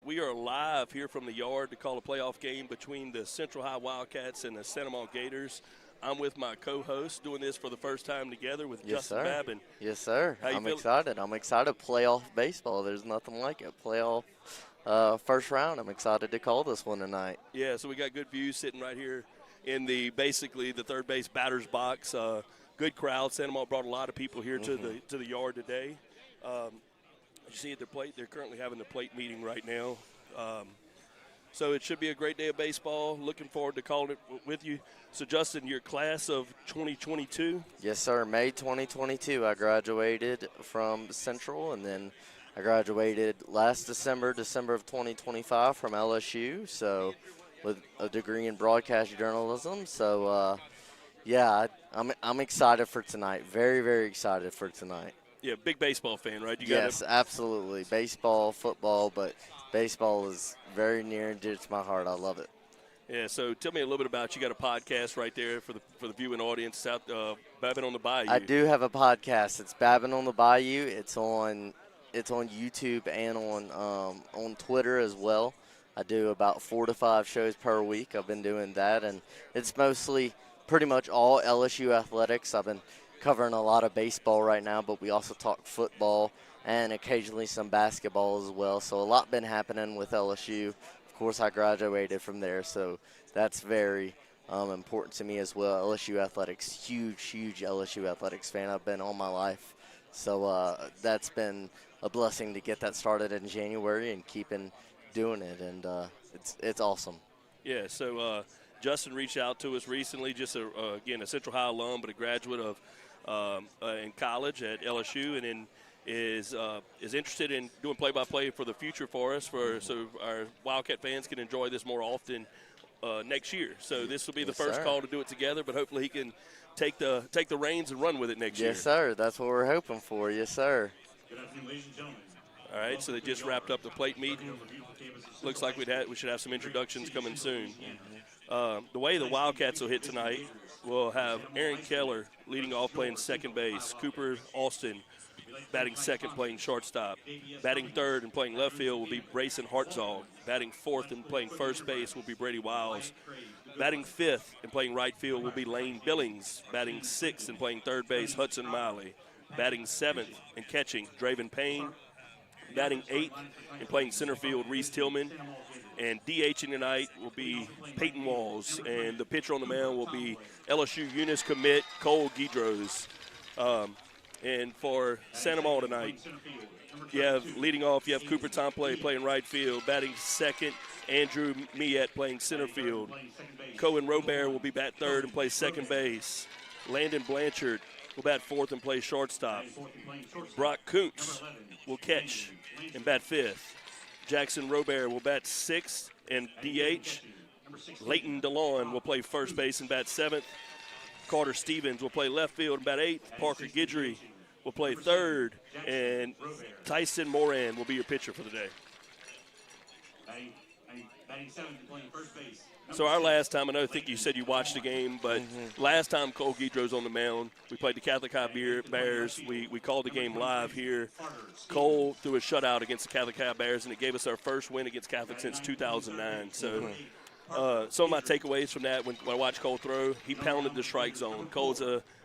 We are live here from the yard to call a playoff game between the Central High Wildcats and the Santa Monica Gators. I'm with my co-host doing this for the first time together with Justin Babin. Yes, sir. I'm excited. I'm excited. Playoff baseball. There's nothing like it. Playoff first round. I'm excited to call this one tonight. Yeah, so we got good views sitting right here in basically the third base batter's box. Good crowd. Santa Monica brought a lot of people here to the yard today. You see at their plate, they're currently having the plate meeting right now. So it should be a great day of baseball. Looking forward to calling it with you. So, Justin, your class of 2022? Yes, sir. May 2022, I graduated from Central, and then I graduated last December of 2025 from LSU, so with a degree in broadcast journalism. So, yeah, I'm excited for tonight. Very, very excited for tonight. Yeah, big baseball fan, right? Yes, absolutely. Baseball, football, but baseball is very near and dear to my heart. I love it. Yeah, so tell me a little bit about, you got a podcast right there for the viewing audience out Babin on the Bayou. I do have a podcast. It's Babin on the Bayou. It's on YouTube and on Twitter as well. I do about 4 to 5 shows per week. I've been doing that, and it's mostly pretty much all LSU athletics. I've been covering a lot of baseball right now, but we also talk football and occasionally some basketball as well. So a lot been happening with LSU. Of course, I graduated from there, so that's very important to me as well. LSU athletics, huge LSU athletics fan. I've been all my life. So that's been a blessing to get that started in January and keeping doing it, and it's awesome. Yeah, so Justin reached out to us recently, just again a Central High alum, but a graduate of in college at LSU, and then is interested in doing play-by-play for the future for us, so our Wildcat fans can enjoy this more often next year. So this will be the first call to do it together, but hopefully he can take the reins and run with it next year. Yes, sir. That's what we're hoping for. Yes, sir. Good afternoon, ladies and gentlemen. All right, so they just wrapped up the plate meeting. Looks like we should have some introductions coming soon. The way the Wildcats will hit tonight, we'll have Aaron Keller leading off playing second base, Cooper Austin batting second playing shortstop, batting third and playing left field will be Brayson Hartzog, batting fourth and playing first base will be Brady Wiles, batting fifth and playing right field will be Lane Billings, batting sixth and playing third base Hudson Miley, batting seventh and catching Draven Payne, batting eighth and playing center field Reese Tillman, and DHing tonight will be Peyton Walls, and the pitcher on the mound will be LSU Eunice commit Cole Guidros. And for Santa Monica tonight, leading off, you have Cooper Tomplay playing right field, batting second, Andrew Miette playing center field. Cohen Robert will be bat third and play second base. Landon Blanchard will bat fourth and play shortstop. Brock Kuntz will catch and bat fifth. Jackson Robert will bat sixth and DH. Leighton DeLon will play first base and bat seventh. Carter Stevens will play left field and bat eighth. Parker Guidry will play third. And Tyson Moran will be your pitcher for the day. Batting seventh and playing first base. So our last time, I think you said you watched the game, but last time Cole Guidro's on the mound, we played the Catholic High Bears. We called the game live here. Cole threw a shutout against the Catholic High Bears, and it gave us our first win against Catholic since 2009. So some of my takeaways from that, when I watched Cole throw, he pounded the strike zone. Cole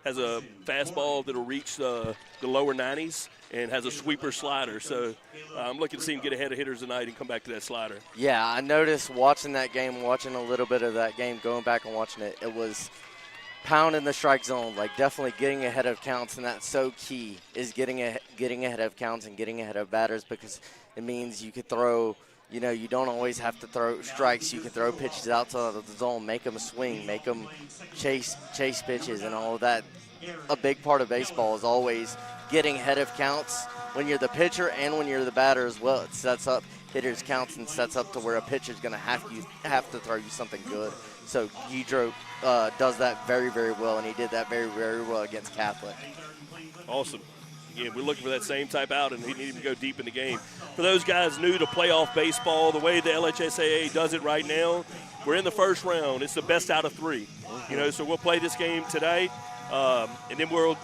has a fastball that will reach the lower 90s and has a sweeper slider. So I'm looking to see him get ahead of hitters tonight and come back to that slider. Yeah, I noticed watching that game, watching a little bit of that game, going back and watching it, it was pounding the strike zone, like definitely getting ahead of counts, and that's so key, is getting ahead of counts and getting ahead of batters, because it means you could throw, you don't always have to throw strikes. You can throw pitches outside of the zone, make them swing, make them chase pitches and all of that. A big part of baseball is always getting ahead of counts when you're the pitcher and when you're the batter as well. It sets up hitters' counts and sets up to where a pitcher's going to have to throw you something good. So Guidro does that very, very well, and he did that very, very well against Catholic. Awesome. Again, we're looking for that same type out, and he needed to go deep in the game. For those guys new to playoff baseball, the way the LHSAA does it right now, we're in the first round. It's the best out of three. So we'll play this game tonight, and then we'll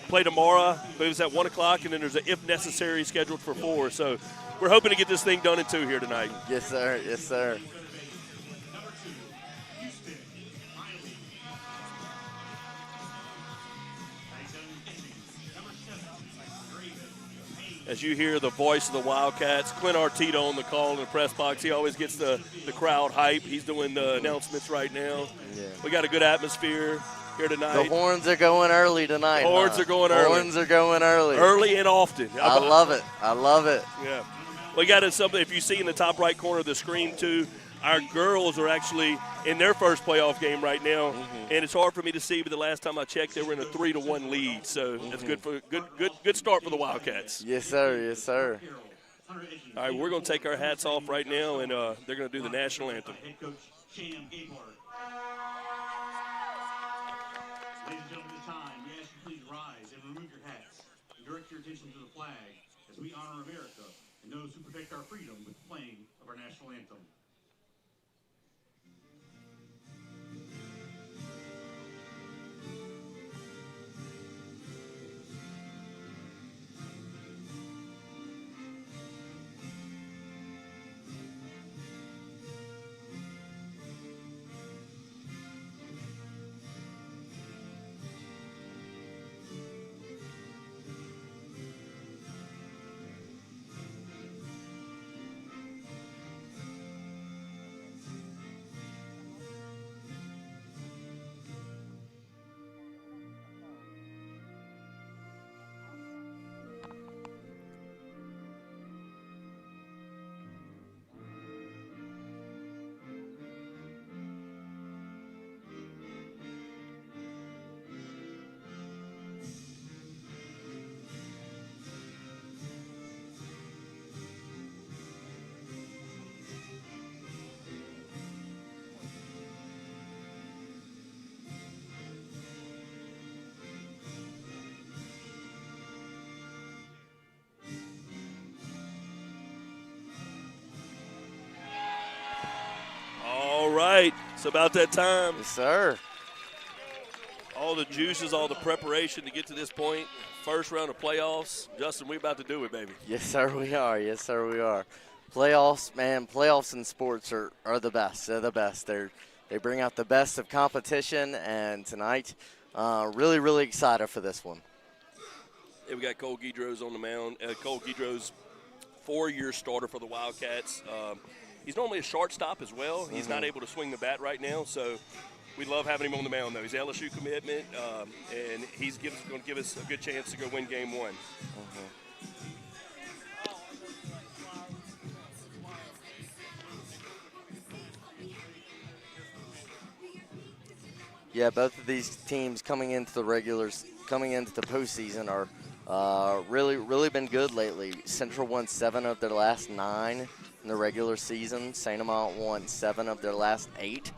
play tomorrow. I believe it's at 1 o'clock, and then there's an if necessary scheduled for 4. So we're hoping to get this thing done in 2 here tonight. Yes, sir. Yes, sir. As you hear the voice of the Wildcats, Clint Artito on the call in the press box. He always gets the crowd hype. He's doing the announcements right now. Yeah. We got a good atmosphere here tonight. The horns are going early tonight. Horns are going early. Horns are going early. Early and often. I love it. I love it. Yeah. We got something, if you see in the top right corner of the screen, too, our girls are actually in their first playoff game right now, and it's hard for me to see, but the last time I checked, they were in a 3-1 lead. So that's good for good start for the Wildcats. Yes, sir. Yes, sir. All right, we're going to take our hats off right now, and they're going to do the national anthem. Head coach Sham Gabler. Ladies and gentlemen, at the time, we ask you please rise and remove your hats and direct your attention to the flag as we honor America and those who protect our freedom with the playing of our national anthem. All right, it's about that time. Yes, sir. All the juices, all the preparation to get to this point. First round of playoffs. Justin, we about to do it, baby. Yes, sir, we are. Yes, sir, we are. Playoffs, man, playoffs in sports are the best. They're the best. They bring out the best of competition, and tonight, really, really excited for this one. Yeah, we got Cole Guidros on the mound. Cole Guidros, 4-year starter for the Wildcats. He's normally a shortstop as well. He's not able to swing the bat right now, so we love having him on the mound, though. He's LSU commitment, and he's going to give us a good chance to go win game one. Yeah, both of these teams coming into the postseason are really, really been good lately. Central won 7 of their last 9 in the regular season. St. Amant won 7 of their last 8.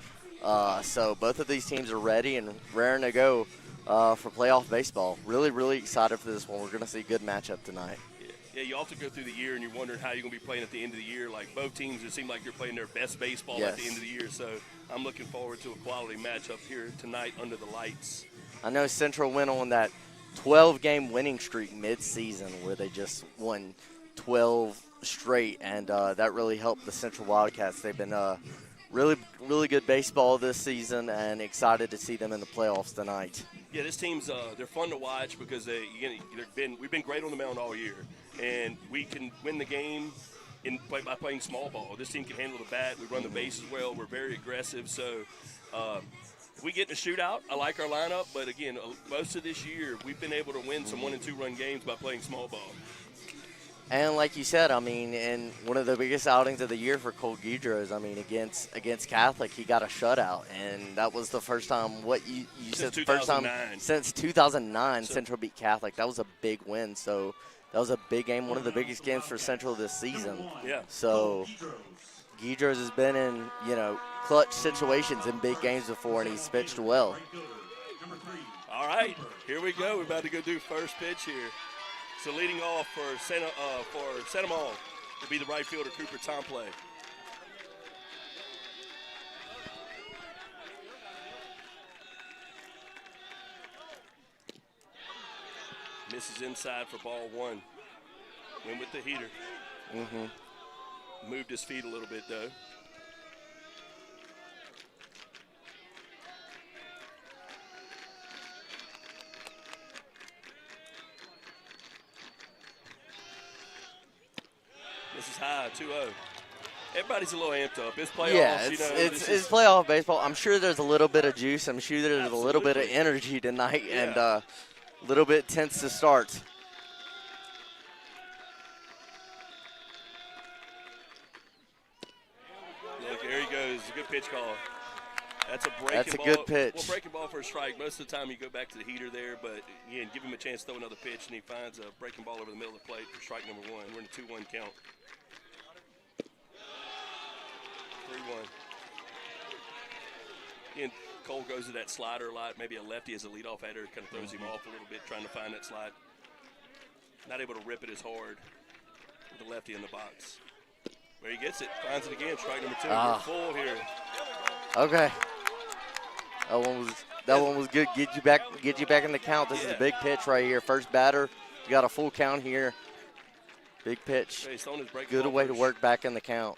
So both of these teams are ready and raring to go for playoff baseball. Really, really excited for this one. We're going to see a good matchup tonight. Yeah, you often go through the year and you're wondering how you're going to be playing at the end of the year. Like both teams, it seems like you're playing their best baseball at the end of the year. So I'm looking forward to a quality matchup here tonight under the lights. I know Central went on that 12-game winning streak mid-season where they just won 12 straight, and that really helped the Central Wildcats. They've been really, really good baseball this season, and excited to see them in the playoffs tonight. Yeah, this team's they're fun to watch because we've been great on the mound all year, and we can win the game by playing small ball. This team can handle the bat. We run the bases well. We're very aggressive. So if we get in a shootout, I like our lineup. But, again, most of this year we've been able to win some 1- and 2-run games by playing small ball. And like you said, I mean, in one of the biggest outings of the year for Cole Guidros, I mean, against Catholic, he got a shutout, and that was the first time. What you said, the first time since 2009, Central beat Catholic. That was a big win. So that was a big game, one of the biggest games for Central this season. Yeah. So Guidros has been in clutch situations in big games before, and he's pitched well. All right, here we go. We're about to go do first pitch here. So leading off for St. Amant will be the right fielder, Cooper Tomplay. Misses inside for ball 1. Win with the heater. Moved his feet a little bit, though. This is high, 2-0. Everybody's a little amped up. It's playoffs. Yeah, it's playoff baseball. I'm sure there's a little bit of juice. I'm sure there's a little bit of energy tonight, and a little bit tense to start. Look, there he goes. A good pitch call. That's a breaking ball. That's a good pitch. Well, breaking ball for a strike. Most of the time you go back to the heater there, but again, give him a chance to throw another pitch, and he finds a breaking ball over the middle of the plate for strike number 1. We're in a 2-1 count. 3-1. Again, Cole goes to that slider a lot. Maybe a lefty as a leadoff hitter kind of throws him off a little bit, trying to find that slide. Not able to rip it as hard with the lefty in the box. Where he gets it, finds it again. Strike number 2. We're full here. Okay. That one was good. Get you back in the count. This is a big pitch right here. First batter. You got a full count here. Big pitch. Good way to work back in the count.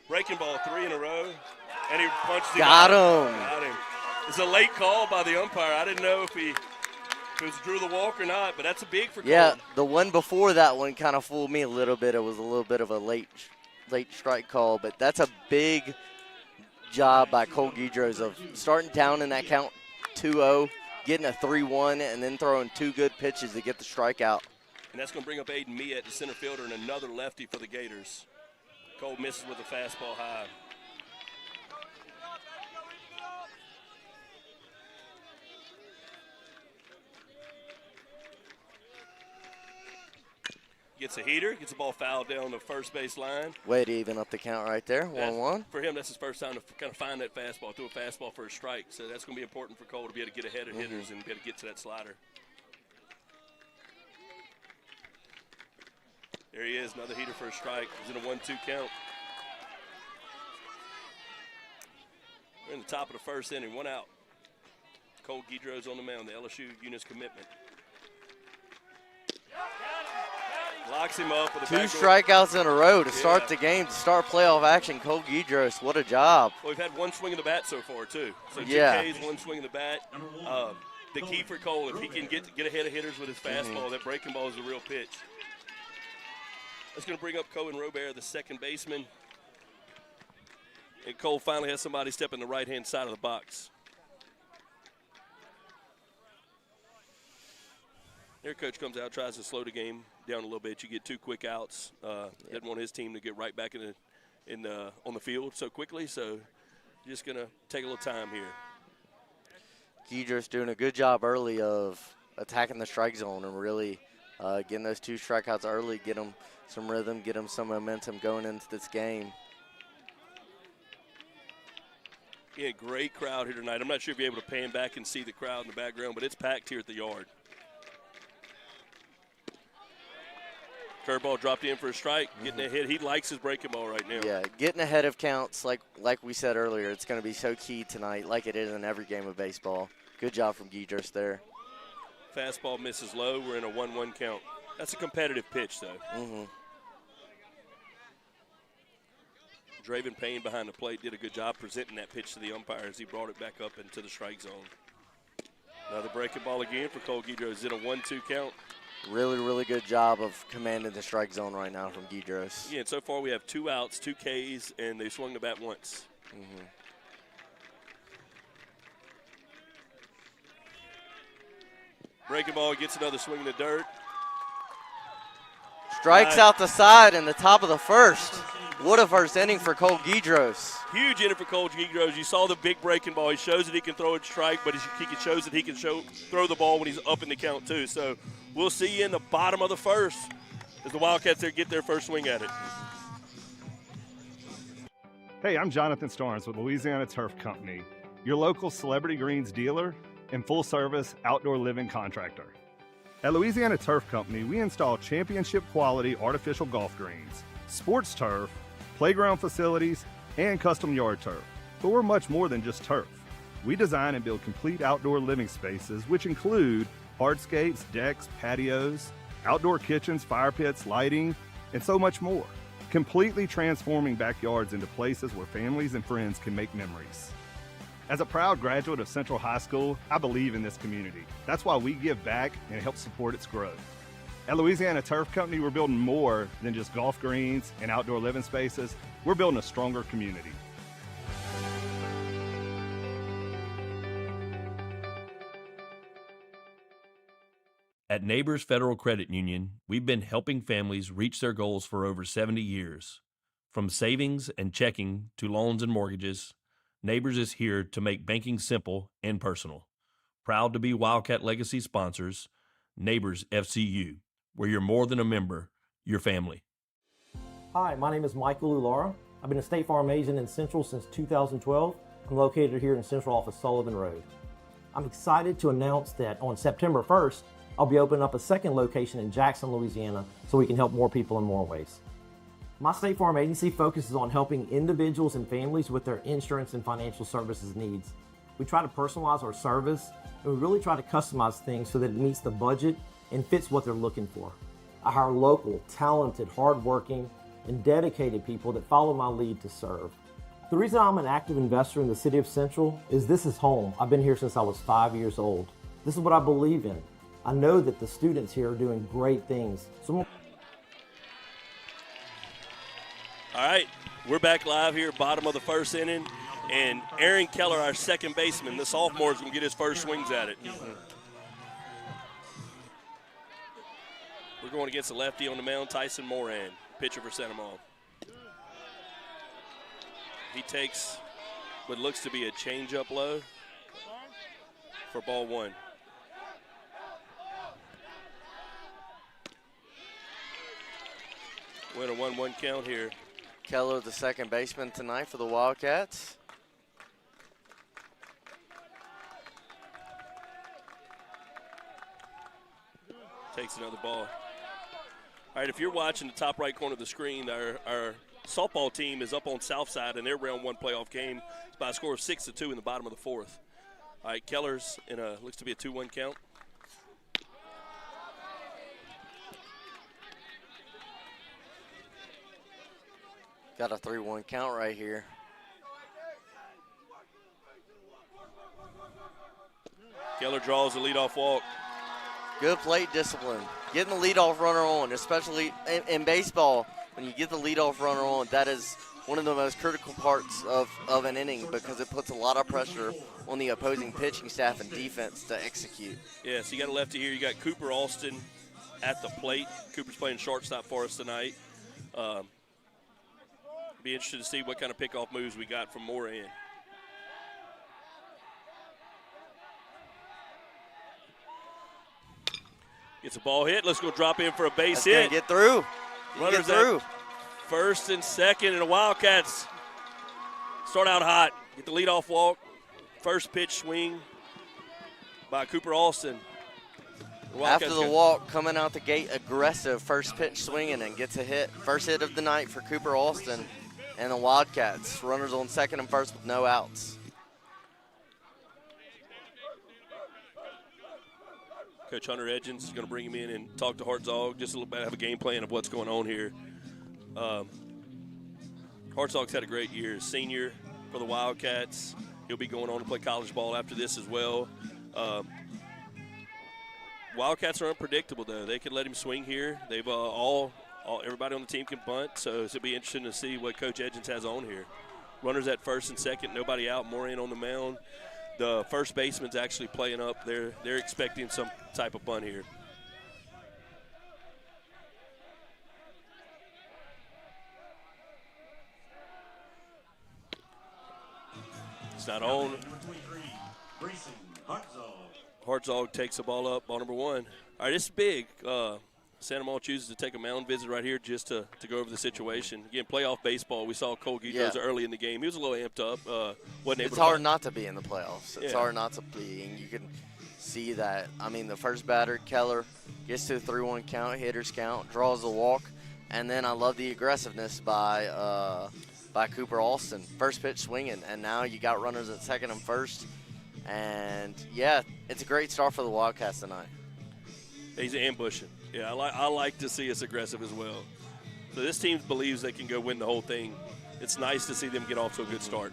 Breaking ball 3 in a row, and he punched it. Got him. Got him. It's a late call by the umpire. I didn't know if it was drew the walk or not, but that's a big for Cole. Yeah, the one before that one kind of fooled me a little bit. It was a little bit of a late strike call, but that's a big job by Cole Gators of starting down in that count 2-0, getting a 3-1, and then throwing 2 good pitches to get the strikeout. And that's going to bring up Aiden Mia at the center fielder and another lefty for the Gators. Cole misses with a fastball high. Gets a heater, gets the ball fouled down the first base line. Way to even up the count right there, 1-1. For him, that's his first time to kind of find that fastball, throw a fastball for a strike. So that's going to be important for Cole to be able to get ahead of hitters and be able to get to that slider. There he is, another heater for a strike. He's in a 1-2 count. We're in the top of the first inning, 1 out. Cole Gators on the mound, the LSU unit's commitment. Locks him up with a 2 strikeouts in a row to start the game, to start playoff action. Cole Gators, what a job. Well, we've had 1 swing of the bat so far, too. So 2 Ks, 1 swing of the bat. The key for Cole, if he can get ahead of hitters with his fastball, that breaking ball is a real pitch. That's going to bring up Cohen Robert, the second baseman. And Cole finally has somebody step in the right-hand side of the box. Their coach comes out, tries to slow the game down a little bit. You get 2 quick outs. Doesn't want his team to get right back on the field so quickly. So just going to take a little time here. Gators doing a good job early of attacking the strike zone and really getting those 2 strikeouts early, get them some rhythm, get them some momentum going into this game. Yeah, great crowd here tonight. I'm not sure if you're able to pan back and see the crowd in the background, but it's packed here at the yard. Curveball dropped in for a strike, getting a hit. He likes his breaking ball right now. Yeah, getting ahead of counts, like we said earlier, it's going to be so key tonight, like it is in every game of baseball. Good job from Gators there. Fastball misses low. We're in a 1-1 count. That's a competitive pitch, though. Draven Payne behind the plate did a good job presenting that pitch to the umpire as he brought it back up into the strike zone. Another breaking ball again for Cole Gators. In a 1-2 count. Really, really good job of commanding the strike zone right now from Gators. Yeah, and so far we have 2 outs, 2 Ks, and they swung the bat once. Breaking ball gets another swing in the dirt. Strikes out the side in the top of the first. What a first inning for Cole Gators. Huge inning for Cole Gators. You saw the big breaking ball. He shows that he can throw a strike, but he shows that he can throw the ball when he's up in the count too. So we'll see you in the bottom of the first as the Wildcats there get their first swing at it. Hey, I'm Jonathan Starnes with Louisiana Turf Company, your local Celebrity Greens dealer and full-service outdoor living contractor. At Louisiana Turf Company, we install championship-quality artificial golf greens, sports turf, playground facilities, and custom yard turf. But we're much more than just turf. We design and build complete outdoor living spaces, which include hardscapes, decks, patios, outdoor kitchens, fire pits, lighting, and so much more. Completely transforming backyards into places where families and friends can make memories. As a proud graduate of Central High School, I believe in this community. That's why we give back and help support its growth. At Louisiana Turf Company, we're building more than just golf greens and outdoor living spaces. We're building a stronger community. At Neighbors Federal Credit Union, we've been helping families reach their goals for over 70 years. From savings and checking to loans and mortgages, Neighbors is here to make banking simple and personal. Proud to be Wildcat Legacy sponsors, Neighbors FCU, where you're more than a member, you're family. Hi, my name is Michael Ulara. I've been a State Farm agent in Central since 2012. I'm located here in Central off of Sullivan Road. I'm excited to announce that on September 1st, I'll be opening up a second location in Jackson, Louisiana, so we can help more people in more ways. My State Farm agency focuses on helping individuals and families with their insurance and financial services needs. We try to personalize our service, and we really try to customize things so that it meets the budget and fits what they're looking for. I hire local, talented, hardworking, and dedicated people that follow my lead to serve. The reason I'm an active investor in the city of Central is this is home. I've been here since I was 5 years old. This is what I believe in. I know that the students here are doing great things. All right, we're back live here, bottom of the first inning, and Aaron Keller, our second baseman, the sophomore, is going to get his first swings at it. We're going against the lefty on the mound, Tyson Moran, pitcher for Santa Monica. He takes what looks to be a changeup low for ball one. Win a 1-1 count here. Keller, the second baseman tonight for the Wildcats. Takes another ball. All right, if you're watching the top right corner of the screen, our softball team is up on Southside in their round one playoff game. It's by a score of 6-2 in the bottom of the fourth. All right, Keller's in a looks to be a 2-1 count. Got a 3-1 count right here. Keller draws the leadoff walk. Good plate discipline. Getting the leadoff runner on, especially in baseball, when you get the leadoff runner on, that is one of the most critical parts of an inning because it puts a lot of pressure on the opposing pitching staff and defense to execute. Yeah, so you got a lefty here. You got Cooper Alston at the plate. Cooper's playing shortstop for us tonight. Be interested to see what kind of pickoff moves we got from Moran. Gets a ball hit. Let's go drop in for a base hit. Gonna get through. Runners at first and second, and the Wildcats start out hot. Get the leadoff walk. First pitch swing by Cooper Alston. After the walk, coming out the gate aggressive, first pitch swinging and gets a hit. First hit of the night for Cooper Alston and the Wildcats. Runners on second and first with no outs. Coach Hunter Edgens is going to bring him in and talk to Hartzog just a little bit, have a game plan of what's going on here. Hartzog's had a great year. Senior for the Wildcats. He'll be going on to play college ball after this as well. Wildcats are unpredictable, though. They can let him swing here. They've everybody on the team can bunt, so it'll be interesting to see what Coach Edgens has on here. Runners at first and second, nobody out. Moran on the mound. The first baseman's actually playing up. They're expecting some type of bunt here. It's not on. Hartzog takes the ball up, ball number one. All right, this is big. Santa Monica chooses to take a mound visit right here just to go over the situation. Again, playoff baseball. We saw Cole Guidos early in the game. He was a little amped up. Wasn't able it's hard not to be in the playoffs. It's Yeah. hard not to be, and you can see that. I mean, the first batter, Keller, gets to a 3-1 count, hitters count, draws the walk, and then I love the aggressiveness by Cooper Alston. First pitch swinging, and now you got runners at second and first. And, yeah, it's a great start for the Wildcats tonight. He's ambushing. Yeah, I like to see us aggressive as well. So this team believes they can go win the whole thing. It's nice to see them get off to a good start.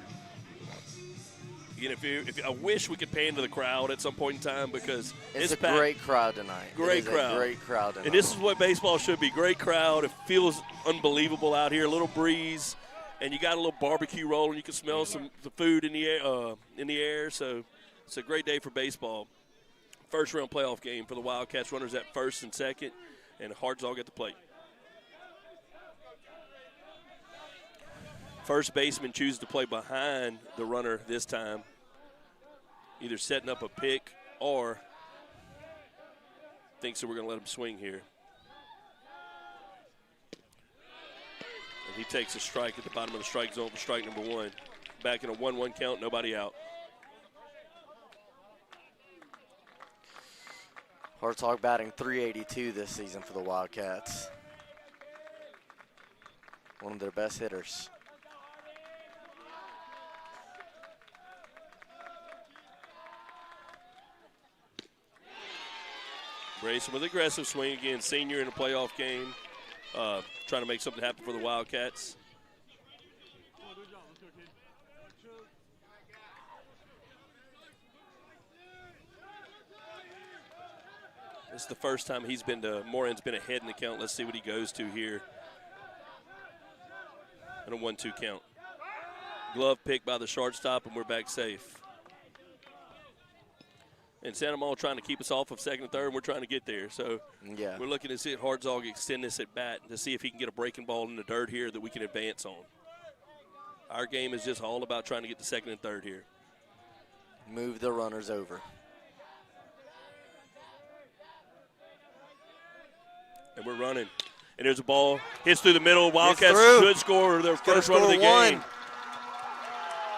Again, I wish we could pay into the crowd at some point in time because it's a packed. Great crowd tonight. Great crowd. A great crowd tonight. And this is what baseball should be. Great crowd. It feels unbelievable out here. A little breeze, and you got a little barbecue rolling. You can smell the food in the air. So it's a great day for baseball. First round playoff game for the Wildcats. Runners at first and second, and Hartzog at the plate. First baseman chooses to play behind the runner this time, either setting up a pick or thinks that we're going to let him swing here. And he takes a strike at the bottom of the strike zone for strike number 1. Back in a 1-1 count, nobody out. Hartzog batting .382 this season for the Wildcats. One of their best hitters. Grayson with aggressive swing again, senior in a playoff game, trying to make something happen for the Wildcats. This is the first time Moran's been ahead in the count. Let's see what he goes to here. And a 1-2 count. Glove pick by the shortstop, and we're back safe. And Santa Monica trying to keep us off of second and third, and we're trying to get there. So yeah, we're looking to see if Hartzog extend this at bat to see if he can get a breaking ball in the dirt here that we can advance on. Our game is just all about trying to get to second and third here. Move the runners over. And we're running. And there's a ball. Hits through the middle. Wildcats should score their first run of the game.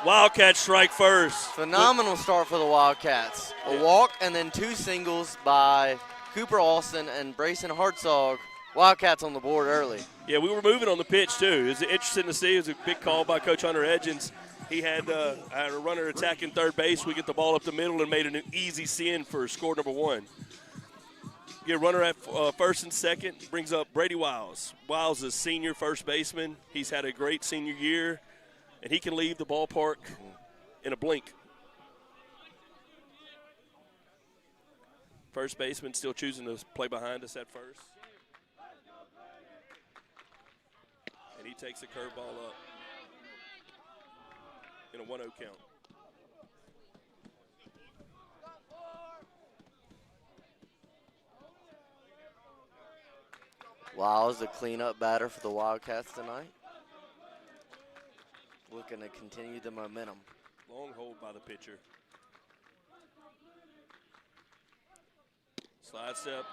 Wildcats strike first. Phenomenal start for the Wildcats. A walk and then 2 singles by Cooper Alston and Brayson Hartzog. Wildcats on the board early. Yeah, we were moving on the pitch, too. It was interesting to see. It was a big call by Coach Hunter Edgens. He had a runner attacking third base. We get the ball up the middle and made an easy send for score number 1. Get a runner at first and second. Brings up Brady Wiles. Wiles is senior first baseman. He's had a great senior year, and he can leave the ballpark in a blink. First baseman still choosing to play behind us at first. And he takes a curveball up in a 1-0 count. Wiles, the cleanup batter for the Wildcats tonight. Looking to continue the momentum. Long hold by the pitcher. Slide step.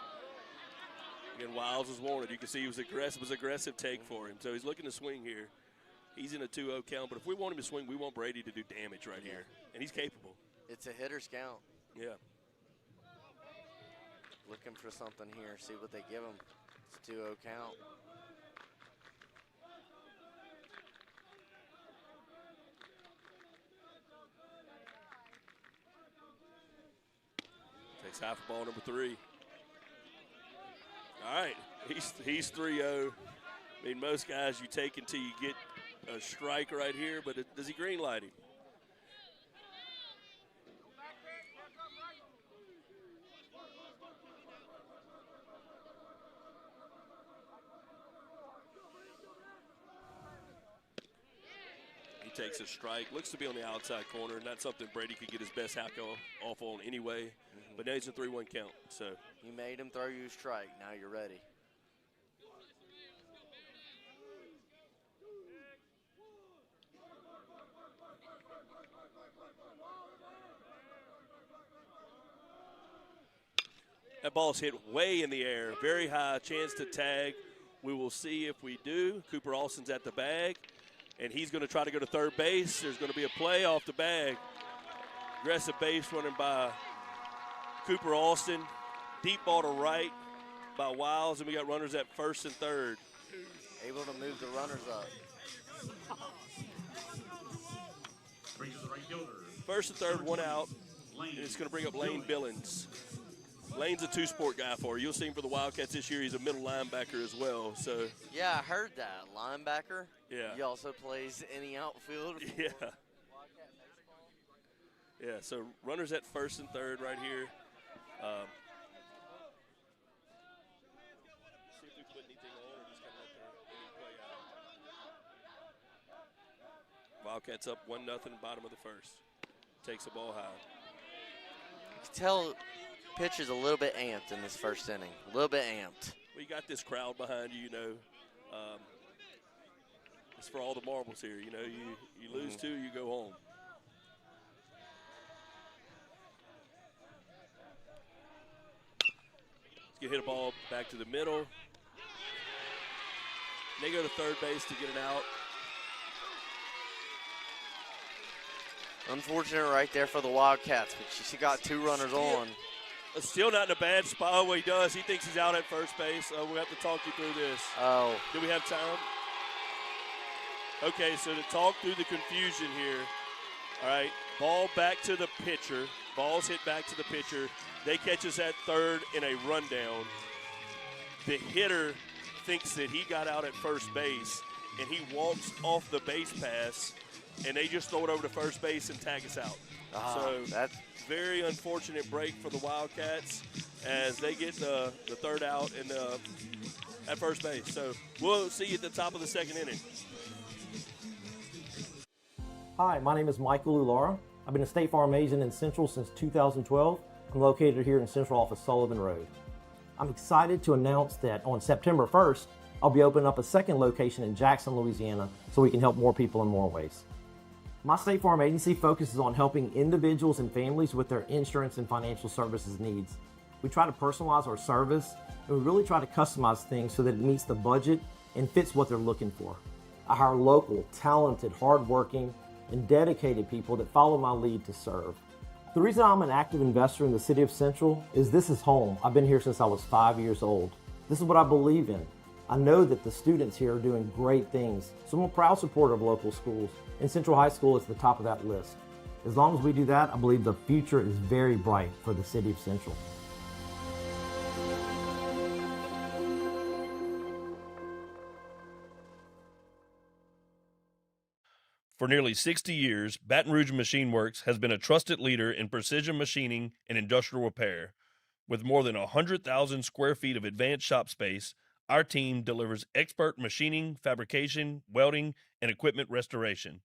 Again, Wiles was wanted. You can see it was aggressive take for him. So he's looking to swing here. He's in a 2-0 count, but if we want him to swing, we want Brady to do damage right here. And he's capable. It's a hitter's count. Yeah. Looking for something here. See what they give him. It's 2-0 count. Takes half a ball, number 3. All right, he's 3-0. I mean, most guys you take until you get a strike right here, but does he green light him? He takes a strike, looks to be on the outside corner, and that's something Brady could get his best hack off on anyway. But now he's a 3-1 count. So you made him throw you a strike. Now you're ready. That ball's hit way in the air. Very high chance to tag. We will see if we do. Cooper Alston's at the bag, and he's going to try to go to third base. There's going to be a play off the bag. Aggressive base running by Cooper Alston. Deep ball to right by Wiles, and we got runners at first and third. Able to move the runners up. Brings the right fielder. First and third, 1 out, and it's going to bring up Lane Billings. Lane's a two-sport guy for you. You'll see him for the Wildcats this year. He's a middle linebacker as well. So Yeah, I heard that. Linebacker. yeah, He also plays in the outfield. yeah, yeah. So runners at first and third right here. See if we put anything on or just kind of let the inning play out. Wildcats up 1-0, bottom of the first. Takes the ball high. You can tell pitcher's a little bit amped in this first inning. A little bit amped. We got this crowd behind you, it's for all the marbles here. You lose two, you go home. Let's get hit a ball back to the middle. They go to third base to get it out. Unfortunate right there for the Wildcats, but she got two runners on. Still not in a bad spot. Oh, well, he does. He thinks he's out at first base. We have to talk you through this. Oh. Do we have time? Okay, so to talk through the confusion here. All right, ball back to the pitcher. Ball's hit back to the pitcher. They catch us at third in a rundown. The hitter thinks that he got out at first base, and he walks off the base pass, and they just throw it over to first base and tag us out. So that's very unfortunate break for the Wildcats as they get the third out and at first base. So we'll see you at the top of the second inning. Hi, my name is Michael Ulara. I've been a State Farm agent in Central since 2012. I'm located here in Central off of Sullivan Road. I'm excited to announce that on September 1st, I'll be opening up a second location in Jackson, Louisiana, so we can help more people in more ways. My State Farm agency focuses on helping individuals and families with their insurance and financial services needs. We try to personalize our service, and we really try to customize things so that it meets the budget and fits what they're looking for. I hire local, talented, hardworking, and dedicated people that follow my lead to serve. The reason I'm an active investor in the city of Central is this is home. I've been here since I was 5 years old. This is what I believe in. I know that the students here are doing great things, so I'm a proud supporter of local schools, and Central High School is the top of that list. As long as we do that, I believe the future is very bright for the city of Central. For nearly 60 years, Baton Rouge Machine Works has been a trusted leader in precision machining and industrial repair. With more than 100,000 square feet of advanced shop space, our team delivers expert machining, fabrication, welding, and equipment restoration.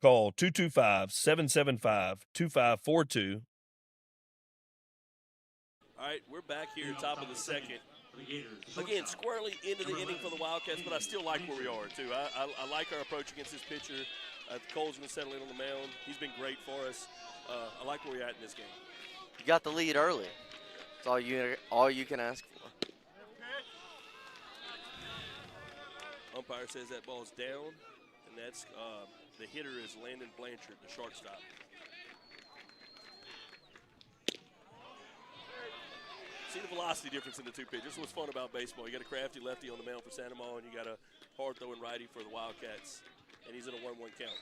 Call 225-775-2542. All right, we're back here, top of the second. Again, squarely into the inning for the Wildcats, but I still like where we are, too. I like our approach against this pitcher. Cole's been settling on the mound. He's been great for us. I like where we're at in this game. You got the lead early. That's all you can ask for. Umpire says that ball's down, and that's the hitter is Landon Blanchard, the shortstop. See the velocity difference in the two pitchers. This is what's fun about baseball. You got a crafty lefty on the mound for Santa Maria, and you got a hard-throwing righty for the Wildcats, and he's in a 1-1 count.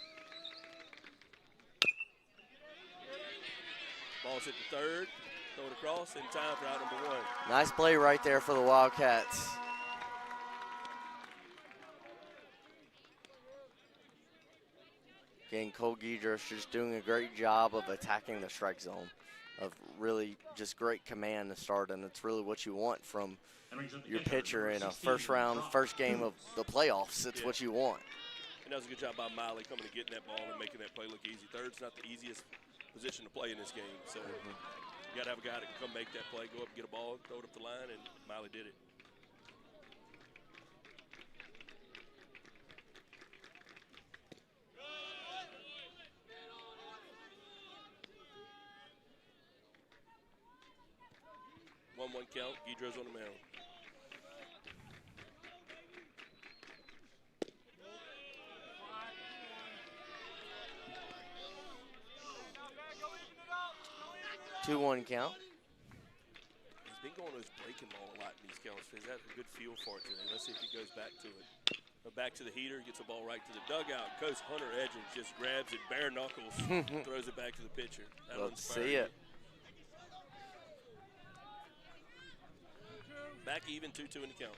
Ball's hit the third, throw it across, in time for out number one. Nice play right there for the Wildcats. Again, Cole Gators just doing a great job of attacking the strike zone, of really just great command to start, and it's really what you want from your pitcher in a first game of the playoffs. It's what you want. And that was a good job by Miley coming and getting that ball and making that play look easy. Third's not the easiest position to play in this game, so you got to have a guy that can come make that play, go up and get a ball, throw it up the line, and Miley did it. One count, Guidro's on the mound. Two 2-1 count. He's been going to his breaking ball a lot in these counts. He's had a good feel for it today. Let's see if he goes back to it. Back to the heater, gets the ball right to the dugout. Coach Hunter Edgins just grabs it, bare knuckles, throws it back to the pitcher. Let's see it. Back even, 2-2 in the count.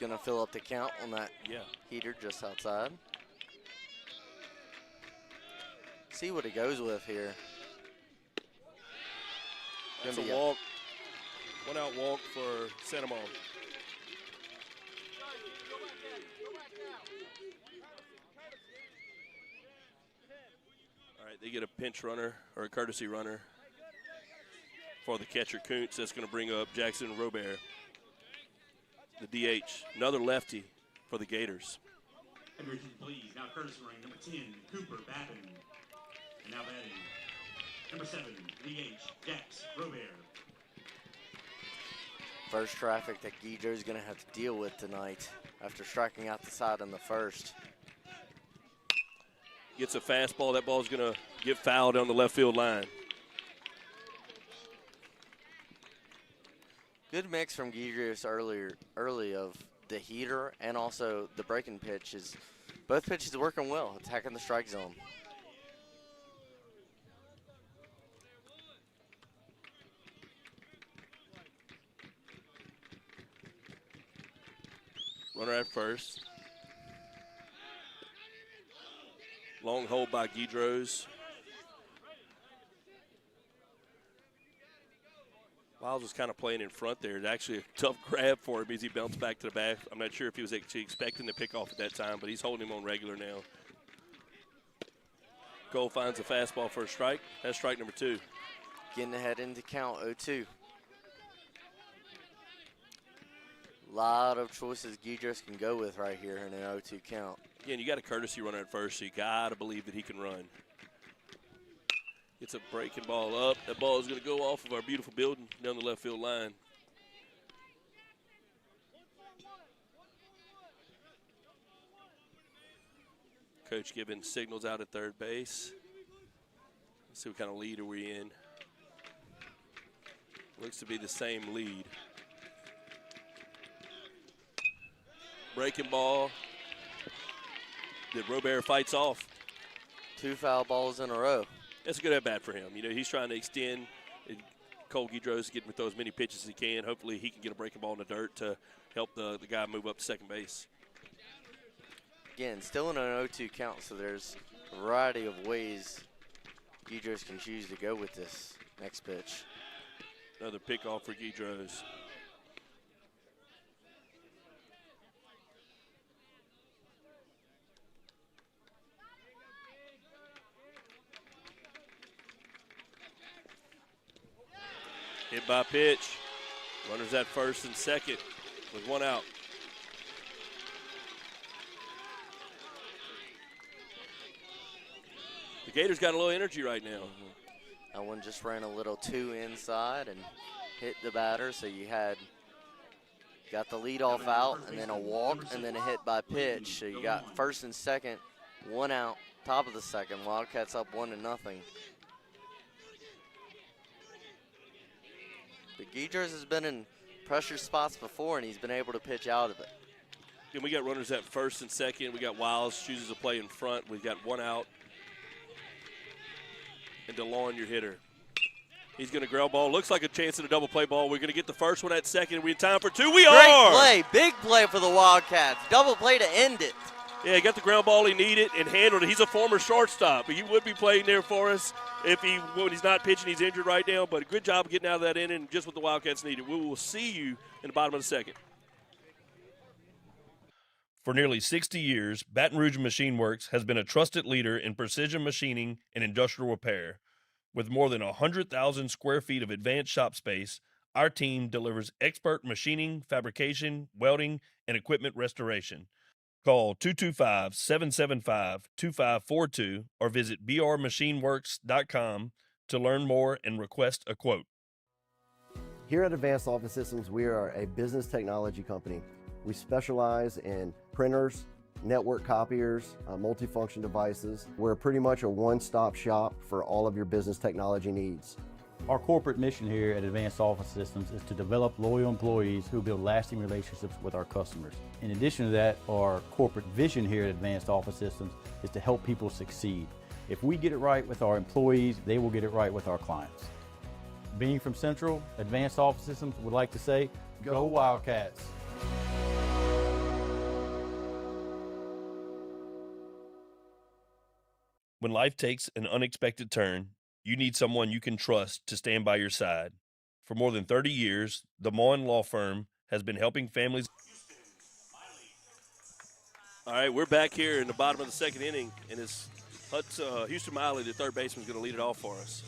Gonna fill up the count on that Yeah. heater just outside. See what it goes with here. That's Gonna a be walk. 1 out walk for Santa Monica. All right, they get a pinch runner or a courtesy runner for the catcher, Kuntz. That's going to bring up Jackson Robert, the DH. Another lefty for the Gators. Everything, please. Now courtesy running number 10, Cooper Babin. And now batting number 7, DH, Jax Robert. First traffic that Guidro's gonna have to deal with tonight after striking out the side in the first. Gets a fastball. That ball's going to get fouled on the left field line. Good mix from Guidro's early of the heater and also the breaking pitch. Both pitches working well, attacking the strike zone. Runner at first. Long hold by Guidros. Wiles was kind of playing in front there. It's actually a tough grab for him as he bounced back to the back. I'm not sure if he was actually expecting the pickoff at that time, but he's holding him on regular now. Cole finds a fastball for a strike. That's strike number 2. Getting ahead into count 0-2. Lot of choices Guidros can go with right here in an 0-2 count. Again, you got a courtesy runner at first, so you got to believe that he can run. Gets a breaking ball up. That ball is going to go off of our beautiful building down the left field line. Coach giving signals out at third base. Let's see what kind of lead are we in. Looks to be the same lead. Breaking ball that Robert fights off. 2 foul balls in a row. That's a good at-bat for him. You know, he's trying to extend. Cole Guidros getting with those many pitches as he can. Hopefully he can get a breaking ball in the dirt to help the guy move up to second base. Again, still in an 0-2 count, so there's a variety of ways Guidros can choose to go with this next pitch. Another pickoff for Guidros. Hit by pitch. Runners at first and second with 1 out. The Gators got a little energy right now. That one just ran a little 2 inside and hit the batter, so you got the leadoff out and then a walk and then a hit by pitch. So you got first and second, 1 out, top of the second. Wildcats up 1-0. But Guidros has been in pressure spots before, and he's been able to pitch out of it. And we got runners at first and second. We got Wiles chooses to play in front. We've got 1 out. And DeLon, your hitter. He's going to ground ball. Looks like a chance at a double play ball. We're going to get the first one at second. We in time for 2. We are. Great play. Big play for the Wildcats. Double play to end it. Yeah, he got the ground ball he needed and handled it. He's a former shortstop. He would be playing there for us when he's not pitching. He's injured right now, but a good job of getting out of that inning, just what the Wildcats needed. We will see you in the bottom of the second. For nearly 60 years, Baton Rouge Machine Works has been a trusted leader in precision machining and industrial repair. With more than 100,000 square feet of advanced shop space, our team delivers expert machining, fabrication, welding, and equipment restoration. Call 225-775-2542 or visit brmachineworks.com to learn more and request a quote. Here at Advanced Office Systems, we are a business technology company. We specialize in printers, network copiers, multifunction devices. We're pretty much a one-stop shop for all of your business technology needs. Our corporate mission here at Advanced Office Systems is to develop loyal employees who build lasting relationships with our customers. In addition to that, our corporate vision here at Advanced Office Systems is to help people succeed. If we get it right with our employees, they will get it right with our clients. Being from Central, Advanced Office Systems would like to say, go Wildcats! When life takes an unexpected turn, you need someone you can trust to stand by your side. For more than 30 years, the Moen Law Firm has been helping families. All right, we're back here in the bottom of the second inning, and it's Houston Miley, the third baseman, is going to lead it off for us.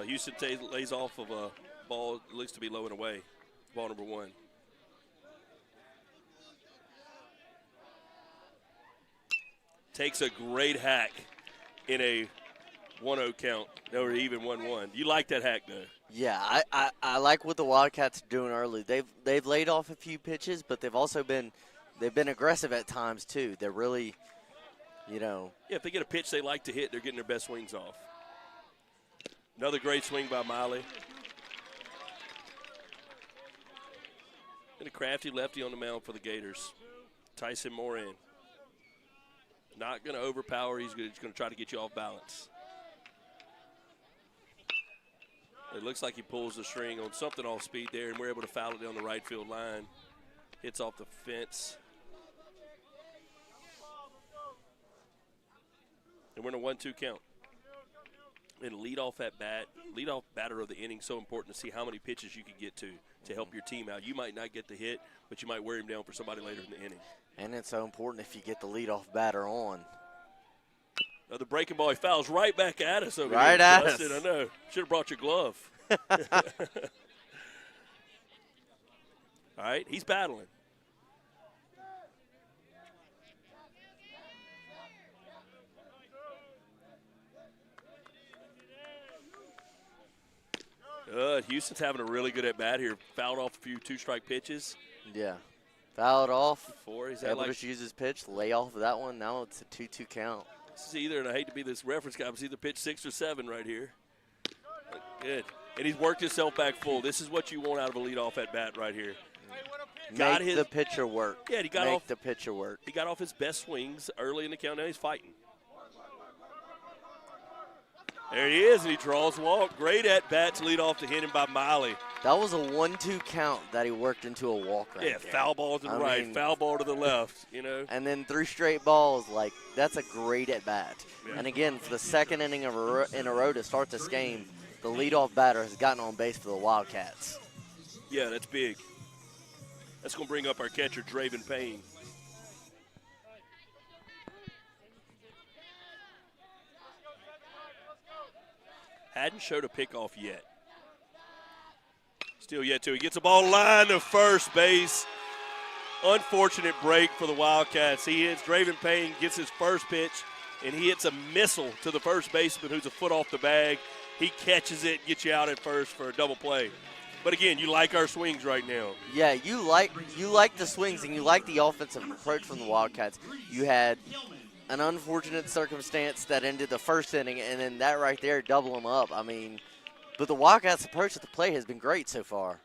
Houston lays off of a ball that looks to be low and away, ball number 1. Takes a great hack in a 1-0 count, or even 1-1. You like that hack, though? Yeah, I like what the Wildcats are doing early. They've laid off a few pitches, but they've been aggressive at times too. They're really, Yeah, if they get a pitch they like to hit, they're getting their best swings off. Another great swing by Miley. And a crafty lefty on the mound for the Gators. Tyson Moran. Not going to overpower. He's going to try to get you off balance. It looks like he pulls the string on something off speed there, and we're able to foul it down the right field line. Hits off the fence. And we're in a 1-2 count. And leadoff batter of the inning, so important to see how many pitches you can get to help your team out. You might not get the hit, but you might wear him down for somebody later in the inning. and it's so important if you get the leadoff batter on. Another breaking ball. He fouls right back at us over here. Right at us. I know. Should have brought your glove. All right, he's battling. Houston's having a really good at-bat here. Fouled off a few two-strike pitches. Yeah. Fouled off. He's able to use his pitch, lay off of that one. Now it's a 2-2 count. This is either, and I hate to be this reference guy, but it's either pitch 6 or 7 right here. Good. And he's worked himself back full. This is what you want out of a leadoff at-bat right here. Make the pitcher work. Yeah, Make the pitcher work. He got off his best swings early in the count. Now he's fighting. There he is, and he draws walk. Great at-bat to lead off to hit him by Miley. That was a 1-2 count that he worked into a walk right there. Foul ball to the right, foul ball to the left, you know. And then 3 straight balls, that's a great at-bat. Yeah. And again, for the second inning in a row to start this game, the leadoff batter has gotten on base for the Wildcats. Yeah, that's big. That's going to bring up our catcher, Draven Payne. Hadn't showed a pickoff yet. Still yet to. He gets a ball line to first base. Unfortunate break for the Wildcats. He hits, Draven Payne gets his first pitch, and he hits a missile to the first baseman who's a foot off the bag. He catches it, gets you out at first for a double play. But again, you like our swings right now. Yeah, you like the swings, and you like the offensive approach from the Wildcats. You had an unfortunate circumstance that ended the first inning, and then that right there double them up. I mean, but the Wildcats' approach at the plate has been great so far.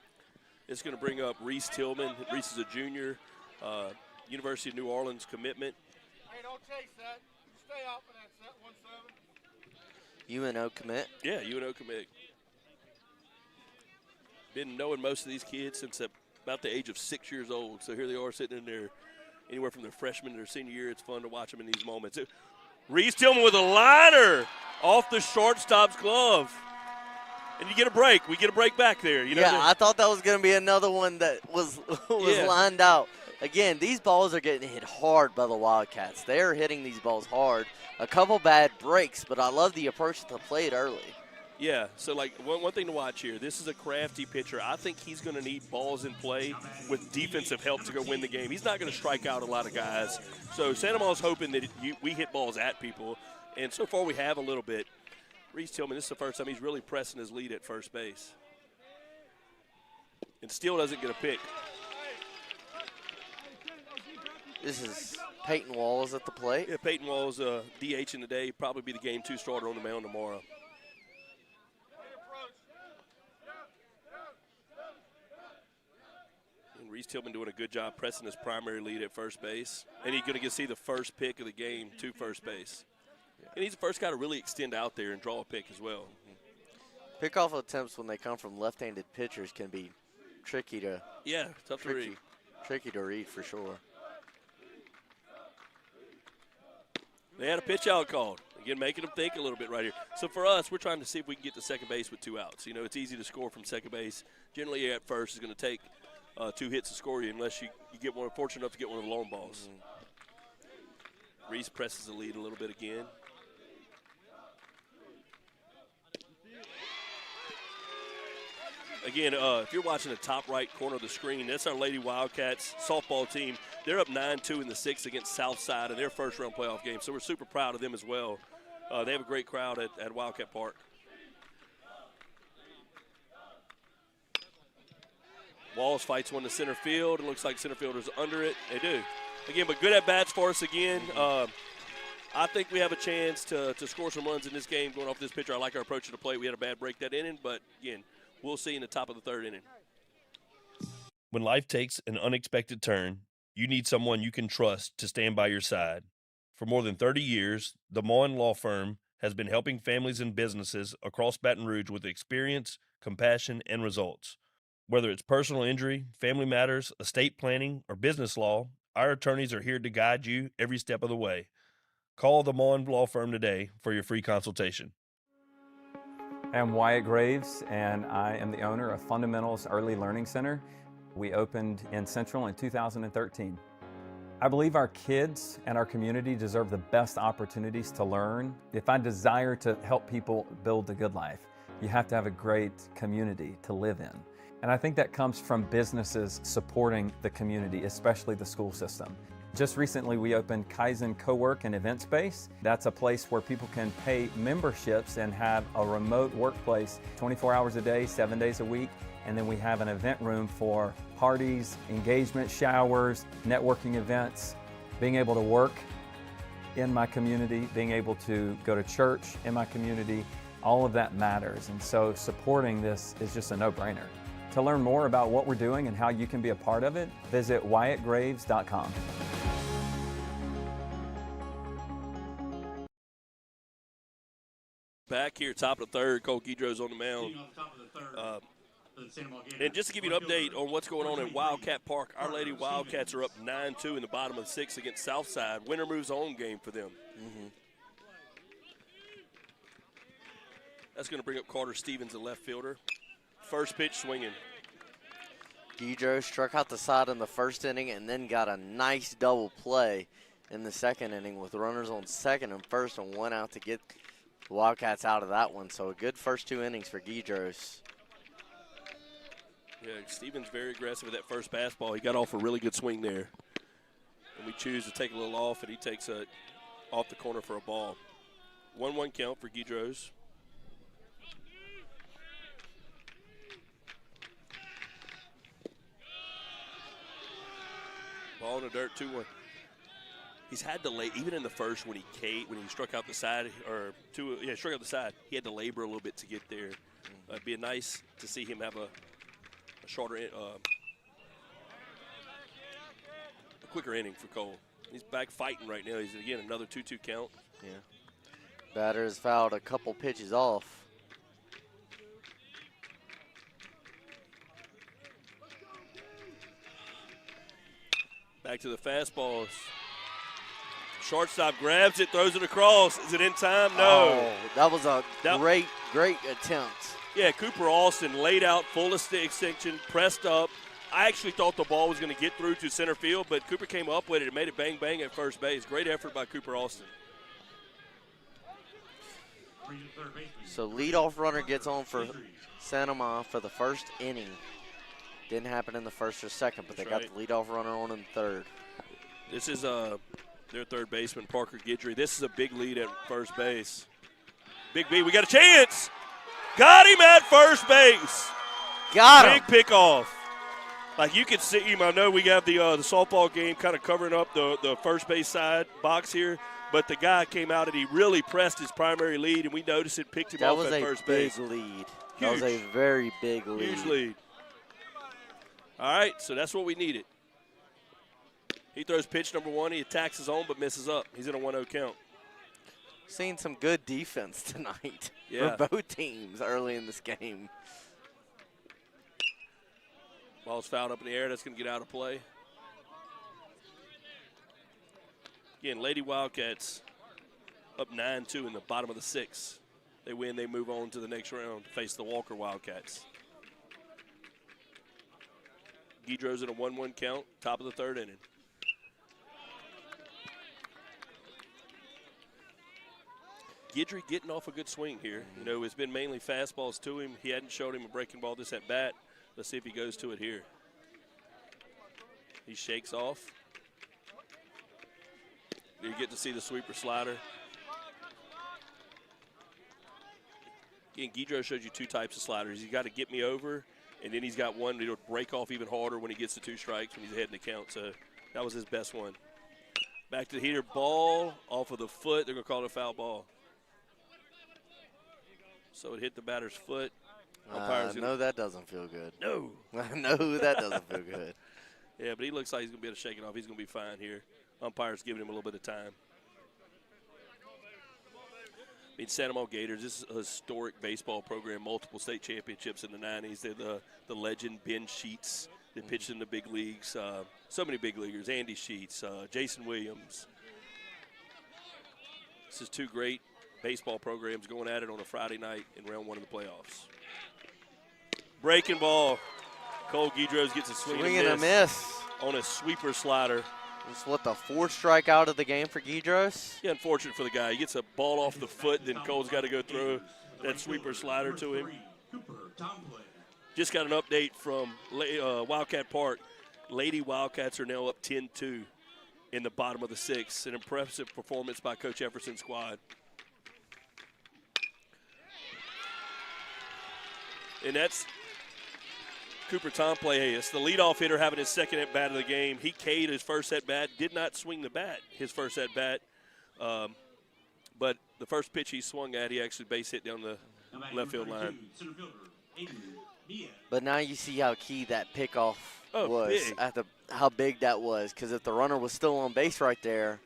It's going to bring up Reese Tillman. Reese is a junior, University of New Orleans commitment. Hey, don't chase that. Stay off of that set 1-7. UNO commit? Yeah, UNO commit. Been knowing most of these kids since about the age of 6 years old. So here they are sitting in there anywhere from their freshman to their senior year. It's fun to watch them in these moments. Reese Tillman with a liner off the shortstop's glove. And you get a break. We get a break back there. I thought that was going to be another one that was lined out. Again, these balls are getting hit hard by the Wildcats. They are hitting these balls hard. A couple bad breaks, but I love the approach to the plate early. Yeah, so one thing to watch here. This is a crafty pitcher. I think he's going to need balls in play with defensive help to go win the game. He's not going to strike out a lot of guys. So Santa Ma's hoping that we hit balls at people, and so far we have a little bit. Reese Tillman, this is the first time he's really pressing his lead at first base. And still doesn't get a pick. This is Peyton Walls at the plate. Yeah, Peyton Walls, DH in the day, probably be the game 2 starter on the mound tomorrow. And Reese Tillman doing a good job pressing his primary lead at first base. And he's going to see the first pick of the game to first base. And he's the first guy to really extend out there and draw a pick as well. Pickoff attempts when they come from left-handed pitchers can be tricky to tough to read. Tricky to read for sure. They had a pitch out called. Again, making them think a little bit right here. So for us, we're trying to see if we can get to second base with 2 outs. You know, it's easy to score from second base. Generally, at first, it's going to take 2 hits to score you unless you get one, fortunate enough to get one of the long balls. Reese presses the lead a little bit again. Again, if you're watching the top right corner of the screen, that's our Lady Wildcats softball team. They're up 9-2 in the 6th against Southside in their first-round playoff game, so we're super proud of them as well. They have a great crowd at Wildcat Park. Walls fights one to center field. It looks like center fielder's under it. They do. Again, but good at-bats for us again. I think we have a chance to score some runs in this game going off this pitcher. I like our approach to the plate. We had a bad break that inning, but, again, we'll see in the top of the 3rd inning. When life takes an unexpected turn, you need someone you can trust to stand by your side. For more than 30 years, the Moen Law Firm has been helping families and businesses across Baton Rouge with experience, compassion, and results. Whether it's personal injury, family matters, estate planning, or business law, our attorneys are here to guide you every step of the way. Call the Moen Law Firm today for your free consultation. I'm Wyatt Graves, and I am the owner of Fundamentals Early Learning Center. We opened in Central in 2013. I believe our kids and our community deserve the best opportunities to learn. If I desire to help people build a good life, you have to have a great community to live in. And I think that comes from businesses supporting the community, especially the school system. Just recently, we opened Kaizen Co-work and Event Space. That's a place where people can pay memberships and have a remote workplace 24 hours a day, 7 days a week. And then we have an event room for parties, engagement, showers, networking events, being able to work in my community, being able to go to church in my community. All of that matters. And so supporting this is just a no-brainer. To learn more about what we're doing and how you can be a part of it, visit WyattGraves.com. Back here, top of the 3rd, Cole Guidro's on the mound. And just to give you an update on what's going on at Wildcat Park, Our Lady Wildcats are up 9-2 in the bottom of the 6th against Southside. Winner moves on game for them. That's going to bring up Carter Stevens, the left fielder. First pitch swinging. Guidro struck out the side in the 1st inning and then got a nice double play in the 2nd inning with runners on 2nd and 1st and 1 out to get the Wildcats out of that one. So a good first 2 innings for Guidros. Yeah, Stevens very aggressive with that first fastball. He got off a really good swing there. And we choose to take a little off, and he takes it off the corner for a ball. 1-1 count for Guidros. Ball in the dirt, 2-1. He's had to lay, even in the first when he struck out the side, struck out the side, he had to labor a little bit to get there. It'd be nice to see him have a shorter, a quicker inning for Cole. He's back fighting right now. He's, again, another 2-2 count. Yeah. Batter has fouled a couple pitches off. Back to the fastballs. Shortstop grabs it, throws it across. Is it in time? No. Oh, that was a great attempt. Yeah, Cooper Austin laid out full extension, pressed up. I actually thought the ball was going to get through to center field, but Cooper came up with it and made it bang-bang at first base. Great effort by Cooper Austin. So leadoff runner gets on for Santa Ma for the 1st inning. Didn't happen in the 1st or 2nd, but they got the leadoff runner on in the 3rd. This is their 3rd baseman, Parker Guidry. This is a big lead at first base. Big B, we got a chance. Got him at first base. Got him. Big pick off. Like you can see him. I know we got the softball game kind of covering up the first base side box here, but the guy came out and he really pressed his primary lead, and we noticed it, picked him off at first base. That was a big lead. Huge. That was a very big lead. Huge lead. All right, so that's what we needed. He throws pitch number 1. He attacks his own but misses up. He's in a 1-0 count. Seen some good defense tonight Yeah. for both teams early in this game. Ball's fouled up in the air. That's going to get out of play. Again, Lady Wildcats up 9-2 in the bottom of the 6th. They win, they move on to the next round to face the Walker Wildcats. Guidro's in a 1-1 count, top of the 3rd inning. Guidry getting off a good swing here. You know, it's been mainly fastballs to him. He hadn't showed him a breaking ball this at bat. Let's see if he goes to it here. He shakes off. You get to see the sweeper slider. Again, Guidro shows you 2 types of sliders. He's got to get me over, and then he's got one that'll break off even harder when he gets to 2 strikes when he's ahead in the count. So that was his best one. Back to the heater. Ball off of the foot. They're going to call it a foul ball. So it hit the batter's foot. No, that doesn't feel good. No. No, that doesn't feel good. Yeah, but he looks like he's going to be able to shake it off. He's going to be fine here. Umpire's giving him a little bit of time. I mean, Santa Monica Gators, this is a historic baseball program, multiple state championships in the 90s. They're the legend Ben Sheets. They pitched in the big leagues. So many big leaguers. Andy Sheets, Jason Williams. This is 2 great baseball programs going at it on a Friday night in round 1 of the playoffs. Breaking ball. Cole Guidros gets a swing and a miss on a sweeper slider. It's what, the 4th strikeout of the game for Guidros? Yeah, unfortunate for the guy. He gets a ball off the foot, then Cole's got to go throw that sweeper slider to him. Just got an update from Wildcat Park. Lady Wildcats are now up 10-2 in the bottom of the 6th. An impressive performance by Coach Efferson's squad. And that's Cooper Tomplay. It's the leadoff hitter having his 2nd at-bat of the game. He K'd his first at-bat, did not swing the bat, his first at-bat. But the first pitch he swung at, he actually base hit down the left field line. But now you see how key that pickoff was. Big. How big that was. Because if the runner was still on base right there,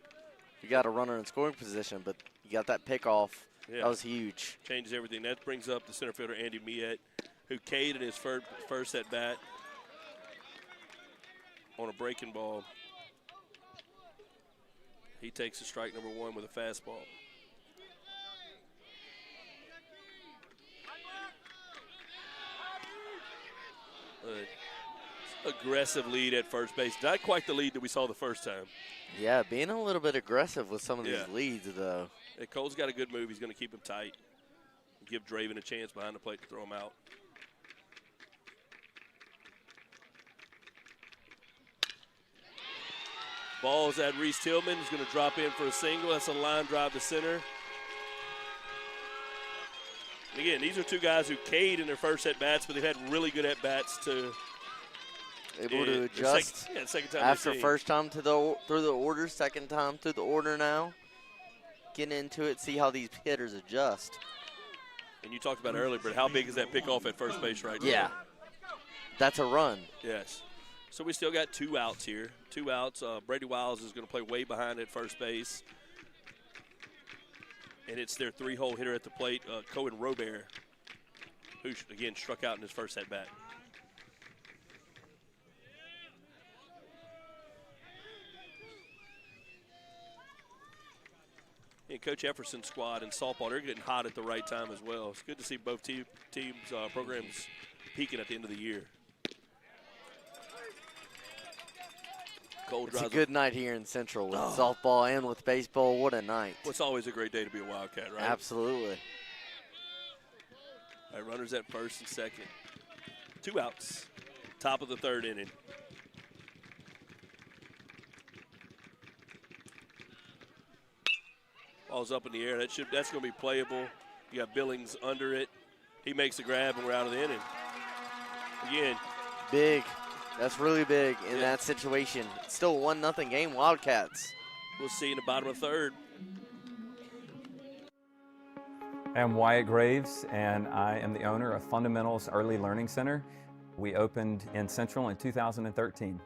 you got a runner in scoring position. But you got that pickoff. Yeah. That was huge. Changes everything. That brings up the center fielder, Andy Miet, who K'd in his first at-bat on a breaking ball. He takes a strike number 1 with a fastball. Aggressive lead at first base. Not quite the lead that we saw the first time. Yeah, being a little bit aggressive with some of these leads, though. And Cole's got a good move. He's going to keep him tight. Give Draven a chance behind the plate to throw him out. Ball's at Reese Tillman. He's going to drop in for a single. That's a line drive to center. And again, these are 2 guys who K'd in their first at-bats, but they've had really good at-bats to able to adjust. Second time after first time through the order, second time through the order now. Getting into it, see how these hitters adjust. And you talked about earlier, but how big is that pickoff at first base right now? Yeah. That's a run. Yes. So we still got 2 outs here. 2 outs. Brady Wiles is going to play way behind at first base. And it's their 3-hole hitter at the plate, Cohen Robert, who, again, struck out in his first at-bat. And Coach Efferson's squad and softball, they're getting hot at the right time as well. It's good to see both teams' programs peaking at the end of the year. It's a good night here in Central with softball and with baseball. What a night. Well, it's always a great day to be a Wildcat, right? Absolutely. All right, runners at first and second. 2 outs. Top of the 3rd inning. Ball's up in the air. That's going to be playable. You got Billings under it. He makes the grab, and we're out of the inning. Again. Big That's really big in that situation. It's still a 1-0 game, Wildcats. We'll see in the bottom of the third. I'm Wyatt Graves, and I am the owner of Fundamentals Early Learning Center. We opened in Central in 2013.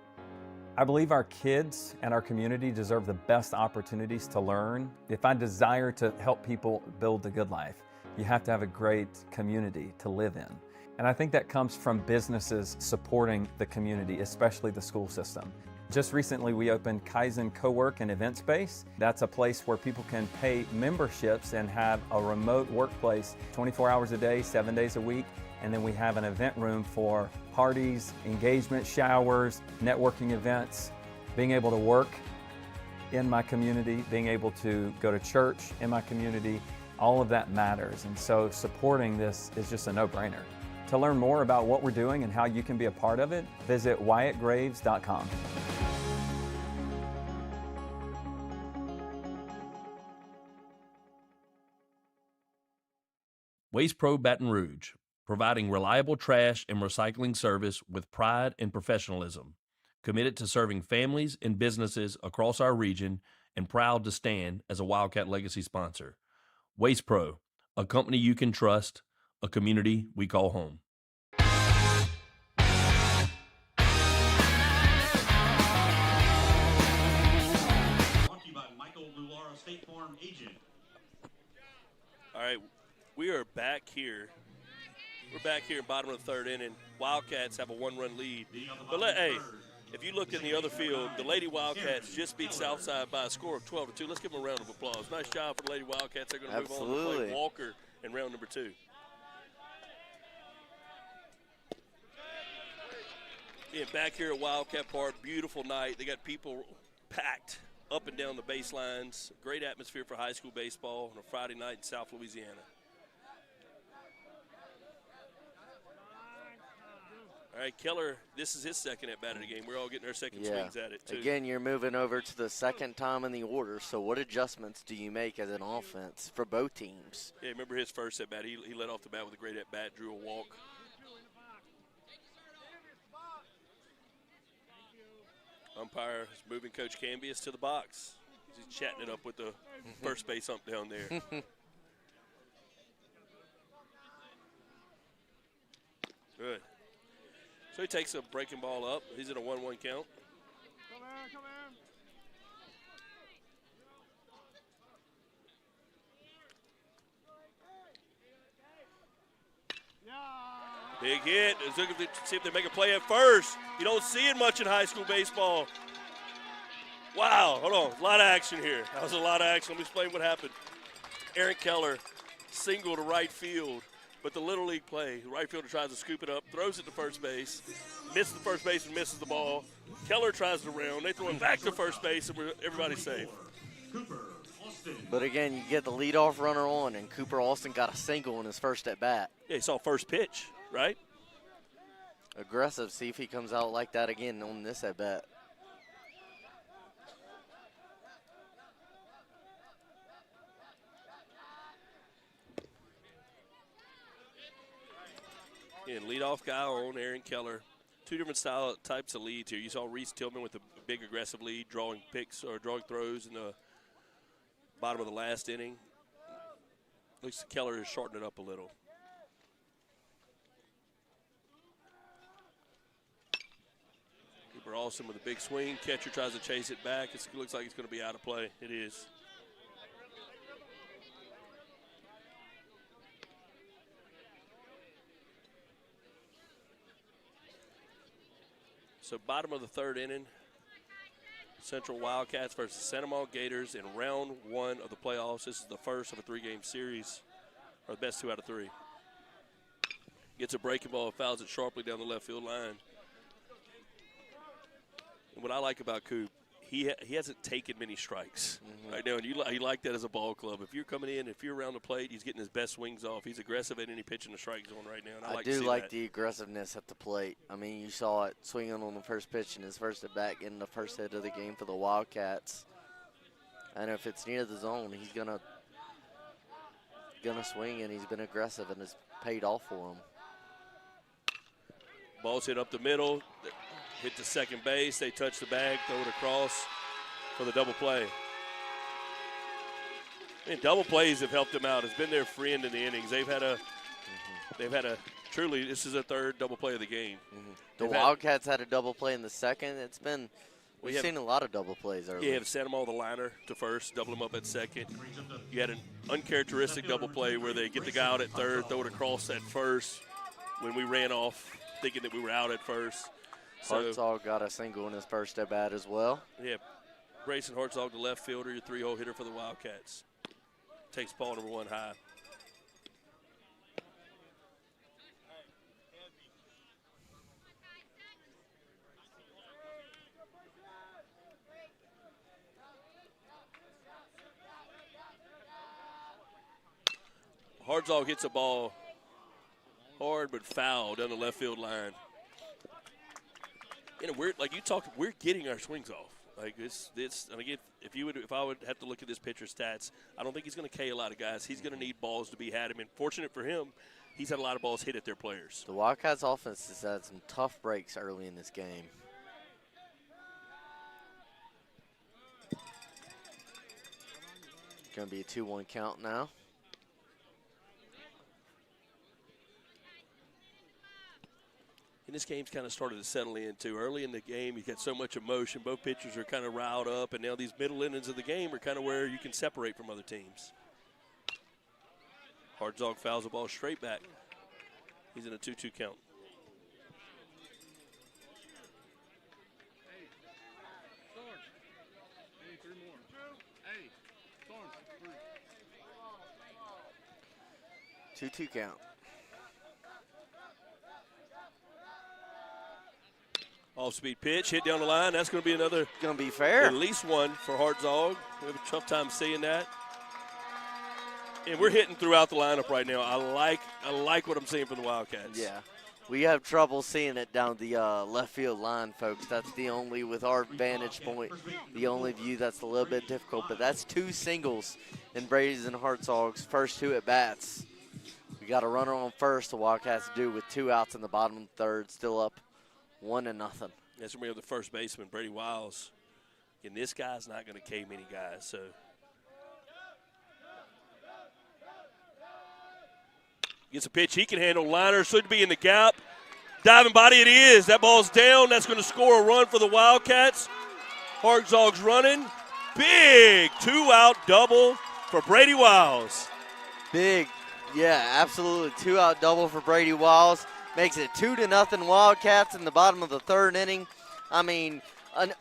I believe our kids and our community deserve the best opportunities to learn. If I desire to help people build the good life, you have to have a great community to live in. And I think that comes from businesses supporting the community, especially the school system. Just recently, we opened Kaizen Co-work and Event Space. That's a place where people can pay memberships and have a remote workplace 24 hours a day, 7 days a week. And then we have an event room for parties, engagement, showers, networking events, being able to work in my community, being able to go to church in my community, all of that matters. And so supporting this is just a no-brainer. To learn more about what we're doing and how you can be a part of it, visit WyattGraves.com. Waste Pro Baton Rouge, providing reliable trash and recycling service with pride and professionalism. Committed to serving families and businesses across our region and proud to stand as a Wildcat Legacy sponsor. Waste Pro, a company you can trust, a community we call home. Brought to you by Michael Lulara, State Farm agent. All right, we are back here. We're back here in bottom of the third inning. Wildcats have a one-run lead. But hey, if you look in the other field, the Lady Wildcats just beat Southside by a score of 12-2. Let's give them a round of applause. Nice job for the Lady Wildcats. They're going to move on to play Walker in round number 2. Yeah, back here at Wildcat Park, beautiful night. They got people packed up and down the baselines. Great atmosphere for high school baseball on a Friday night in South Louisiana. All right, Keller, this is his second at bat of the game. We're all getting our second swings at it, too. Again, you're moving over to the second time in the order, so what adjustments do you make as an offense for both teams? Yeah, remember his first at bat. He led off the bat with a great at bat, drew a walk. Umpire is moving Coach Cambias to the box. He's chatting it up with the first base ump down there. Good. So he takes a breaking ball up. He's in a 1-1 count. Come in. Big hit. Let's look to see if they make a play at first. You don't see it much in high school baseball. Wow, hold on. A lot of action here. That was a lot of action. Let me explain what happened. Aaron Keller single to right field, but the Little League play, the right fielder tries to scoop it up, throws it to first base, misses the first base and misses the ball. Keller tries to round. They throw it back to first base, and everybody's safe. But again, you get the leadoff runner on, and Cooper Austin got a single in his first at bat. Yeah, he saw first pitch, right? Aggressive. See if he comes out like that again on this at bat. And leadoff guy on Aaron Keller. Two different types of leads here. You saw Reese Tillman with a big aggressive lead, drawing picks or drawing throws in the bottom of the last inning. Looks like Keller has shortened it up a little. Cooper Austin with a big swing. Catcher tries to chase it back. It looks like it's going to be out of play. It is. So bottom of the third inning, Central Wildcats versus Santa Maria Gators in round 1 of the playoffs. This is the first of a 3-game series, or the best 2 out of 3. Gets a breaking ball, fouls it sharply down the left field line. And what I like about Coop, he hasn't taken many strikes right now, and you like that as a ball club. If you're coming in, if you're around the plate, he's getting his best swings off. He's aggressive at any pitch in the strike zone right now. And I do like the aggressiveness at the plate. I mean, you saw it swinging on the first pitch in his first at bat, getting the first hit of the game for the Wildcats. And if it's near the zone, he's gonna swing, and he's been aggressive, and it's paid off for him. Ball's hit up the middle. hit to second base. They touch the bag, throw it across for the double play. And double plays have helped them out. It's been their friend in the innings. They've had a truly, this is a third double play of the game. The Wildcats had a double play in the second. We've seen a lot of double plays early. Yeah, have sent them all the liner to first, double them up at second. You had an uncharacteristic double play where they get the guy out at third, throw it across at first when we ran off thinking that we were out at first. So, Hartzog got a single in his first at bat as well. Yeah, Grayson Hartzog, the left fielder, your 3-hole hitter for the Wildcats. Takes ball number 1 high. Hartzog hits a ball hard but foul down the left field line. You know, we're getting our swings off. Like it's and again, if I would have to look at this pitcher's stats, I don't think he's going to K a lot of guys. He's going to need balls to be had. I mean, fortunate for him, he's had a lot of balls hit at their players. The Wildcats offense has had some tough breaks early in this game. Going to be a 2-1 count now. And this game's kind of started to settle in, too. Early in the game, you get so much emotion. Both pitchers are kind of riled up, and now these middle innings of the game are kind of where you can separate from other teams. Hartzog fouls the ball straight back. He's in a 2-2 count. Hey, 2-2 count. Off-speed pitch, hit down the line. That's going to be another. Going to be fair. At least one for Hartzog. We have a tough time seeing that. And we're hitting throughout the lineup right now. I like what I'm seeing from the Wildcats. Yeah. We have trouble seeing it down the left field line, folks. That's the only, with our vantage point, the only view that's a little bit difficult. But that's 2 singles in Brady's and Hartzog's first 2 at-bats. We got a runner on first. The Wildcats do with 2 outs in the bottom of the third, still up 1-0. That's when we have the first baseman, Brady Wiles. And this guy's not going to K many guys, so. Gets a pitch he can handle. Liner should be in the gap. Diving body it is. That ball's down. That's going to score a run for the Wildcats. Hartzog's running. Big 2-out double for Brady Wiles. Big, yeah, absolutely. 2-out double for Brady Wiles. Makes it 2-0 Wildcats in the bottom of the third inning. I mean,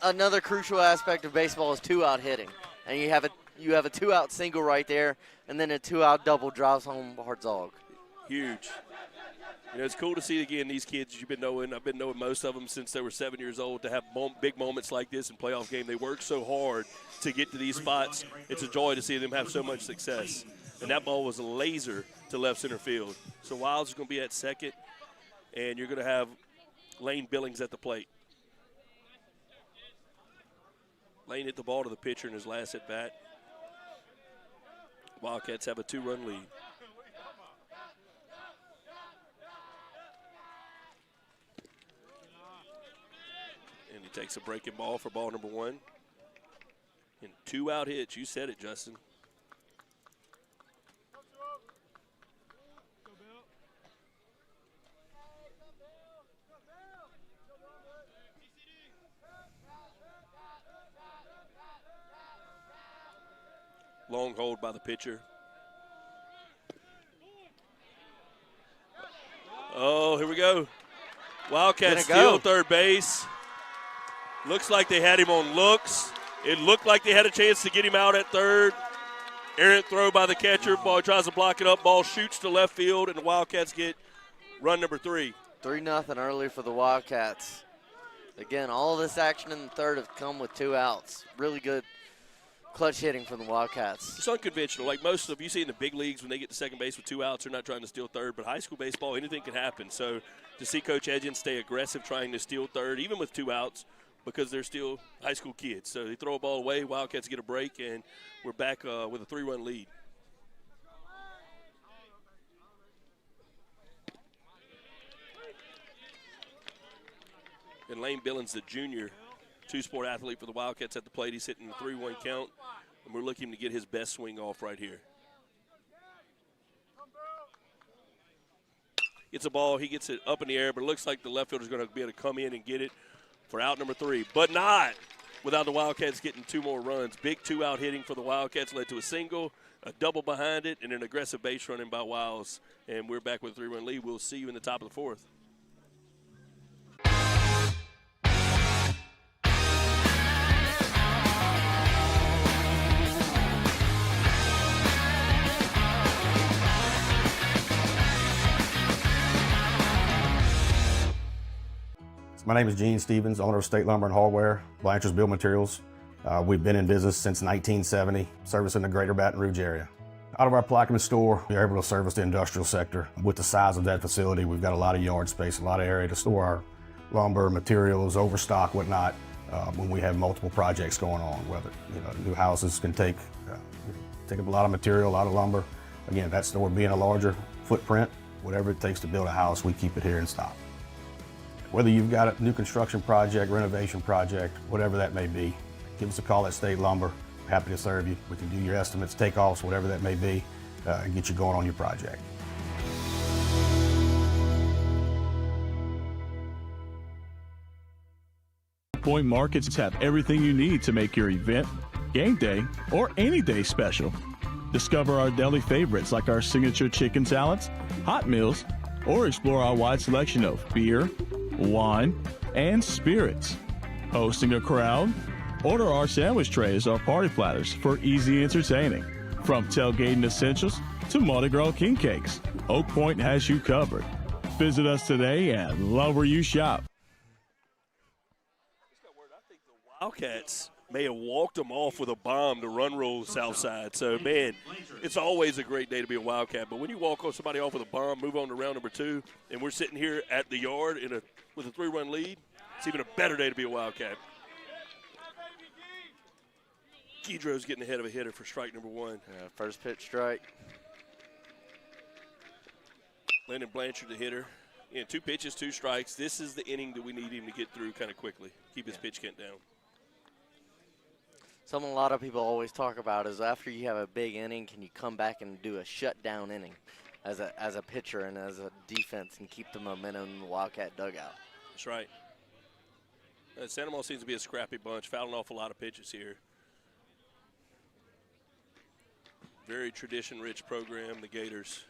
another crucial aspect of baseball is 2-out hitting. And you have a 2-out single right there, and then a 2-out double drives home Hartzog. Huge. You know, it's cool to see, again, these kids you've been knowing. I've been knowing most of them since they were 7 years old, to have big moments like this in playoff game. They work so hard to get to these spots. It's a joy to see them have so much success. And that ball was a laser to left center field. So Wiles is going to be at second, and you're going to have Lane Billings at the plate. Lane hit the ball to the pitcher in his last at-bat. Wildcats have a 2-run lead. And he takes a breaking ball for ball number 1. And 2-out hits. You said it, Justin. Long hold by the pitcher. Oh, here we go. Wildcats steal third base. Looks like they had him on looks. It looked like they had a chance to get him out at third. Errant throw by the catcher. Ball tries to block it up. Ball shoots to left field, and the Wildcats get run number 3. 3-0 early for the Wildcats. Again, all of this action in the third have come with 2 outs. Really good clutch hitting from the Wildcats. It's unconventional. Like most of you see in the big leagues, when they get to second base with 2 outs, they're not trying to steal third. But high school baseball, anything can happen. So to see Coach Edgin stay aggressive trying to steal third, even with 2 outs, because they're still high school kids. So they throw a ball away, Wildcats get a break, and we're back with a 3-run lead. And And Lane Billings, the junior, two-sport athlete for the Wildcats at the plate. He's hitting a 3-1 count, and we're looking to get his best swing off right here. Gets a ball. He gets it up in the air, but it looks like the left fielder's going to be able to come in and get it for out number 3, but not without the Wildcats getting 2 more runs. Big 2-out hitting for the Wildcats led to a single, a double behind it, and an aggressive base running by Wiles. And we're back with a 3-run lead. We'll see you in the top of the 4th. My name is Gene Stevens, owner of State Lumber and Hardware, Blanchard's Building Materials. We've been in business since 1970, servicing the greater Baton Rouge area. Out of our Plaquemine store, we're able to service the industrial sector. With the size of that facility, we've got a lot of yard space, a lot of area to store our lumber, materials, overstock, whatnot, when we have multiple projects going on, whether new houses can take up a lot of material, a lot of lumber. Again, that store being a larger footprint, whatever it takes to build a house, we keep it here in stock. Whether you've got a new construction project, renovation project, whatever that may be, give us a call at State Lumber. Happy to serve you. We can do your estimates, takeoffs, whatever that may be, and get you going on your project. Point Markets have everything you need to make your event, game day, or any day special. Discover our deli favorites like our signature chicken salads, hot meals, or explore our wide selection of beer, wine, and spirits. Hosting a crowd? Order our sandwich trays or party platters for easy entertaining. From tailgating essentials to Mardi Gras king cakes, Oak Point has you covered. Visit us today and love where you shop. I think the Wildcats may have walked them off with a bomb to run roll south side. So, man, it's always a great day to be a Wildcat. But when you walk somebody off with a bomb, move on to round number 2, and we're sitting here at the yard with a 3-run lead, it's even a better day to be a Wildcat. Guidro's getting ahead of a hitter for strike number 1. Yeah, first pitch strike. Landon Blanchard, the hitter. 2 pitches, 2 strikes. This is the inning that we need him to get through kind of quickly. Keep his pitch count down. Something a lot of people always talk about is after you have a big inning, can you come back and do a shutdown inning as a pitcher and as a defense and keep the momentum in the Wildcat dugout? That's right. Santa Monica seems to be a scrappy bunch, fouling off a lot of pitches here. Very tradition-rich program. The Gators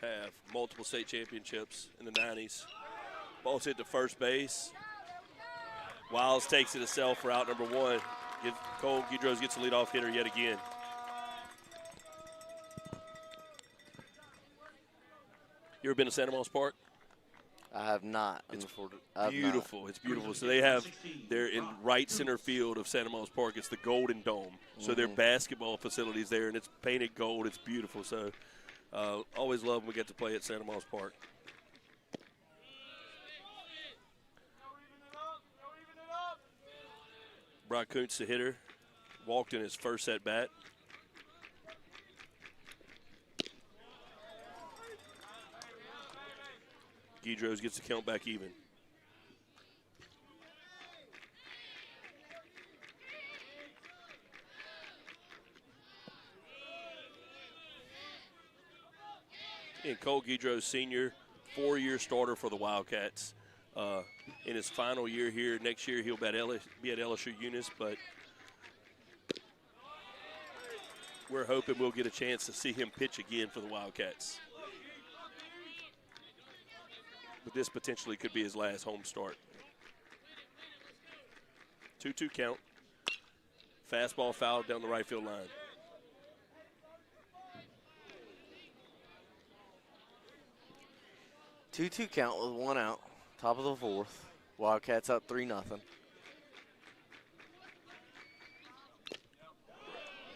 have multiple state championships in the 90s. Ball's hit to first base. Wiles takes it himself for out number 1. Cole Guidros gets the leadoff hitter yet again. You ever been to Santa Monica Park? I have not. It's beautiful. It's beautiful. So they're in right center field of Santa Monica Park. It's the Golden Dome. So their basketball facilities there, and it's painted gold. It's beautiful. So always love when we get to play at Santa Monica Park. Brock Kuntz, the hitter, walked in his first at bat. Guidros gets the count back even. And Cole Guidros, senior, 4-year starter for the Wildcats. In his final year here. Next year he'll be at LSU Eunice, but we're hoping we'll get a chance to see him pitch again for the Wildcats. But this potentially could be his last home start. 2-2 count. Fastball fouled down the right field line. Two count with 1 out. Top of the 4th. Wildcats up 3-0.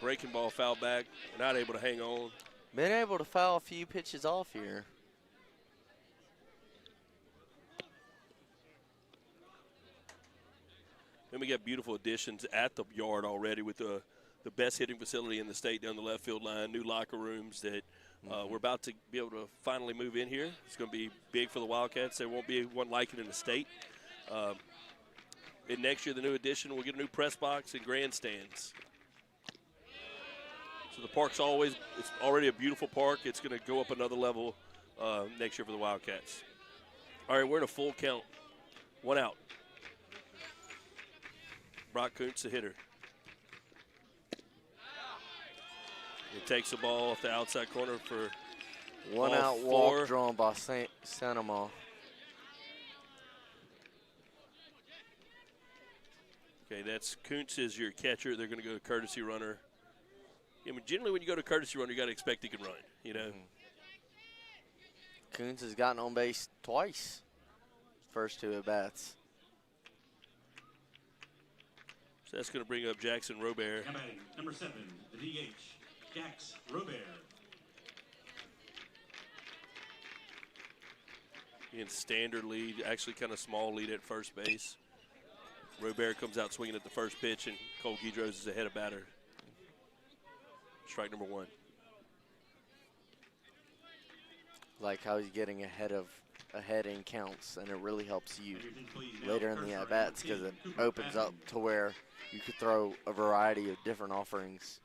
Breaking ball foul back. Not able to hang on. Been able to foul a few pitches off here. Then we got beautiful additions at the yard already with the best hitting facility in the state down the left field line, new locker rooms that we're about to be able to finally move in here. It's going to be big for the Wildcats. There won't be one like it in the state. And next year, the new addition will get a new press box and grandstands. So the park's it's already a beautiful park. It's going to go up another level next year for the Wildcats. All right, we're in a full count. 1 out. Brock Kuntz, the hitter. He takes the ball off the outside corner for 1 out walk drawn by Sanama. Okay, that's Kuntz is your catcher. They're going to go to courtesy runner. I mean, generally when you go to courtesy runner, you got to expect he can run, you know. Kuntz has gotten on base twice. First 2 at-bats. So that's going to bring up Jackson Robert. Now batting, number 7, the DH, Jax Robert. In standard lead, actually kind of small lead at first base. Robert comes out swinging at the first pitch, and Cole Guidros is ahead of batter. Strike number 1. Like how he's getting ahead in counts, and it really helps you later in the at-bats because it opens up to where you could throw a variety of different offerings.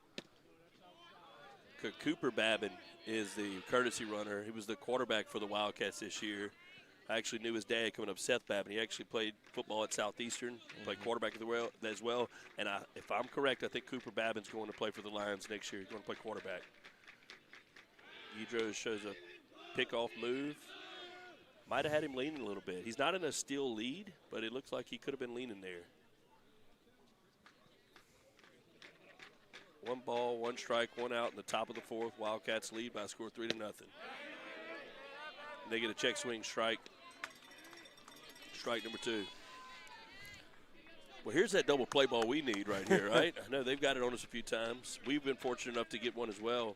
Cooper Babin is the courtesy runner. He was the quarterback for the Wildcats this year. I actually knew his dad coming up, Seth Babin. He actually played football at Southeastern, played quarterback as well. And if I'm correct, I think Cooper Babin's going to play for the Lions next year. He's going to play quarterback. Guidros shows a pickoff move. Might have had him leaning a little bit. He's not in a steal lead, but it looks like he could have been leaning there. 1 ball, 1 strike, 1 out in the top of the 4th. Wildcats lead by a score 3-0. They get a check swing strike. Strike number 2. Well, here's that double play ball we need right here, right? I know they've got it on us a few times. We've been fortunate enough to get one as well.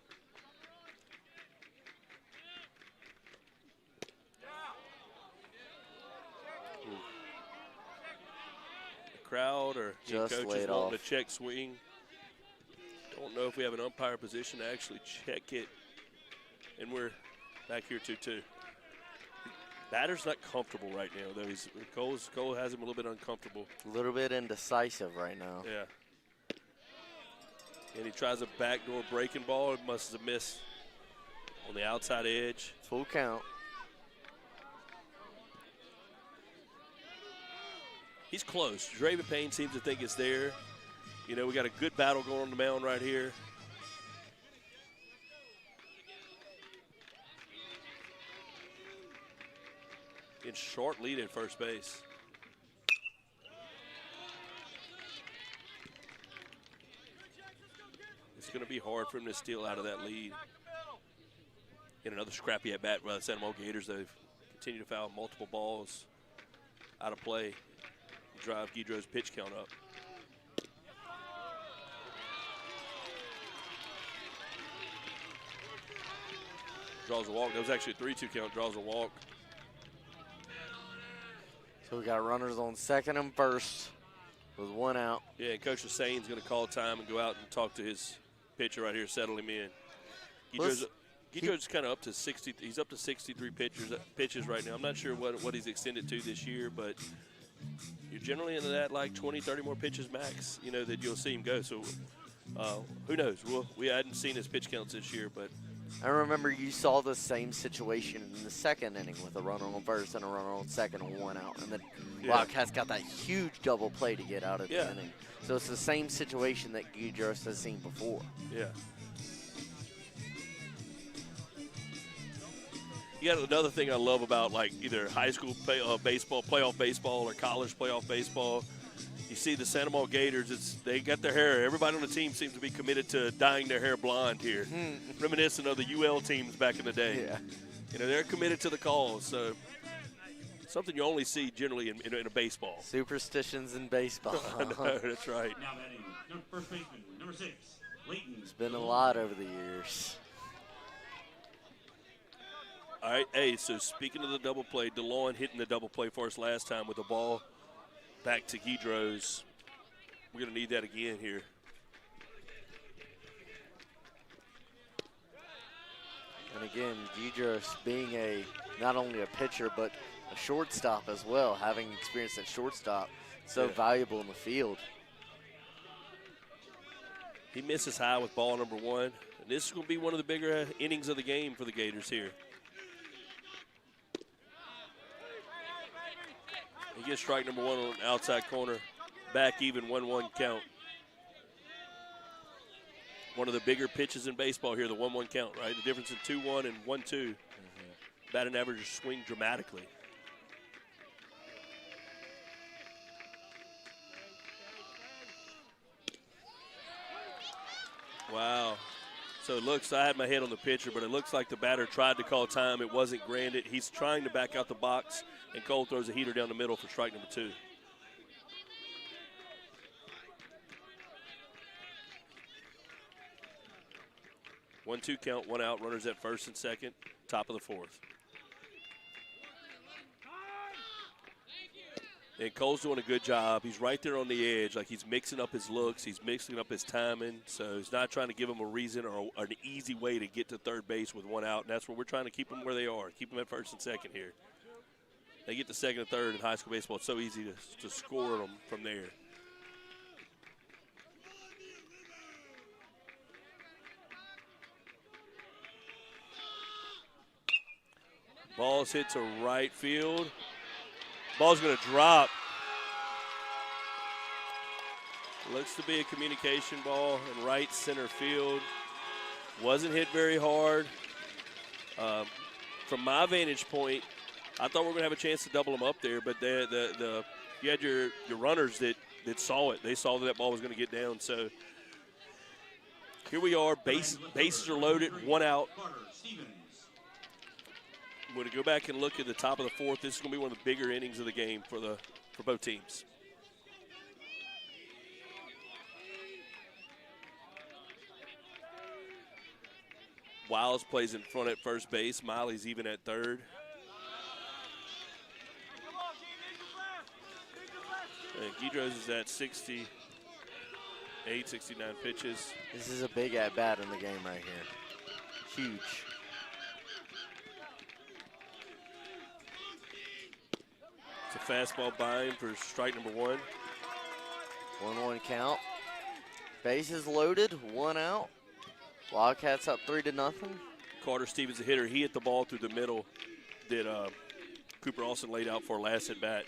The crowd or coaches wanting a check swing. Don't know if we have an umpire position to actually check it. And we're back here 2-2. Batter's not comfortable right now, though. Cole has him a little bit uncomfortable. A little bit indecisive right now. Yeah. And he tries a backdoor breaking ball. It must have missed on the outside edge. Full count. He's close. Draven Payne seems to think it's there. You know, we got a good battle going on the mound right here. In short lead at first base. It's going to be hard for him to steal out of that lead. Get another scrappy at bat by the San Amant Gators. They've continued to foul multiple balls out of play. Drive Guidros' pitch count up. Draws a walk. That was actually a 3-2 count. Draws a walk. So we got runners on second and first with 1 out. Yeah, and Coach Hussain's going to call time and go out and talk to his pitcher right here, settle him in. Guidros is kind of up to 60. He's up to 63 pitches right now. I'm not sure what he's extended to this year, but you're generally into that like 20, 30 more pitches max, you know, that you'll see him go. So who knows? We hadn't seen his pitch counts this year, but I remember you saw the same situation in the second inning with a runner on first and a runner on second and 1 out. And then Wildcats got that huge double play to get out of the inning. So it's the same situation that Guidros has seen before. Yeah. You got another thing I love about like either high school baseball, playoff baseball, or college playoff baseball. You see the San Amant Gators, they got their hair. Everybody on the team seems to be committed to dyeing their hair blonde here. Reminiscent of the UL teams back in the day. Yeah. You know, they're committed to the cause. So something you only see generally in a baseball. Superstitions in baseball. I know, that's right. Now batting, first baseman, number 6, Leighton. It's been a lot over the years. All right, hey, so speaking of the double play, DeLon hitting the double play for us last time with the ball back to Guidros. We're going to need that again here. And again, Guidros being not only a pitcher, but a shortstop as well, having experience at shortstop, So valuable in the field. He misses high with ball number 1. And this is going to be one of the bigger innings of the game for the Gators here. He gets strike number 1 on the outside corner. Back even, 1-1 count. One of the bigger pitches in baseball here, the 1-1 count, right? The difference in 2-1 and 1-2. Batting average swing dramatically. Wow. So it looks, I had my head on the pitcher, but it looks like the batter tried to call time. It wasn't granted. He's trying to back out the box, and Cole throws a heater down the middle for strike number 2. One-two count, 1 out, runners at first and second, top of the 4th. And Cole's doing a good job. He's right there on the edge, like he's mixing up his looks, he's mixing up his timing, so he's not trying to give him a reason or an easy way to get to third base with 1 out, and that's where we're trying to keep them where they are, keep them at first and second here. They get to second and third in high school baseball. It's so easy to score them from there. Ball's hit to right field. Ball's going to drop. Looks to be a communication ball in right center field. Wasn't hit very hard. From my vantage point, I thought we were going to have a chance to double them up there, but you had your runners that saw it. They saw that ball was going to get down. So here we are. Bases are loaded. 1 out. I'm going to go back and look at the top of the 4th. This is going to be one of the bigger innings of the game for both teams. Wiles plays in front at first base. Miley's even at third. And Gators is at 68, 69 pitches. This is a big at-bat in the game right here. Huge. It's a fastball bind for strike number 1. 1-1 count. Bases loaded, 1 out. Wildcats up 3-0. Carter Stevens, the hitter, he hit the ball through the middle that Cooper Austin laid out for last at bat.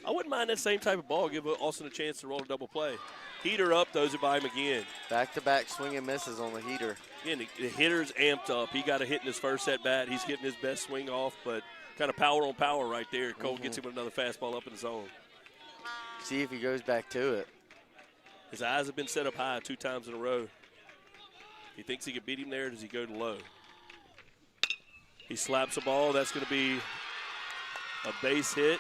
I wouldn't mind that same type of ball. Give Austin a chance to roll a double play. Heater up, throws it by him again. Back-to-back swing and misses on the heater. Again, the hitter's amped up. He got a hit in his first at bat. He's getting his best swing off, but kind of power on power right there. Cole gets him with another fastball up in the zone. See if he goes back to it. His eyes have been set up high 2 times in a row. He thinks he can beat him there. Does he go to low? He slaps the ball. That's going to be a base hit.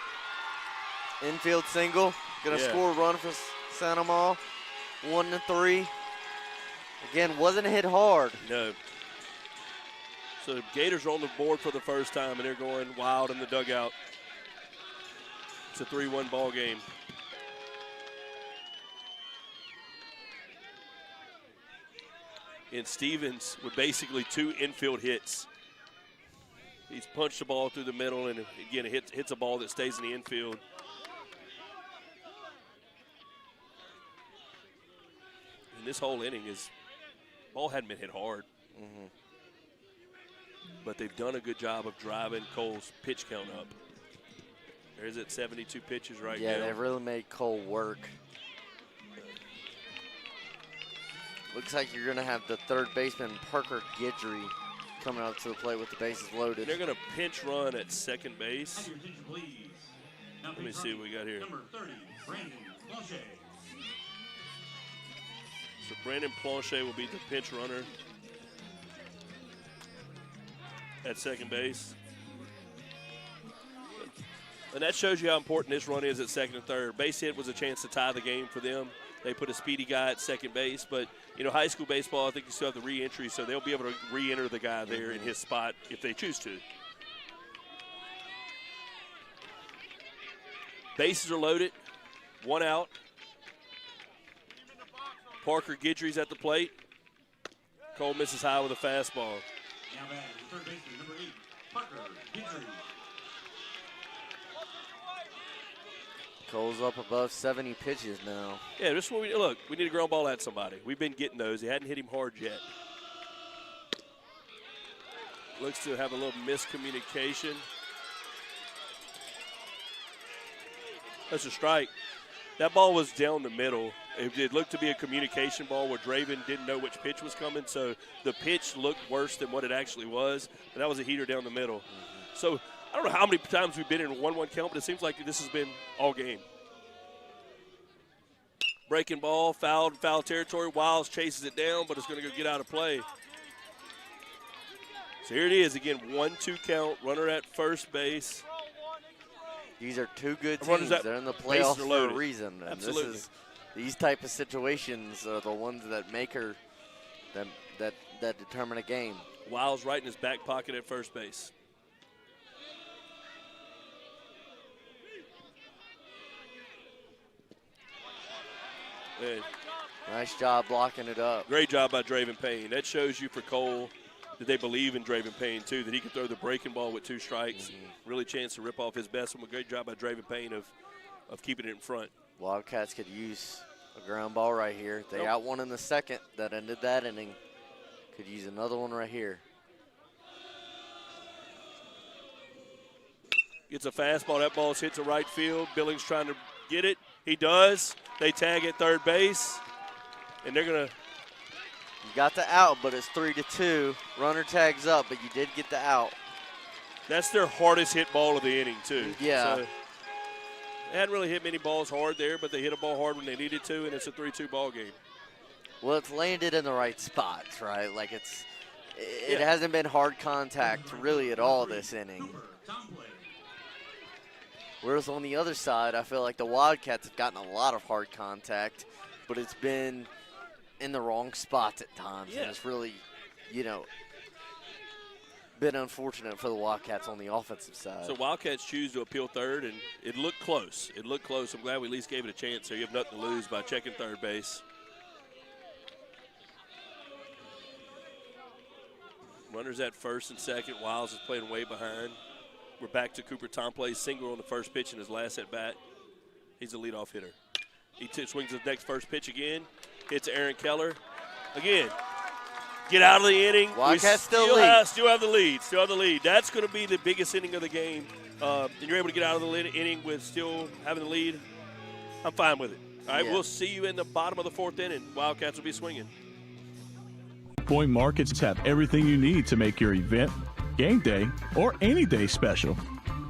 Infield single. Going to score a run for Santa Ma. 1-3. Again, wasn't hit hard. No. So the Gators are on the board for the first time, and they're going wild in the dugout. It's a 3-1 ball game. And Stevens with basically 2 infield hits. He's punched the ball through the middle, and again, it hits a ball that stays in the infield. And this whole inning ball hadn't been hit hard. But they've done a good job of driving Cole's pitch count up. There's at 72 pitches right now. Yeah, they've really made Cole work. Looks like you're going to have the third baseman, Parker Guidry, coming up to the plate with the bases loaded. They're going to pinch run at second base. Let me see what we got here. Number 30, Brandon Blanchet. So Brandon Blanchet will be the pinch runner at second base. And that shows you how important this run is at second and third. Base hit was a chance to tie the game for them. They put a speedy guy at second base, but high school baseball, I think you still have the re-entry, so they'll be able to re-enter the guy there in his spot if they choose to. Bases are loaded, 1 out. Parker Guidry's at the plate. Cole misses high with a fastball. Now batting, third baseman, number 8, Parker Guidry. Cole's up above 70 pitches now. Yeah, this is what look. We need a ground ball at somebody. We've been getting those. He hadn't hit him hard yet. Looks to have a little miscommunication. That's a strike. That ball was down the middle. It looked to be a communication ball where Draven didn't know which pitch was coming, so the pitch looked worse than what it actually was. But that was a heater down the middle. Mm-hmm. So I don't know how many times we've been in a 1-1 count, but it seems like this has been all game. Breaking ball, foul territory. Wiles chases it down, but it's going to go get out of play. So here it is again, 1-2 count. Runner at first base. These are two good teams. They're in the playoffs for a reason. And Absolutely. These type of situations are the ones that that determine a game. Wiles right in his back pocket at first base. And nice job blocking it up. Great job by Draven Payne. That shows you for Cole that they believe in Draven Payne, too, that he can throw the breaking ball with 2 strikes. Mm-hmm. Really chance to rip off his best one. Great job by Draven Payne of keeping it in front. Wildcats could use a ground ball right here. They got one in the second that ended that inning. Could use another one right here. Gets a fastball. That ball hits to right field. Billings trying to get it. He does. They tag at third base. And they're going to. You got the out, but it's 3-2. Runner tags up, but you did get the out. That's their hardest hit ball of the inning, too. Yeah. So they hadn't really hit many balls hard there, but they hit a ball hard when they needed to, and it's a 3-2 ball game. Well, it's landed in the right spots, right? Like it hasn't been hard contact really at all this inning. Whereas on the other side, I feel like the Wildcats have gotten a lot of hard contact, but it's been in the wrong spots at times. Yeah. And it's really, been unfortunate for the Wildcats on the offensive side. So Wildcats choose to appeal third, and it looked close. It looked close. I'm glad we at least gave it a chance, so you have nothing to lose by checking third base. Runners at first and second. Wiles is playing way behind. We're back to Cooper Tompley's single on the first pitch in his last at-bat. He's a leadoff hitter. He swings his next first pitch again. Hits Aaron Keller. Again, get out of the inning. Wildcats still have the lead. Still have the lead. That's going to be the biggest inning of the game. And you're able to get out of the inning with still having the lead. I'm fine with it. All right, We'll see you in the bottom of the 4th inning. Wildcats will be swinging. Point Markets have everything you need to make your event, game day, or any day special.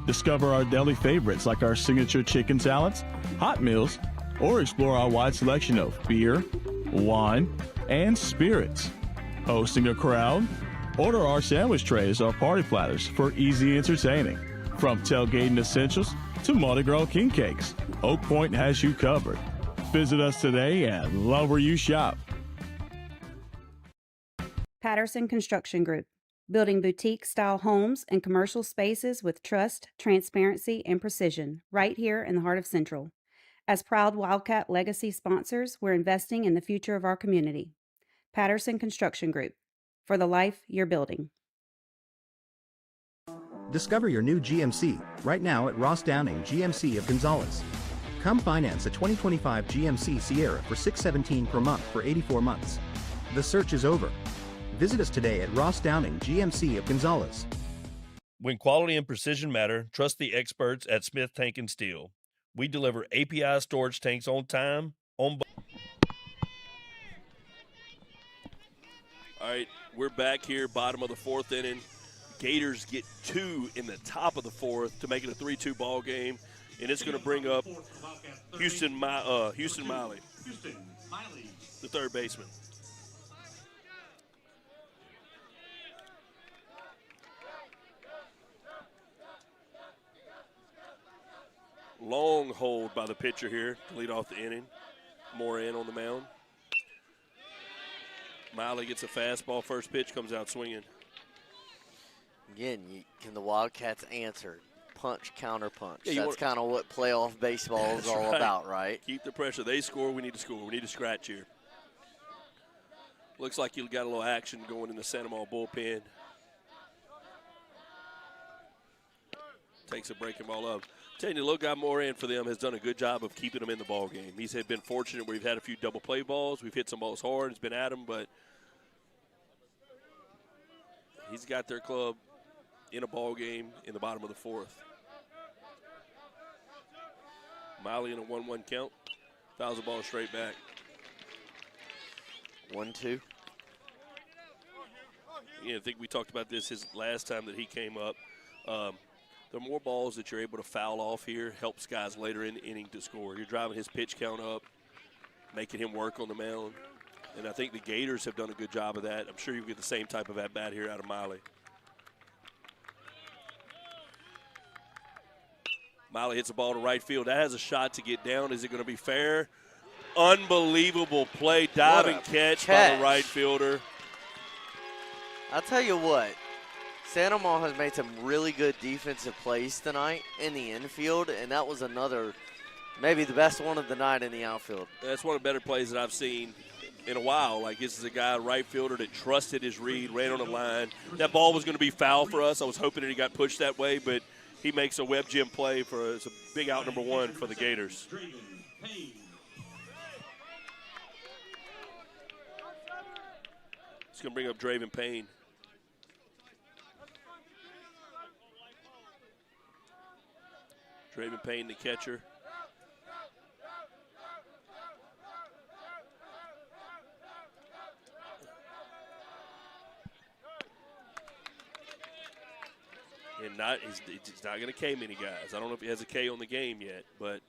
Discover our deli favorites like our signature chicken salads, hot meals, or explore our wide selection of beer, wine, and spirits. Hosting a crowd? Order our sandwich trays or party platters for easy entertaining. From tailgating essentials to Mardi Gras king cakes, Oak Point has you covered. Visit us today and love where you shop. Patterson Construction Group, building boutique-style homes and commercial spaces with trust, transparency, and precision, right here in the heart of Central. As proud Wildcat Legacy sponsors, we're investing in the future of our community. Patterson Construction Group, for the life you're building. Discover your new GMC right now at Ross Downing GMC of Gonzales. Come finance a 2025 GMC Sierra for $617 per month for 84 months. The search is over. Visit us today at Ross Downing GMC of Gonzales. When quality and precision matter, trust the experts at Smith Tank and Steel. We deliver API storage tanks on time, on budget. All right, we're back here, bottom of the 4th inning. Gators get 2 in the top of the 4th to make it a 3-2 ball game, and it's going to bring up Houston Miley, the third baseman. Long hold by the pitcher here to lead off the inning. Moran on the mound. Miley gets a fastball. First pitch comes out swinging. Again, can the Wildcats answer? Punch, counter punch. Yeah, that's kind of what playoff baseball is all about, right? Keep the pressure. They score, we need to score. We need to scratch here. Looks like you got a little action going in the Santa Maria bullpen. takes a breaking ball up. Telling you, the little guy Moran for them has done a good job of keeping them in the ball game. He's been fortunate where we've had a few double play balls. We've hit some balls hard. It's been at him, but he's got their club in a ball game in the bottom of the fourth. Miley in a 1-1 count. Fouls the ball straight back. 1-2. I think we talked about this his last time that he came up. The more balls that you're able to foul off here helps guys later in the inning to score. You're driving his pitch count up, making him work on the mound. And I think the Gators have done a good job of that. I'm sure you get the same type of at-bat here out of Miley. Miley hits the ball to right field. That has a shot to get down. Is it going to be fair? Unbelievable play. Diving catch by the right fielder. I'll tell you what. Santa Maria has made some really good defensive plays tonight in the infield, and that was another, maybe the best one of the night in the outfield. That's one of the better plays that I've seen in a while. Like, this is a guy, right fielder, that trusted his read, ran on the line. That ball was going to be foul for us. I was hoping that he got pushed that way, but he makes a web gym play for it's a big out number one for the Gators. It's going to bring up Draven Payne. Draven Payne, the catcher. And he's not going to K many guys. I don't know if he has a K on the game yet, but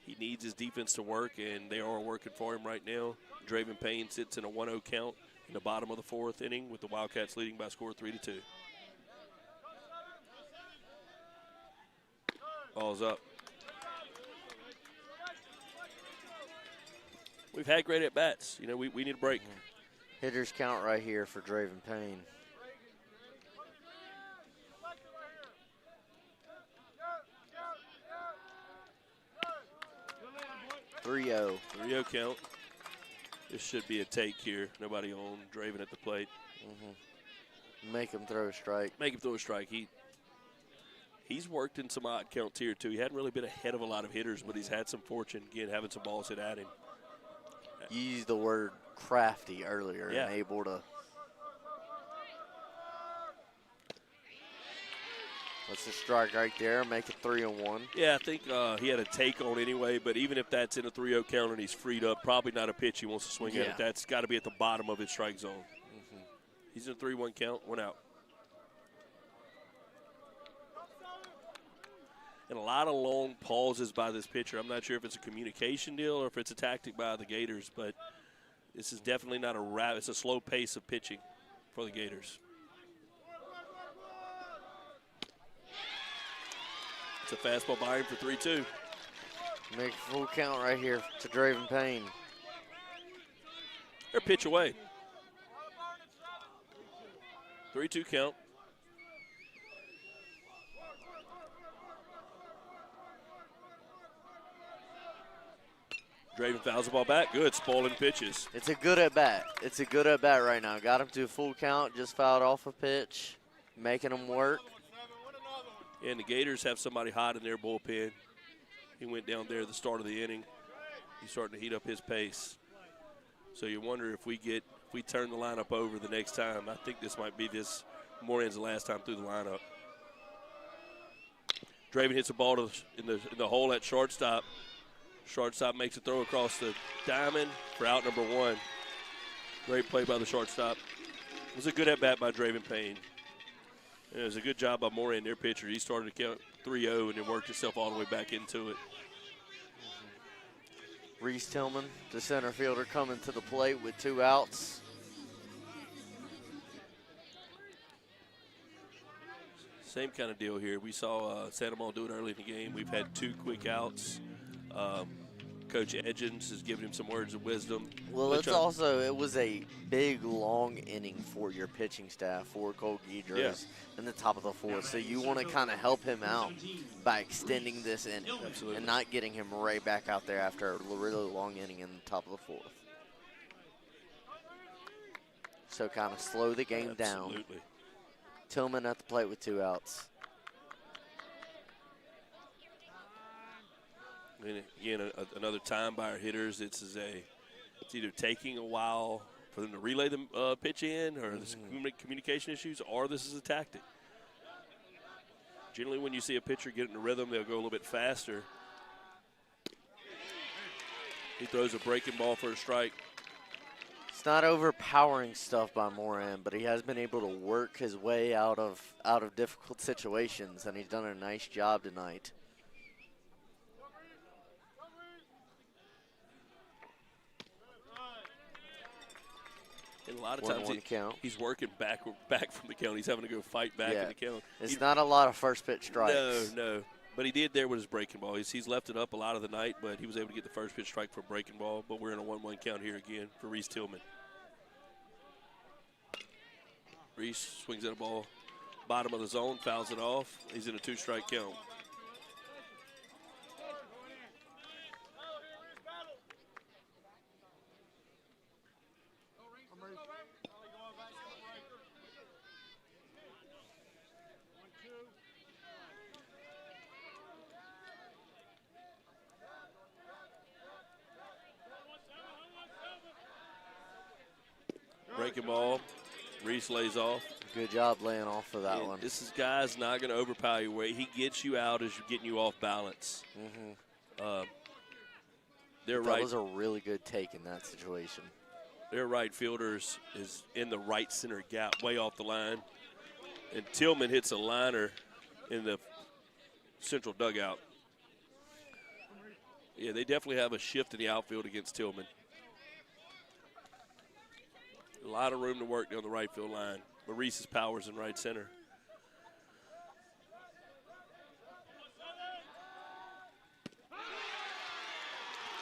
he needs his defense to work, and they are working for him right now. Draven Payne sits in a 1-0 count in the bottom of the fourth inning with the Wildcats leading by a score of 3-2. Ball's up. We've had great at-bats. You know, we need a break. Hitters count right here for Draven Payne. .3-0 count. This should be a take here. Nobody on. Draven at the plate. Make him throw a strike. Make him throw a strike. He's worked in some odd counts here, too. He hadn't really been ahead of a lot of hitters, but he's had some fortune, again, having some balls hit at him. You used the word crafty earlier, yeah. And able to. That's a strike right there. Make it 3-1. Yeah, I think he had a take on anyway, but even if that's in a 3-0 count and he's freed up, probably not a pitch he wants to swing at it. That's got to be at the bottom of his strike zone. He's in a 3-1 count, 1 out. And a lot of long pauses by this pitcher. I'm not sure if it's a communication deal or if it's a tactic by the Gators, but this is definitely not a rap. It's a slow pace of pitching for the Gators. It's a fastball by him for 3-2. Make a full count right here to Draven Payne. They're pitch away. 3-2 count. Draven fouls the ball back. Good, spoiling pitches. It's a good at-bat. It's a good at-bat right now. Got him to a full count, just fouled off a pitch, making him work. And the Gators have somebody hot in their bullpen. He went down there at the start of the inning. He's starting to heat up his pace. So you wonder if we turn the lineup over the next time. I think this might be this Moran's the last time through the lineup. Draven hits the ball in the hole at shortstop. Shortstop makes a throw across the diamond for out number 1. Great play by the shortstop. It was a good at-bat by Draven Payne. And it was a good job by Moran, their pitcher. He started to count 3-0 and then worked himself all the way back into it. Reese Tillman, the center fielder, coming to the plate with 2 outs. Same kind of deal here. We saw Santa Maria do it early in the game. We've had 2 quick outs. Coach Edgens has given him some words of wisdom. Well, it was a big, long inning for your pitching staff, for Cole Gators in the top of the 4th. So you want to kind of help him out by extending this inning. Absolutely. And not getting him right back out there after a really long inning in the top of the 4th. So kind of slow the game down. Absolutely. Tillman at the plate with 2 outs. And again, another time by our hitters. It's either taking a while for them to relay the pitch in, or there's communication issues, or this is a tactic. Generally, when you see a pitcher get in a rhythm, they'll go a little bit faster. He throws a breaking ball for a strike. It's not overpowering stuff by Moran, but he has been able to work his way out of difficult situations, and he's done a nice job tonight. And a lot of times he's working back from the count. He's having to go fight back in the count. It's not a lot of first pitch strikes. No. But he did there with his breaking ball. He's left it up a lot of the night, but he was able to get the first pitch strike for a breaking ball. But we're in a 1-1 count here again for Reese Tillman. Reese swings at a ball, bottom of the zone, fouls it off. He's in a 2-strike count. Breaking ball. Reese lays off. Good job laying off for that one. This guy's not going to overpower your weight. He gets you out as you're getting you off balance. That was a really good take in that situation. Their right fielder is in the right center gap, way off the line. And Tillman hits a liner in the central dugout. Yeah, they definitely have a shift in the outfield against Tillman. A lot of room to work down the right field line. Maurice's powers in right center.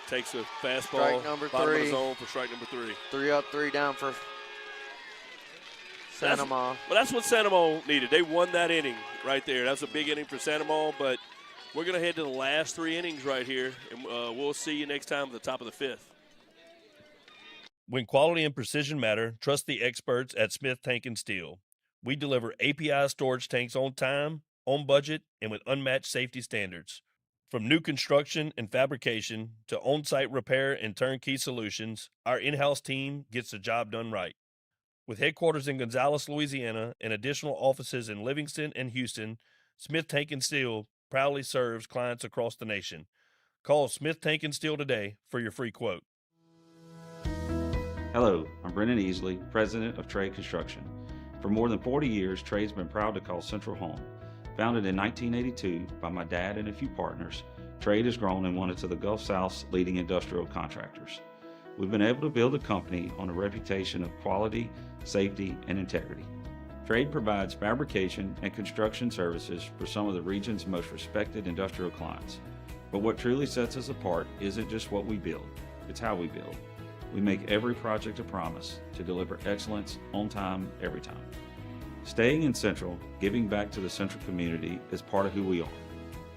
Takes a fastball, strike number bottom 3. of the zone for strike number 3. 3 up, 3 down for Sandoval. Well, that's what Sandoval needed. They won that inning right there. That's a big inning for Sandoval, but we're going to head to the last 3 innings right here, and we'll see you next time at the top of the 5th. When quality and precision matter, trust the experts at Smith Tank & Steel. We deliver API storage tanks on time, on budget, and with unmatched safety standards. From new construction and fabrication to on-site repair and turnkey solutions, our in-house team gets the job done right. With headquarters in Gonzales, Louisiana, and additional offices in Livingston and Houston, Smith Tank & Steel proudly serves clients across the nation. Call Smith Tank & Steel today for your free quote. Hello, I'm Brendan Easley, President of Trade Construction. For more than 40 years, Trade's been proud to call Central home. Founded in 1982 by my dad and a few partners, Trade has grown and one of the Gulf South's leading industrial contractors. We've been able to build a company on a reputation of quality, safety, and integrity. Trade provides fabrication and construction services for some of the region's most respected industrial clients. But what truly sets us apart isn't just what we build, it's how we build. We make every project a promise to deliver excellence on time, every time. Staying in Central, giving back to the Central community is part of who we are.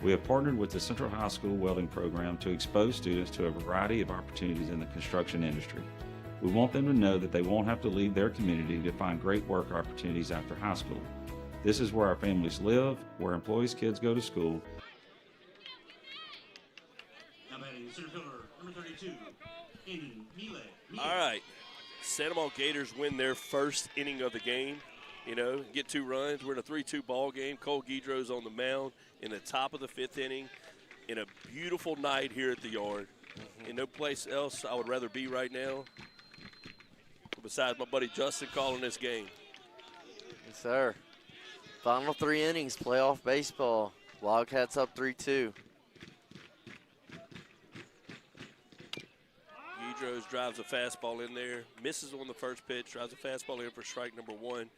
We have partnered with the Central High School Welding Program to expose students to a variety of opportunities in the construction industry. We want them to know that they won't have to leave their community to find great work opportunities after high school. This is where our families live, where employees' kids go to school. Now batting center fielder, number 32, Innings. All right. Sandoval Gators win their first inning of the game. You know, get 2 runs. We're in a 3-2 ball game. Cole Guidro's on the mound in the top of the 5th inning in a beautiful night here at the yard. And no place else I would rather be right now besides my buddy Justin calling this game. Yes, sir. Final 3 innings, playoff baseball. Wildcats up 3-2. Guidros drives a fastball in there, misses on the first pitch, drives a fastball in for strike number 1, and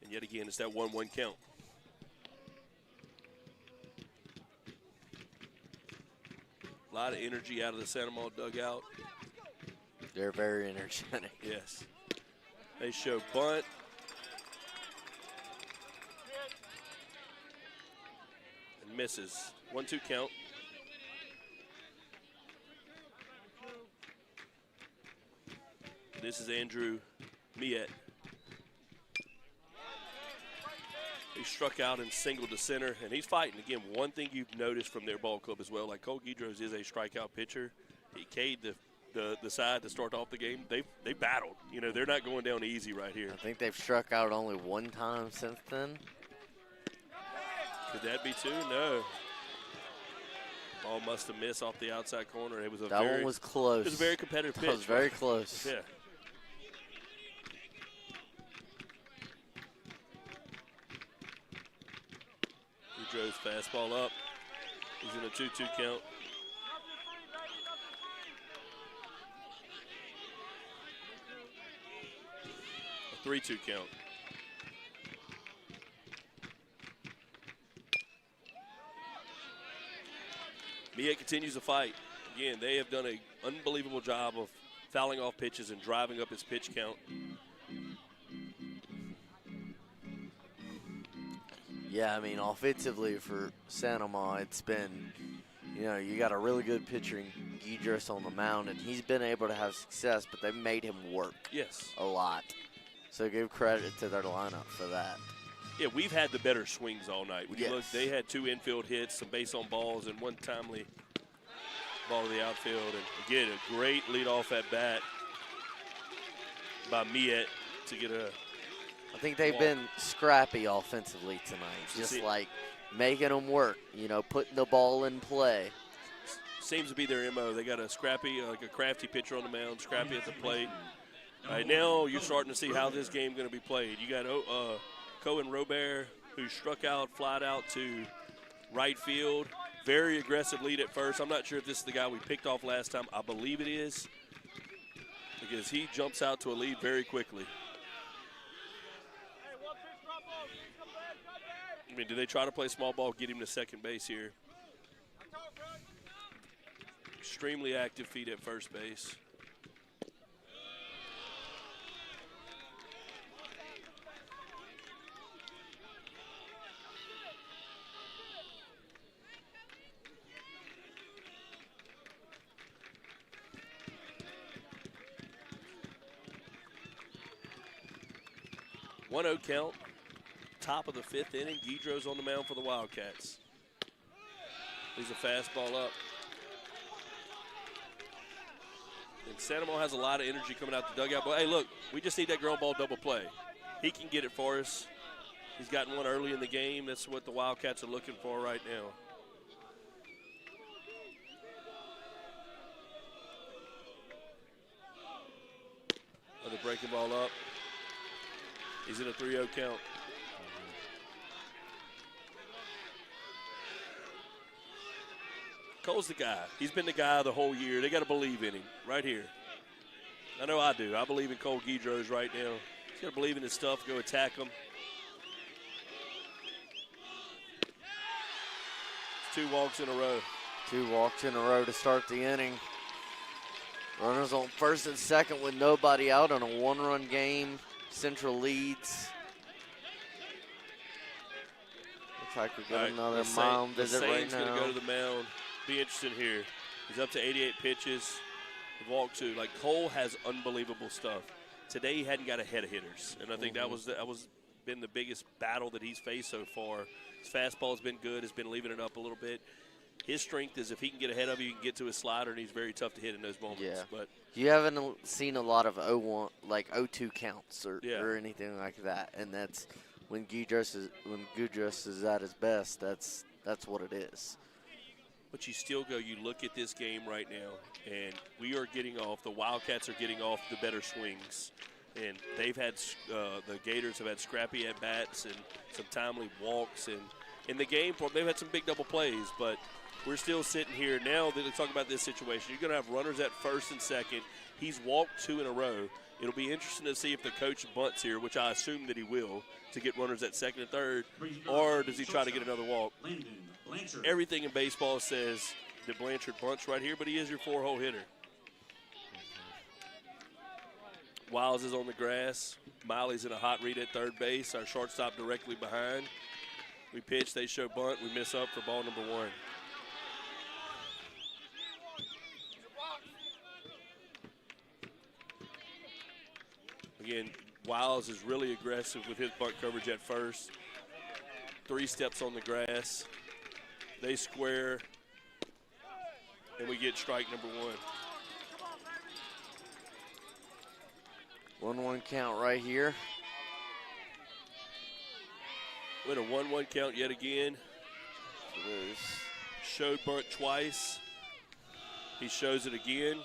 yet again it's that 1-1 count. A lot of energy out of the Sandoval dugout. They're very energetic. Yes. They show bunt. And misses. 1-2 count. This is Andrew Miet. He struck out and singled to center, and he's fighting. Again, one thing you've noticed from their ball club as well, like Cole Guidros is a strikeout pitcher. He K'd the side to start off the game. They battled. You know, they're not going down easy right here. I think they've struck out only one time since then. Could that be two? No. Ball must have missed off the outside corner. It was a that one was close. It was a very competitive pitch. That was very close. Yeah. Guidros fastball up. He's in a 2-2 count. A 3-2 count. Mia continues to fight. Again, they have done an unbelievable job of fouling off pitches and driving up his pitch count. Yeah, I mean, offensively for Santa Ma, it's been, you know, you got a really good pitcher in Guidros on the mound, and he's been able to have success, but they've made him work a lot. So give credit to their lineup for that. Yeah, we've had the better swings all night. When you look, they had 2 infield hits, some base on balls, and one timely ball to the outfield. And again, a great leadoff at bat by Miet to get a I think they've been scrappy offensively tonight, just like making them work, you know, putting the ball in play. Seems to be their MO. They got a scrappy, like a crafty pitcher on the mound, scrappy at the plate. All right, now you're starting to see how this game is going to be played. You got Cohen Robert, who struck out, flied out to right field. Very aggressive lead at first. I'm not sure if this is the guy we picked off last time. I believe it is, because he jumps out to a lead very quickly. I mean, do they try to play small ball, get him to second base here? Extremely active feet at first base. One-0 count. Top of the 5th inning. Guidros on the mound for the Wildcats. He's a fastball up. And Santa Mo has a lot of energy coming out the dugout. But, hey, look, we just need that ground ball double play. He can get it for us. He's gotten one early in the game. That's what the Wildcats are looking for right now. Another breaking ball up. He's in a 3-0 count. Cole's the guy. He's been the guy the whole year. They got to believe in him right here. I know I do. I believe in Cole Guidros right now. He's got to believe in his stuff, go attack him. It's 2 walks in a row. 2 walks in a row to start the inning. Runners on first and second with nobody out on a 1-run game. Central leads. Looks like we got another mound visit right now. Going to go to the mound. Be interesting here. He's up to 88 pitches. Walk 2. Like, Cole has unbelievable stuff. Today he hadn't got ahead of hitters, and I think that was been the biggest battle that he's faced so far. His fastball's been good. Has been leaving it up a little bit. His strength is if he can get ahead of you, he can get to his slider, and he's very tough to hit in those moments. Yeah. But you haven't seen a lot of 0-1, like 0-2 counts or anything like that, and that's when Guidros is at his best. That's what it is. But you still go, you look at this game right now, and we are getting off, the Wildcats are getting off the better swings. And they've had, the Gators have had scrappy at-bats and some timely walks. And in the game, they've had some big double plays, but we're still sitting here now. Let's talk about this situation. You're going to have runners at first and second. He's walked 2 in a row. It'll be interesting to see if the coach bunts here, which I assume that he will, to get runners at second and third, or does he try to get another walk? Everything in baseball says that Blanchard bunts right here, but he is your 4-hole hitter. Wiles is on the grass. Miley's in a hot read at third base. Our shortstop directly behind. We pitch, they show bunt. We miss up for ball number 1. Again, Wiles is really aggressive with his bunt coverage at first. 3 steps on the grass. They square, and we get strike number 1. 1-1 count right here. With a 1-1 count yet again. Showed Bunt twice. He shows it again.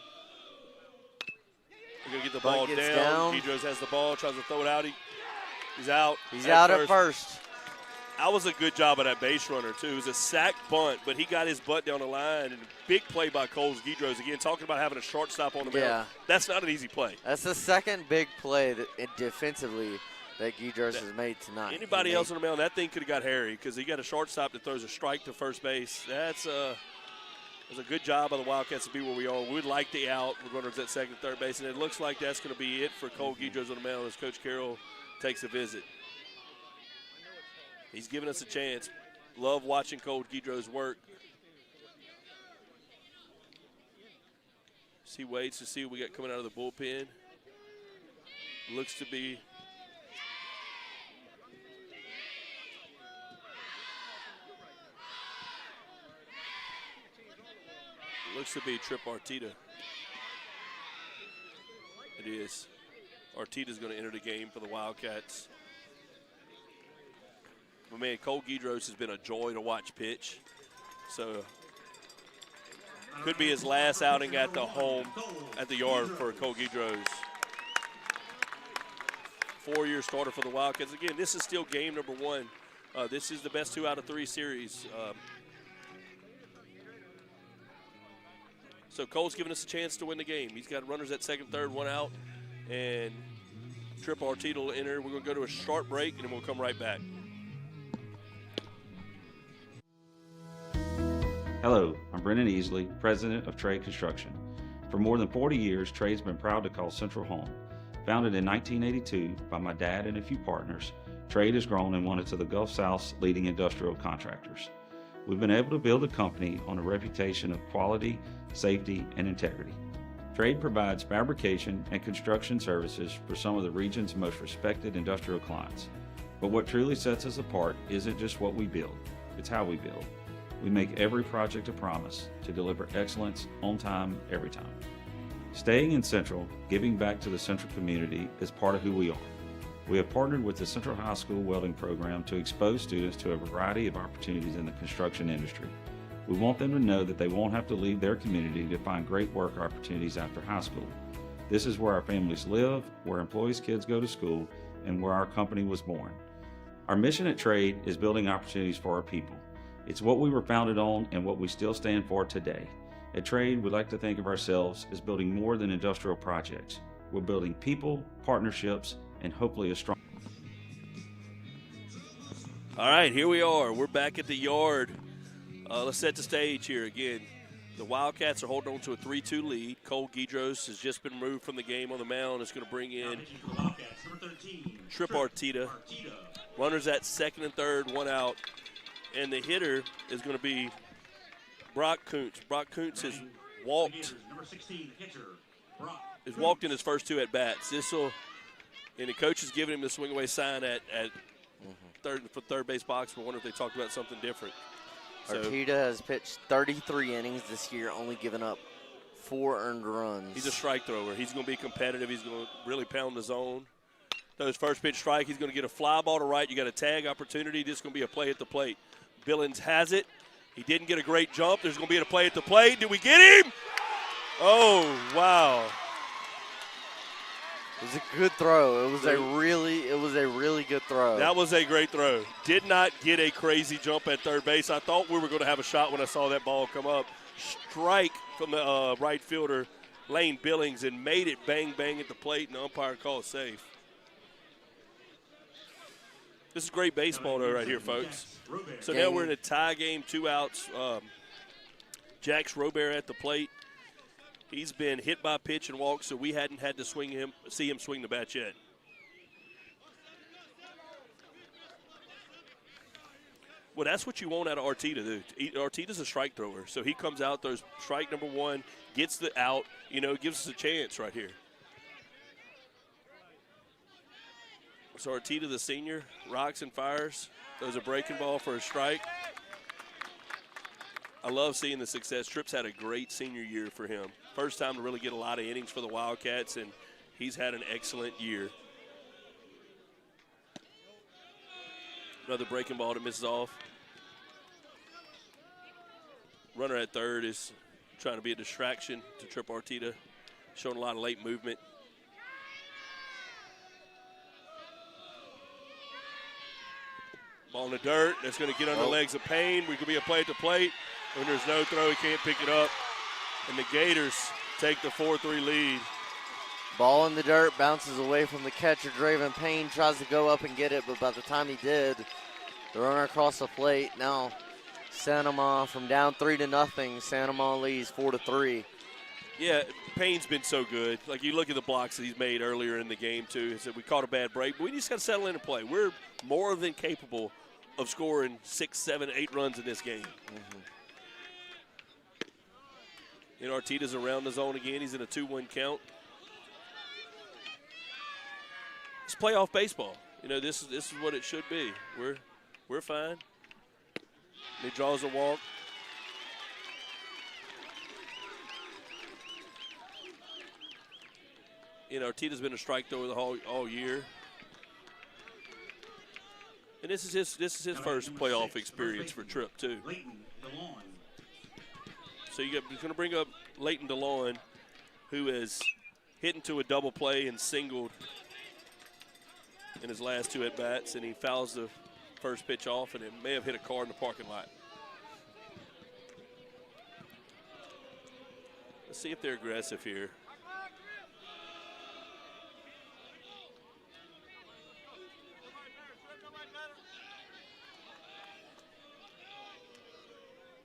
We're going to get the ball down. Gators has the ball, tries to throw it out. He's out. He's out at first. That was a good job of that base runner, too. It was a sack bunt, but he got his butt down the line. And big play by Coles Gators. Again, talking about having a shortstop on the mound. That's not an easy play. That's the second big play defensively that Gators has made tonight. Anybody else on the mound, that thing could have got hairy because he got a shortstop that throws a strike to first base. That's a good job by the Wildcats to be where we are. We'd like the out with runners at second and third base, and it looks like that's going to be it for Cole Gators on the mound as Coach Carroll takes a visit. He's giving us a chance. Love watching Cole Gators work. He waits to see what we got coming out of the bullpen. Looks to be Trip Arteta. It is. Arteta's going to enter the game for the Wildcats. But man, Cole Gators has been a joy to watch pitch. So could be his last outing at the home, at the yard for Cole Gators. 4-year starter for the Wildcats. Again, this is still game number 1. This is the best 2 out of 3 series. So Cole's giving us a chance to win the game. He's got runners at second, third, 1 out. And Trip Arteta will enter. We're going to go to a short break, and then we'll come right back. Hello, I'm Brennan Easley, president of Trade Construction. For more than 40 years, Trade's been proud to call Central home. Founded in 1982 by my dad and a few partners, Trade has grown and one of the Gulf South's leading industrial contractors. We've been able to build a company on a reputation of quality, safety, and integrity. Trade provides fabrication and construction services for some of the region's most respected industrial clients. But what truly sets us apart isn't just what we build, it's how we build. We make every project a promise to deliver excellence on time, every time. Staying in Central, giving back to the Central community is part of who we are. We have partnered with the Central High School Welding Program to expose students to a variety of opportunities in the construction industry. We want them to know that they won't have to leave their community to find great work opportunities after high school. This is where our families live, where employees' kids go to school, and where our company was born. Our mission at Trade is building opportunities for our people. It's what we were founded on and what we still stand for today. At Trade, we like to think of ourselves as building more than industrial projects. We're building people, partnerships, and hopefully a strong. All right, here we are. We're back at the yard. Let's set the stage here again. The Wildcats are holding on to a 3-2 lead. Cole Gators has just been removed from the game on the mound. It's going to bring in Trip Arteta. Runners at second and third, 1 out. And the hitter is going to be Brock Kuntz. Brock Kuntz has walked in his first 2 at-bats. And the coach is giving him the swing-away sign at third base box. We wonder if they talked about something different. Arteta has pitched 33 innings this year, only given up 4 earned runs. He's a strike thrower. He's going to be competitive. He's going to really pound the zone. Those first pitch strike, he's going to get a fly ball to right. You got a tag opportunity. This is going to be a play at the plate. Billings has it. He didn't get a great jump. There's going to be a play at the plate. Did we get him? Oh, wow. It was a good throw. It was a really good throw. That was a great throw. Did not get a crazy jump at third base. I thought we were going to have a shot when I saw that ball come up. Strike from the right fielder, Lane Billings, and made it bang, bang at the plate, and the umpire called safe. This is great baseball, though, right here, folks. So now we're in a tie game, 2 outs. Jax Robert at the plate. He's been hit by pitch and walk, so we hadn't had to see him swing the bat yet. Well, that's what you want out of Arteta, dude. Arteta's a strike thrower, so he comes out, throws strike number 1, gets the out, gives us a chance right here. So Arteta, the senior, rocks and fires. Throws a breaking ball for a strike. I love seeing the success. Tripp's had a great senior year for him. First time to really get a lot of innings for the Wildcats, and he's had an excellent year. Another breaking ball that misses off. Runner at third is trying to be a distraction to Tripp Arteta, showing a lot of late movement. Ball in the dirt. That's going to get under the legs of Payne. We could be a play at the plate. When there's no throw, he can't pick it up. And the Gators take the 4-3 lead. Ball in the dirt, bounces away from the catcher. Draven Payne tries to go up and get it, but by the time he did, the runner across the plate. Now, Sanama from down 3-0. Sanama leads 4-3. Yeah, Payne's been so good. Like, you look at the blocks that he's made earlier in the game, too. He said, we caught a bad break, but we just got to settle in and play. We're more than capable of scoring 6, 7, 8 runs in this game. And Arteta's around the zone again. He's in a 2-1 count. It's playoff baseball. You know, this is what it should be. We're fine. He draws a walk. You know, Arteta's been a strike thrower all year. And this is his first playoff experience for Tripp, too. So you're going to bring up Leighton DeLon, who has hit into a double play and singled in his last 2 at-bats, and he fouls the first pitch off, and it may have hit a car in the parking lot. Let's see if they're aggressive here.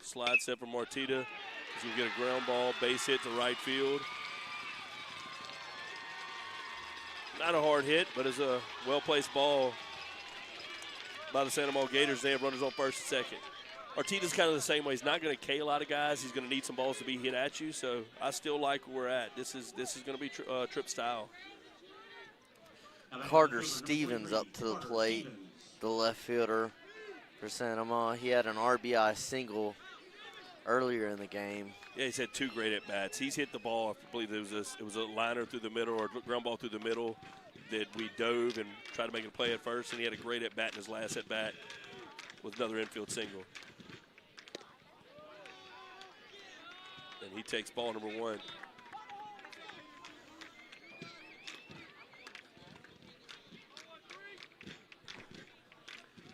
Slide set from Arteta. He's going to get a ground ball, base hit to right field. Not a hard hit, but it's a well-placed ball by the Santa Monica Gators. They have runners on first and second. Arteta's kind of the same way. He's not going to K a lot of guys. He's going to need some balls to be hit at you, so I still like where we're at. This is going to be Tripp style. Carter Stevens up to the plate, the left fielder for Santa Monica. He had an RBI single earlier in the game. Yeah, he's had 2 great at-bats. He's hit the ball, I believe it was a liner through the middle or a ground ball through the middle that we dove and tried to make a play at first, and he had a great at-bat in his last at-bat with another infield single. And he takes ball number 1. And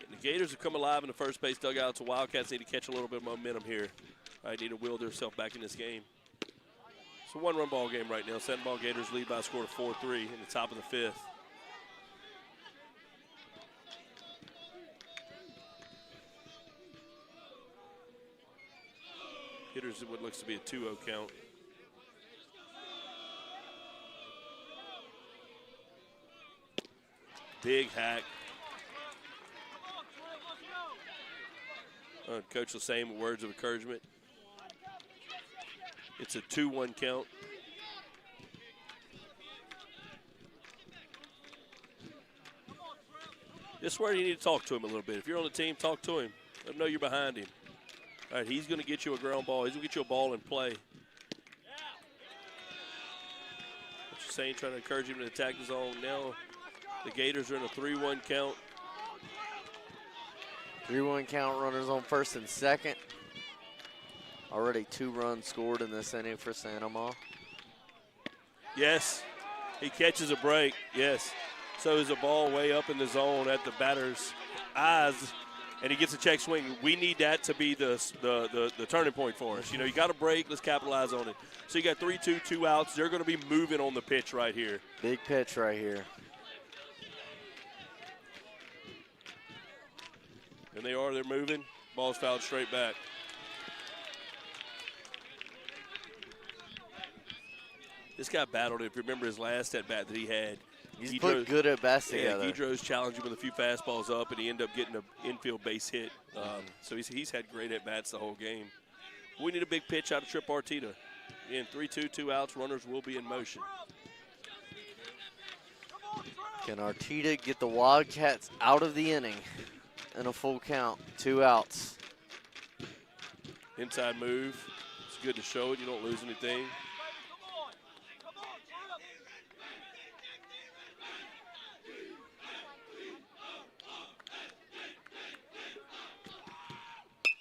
the Gators have come alive in the first base dugout, so Wildcats need to catch a little bit of momentum here. I need to will themselves back in this game. It's a 1-run ball game right now. Santa Monica Gators lead by a score of 4-3 in the top of the 5th. Hitters what looks to be a 2-0 count. Big hack. Coach was saying words of encouragement. It's a 2-1 count. This is where you need to talk to him a little bit. If you're on the team, talk to him. Let him know you're behind him. All right, he's going to get you a ground ball. He's going to get you a ball in play. What you're saying, trying to encourage him to attack the zone. Now the Gators are in a 3-1 count. 3-1 count, runners on first and second. Already 2 runs scored in this inning for Santa Monica. Yes, he catches a break, yes. So is a ball way up in the zone at the batter's eyes, and he gets a check swing. We need that to be the turning point for us. You know, you got a break, let's capitalize on it. So you got 3-2, 2 outs. They're going to be moving on the pitch right here. Big pitch right here. And they're moving. Ball's fouled straight back. This guy battled it. If you remember his last at-bat that he had. He's put good at-bats together. Yeah, Guidro's challenged him with a few fastballs up, and he ended up getting an infield base hit. So he's had great at-bats the whole game. We need a big pitch out of Tripp Arteta. Again, 3-2, 2 outs. Runners will be in motion. Can Arteta get the Wildcats out of the inning in a full count? 2 outs. Inside move. It's good to show it. You don't lose anything.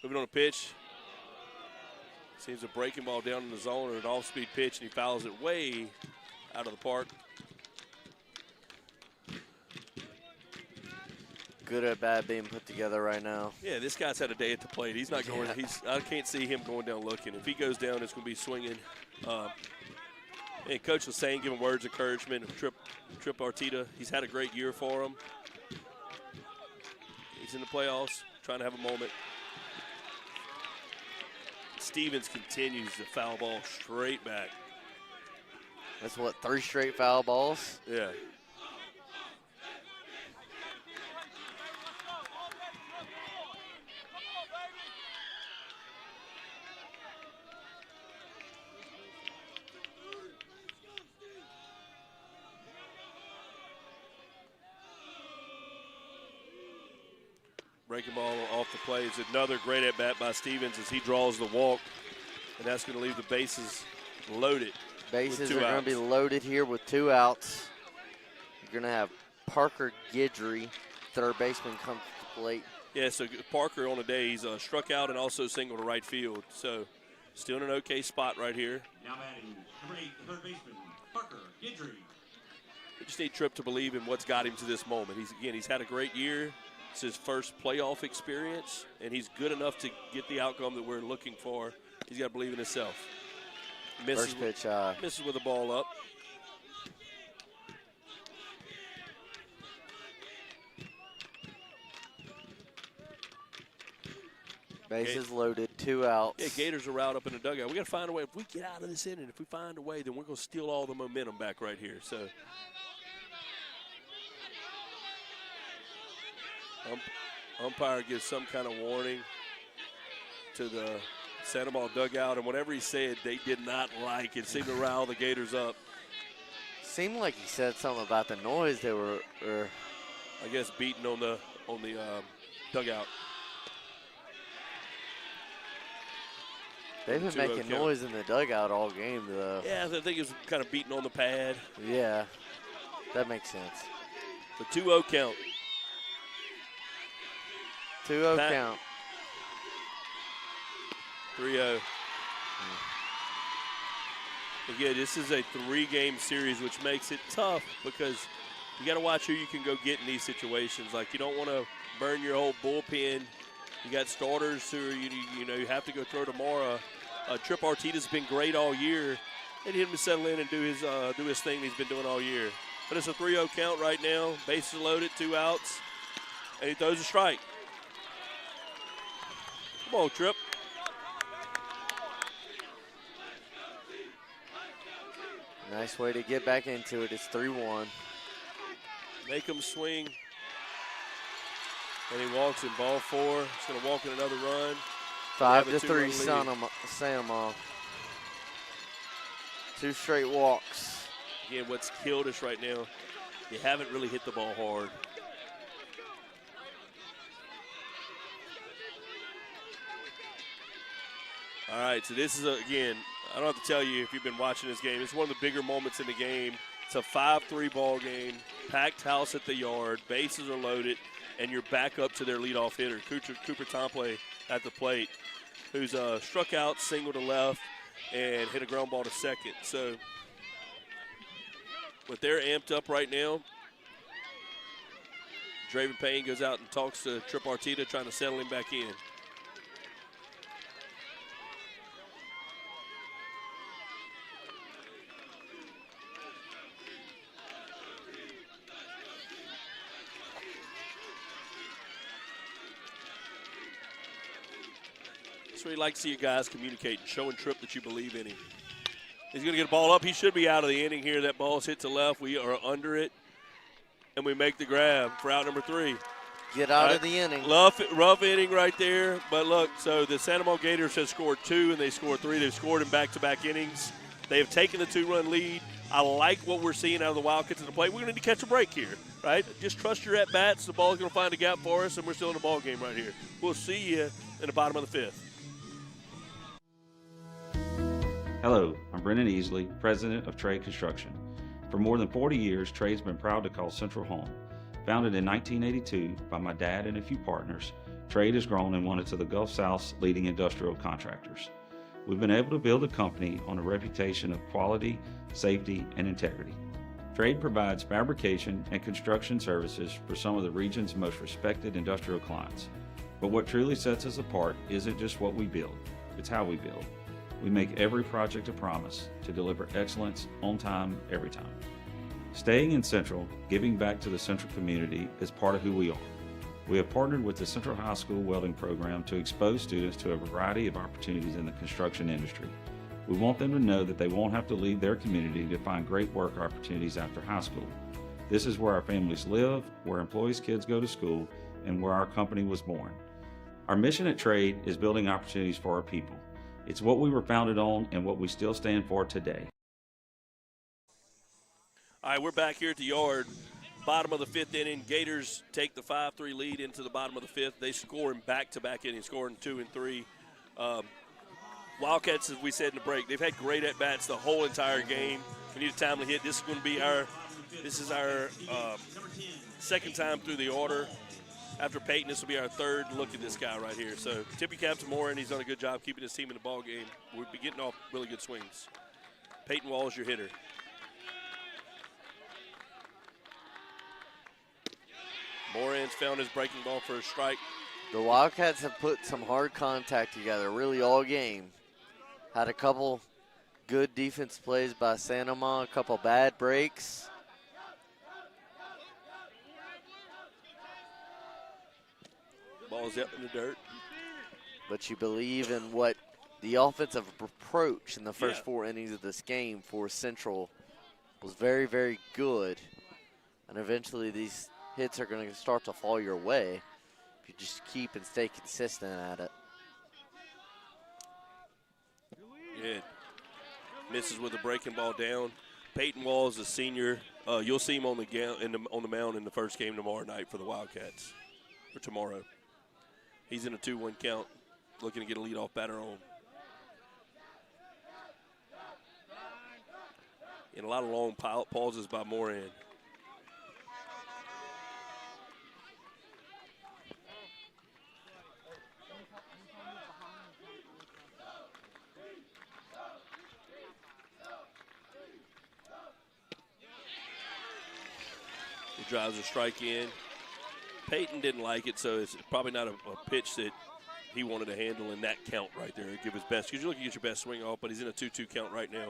Moving on a pitch. Seems a breaking ball down in the zone or an off-speed pitch, and he fouls it way out of the park. Good at bat being put together right now. Yeah, this guy's had a day at the plate. He's not going. I can't see him going down looking. If he goes down, it's going to be swinging. And Coach was saying, giving words of encouragement. Trip Arteta, he's had a great year for him. He's in the playoffs, trying to have a moment. Stevens continues to foul ball straight back. That's what, 3 straight foul balls? Yeah. Breaking ball off the play is another great at-bat by Stevens as he draws the walk, and that's going to leave the bases loaded. Bases are going to be loaded here with 2 outs. You're going to have Parker Guidry, third baseman, come to the plate. Yeah, so Parker on the day, he's struck out and also single to right field. So still in an okay spot right here. Now batting, number 8, the third baseman, Parker Guidry. We just need Tripp to believe in what's got him to this moment. He's had a great year. It's his first playoff experience, and he's good enough to get the outcome that we're looking for. He's got to believe in himself. First pitch. Misses with the ball up. Bases loaded, 2 outs. Yeah, Gators are out up in the dugout. We got to find a way. If we get out of this inning, if we find a way, then we're going to steal all the momentum back right here. So. Umpire gives some kind of warning to the Santa Ball dugout, and whatever he said, they did not like. It seemed to rile the Gators up. Seemed like he said something about the noise they were, I guess, beating on the dugout. They've been making noise in the dugout all game, though. Yeah, I think it was kind of beating on the pad. Yeah, that makes sense. The 2-0 count. 2-0 count. 3-0. Again, this is a 3-game series, which makes it tough because you got to watch who you can go get in these situations. Like, you don't want to burn your whole bullpen. You got starters who are, you have to go throw tomorrow. Trip Arteta's been great all year. They need him to settle in and do his thing he's been doing all year. But it's a 3-0 count right now. Bases loaded, 2 outs, and he throws a strike. Come on, Trip. Nice way to get back into it. It's 3-1. Make him swing. And he walks in ball 4. He's going to walk in another run. 5-3 Santa Ball. 2 straight walks. Again, what's killed us right now, you haven't really hit the ball hard. All right, so this is, again, I don't have to tell you if you've been watching this game. It's one of the bigger moments in the game. It's a 5-3 ball game, packed house at the yard, bases are loaded, and you're back up to their leadoff hitter, Cooper Tomplay at the plate, who's struck out, single to left, and hit a ground ball to second. So, but they're amped up right now. Draven Payne goes out and talks to Trip Arteta, trying to settle him back in. That's what you like to see you guys communicating, showing Trip that you believe in him. He's going to get a ball up. He should be out of the inning here. That ball's hit to left. We are under it, and we make the grab for out number 3. Get out of the inning. Rough inning right there. But look, so the Santa Ball Gators have scored 2, and they scored 3. They've scored in back-to-back innings. They have taken the 2-run lead. I like what we're seeing out of the Wildcats at the plate. We're going to need to catch a break here, right? Just trust your at-bats. The ball's going to find a gap for us, and we're still in the ball game right here. We'll see you in the bottom of the fifth. Hello, I'm Brennan Easley, president of Trade Construction. For more than 40 years, Trade's been proud to call Central home. Founded in 1982 by my dad and a few partners, Trade has grown and one of the Gulf South's leading industrial contractors. We've been able to build a company on a reputation of quality, safety, and integrity. Trade provides fabrication and construction services for some of the region's most respected industrial clients. But what truly sets us apart isn't just what we build, it's how we build. We make every project a promise to deliver excellence on time, every time. Staying in Central, giving back to the Central community is part of who we are. We have partnered with the Central High School Welding Program to expose students to a variety of opportunities in the construction industry. We want them to know that they won't have to leave their community to find great work opportunities after high school. This is where our families live, where employees' kids go to school, and where our company was born. Our mission at Trade is building opportunities for our people. It's what we were founded on and what we still stand for today. All right, we're back here at the yard. Bottom of the fifth inning, Gators take the 5-3 lead into the bottom of the fifth. They score in back-to-back innings, scoring 2 and 3. Wildcats, as we said in the break, they've had great at-bats the whole entire game. We need a timely hit. This is going to be our second time through the order. After Peyton, this will be our third look at this guy right here. So tip your cap to Moore, and he's done a good job keeping his team in the ball game. We'll be getting off really good swings. Peyton Wall is your hitter. Moran's found his breaking ball for a strike. The Wildcats have put some hard contact together really all game. Had a couple good defense plays by Sanoma, a couple bad breaks. Ball's up in the dirt. But you believe in what the offensive approach in the first 4 innings of this game for Central was very, very good. And eventually these hits are going to start to fall your way if you just keep and stay consistent at it. Good. Misses with a breaking ball down. Peyton Wall is a senior. You'll see him on the mound in the first game tomorrow night for the Wildcats, or tomorrow. He's in a 2-1 count, looking to get a leadoff batter on. And a lot of long pauses by Moran. He drives a strike in. Peyton didn't like it, so it's probably not a pitch that he wanted to handle in that count right there. Give his best, because you're looking to get your best swing off, but he's in a 2-2 count right now.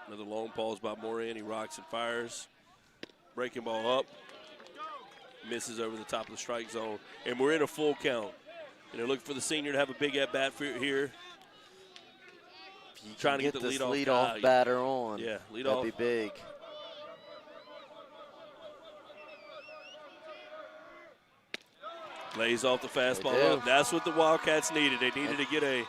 Another long pause by Moran. He rocks and fires. Breaking ball up. Misses over the top of the strike zone. And we're in a full count. And they're looking for the senior to have a big at-bat here. Trying to get the leadoff batter on. Yeah, leadoff. That'd be big. Lays off the fastball up. That's what the Wildcats needed. They needed to get a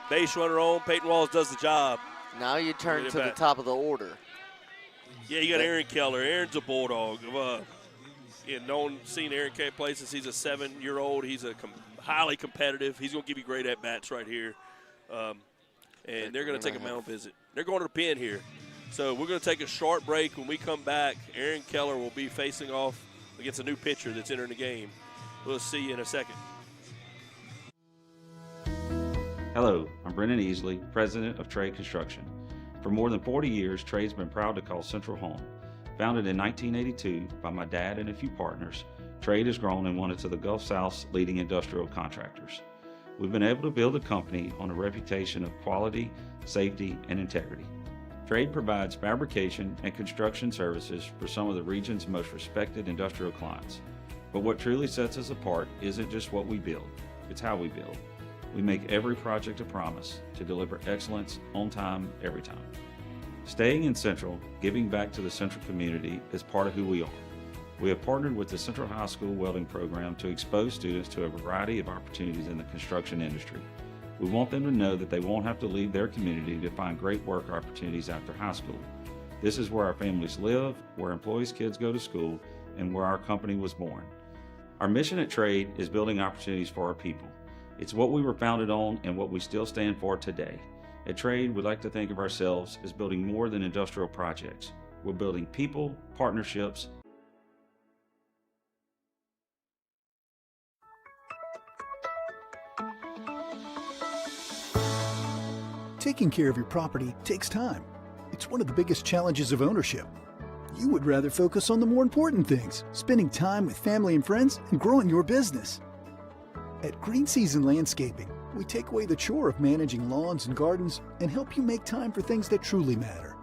base runner on. Peyton Walls does the job. Now you turn to the top of the order. Yeah, you got Aaron Keller. Aaron's a Bulldog. Seen Aaron K play since he's a 7-year-old. He's a highly competitive. He's going to give you great at-bats right here. And they're going to take a mound visit. They're going to the pen here. So we're going to take a short break. When we come back, Aaron Keller will be facing off against a new pitcher that's entering the game. We'll see you in a second. Hello, I'm Brennan Easley, president of Trade Construction. For more than 40 years, Trade's been proud to call Central home. Founded in 1982 by my dad and a few partners, Trade has grown and one of the Gulf South's leading industrial contractors. We've been able to build a company on a reputation of quality, safety, and integrity. Trade provides fabrication and construction services for some of the region's most respected industrial clients. But what truly sets us apart isn't just what we build, it's how we build. We make every project a promise to deliver excellence on time, every time. Staying in Central, giving back to the Central community is part of who we are. We have partnered with the Central High School Welding Program to expose students to a variety of opportunities in the construction industry. We want them to know that they won't have to leave their community to find great work opportunities after high school. This is where our families live, where employees' kids go to school, and where our company was born. Our mission at Trade is building opportunities for our people. It's what we were founded on and what we still stand for today. At Trade, we like to think of ourselves as building more than industrial projects. We're building people, partnerships. Taking care of your property takes time. It's one of the biggest challenges of ownership. You would rather focus on the more important things, spending time with family and friends and growing your business. At Green Season Landscaping, we take away the chore of managing lawns and gardens and help you make time for things that truly matter.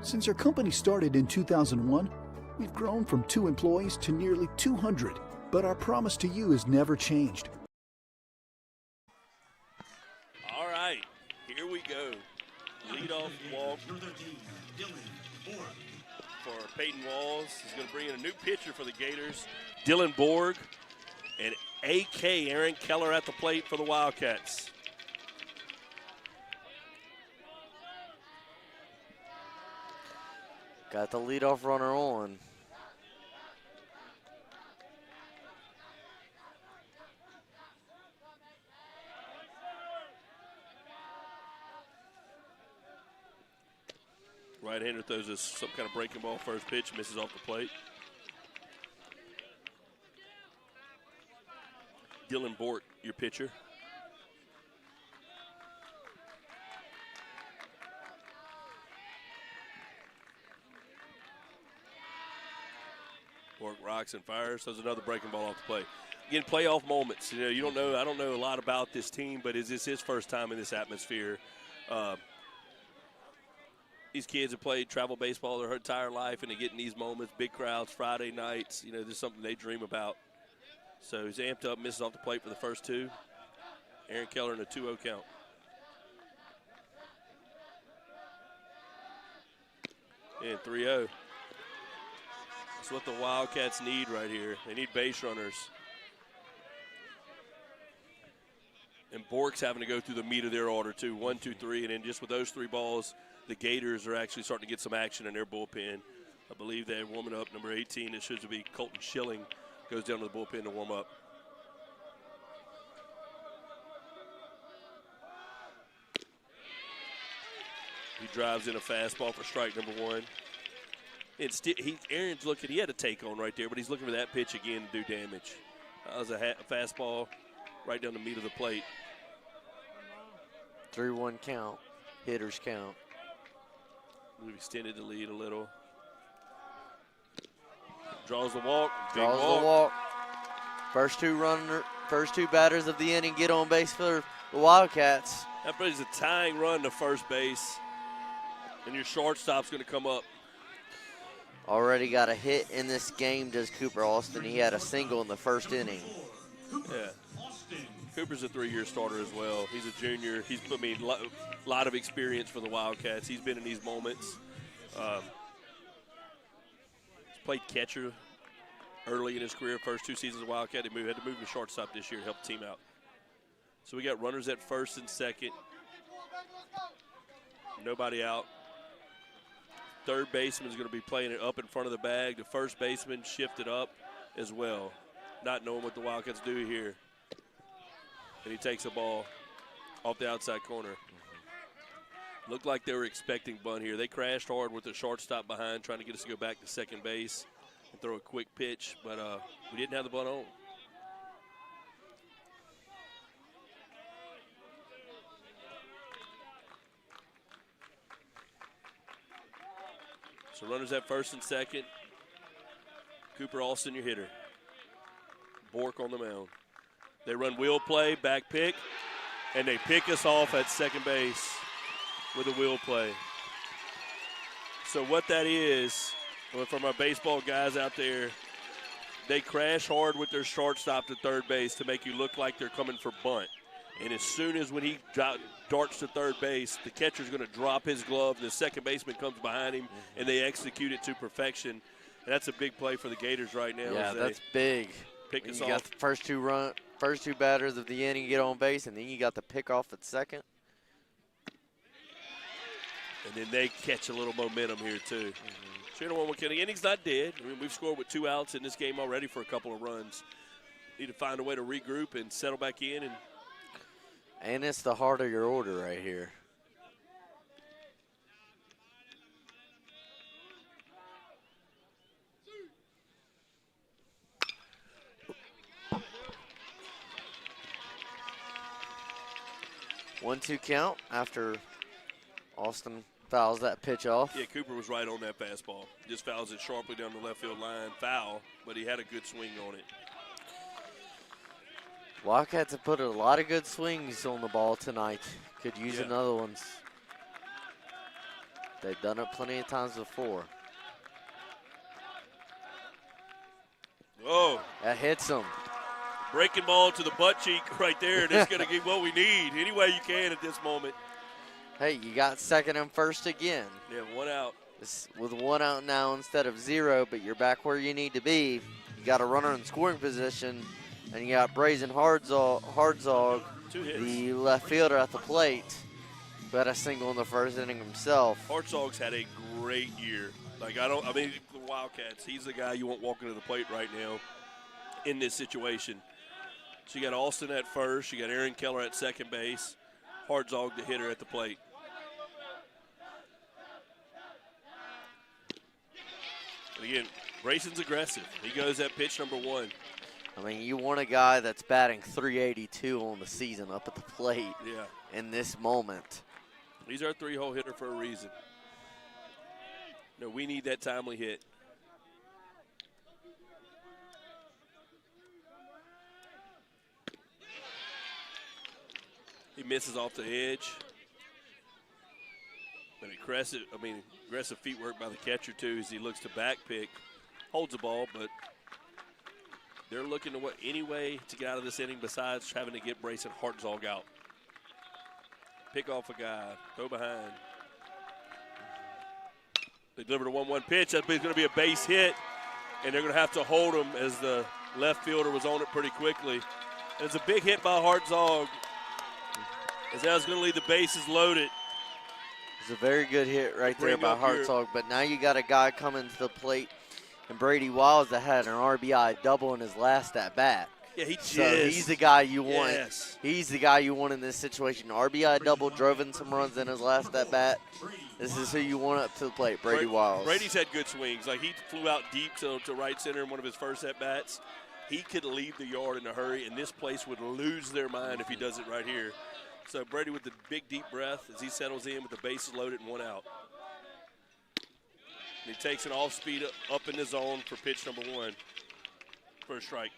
Since our company started in 2001, we've grown from 2 employees to nearly 200, but our promise to you has never changed. All right, here we go. Leadoff walk for Peyton Walls. He's going to bring in a new pitcher for the Gators, Dylan Borg, and A.K. Aaron Keller at the plate for the Wildcats. Got the leadoff runner on. Right-hander throws us some kind of breaking ball first pitch, misses off the plate. Dylan Bort, your pitcher. Bort rocks and fires. There's another breaking ball off the plate. Again, playoff moments. You know, you don't know. I don't know a lot about this team, but is this his first time in this atmosphere? These kids have played travel baseball their entire life, and they get in these moments, big crowds, Friday nights. You know, there's something they dream about. So he's amped up, misses off the plate for the first 2. Aaron Keller in a 2-0 count. And 3-0. That's what the Wildcats need right here. They need base runners. And Bork's having to go through the meat of their order, too. 1, 2, 3, and then just with those 3 balls, the Gators are actually starting to get some action in their bullpen. I believe they're warming up. Number 18, it should be Colton Schilling, goes down to the bullpen to warm up. He drives in a fastball for strike number 1. And Aaron's looking, he had a take on right there, but he's looking for that pitch again to do damage. That was a fastball right down the meat of the plate. 3-1 count, hitters count. We've extended the lead a little. Draws the walk. Draws the walk. First two batters of the inning get on base for the Wildcats. That brings a tying run to first base, and your shortstop's going to come up. Already got a hit in this game, does Cooper Austin. He had a single in the first inning. Yeah. Cooper's a 3-year starter as well. He's a junior. He's, a lot of experience for the Wildcats. He's been in these moments. He's played catcher early in his career, first 2 seasons of Wildcat. He had to move to shortstop this year to help the team out. So we got runners at first and second. Nobody out. Third baseman is going to be playing it up in front of the bag. The first baseman shifted up as well, not knowing what the Wildcats do here. And he takes a ball off the outside corner. Looked like they were expecting bunt here. They crashed hard with the shortstop behind, trying to get us to go back to second base and throw a quick pitch, but we didn't have the bunt on. So runners at first and second. Cooper Alston, your hitter. Bork on the mound. They run wheel play, back pick, and they pick us off at second base with a wheel play. So what that is, from our baseball guys out there, they crash hard with their shortstop to third base to make you look like they're coming for bunt. And as soon as when he darts to third base, the catcher's going to drop his glove, and the second baseman comes behind him, and they execute it to perfection. And that's a big play for the Gators right now. Yeah, that's big. Pick us you off. got the first first two batters of the inning get on base, and then you got the pickoff at second. And then they catch a little momentum here, too. So, the inning's not dead. I mean, we've scored with 2 outs in this game already for a couple of runs. Need to find a way to regroup and settle back in. And it's the heart of your order right here. One-two count after Austin fouls that pitch off. Yeah, Cooper was right on that fastball. Just fouls it sharply down the left field line. Foul, but he had a good swing on it. Wildcats have put a lot of good swings on the ball tonight. Could use another one. They've done it plenty of times before. Oh. That hits them. Breaking ball to the butt cheek right there, and it's going to get what we need any way you can at this moment. Hey, you got second and first again. Yeah, 1 out. With 1 out now instead of 0, but you're back where you need to be. You got a runner in scoring position, and you got Brazen Hardzog, the left fielder at the plate, who had a single in the first inning himself. Hardzog's had a great year. I mean, the Wildcats, he's the guy you want walking to the plate right now in this situation. So you got Austin at first, you got Aaron Keller at second base, Hardzog the hitter at the plate. And again, Brayson's aggressive. He goes at pitch number 1. I mean, you want a guy that's batting .382 on the season up at the plate in this moment. He's our 3-hole hitter for a reason. No, we need that timely hit. He misses off the edge. And aggressive feet work by the catcher, too, as he looks to back pick. Holds the ball, but they're looking to any way to get out of this inning besides having to get Brayson Hartzog out. Pick off a guy, throw behind. They delivered a 1-1 pitch. That's going to be a base hit, and they're going to have to hold him as the left fielder was on it pretty quickly. And it's a big hit by Hartzog, as that was going to leave the bases loaded. It's a very good hit right there by Hartzog, but now you got a guy coming to the plate, and Brady Wiles that had an RBI double in his last at-bat. Yeah, he's the guy you want. Yes. He's the guy you want in this situation. RBI double, drove in some runs in his last at-bat. This is who you want up to the plate, Brady Wiles. Brady's had good swings. Like, he flew out deep to right center in one of his first at-bats. He could leave the yard in a hurry, and this place would lose their mind if he does it right here. So Brady with the big, deep breath as he settles in with the bases loaded and 1 out. And he takes an off-speed up in the zone for pitch number 1. First strike.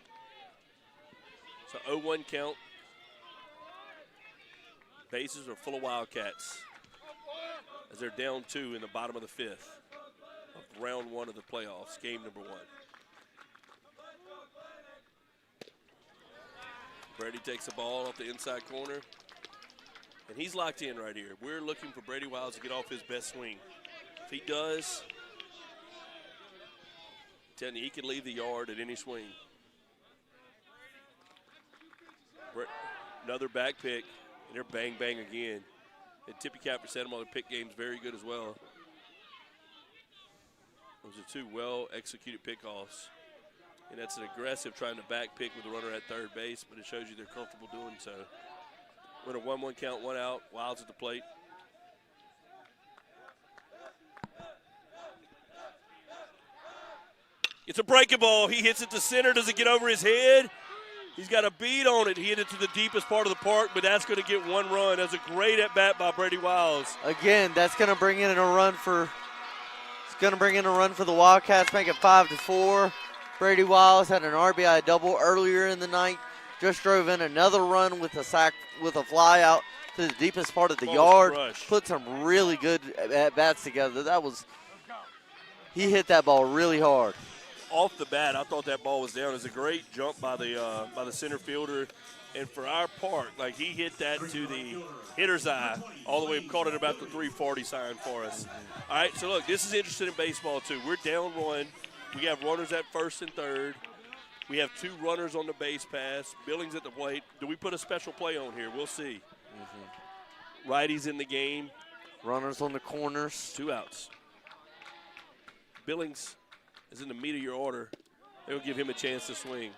So 0-1 count. Bases are full of Wildcats as they're down 2 in the bottom of the 5th of round 1 of the playoffs, game number 1. Brady takes the ball off the inside corner, and he's locked in right here. We're looking for Brady Wiles to get off his best swing. If he does, I'm telling you, he could leave the yard at any swing. Another back pick, and they're bang, bang again. And Tippy Capper said him on the pick game's very good as well. Those are 2 well-executed pickoffs. And that's an aggressive trying to back pick with the runner at third base, but it shows you they're comfortable doing so. With a 1-1 count, 1 out, Wiles at the plate. It's a breaking ball. He hits it to center. Does it get over his head? He's got a beat on it. He hit it to the deepest part of the park, but that's going to get 1 run. That's a great at-bat by Brady Wiles. Again, that's going to bring in a run for the Wildcats, make it 5-4. Brady Wiles had an RBI double earlier in the night. Just drove in another run with a fly out to the deepest part of the yard. Put some really good at-bats together. He hit that ball really hard. Off the bat, I thought that ball was down. It was a great jump by the center fielder. And for our part, like, he hit that to the hitter's eye all the way, caught it about the 340 sign for us. All right, so look, this is interesting in baseball too. We're down 1. We have runners at first and third. We have 2 runners on the base pass. Billings at the plate. Do we put a special play on here? We'll see. Righties in the game. Runners on the corners. 2 outs. Billings is in the meat of your order. They'll give him a chance to swing.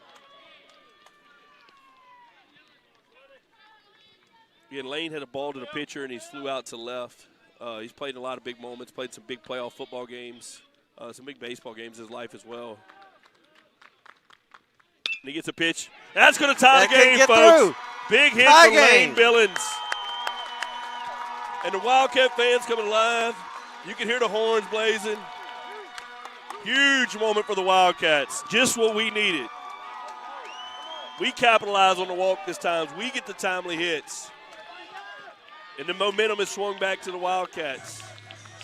Again, Lane had a ball to the pitcher, and he flew out to left. He's played in a lot of big moments, played some big playoff football games, some big baseball games in his life as well. And he gets a pitch. That's going to tie the game, folks. Through. Big hit for Lane Billings. And the Wildcat fans coming alive. You can hear the horns blazing. Huge moment for the Wildcats. Just what we needed. We capitalize on the walk this time. We get the timely hits. And the momentum is swung back to the Wildcats.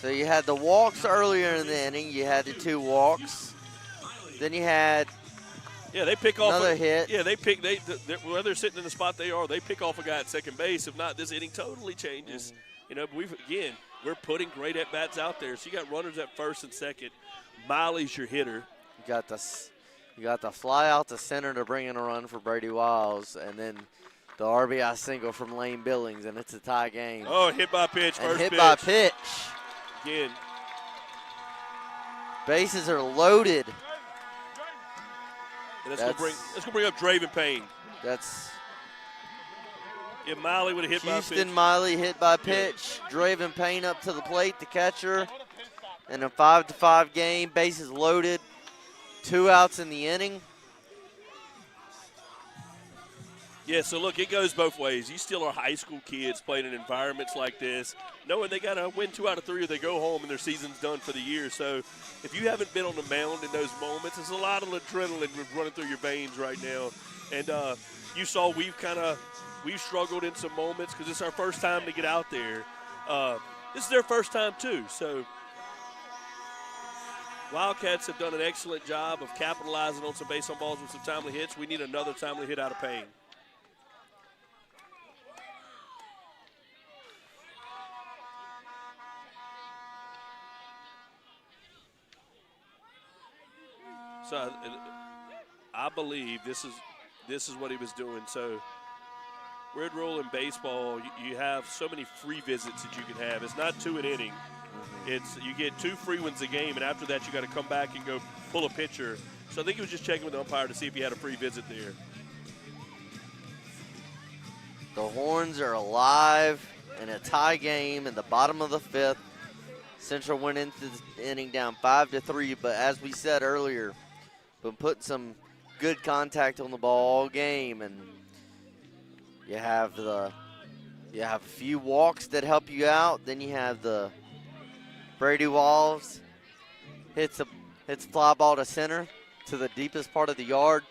So you had the walks earlier in the inning. You had the 2 walks. Then you had they pick off another hit. Yeah, they pick. Whether they're sitting in the spot they are, they pick off a guy at second base. If not, this inning totally changes. You know, we're putting great at bats out there. So you got runners at first and second. Miley's your hitter. You got the fly out to center to bring in a run for Brady Wiles, and then the RBI single from Lane Billings, and it's a tie game. Oh, hit by pitch, and first hit pitch. by pitch. Again. Bases are loaded. And that's gonna bring up Draven Payne. Yeah, Miley would have hit by pitch. Houston Miley hit by pitch. Draven Payne up to the plate, the catcher. And a 5-5 game, bases loaded. 2 outs in the inning. Yeah, so look, it goes both ways. You still are high school kids playing in environments like this, knowing they got to win 2 out of 3 or they go home and their season's done for the year. So if you haven't been on the mound in those moments, there's a lot of adrenaline running through your veins right now. And you saw we've struggled in some moments because it's our first time to get out there. This is their first time too. So Wildcats have done an excellent job of capitalizing on some base on balls with some timely hits. We need another timely hit out of Payne. So I believe this is what he was doing. So weird rule in baseball, you have so many free visits that you can have. It's not 2 an inning. It's you get 2 free ones a game, and after that you got to come back and go pull a pitcher. So I think he was just checking with the umpire to see if he had a free visit there. The horns are alive in a tie game in the bottom of the 5th. Central went into the inning down 5-3, but as we said earlier, been putting some good contact on the ball all game, and you have a few walks that help you out. Then you have the Brady Wiles hits fly ball to center to the deepest part of the yard.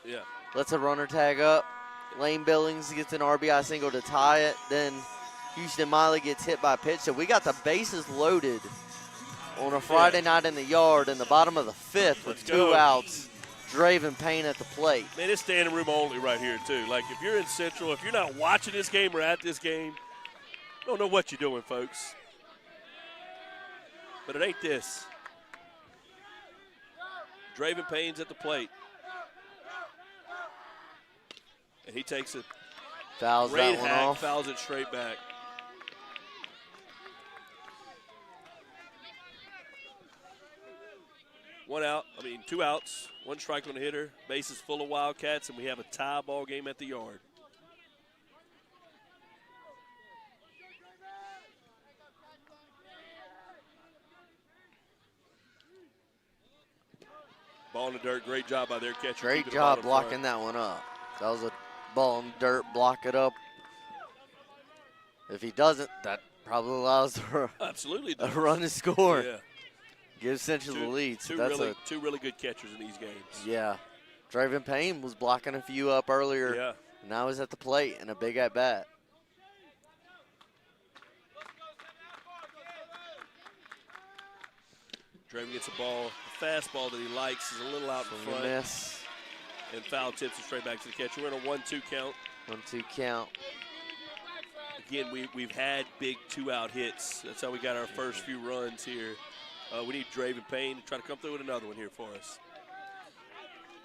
Yeah. Lets a runner tag up. Lane Billings gets an RBI single to tie it. Then Houston Miley gets hit by a pitch. So we got the bases loaded on a Friday night in the yard in the bottom of the 5th with 2 outs. Draven Payne at the plate. Man, it's standing room only right here, too. Like, if you're in Central, if you're not watching this game or at this game, I don't know what you're doing, folks. But it ain't this. Draven Payne's at the plate. And he takes it. Fouls that one off. Fouls it straight back. Two outs, 1 strike on the hitter. Bases full of Wildcats, and we have a tie ball game at the yard. Ball in the dirt. Great job by their catcher. Great job blocking that one up. That was a ball in the dirt. Block it up. If he doesn't, that probably allows the absolutely a run to score. Yeah. Gives Central the lead. Two really good catchers in these games. Yeah. Draven Payne was blocking a few up earlier. Yeah. Now he's at the plate and a big at bat. Draven gets a ball, a fastball that he likes is a little out in front. Miss. And foul tips it straight back to the catcher. We're in a 1-2 count. 1-2 count. Again, we've had big 2-out hits. That's how we got our first few runs here. We need Draven Payne to try to come through with another one here for us.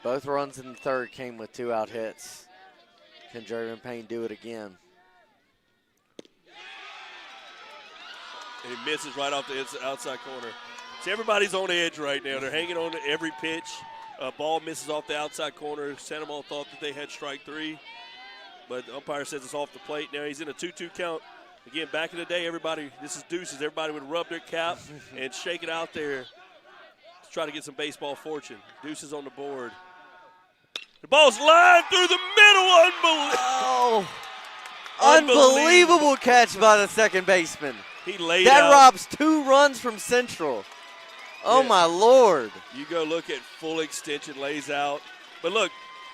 Both runs in the third came with 2-out hits. Can Jervin Payne do it again? And he misses right off the outside corner. See, everybody's on edge right now. They're hanging on to every pitch. Ball misses off the outside corner. Sandoval thought that they had strike 3, but the umpire says it's off the plate. Now he's in a 2-2 count. Again, back in the day, this is deuces. Everybody would rub their cap and shake it out there to try to get some baseball fortune. Deuces on the board. The ball's lined through the middle. Oh, unbelievable catch by the second baseman. He laid that out. robs 2 runs from Central. Oh, my Lord. You go look at full extension, lays out. But look,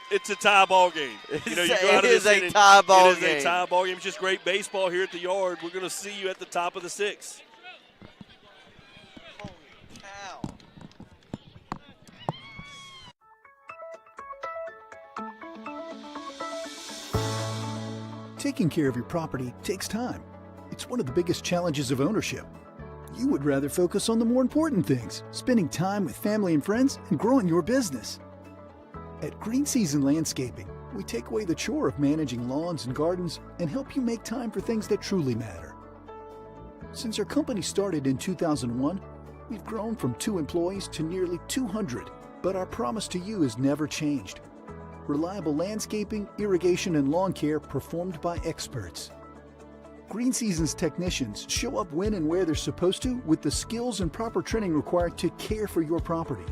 it's a tie ball game. You go out of It is this a inning, tie ball game. It is a tie ball game. It's just great baseball here at the Yard. We're going to see you at the top of the 6th. Holy cow. Taking care of your property takes time. It's one of the biggest challenges of ownership. You would rather focus on the more important things, spending time with family and friends and growing your business. At Green Season Landscaping, we take away the chore of managing lawns and gardens and help you make time for things that truly matter. Since our company started in 2001, we've grown from 2 employees to nearly 200, but our promise to you has never changed. Reliable landscaping, irrigation, and lawn care performed by experts. Green Season's technicians show up when and where they're supposed to with the skills and proper training required to care for your property.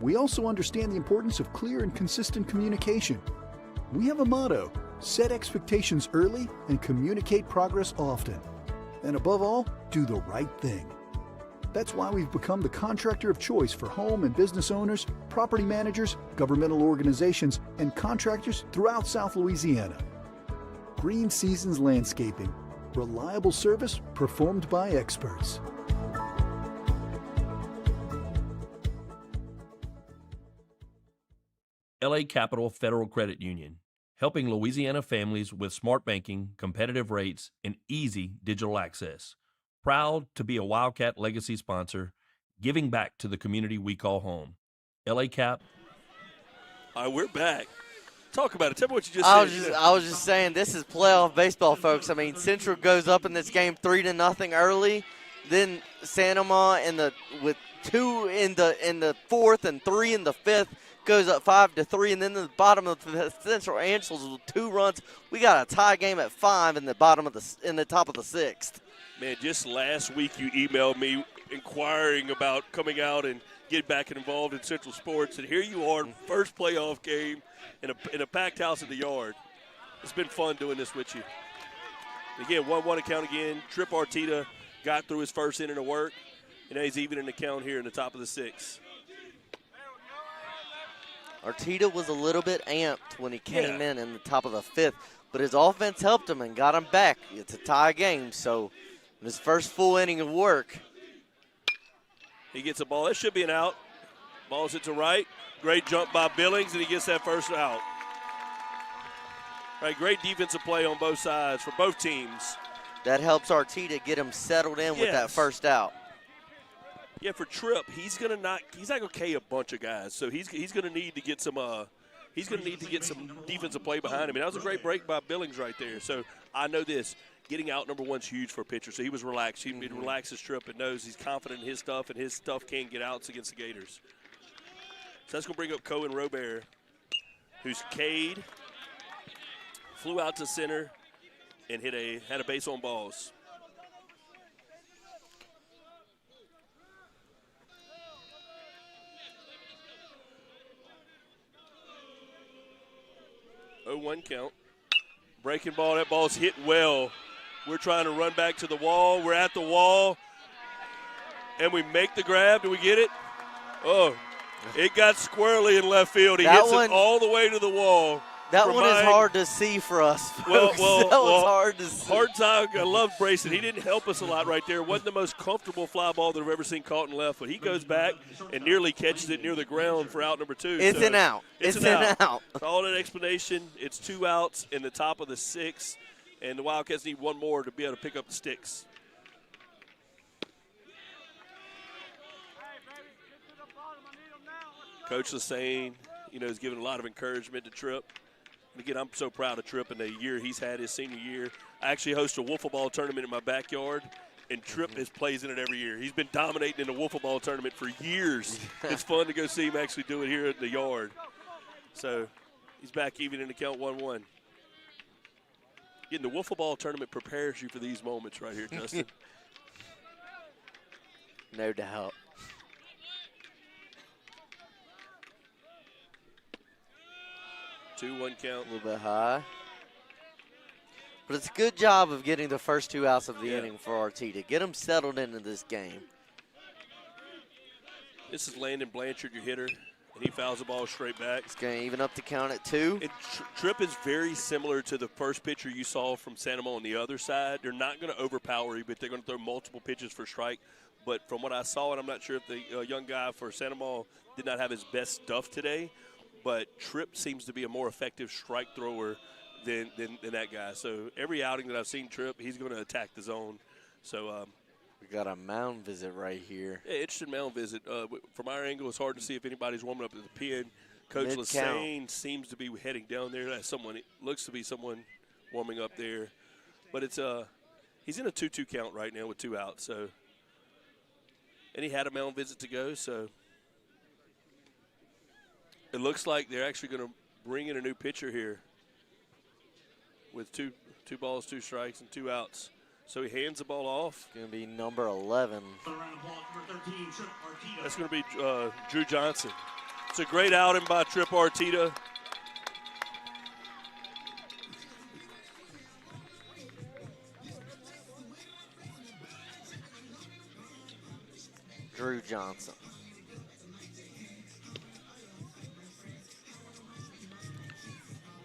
We also understand the importance of clear and consistent communication. We have a motto: set expectations early and communicate progress often. And above all, do the right thing. That's why we've become the contractor of choice for home and business owners, property managers, governmental organizations, and contractors throughout South Louisiana. Green Seasons Landscaping. Reliable service performed by experts. LA Capital Federal Credit Union, helping Louisiana families with smart banking, competitive rates, and easy digital access. Proud to be a Wildcat Legacy sponsor, giving back to the community we call home. LA Cap. All right, we're back. Talk about it. Tell me what you just said. I was just saying, this is playoff baseball, folks. I mean, Central goes up in this game 3-0 early. Then Sanoma with 2 in the 4th and 3 in the 5th goes up 5-3, and then the bottom of the Central Angels with 2 runs. We got a tie game at 5 in the top of the 6th. Man, just last week you emailed me inquiring about coming out and getting back involved in Central sports, and here you are, first playoff game in a packed house at the Yard. It's been fun doing this with you. Again, 1-1 account again. Trip Arteta got through his first inning of work, and now he's even in the count here in the top of the 6th. Arteta was a little bit amped when he came in the top of the 5th, but his offense helped him and got him back. It's a tie game, so in his first full inning of work. He gets a ball. That should be an out. Ball's hit to right. Great jump by Billings, and he gets that first out. All right, great defensive play on both sides for both teams. That helps Arteta get him settled in with that first out. Yeah, for Tripp, he's not gonna K a bunch of guys, so he's gonna need to get some defensive play behind him. And that was a great break by Billings right there. So I know this. Getting out number 1's huge for a pitcher. So he was relaxed. He relaxes Tripp and knows he's confident in his stuff, and his stuff can get outs against the Gators. So that's going to bring up Cohen Robert, who's K'd, flew out to center, and had a base on balls. Oh, 1 count. Breaking ball. That ball's hit well. We're trying to run back to the wall. We're at the wall. And we make the grab. Do we get it? Oh, it got squirrely in left field. He hits it all the way to the wall. That one is hard to see for us, folks. That was hard to see. Hard time. I love Brayson. He didn't help us a lot right there. Wasn't the most comfortable fly ball that I've ever seen caught in left, but he goes back and nearly catches it near the ground for out number 2. It's an out. It's an out. All that explanation. It's 2 outs in the top of the 6th, and the Wildcats need 1 more to be able to pick up the sticks. Coach Lassane has given a lot of encouragement to Tripp. And again, I'm so proud of Tripp and the year he's had his senior year. I actually host a wiffle ball tournament in my backyard, and Tripp plays in it every year. He's been dominating in the wiffle ball tournament for years. It's fun to go see him actually do it here at the yard. So he's back even in the count 1-1. Getting the wiffle ball tournament prepares you for these moments right here, Justin. No doubt. Two, 1 count. A little bit high. But it's a good job of getting the first 2 outs of the inning for Arteta. Get them settled into this game. This is Landon Blanchard, your hitter, and he fouls the ball straight back. It's going to even up the count at 2. And Tripp is very similar to the first pitcher you saw from Santa Mo on the other side. They're not going to overpower you, but they're going to throw multiple pitches for strike. But from what I saw, and I'm not sure if the young guy for Santa Mo did not have his best stuff today, but Tripp seems to be a more effective strike thrower than that guy. So every outing that I've seen Tripp, he's going to attack the zone. So we got a mound visit right here. Yeah, interesting mound visit. From our angle, it's hard to see if anybody's warming up at the pen. Coach Lassane seems to be heading down there. It looks to be someone warming up there. But it's he's in a 2-2 count right now with 2 outs. So, and he had a mound visit to go. So it looks like they're actually going to bring in a new pitcher here with two balls, 2 strikes, and 2 outs. So he hands the ball off. Going to be number 11. That's going to be Drew Johnson. It's a great outing by Tripp Arteta. Drew Johnson.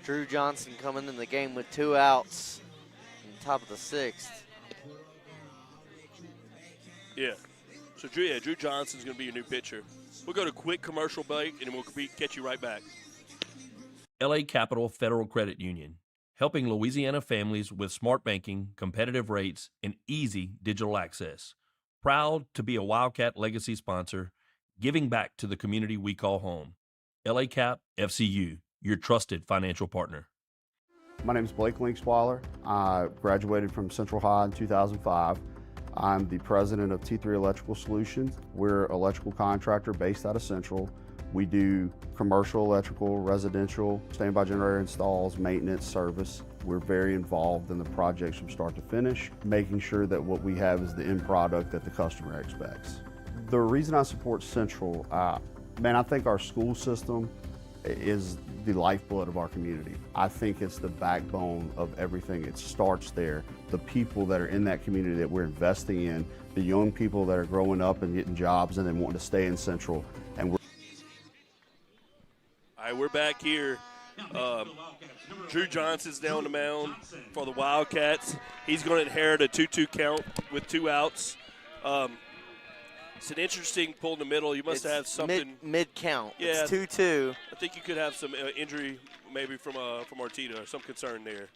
Drew Johnson coming in the game with 2 outs in the top of the 6th. Yeah. So, Drew Johnson's going to be your new pitcher. We'll go to a quick commercial break, and then we'll catch you right back. LA Capital Federal Credit Union, helping Louisiana families with smart banking, competitive rates, and easy digital access. Proud to be a Wildcat legacy sponsor, giving back to the community we call home. LA Cap FCU, your trusted financial partner. My name is Blake Linksweiler. I graduated from Central High in 2005. I'm the president of T3 Electrical Solutions. We're an electrical contractor based out of Central. We do commercial electrical, residential, standby generator installs, maintenance, service. We're very involved in the projects from start to finish, making sure that what we have is the end product that the customer expects. The reason I support Central, I think our school system is the lifeblood of our community. I think it's the backbone of everything. It starts there. The people that are in that community that we're investing in, the young people that are growing up and getting jobs and then wanting to stay in Central. And all right, we're back here. Drew Johnson's down the mound for the Wildcats. He's going to inherit a 2-2 count with 2 outs. It's an interesting pull in the middle. You must have something mid count. Yeah, it's 2-2. I think you could have some injury, maybe from Arteta, or some concern there.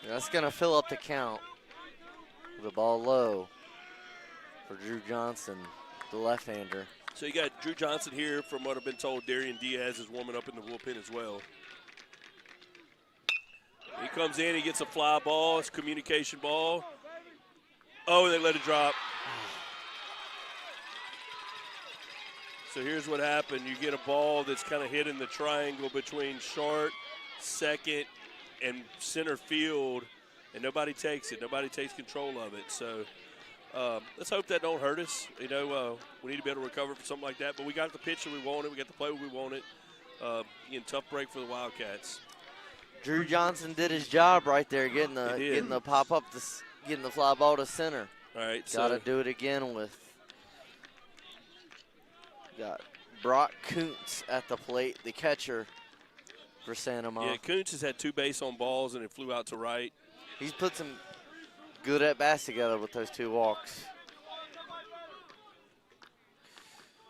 That's going to fill up the count. The ball low for Drew Johnson, the left-hander. So you got Drew Johnson here. From what I've been told, Darian Diaz is warming up in the bullpen as well. He comes in, he gets a fly ball. It's a communication ball. Oh, they let it drop. So here's what happened. You get a ball that's kind of hit in the triangle between short, second, and center field, and nobody takes it. Nobody takes control of it. So let's hope that don't hurt us. We need to be able to recover for something like that. But we got the pitch that we wanted. We got the play we wanted. Again, tough break for the Wildcats. Drew Johnson did his job right there, getting the pop up, getting the fly ball to center. All right, got to do it again with. Got Brock Kuntz at the plate, the catcher for Santa Mo. Yeah, Kuntz has had 2 base on balls, and it flew out to right. He's put some good at-bats together with those 2 walks.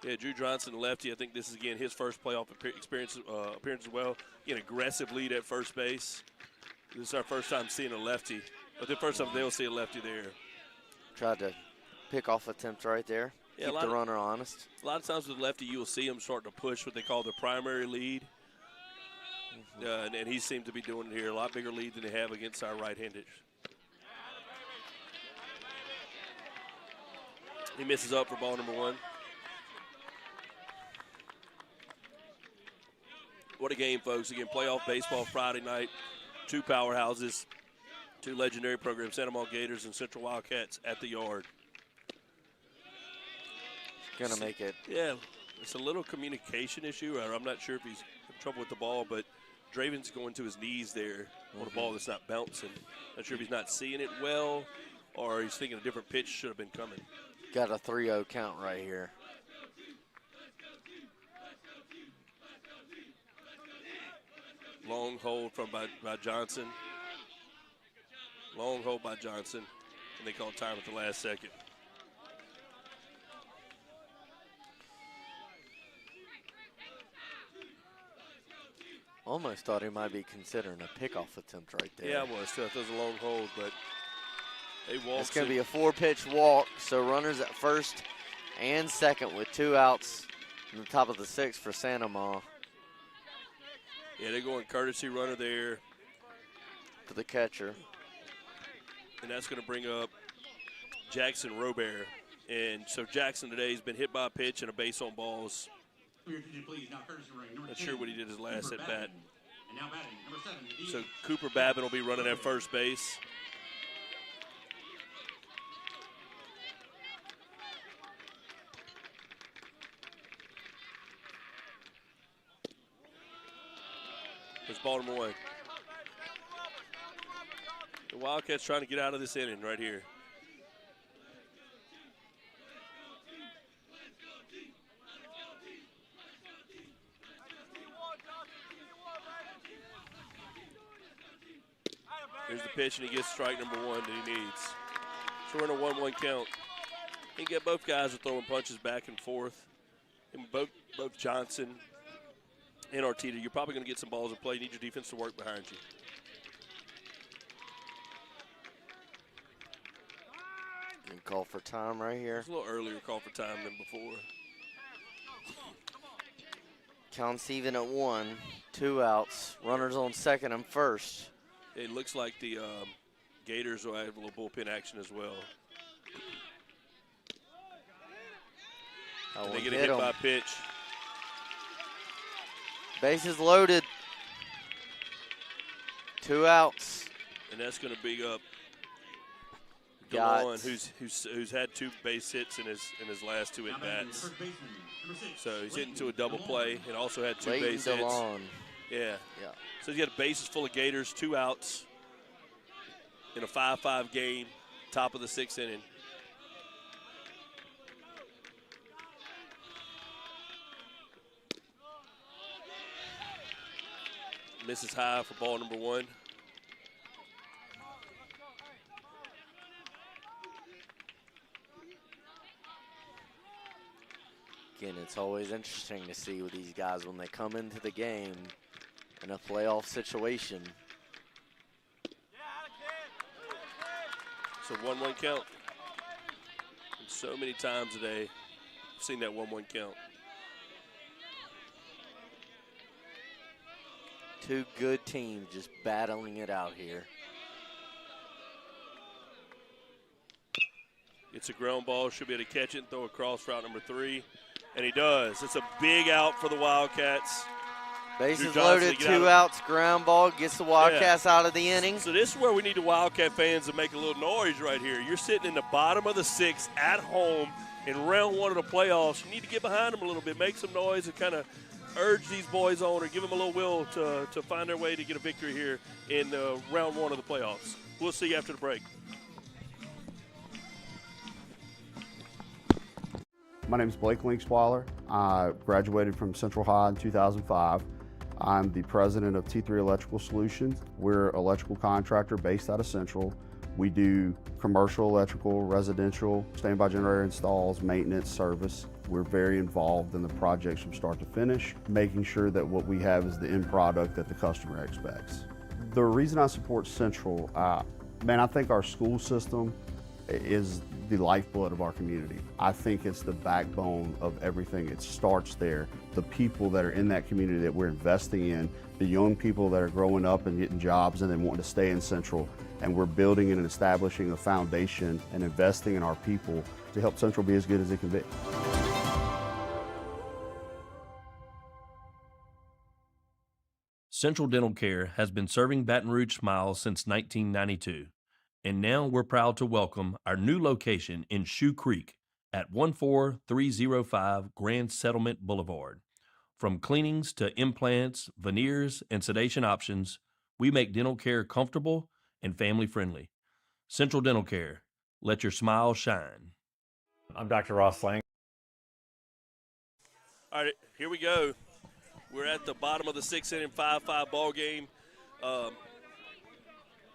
Yeah, Drew Johnson, lefty. I think this is, again, his first playoff appearance as well. An aggressive lead at first base. This is our first time seeing a lefty. But the first time they'll see a lefty there. Tried to pick off attempt right there. Yeah, keep the runner honest. A lot of times with lefty, you will see him starting to push what they call their primary lead. And he seemed to be doing it here. A lot bigger lead than they have against our right-handers. He misses up for ball number 1. What a game, folks. Again, playoff baseball Friday night. 2 powerhouses, 2 legendary programs, Santa Monica Gators and Central Wildcats at the Yard. Gonna make it. Yeah, it's a little communication issue. I'm not sure if he's in trouble with the ball, but Draven's going to his knees there on a ball that's not bouncing. Not sure if he's not seeing it well or he's thinking a different pitch should have been coming. Got a 3-0 count right here. Long hold by Johnson. Long hold by Johnson. And they call time at the last second. Almost thought he might be considering a pickoff attempt right there. Yeah, I was. Too. I thought it was a long hold, but they walked. It's going to be a 4-pitch walk, so runners at first and second with 2 outs in the top of the 6th for Santa Ma. Yeah, they're going courtesy runner there. For the catcher. And that's going to bring up Jackson Robert. And so Jackson today has been hit by a pitch and a base on balls. Not sure what he did his last at bat. So Cooper Babin will be running at first base. There's ball number 1. The Wildcats trying to get out of this inning right here. Here's the pitch, and he gets strike number 1 that he needs. So we're in a 1-1 count. You can get both guys are throwing punches back and forth. And both Johnson and Arteta, you're probably going to get some balls in play. You need your defense to work behind you. Good call for time right here. It's a little earlier call for time than before. Counts even at 1. 2 outs. Runners on second and first. It looks like the Gators will have a little bullpen action as well. And they get a hit by a pitch. Bases loaded. 2 outs. And that's going to be up DeLon, who's had 2 base hits in his last 2 at bats. So he's hitting to a double play and also had 2 base hits. Yeah. So he's got bases full of Gators, 2 outs in a 5-5 game, top of the 6th inning. Misses high for ball number 1. Again, it's always interesting to see with these guys when they come into the game in a playoff situation. So 1-1 count. And so many times today, I've seen that 1-1 count. 2 good teams just battling it out here. It's a ground ball, should be able to catch it and throw across route number 3. And he does. It's a big out for the Wildcats. Bases loaded, 2 outs, ground ball, gets the Wildcats out of the inning. So this is where we need the Wildcat fans to make a little noise right here. You're sitting in the bottom of the 6th at home in round 1 of the playoffs. You need to get behind them a little bit, make some noise and kind of urge these boys on or give them a little will to find their way to get a victory here in round 1 of the playoffs. We'll see you after the break. My name is Blake Linksweiler. I graduated from Central High in 2005. I'm the president of T3 Electrical Solutions. We're an electrical contractor based out of Central. We do commercial electrical, residential, standby generator installs, maintenance, service. We're very involved in the projects from start to finish, making sure that what we have is the end product that the customer expects. The reason I support Central, I think our school system is the lifeblood of our community. I think it's the backbone of everything. It starts there. The people that are in that community that we're investing in, the young people that are growing up and getting jobs and then wanting to stay in Central, and we're building and establishing a foundation and investing in our people to help Central be as good as it can be. Central Dental Care has been serving Baton Rouge Smiles since 1992, and now we're proud to welcome our new location in Shoe Creek at 14305 Grand Settlement Boulevard. From cleanings to implants, veneers, and sedation options, we make dental care comfortable and family-friendly. Central Dental Care, let your smile shine. I'm Dr. Ross Lang. All right, here we go. We're at the bottom of the 6th inning, 5-5 ball game.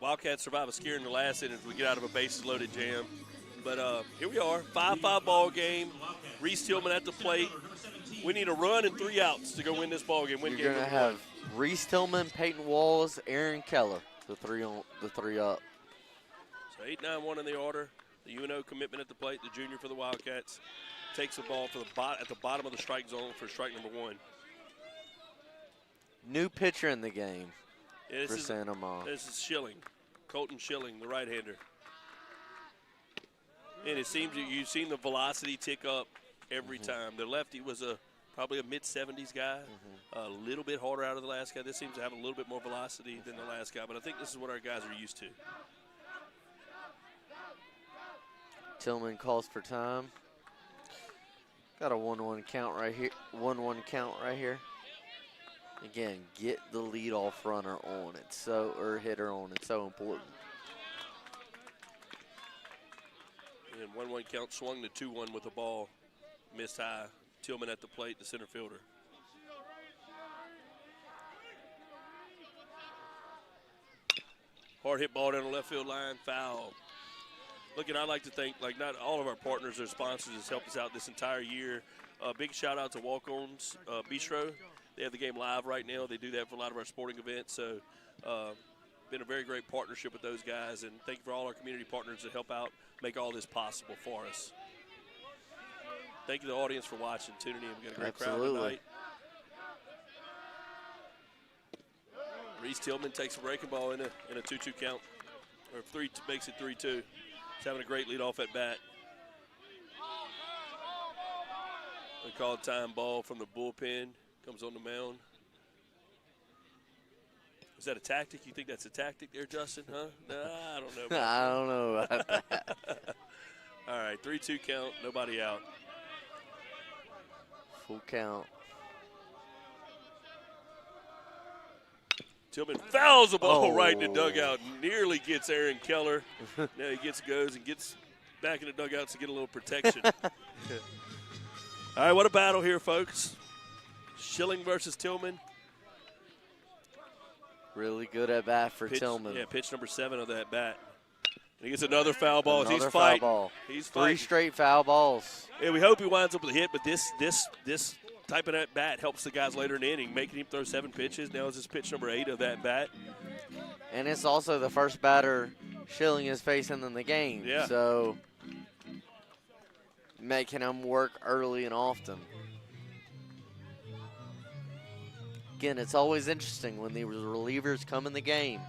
Wildcats survive a scare in the last inning as we get out of a bases-loaded jam. But here we are, 5-5 ball game. Reese Tillman at the plate. We need a run and 3 outs to go win this ball game. You're going to have Reese Tillman, Peyton Walls, Aaron Keller, the three up. So 8-9-1 in the order. The UNO commitment at the plate, the junior for the Wildcats, takes the ball at the bottom of the strike zone for strike number 1. New pitcher in the game for This is Schilling, Colton Schilling, the right-hander. And it seems you've seen the velocity tick up every time. The lefty was probably a mid-70s guy, a little bit harder out of the last guy. This seems to have a little bit more velocity than the last guy, but I think this is what our guys are used to. Tillman calls for time. Got a 1-1 count right here. 1-1 count right here. Again, get the leadoff runner on. Or hitter on. It's so important. And 1-1 count, swung to 2-1 with the ball. Missed high. Tillman at the plate, the center fielder. Hard hit ball down the left field line, foul. Look, and I'd like to thank, not all of our partners or sponsors has helped us out this entire year. Big shout out to Walk-On's Bistro. They have the game live right now. They do that for a lot of our sporting events. So, been a very great partnership with those guys. And thank you for all our community partners that help out, make all this possible for us. Thank you to the audience for watching, tuning in. We've got a great crowd tonight. Reese Tillman takes a breaking ball in a 2-2 count, or makes it 3-2. He's having a great leadoff at bat. They call it time ball from the bullpen. Comes on the mound. Is that a tactic? You think that's a tactic there, Justin? Huh? Nah, I don't know. I don't know about that. All right, 3-2 count. Nobody out. Full count. Tillman fouls the ball right in the dugout. Nearly gets Aaron Keller. Now he goes and gets back in the dugout to get a little protection. All right, what a battle here, folks. Schilling versus Tillman. Really good at bat for Tillman. Yeah, pitch number 7 of that bat. And he gets another foul ball. He's foul fighting. Ball. He's fighting. 3 straight foul balls. Yeah, we hope he winds up with a hit, but this type of that bat helps the guys later in the inning, making him throw 7 pitches. Now is this pitch number 8 of that bat. And it's also the first batter Schilling is facing in the game. Yeah. So making him work early and often. Again, it's always interesting when the relievers come in the game.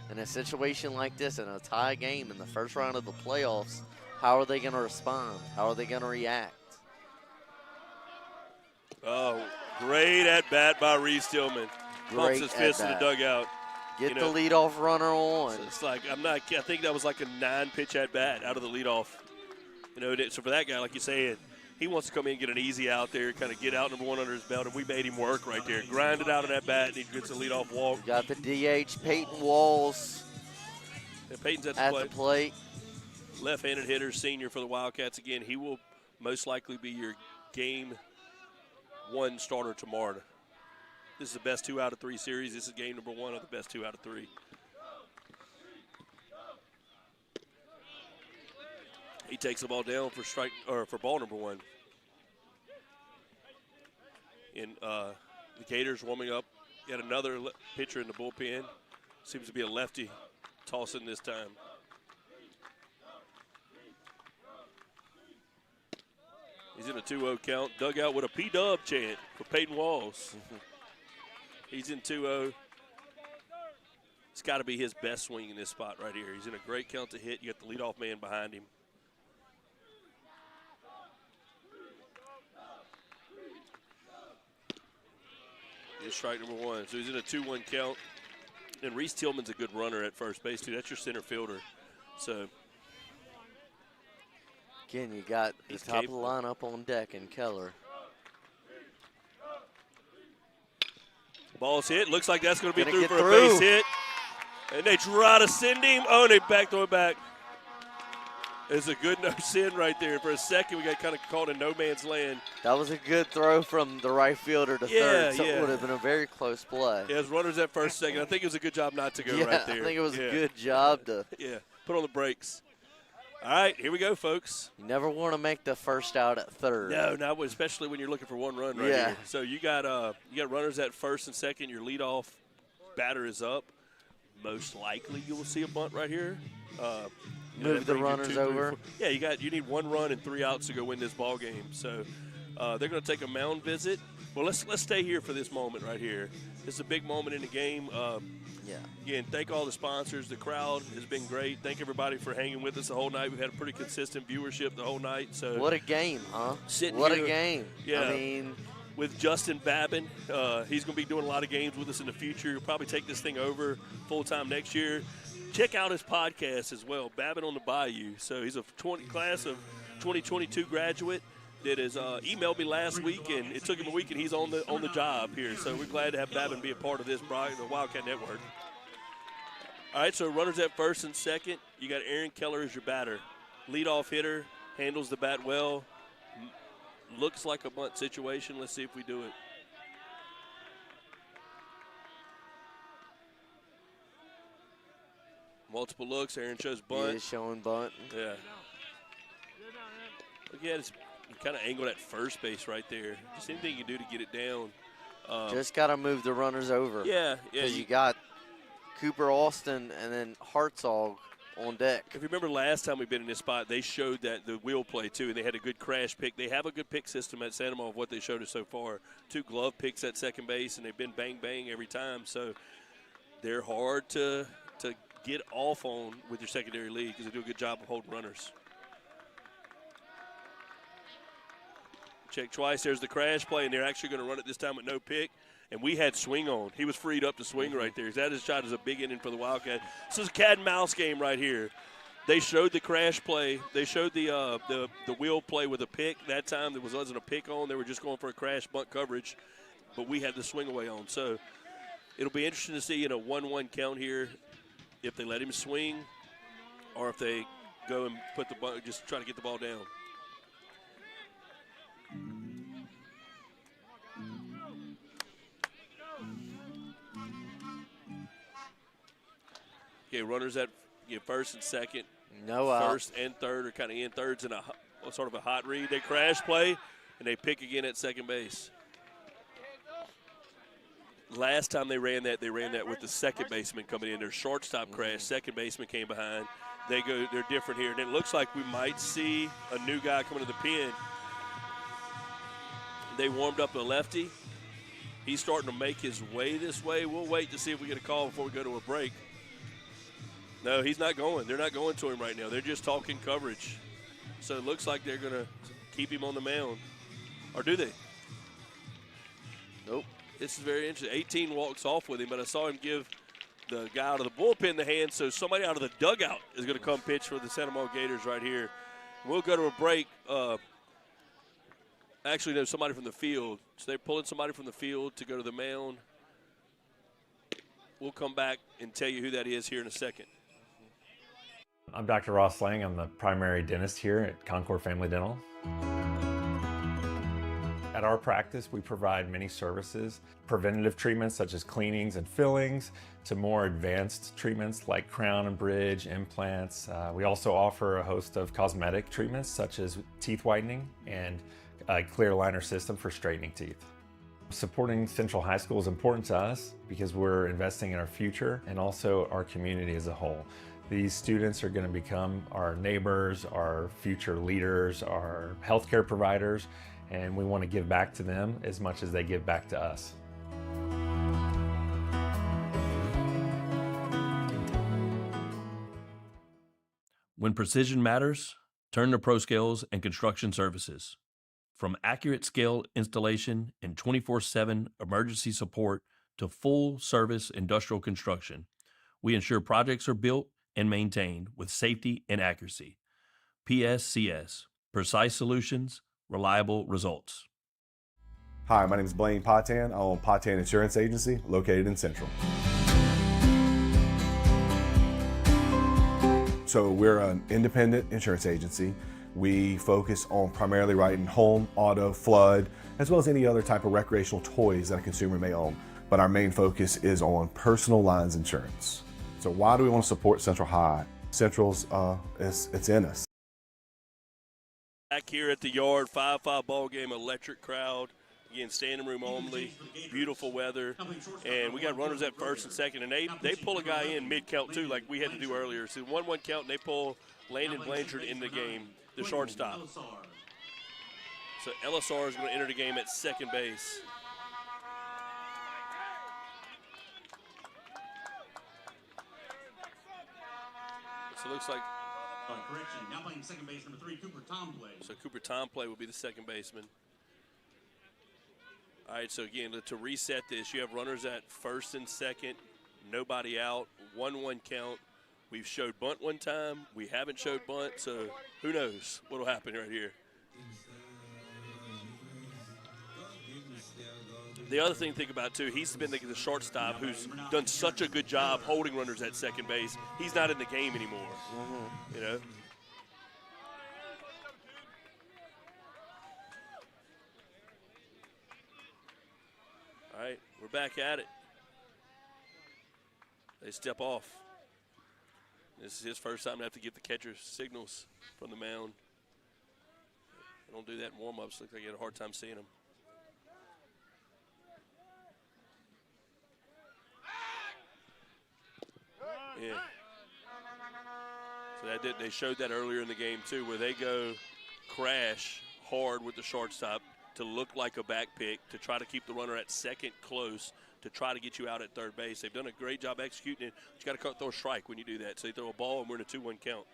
In a situation like this, in a tie game in the first round of the playoffs, how are they going to respond? How are they going to react? Oh, great at bat by Reese Tillman. Pumps his fist in the dugout. Get the leadoff runner on. So it's like I think that was like a 9-pitch at bat out of the leadoff. So for that guy, like you're saying, he wants to come in and get an easy out there, kind of get out number 1 under his belt, and we made him work right there. Grinded out of that bat, and he gets a leadoff walk. Got the DH, Peyton Walls. Yeah, Peyton's at the plate. Left-handed hitter, senior for the Wildcats. Again, he will most likely be your game 1 starter tomorrow. This is the best 2 out of 3 series. This is game number 1 of the best 2 out of 3. He takes the ball down for ball number 1. And the Gators warming up. Yet another pitcher in the bullpen. Seems to be a lefty tossing this time. He's in a 2-0 count. Dug out with a P-dub chant for Peyton Walls. He's in 2-0. It's got to be his best swing in this spot right here. He's in a great count to hit. You got the leadoff man behind him. Here's strike number 1. So he's in a 2-1 count. And Reese Tillman's a good runner at first base, too. That's your center fielder. So again, you got the top of the lineup on deck in Keller. Ball's hit. Looks like that's going to be through for a base hit. And they try to send him. Oh, they backdoor it back. It's a good no-send right there. For a second, we got kind of caught in no man's land. That was a good throw from the right fielder to third. So it would have been a very close play. Yeah, as runners at first, second. I think it was a good job not to go right there. I think it was a good job to put on the brakes. All right, here we go, folks. You never want to make the first out at third. No, not especially when you're looking for one run right here. So you got runners at first and second. Your leadoff batter is up. Most likely you will see a bunt right here. Move the runners over. Yeah, you need 1 run and 3 outs to go win this ball game. So they're going to take a mound visit. Well, let's stay here for this moment right here. It's a big moment in the game. Again, thank all the sponsors. The crowd has been great. Thank everybody for hanging with us the whole night. We've had a pretty consistent viewership the whole night. So what a game, huh? What a game. Yeah. I mean, with Justin Babin, he's going to be doing a lot of games with us in the future. He'll probably take this thing over full-time next year. Check out his podcast as well, Babin on the Bayou. So he's a class of 2022 graduate that has emailed me last week, and it took him a week, and he's on the job here. So we're glad to have Babin be a part of this, the Wildcat Network. All right, so runners at first and second. You got Aaron Keller as your batter. Leadoff hitter, handles the bat well. Looks like a bunt situation. Let's see if we do it. Multiple looks. Aaron shows bunt. He is showing bunt. Yeah. Look at it. Kind of angled at first base right there. Just anything you can do to get it down. Just got to move the runners over. Yeah. Because you got Cooper Austin and then Hartzog on deck. If you remember last time we've been in this spot, they showed that the wheel play too, and they had a good crash pick. They have a good pick system at Santa Monica of what they showed us so far. 2 glove picks at second base, and they've been bang every time. So they're hard to get off on with your secondary lead because they do a good job of holding runners. Check twice. There's the crash play, and they're actually going to run it this time with no pick. And we had swing on. He was freed up to swing right there. That is shot as a big inning for the Wildcat. This is a cat and mouse game right here. They showed the crash play. They showed the wheel play with a pick. That time there wasn't a pick on. They were just going for a crash bunt coverage. But we had the swing away on. So it'll be interesting to see in a 1-1 count here if they let him swing or if they go and put the bunt, just try to get the ball down. Okay, runners at first and second. No out. First and third are kind of in. Third's in a sort of a hot read. They crash play, and they pick again at second base. Last time they ran that with the second baseman coming in. Their shortstop crash, second baseman came behind. They're different here. And it looks like we might see a new guy coming to the pen. They warmed up a lefty. He's starting to make his way this way. We'll wait to see if we get a call before we go to a break. No, he's not going. They're not going to him right now. They're just talking coverage. So it looks like they're going to keep him on the mound. Or do they? Nope. This is very interesting. 18 walks off with him, but I saw him give the guy out of the bullpen the hand, so somebody out of the dugout is going to come pitch for the Santa Monica Gators right here. We'll go to a break. Actually, no, somebody from the field. So they're pulling somebody from the field to go to the mound. We'll come back and tell you who that is here in a second. I'm Dr. Ross Lang. I'm the primary dentist here at Concord Family Dental. At our practice, we provide many services, preventative treatments such as cleanings and fillings, to more advanced treatments like crown and bridge, implants. We also offer a host of cosmetic treatments such as teeth whitening and a clear aligner system for straightening teeth. Supporting Central High School is important to us because we're investing in our future and also our community as a whole. These students are going to become our neighbors, our future leaders, our healthcare providers, and we want to give back to them as much as they give back to us. When precision matters, turn to ProScales and Construction Services. From accurate scale installation and 24/7 emergency support to full-service industrial construction, we ensure projects are built and maintained with safety and accuracy. PSCS, precise solutions, reliable results. Hi, my name is Blaine Patan. I own Patan Insurance Agency located in Central. So we're an independent insurance agency. We focus on primarily writing home, auto, flood, as well as any other type of recreational toys that a consumer may own. But our main focus is on personal lines insurance. So why do we want to support Central High? Central's, it's in us. Back here at the yard, 5-5 ball game, electric crowd. Again, standing room only, beautiful weather, and we got runners at first and second, and they pull a guy in mid-count too, like we had to do earlier. So 1-1 count, and they pull Landon Blanchard in the game, the shortstop. So LSR is going to enter the game at second base. So it looks like. Correction, now playing second base, number 3, Cooper Tomplay. So Cooper Tomplay will be the second baseman. All right, so again, to reset this, you have runners at first and second, nobody out, 1-1 count. We've showed bunt one time. We haven't showed bunt, so who knows what will happen right here. The other thing to think about, too, he's been the shortstop who's done such a good job holding runners at second base. He's not in the game anymore, you know. All right, we're back at it. They step off. This is his first time to have to get the catcher's signals from the mound. I don't do that in warm-ups. Looks like he had a hard time seeing them. Yeah. So they showed that earlier in the game, too, where they go crash hard with the shortstop to look like a back pick, to try to keep the runner at second close, to try to get you out at third base. They've done a great job executing it. You got to throw a strike when you do that. So you throw a ball, and we're in a 2-1 count.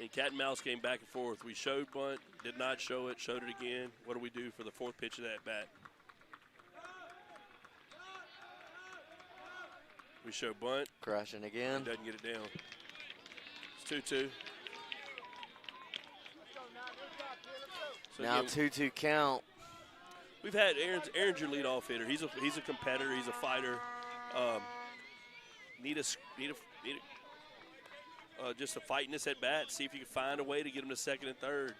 And cat and mouse game back and forth. We showed bunt, did not show it, showed it again. What do we do for the fourth pitch of that bat? We show bunt. Crashing again. Doesn't get it down. It's 2-2. So now 2-2 count. We've had Aaron's your leadoff hitter. He's a competitor. He's a fighter. Just a fight in this at bat. See if you can find a way to get him to second and third.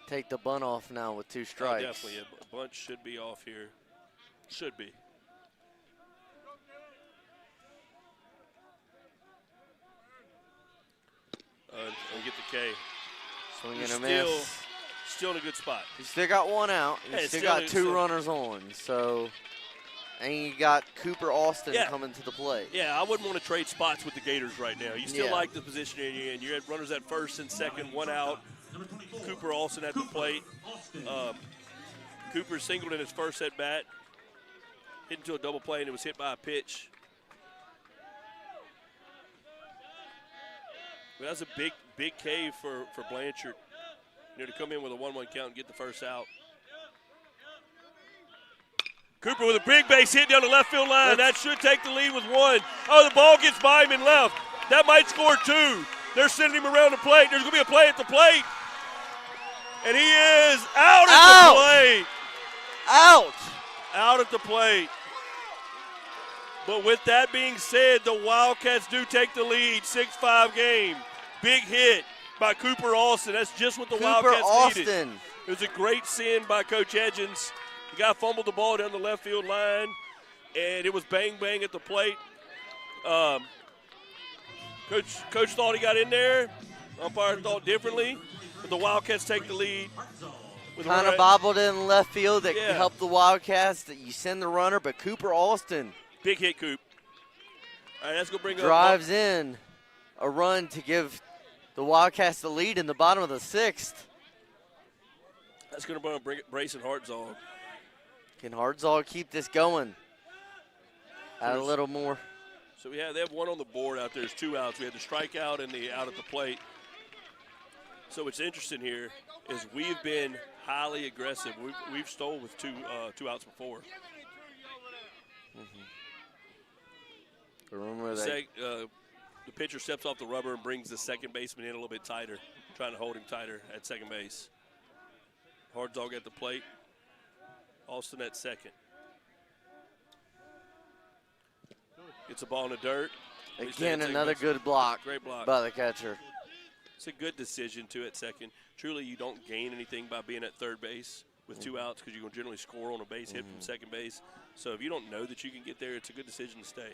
Take the bunt off now with 2 strikes. Definitely, a bunt should be off here. Should be. And get the K. Swing and a miss. Still in a good spot. You still got 1 out. You still got 2 runners on. So, and you got Cooper Austin coming to the plate. Yeah, I wouldn't want to trade spots with the Gators right now. You still like the position you're in. You had runners at first and second, 1 out. Cooper Austin at the plate. Cooper singled in his first at bat. Hit into a double play, and it was hit by a pitch. But that's a big K for Blanchard. To come in with a 1-1 count and get the first out. Cooper with a big base hit down the left field line. That should take the lead with 1. Oh, the ball gets by him and left. That might score 2. They're sending him around the plate. There's going to be a play at the plate. And he is out at the plate. Out at the plate. But with that being said, the Wildcats do take the lead, 6-5 game. Big hit by Cooper Austin. That's just what the Wildcats needed. It was a great send by Coach Edgens. The guy fumbled the ball down the left field line, and it was bang at the plate. Coach thought he got in there. Umpire thought differently, but the Wildcats take the lead. Kind of bobbled in left field that helped the Wildcats. That you send the runner, but Cooper Austin Big hit, Coop. All right, that's going to bring Drives in a run to give the Wildcats the lead in the bottom of the 6th. That's going to bring Brayson Hartzog. Can Hartzog keep this going? Add a little more. So they have one on the board out there. There's 2 outs. We had the strikeout and the out at the plate. So what's interesting here is we've been highly aggressive. We've stole with two outs before. Remember the pitcher steps off the rubber and brings the second baseman in a little bit tighter, trying to hold him tighter at second base. Hartzog at the plate. Austin at second. Gets a ball in the dirt. Again, another good block. Great block by the catcher. It's a good decision, too, at second. Truly, you don't gain anything by being at third base with 2 outs because you're going to generally score on a base hit from second base. So if you don't know that you can get there, it's a good decision to stay.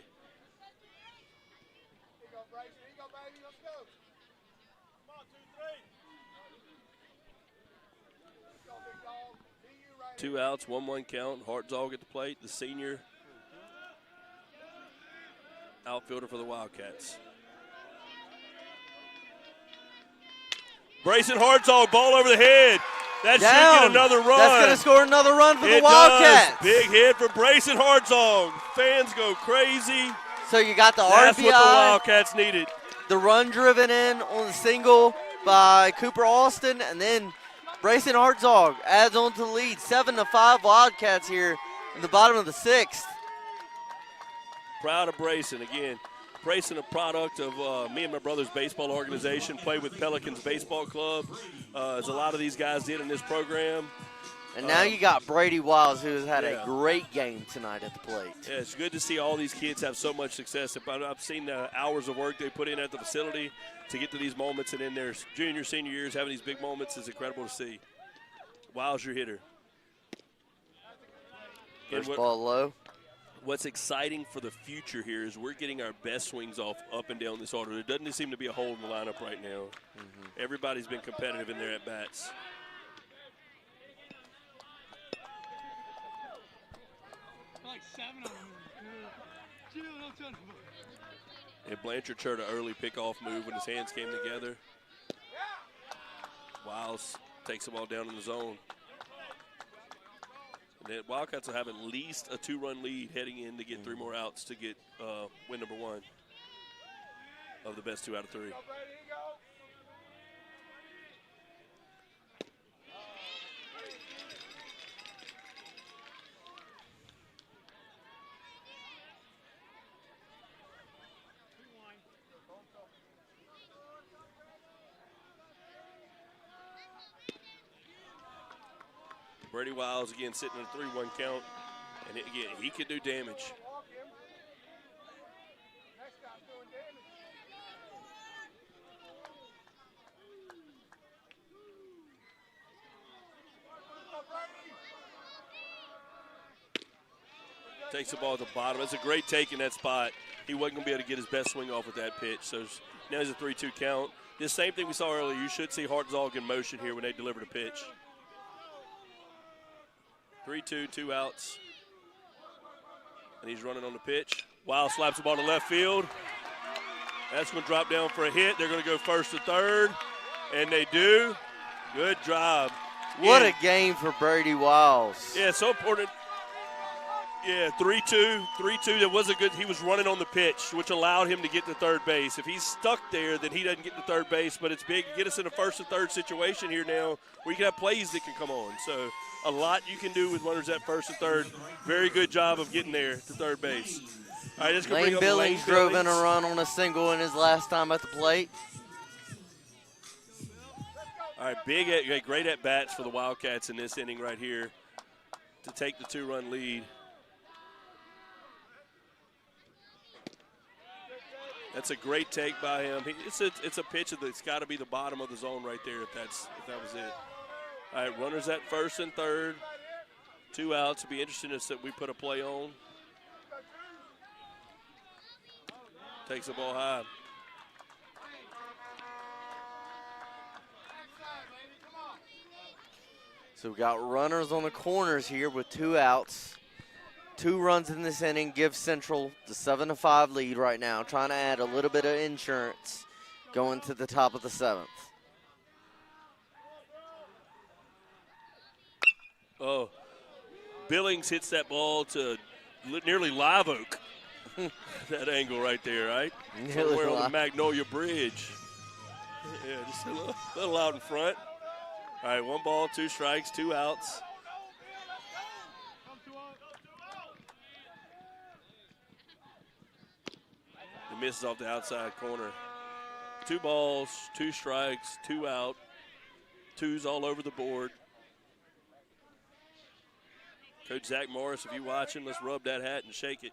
Two outs, 1-1 count. Hartzog at the plate, the senior outfielder for the Wildcats. Brayson Hartzog, ball over the head. That should get another run. That's going to score another run for the Does. Wildcats. Big hit for Brayson Hartzog. Fans go crazy. So you got the That's RBI. What the Wildcats needed. The run driven in on the single by Cooper Austin, and then Brayson Hartzog adds on to the lead. 7-5 Wildcats here in the bottom of the 6th. Proud of Brayson again. Brayson, a product of me and my brother's baseball organization, played with Pelicans Baseball Club, as a lot of these guys did in this program. And now you got Brady Wiles, who has had a great game tonight at the plate. Yeah, it's good to see all these kids have so much success. I've seen the hours of work they put in at the facility to get to these moments, and in their junior, senior years, having these big moments is incredible to see. Wiles, your hitter. First ball low. What's exciting for the future here is we're getting our best swings off up and down this order. There doesn't seem to be a hole in the lineup right now. Everybody's been competitive in their at-bats. Like 7 of them. And Blanchard tried an early pickoff move when his hands came together. Wiles takes the ball down in the zone. And the Wildcats will have at least a 2-run lead heading in to get 3 more outs to get win number 1 of the best 2 out of 3. Brady Wiles again sitting in a 3-1 count, and again he could do damage. Takes the ball at the bottom. That's a great take in that spot. He wasn't going to be able to get his best swing off with that pitch. So now he's a 3-2 count. The same thing we saw earlier. You should see Hartzog in motion here when they deliver the pitch. 3-2, 2 outs. And he's running on the pitch. Wiles slaps the ball to left field. That's going to drop down for a hit. They're going to go first to third. And they do. Good job. What a game for Brady Wiles. Yeah, so important. Yeah, 3-2. That was a good. He was running on the pitch, which allowed him to get to third base. If he's stuck there, then he doesn't get to third base. But it's big to get us in a first and third situation here now where you can have plays that can come on. So a lot you can do with runners at first and third. Very good job of getting there to third base. All right, let's go bring up Billings drove in a run on a single in his last time at the plate. All right, great at-bats for the Wildcats in this inning right here to take the 2-run lead. That's a great take by him. It's a pitch that's got to be the bottom of the zone right there if that was it. All right, runners at first and third. 2 outs. It'll be interesting if we put a play on. Takes the ball high. So we got runners on the corners here with 2 outs. 2 runs in this inning gives Central the 7-5 lead right now, trying to add a little bit of insurance going to the top of the 7th. Oh, Billings hits that ball to nearly Live Oak. That angle right there, right? Somewhere on the Magnolia Bridge. Yeah, just a little out in front. All right, 1 ball, 2 strikes, 2 outs. It misses off the outside corner. 2 balls, 2 strikes, 2 out. 2s all over the board. Coach Zach Morris, if you're watching, let's rub that hat and shake it.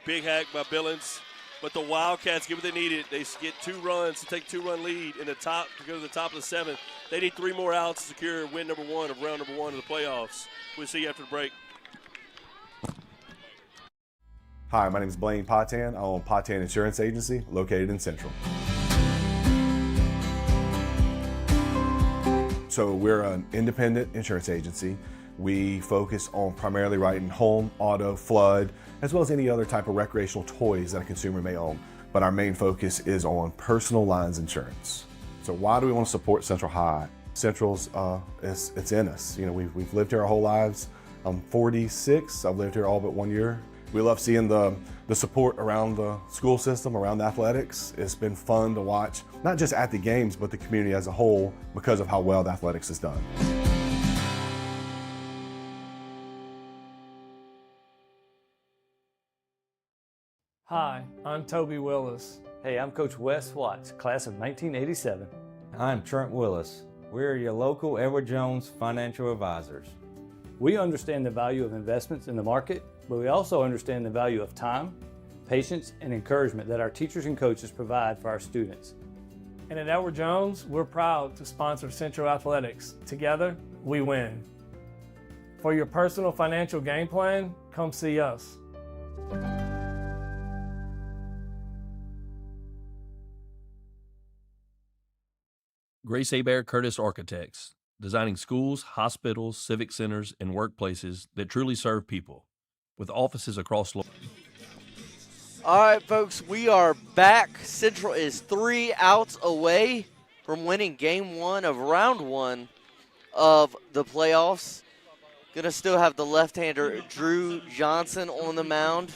Big hack by Billings, but the Wildcats get what they needed. They get 2 runs to take a 2-run lead in the top to go to the top of the 7th. They need 3 more outs to secure win number 1 of round number 1 of the playoffs. We'll see you after the break. Hi, my name is Blaine Potan. I own Potan Insurance Agency located in Central. So we're an independent insurance agency. We focus on primarily writing home, auto, flood, as well as any other type of recreational toys that a consumer may own. But our main focus is on personal lines insurance. So why do we want to support Central High? Central's, it's in us. You know, we've lived here our whole lives. I'm 46, I've lived here all but 1 year. We love seeing the support around the school system, around athletics. It's been fun to watch, not just at the games, but the community as a whole because of how well the athletics is done. Hi, I'm Toby Willis. Hey, I'm Coach Wes Watts, class of 1987. I'm Trent Willis. We're your local Edward Jones financial advisors. We understand the value of investments in the market, but we also understand the value of time, patience, and encouragement that our teachers and coaches provide for our students. And at Edward Jones, we're proud to sponsor Central Athletics. Together, we win. For your personal financial game plan, come see us. Grace Hebert Curtis Architects, designing schools, hospitals, civic centers, and workplaces that truly serve people, with offices across. All right, folks, we are back. Central is 3 outs away from winning game 1 of round 1 of the playoffs. Gonna still have the left-hander Drew Johnson on the mound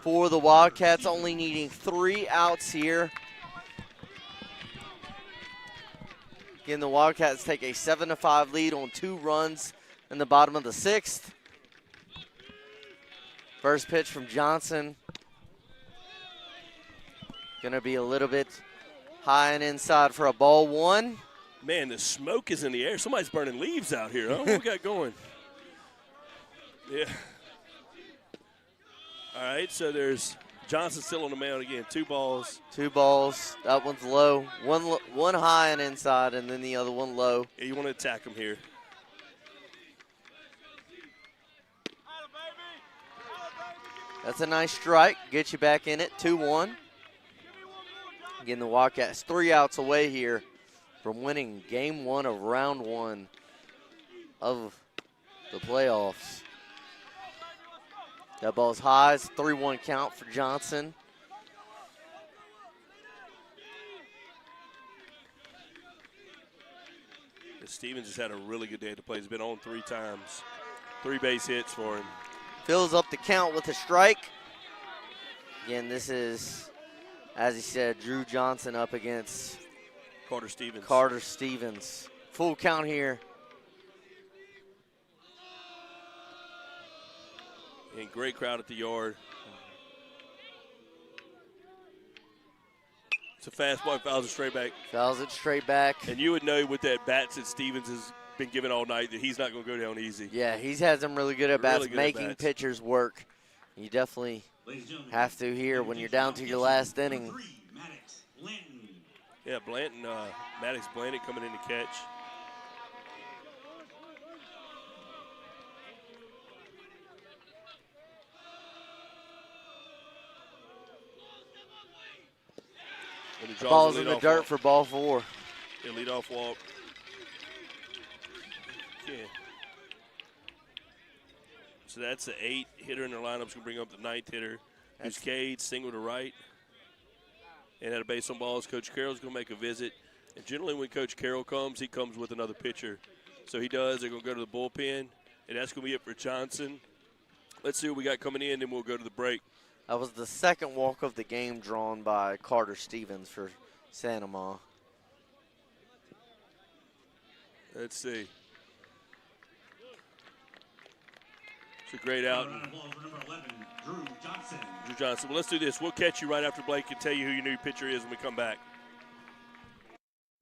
for the Wildcats, only needing 3 outs here. Again, the Wildcats take a 7-5 lead on 2 runs in the bottom of the 6th. First pitch from Johnson. Gonna be a little bit high and inside for a ball 1. Man, the smoke is in the air. Somebody's burning leaves out here. I don't know what we got going. Yeah. All right, so there's Johnson still on the mound again. 2 balls. 2 balls. That one's low. One high and inside, and then the other one low. Yeah, you want to attack him here. That's a nice strike. Get you back in it. 2-1. Again, the Wildcats 3 outs away here from winning game 1 of round 1 of the playoffs. That ball's high. It's a 3-1 count for Johnson. Stevens has had a really good day at the plate. He's been on 3 times. 3 base hits for him. Fills up the count with a strike. Again, this is, as he said, Drew Johnson up against Carter Stevens. Carter Stevens. Full count here. And great crowd at the yard. It's a fastball, fouls it straight back. Fouls it straight back. And you would know with that bats that Stevens has been given all night that he's not going to go down easy. Yeah, he's had some really good at-bats, Really good making at-bats. pitchers work. You definitely have to here when you're down to your last inning. Yeah, Blanton, Maddox Blanton coming in to catch. And he draws Ball's a in the leadoff dirt walk. for ball 4. Yeah, leadoff walk. Yeah. So that's the 8 hitter in their lineup. Going to bring up the 9th hitter, who's Cade, single to right. And at a base on balls, Coach Carroll's going to make a visit. And generally when Coach Carroll comes, he comes with another pitcher. So he does. They're going to go to the bullpen, and that's going to be it for Johnson. Let's see what we got coming in, then we'll go to the break. That was the second walk of the game drawn by Carter Stevens for Santa Ma. Let's see. It's a great out. Drew Johnson. Well, let's do this. We'll catch you right after Blake and tell you who your new pitcher is when we come back.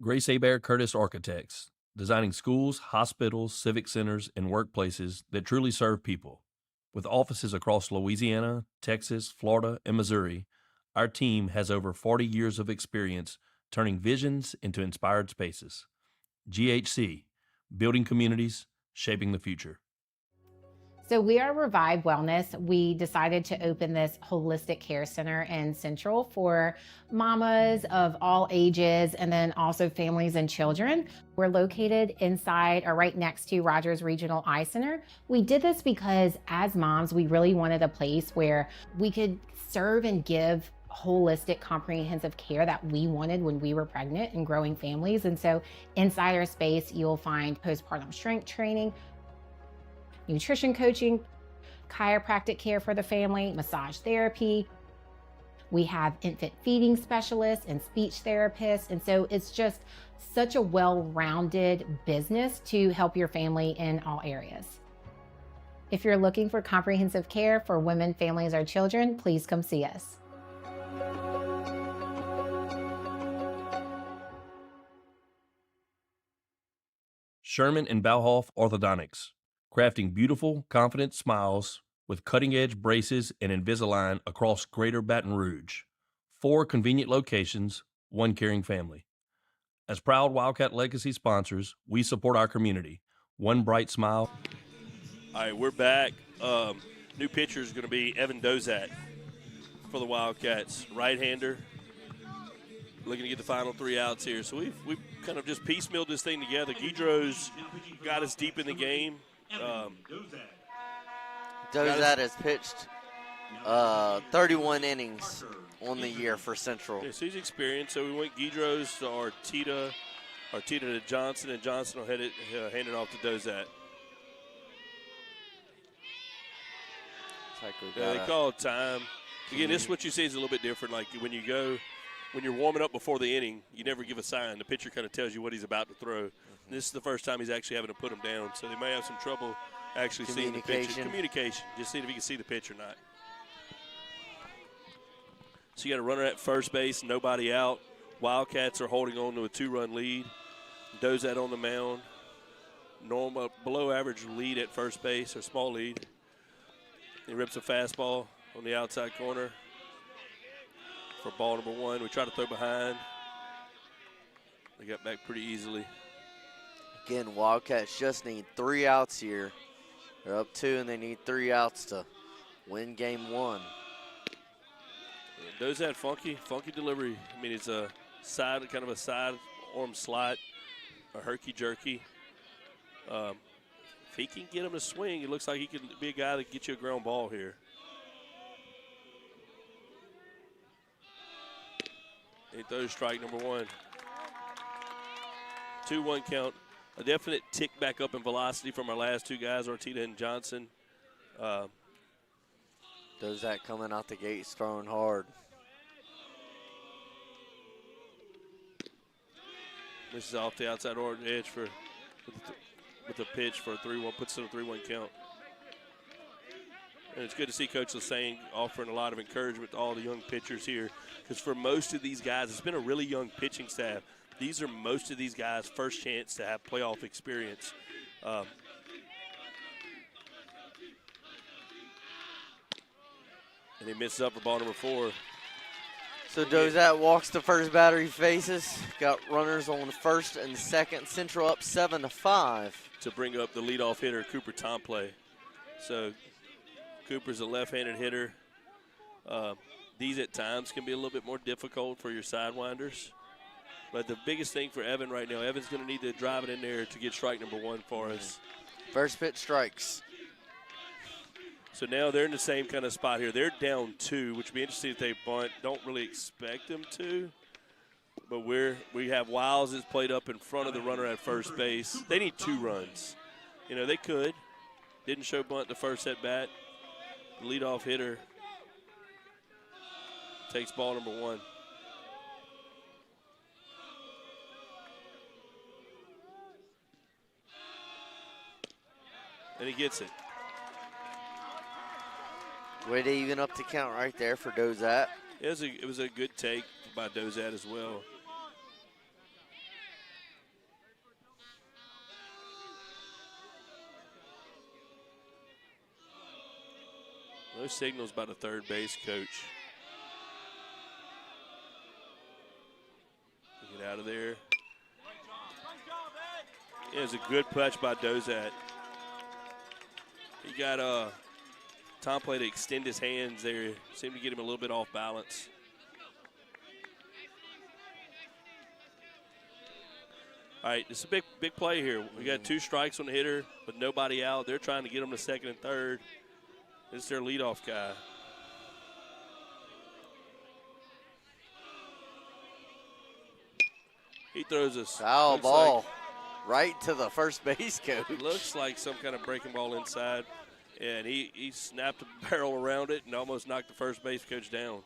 Grace Hebert Curtis Architects, designing schools, hospitals, civic centers, and workplaces that truly serve people. With offices across Louisiana, Texas, Florida, and Missouri, our team has over 40 years of experience turning visions into inspired spaces. GHC, building communities, shaping the future. So we are Revive Wellness. We decided to open this holistic care center in Central for mamas of all ages and then also families and children. We're located inside or right next to Rogers Regional Eye Center. We did this because as moms, we really wanted a place where we could serve and give holistic, comprehensive care that we wanted when we were pregnant and growing families. And so inside our space, you'll find postpartum strength training, nutrition coaching, chiropractic care for the family, massage therapy. We have infant feeding specialists and speech therapists. And so it's just such a well-rounded business to help your family in all areas. If you're looking for comprehensive care for women, families, or children, please come see us. Sherman and Bauhoff Orthodontics, crafting beautiful, confident smiles with cutting-edge braces and Invisalign across Greater Baton Rouge. 4 convenient locations, 1 caring family. As proud Wildcat Legacy sponsors, we support our community. One bright smile. All right, we're back. New pitcher is going to be Evan Dozat for the Wildcats. Right-hander. Looking to get the final 3 outs here. So we've kind of just piecemealed this thing together. Guidros got us deep in the game. Dozat has pitched 31 innings on the year for Central. Yeah, so he's experienced. So we went Guidros to Arteta to Johnson, and Johnson will hand it off to Dozat. They call it time. Again, this is what you see is a little bit different. Like when you're warming up before the inning, you never give a sign. The pitcher kind of tells you what he's about to throw. This is the first time he's actually having to put him down, so they may have some trouble actually seeing the pitch. Communication. Just seeing if he can see the pitch or not. So you got a runner at first base, nobody out. Wildcats are holding on to a 2-run lead. Dozat on the mound. Normal, below average lead at first base, or small lead. He rips a fastball on the outside corner for ball number 1. We try to throw behind. They got back pretty easily. Again, Wildcats just need 3 outs here. They're up 2, and they need 3 outs to win game 1. Does that funky delivery. I mean, it's a side arm slot, a herky-jerky. If he can get him to swing, it looks like he can be a guy that gets you a ground ball here. He throws strike number 1. 2-1 count. A definite tick back up in velocity from our last 2 guys, Arteta and Johnson. Does that coming out the gates throwing hard. This is off the outside edge with a pitch for a 3-1, puts it a 3-1 count. And it's good to see Coach Lassane offering a lot of encouragement to all the young pitchers here, because for most of these guys, it's been a really young pitching staff. These are most of these guys' first chance to have playoff experience. And he misses up for ball number 4. So Dozat walks the first batter he faces. Got runners on first and second. Central up 7-5. To bring up the leadoff hitter, Cooper Tomplay. So Cooper's a left-handed hitter. These at times can be a little bit more difficult for your sidewinders. But the biggest thing for Evan right now, Evan's going to need to drive it in there to get strike number 1 for us. First pitch strikes. So now they're in the same kind of spot here. They're down 2, which would be interesting if they bunt. Don't really expect them to. But we have Wiles that's played up in front of the runner at first base. They need 2 runs. You know, they could. Didn't show bunt the first at bat. The leadoff hitter takes ball number 1. And he gets it. Way to even up the count right there for Dozat. It was a good take by Dozat as well. No signals by the third base coach. Get out of there. Yeah, it was a good catch by Dozat. He got Tom Play to extend his hands there. Seemed to get him a little bit off balance. All right, it's a big play here. We got 2 strikes on the hitter with nobody out. They're trying to get him to second and third. It's their leadoff guy. He throws a foul ball right to the first base coach. Looks like some kind of breaking ball inside. And he snapped a barrel around it and almost knocked the first base coach down.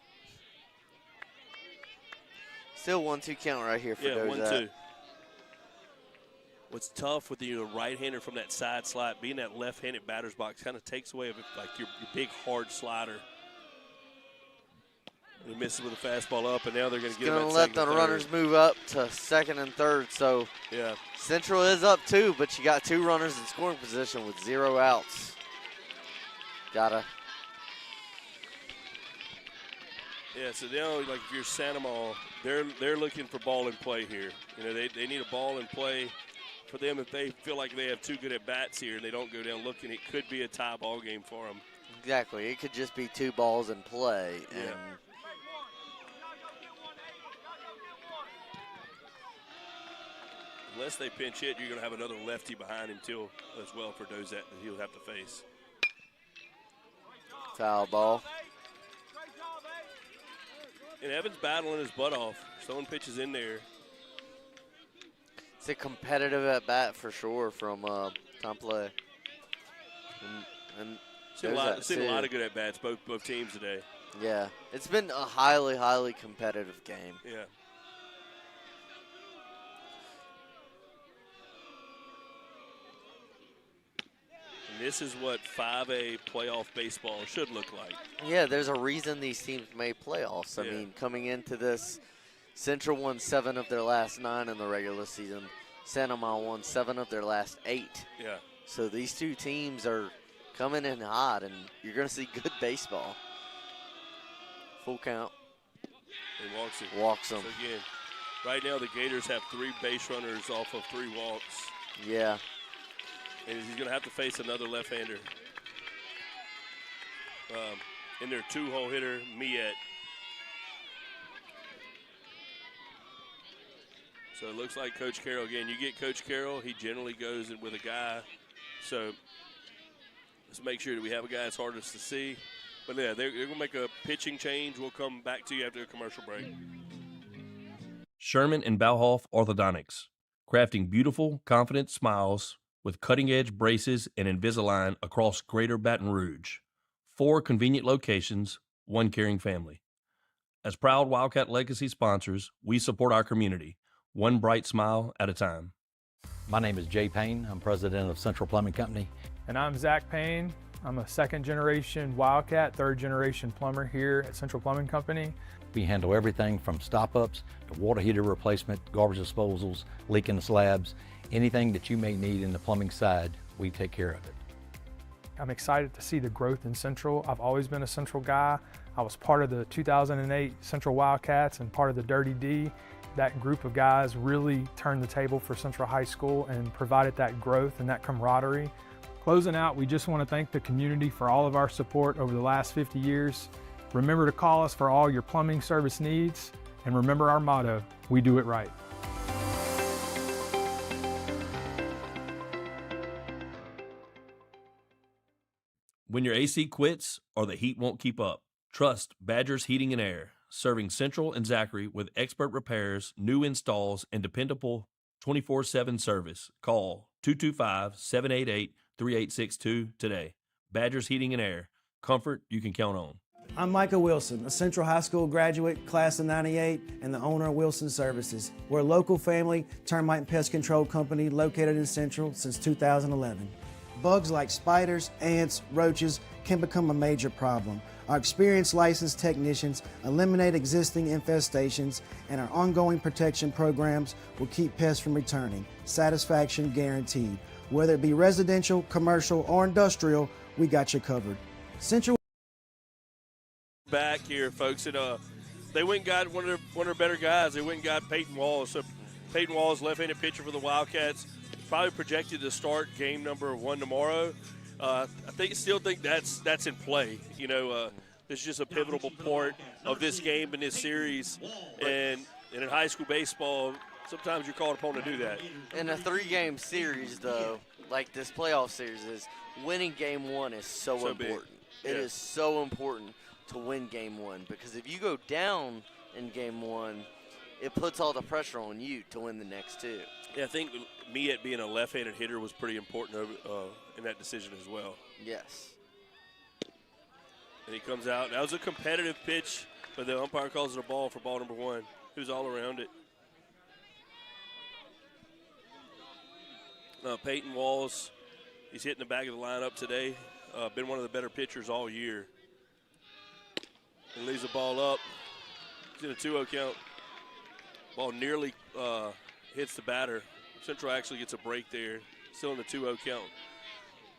Still 1-2 count right here for Dozat. 1-2. What's tough with the right-hander from that side slot, being that left-handed batter's box kind of takes away like your big hard slider. He misses with a fastball up, and now they're going to get him at second and third. Going to let the runners move up to second and third. So yeah, Central is up 2, but you got 2 runners in scoring position with 0 outs. Gotta. Yeah, so now, like if you're Sandoval, they're looking for ball in play here. You know, they need a ball in play for them. If they feel like they have 2 good at bats here and they don't go down looking, it could be a tie ball game for them. Exactly. It could just be 2 balls in play. Yeah. And unless they pinch hit, you're going to have another lefty behind him too, as well for Dozat that he'll have to face. Foul ball. And Evans battling his butt off. Someone pitches in there. It's a competitive at bat for sure from Tom Play. And Seen a lot of good at bats, both teams today. Yeah, it's been a highly, highly competitive game. Yeah. And this is what 5A playoff baseball should look like. Yeah, there's a reason these teams made playoffs. I mean, coming into this, Central won 7 of their last 9 in the regular season. Sandoval won 7 of their last 8. Yeah. So these 2 teams are coming in hot, and you're going to see good baseball. Full count. He walks it. Walks them. So again, right now the Gators have 3 base runners off of 3 walks. Yeah. And he's going to have to face another left-hander. In their 2-hole hitter, Miet. So it looks like Coach Carroll, again, you get Coach Carroll, he generally goes in with a guy. So let's make sure that we have a guy that's hardest to see. But yeah, they're going to make a pitching change. We'll come back to you after a commercial break. Sherman and Bauhoff Orthodontics, crafting beautiful, confident smiles with cutting-edge braces and Invisalign across Greater Baton Rouge. 4 convenient locations, 1 caring family. As proud Wildcat Legacy sponsors, we support our community, 1 bright smile at a time. My name is Jay Payne. I'm president of Central Plumbing Company. And I'm Zach Payne. I'm a 2nd-generation Wildcat, 3rd-generation plumber here at Central Plumbing Company. We handle everything from stop-ups to water heater replacement, garbage disposals, leaking slabs, anything that you may need in the plumbing side, we take care of it. I'm excited to see the growth in Central. I've always been a Central guy. I was part of the 2008 Central Wildcats and part of the Dirty D. That group of guys really turned the table for Central High School and provided that growth and that camaraderie. Closing out, we just want to thank the community for all of our support over the last 50 years. Remember to call us for all your plumbing service needs, and remember our motto, we do it right. When your AC quits or the heat won't keep up, trust Badger's Heating and Air, serving Central and Zachary with expert repairs, new installs, and dependable 24/7 service. Call 225-788-3862 today. Badger's Heating and Air. Comfort you can count on. I'm Michael Wilson, a Central High School graduate, class of '98, and the owner of Wilson Services. We're a local family termite and pest control company located in Central since 2011. Bugs like spiders, ants, roaches can become a major problem. Our experienced licensed technicians eliminate existing infestations, and our ongoing protection programs will keep pests from returning. Satisfaction guaranteed. Whether it be residential, commercial, or industrial, we got you covered. Central back here, folks, and they went and got one of their better guys. They went and got Peyton Walls. So Peyton Walls, left-handed pitcher for the Wildcats, probably projected to start game number 1 tomorrow. I still think that's in play. You know, this is just a pivotal part of this game and this series. And in high school baseball, sometimes you're called upon to do that. In a 3-game series, though, like this playoff series is, winning game 1 is so important. It is so important to win game 1, because if you go down in game 1, it puts all the pressure on you to win the next 2. Yeah, I think Miet being a left-handed hitter was pretty important in that decision as well. Yes. And he comes out. That was a competitive pitch, but the umpire calls it a ball for ball number 1. He was all around it. Peyton Walls, he's hitting the back of the lineup today. Been one of the better pitchers all year. And leaves the ball up. He's in a 2-0 count. Ball nearly hits the batter. Central actually gets a break there. Still in the 2-0 count.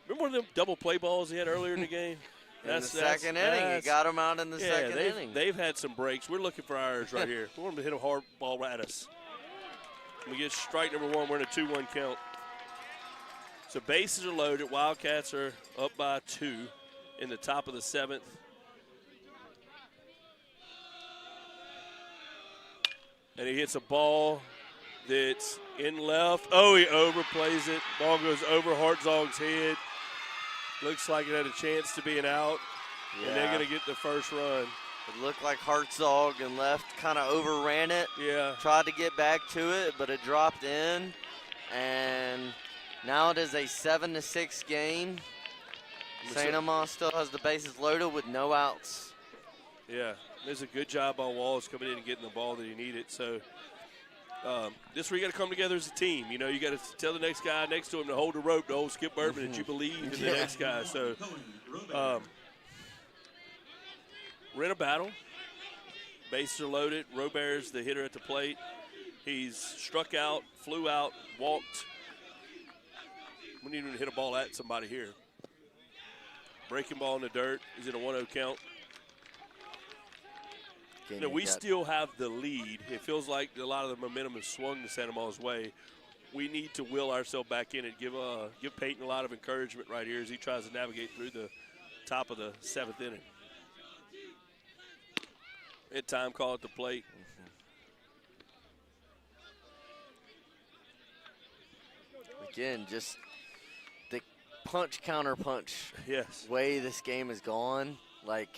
Remember one of them double play balls he had earlier in the game? In the second inning. He got him out in the second inning. They've had some breaks. We're looking for ours right here. We want them to hit a hard ball right at us. We get strike number 1. We're in a 2-1 count. So bases are loaded. Wildcats are up by 2 in the top of the 7th. And he hits a ball that's in left. Oh, he overplays it. Ball goes over Hartzog's head. Looks like it had a chance to be an out. Yeah. And they're going to get the first run. It looked like Hartzog and left kind of overran it. Yeah. Tried to get back to it, but it dropped in. And now it is a 7-6 game. St. Amant still has the bases loaded with no outs. Yeah, there's a good job on Walls coming in and getting the ball that he needed. So this is where you got to come together as a team. You know, you got to tell the next guy next to him to hold the rope, to hold Skip Bourbon, that you believe in the next guy. So we're in a battle. Bases are loaded. Robert's the hitter at the plate. He's struck out, flew out, walked. We need him to hit a ball at somebody here. Breaking ball in the dirt. He's in a 1-0 count. You know, we still have the lead. It feels like a lot of the momentum has swung to St. Amant's way. We need to will ourselves back in and give Peyton a lot of encouragement right here as he tries to navigate through the top of the 7th inning. Hit time call at the plate. Again, just the punch, counter punch. Yes. Way this game has gone, like.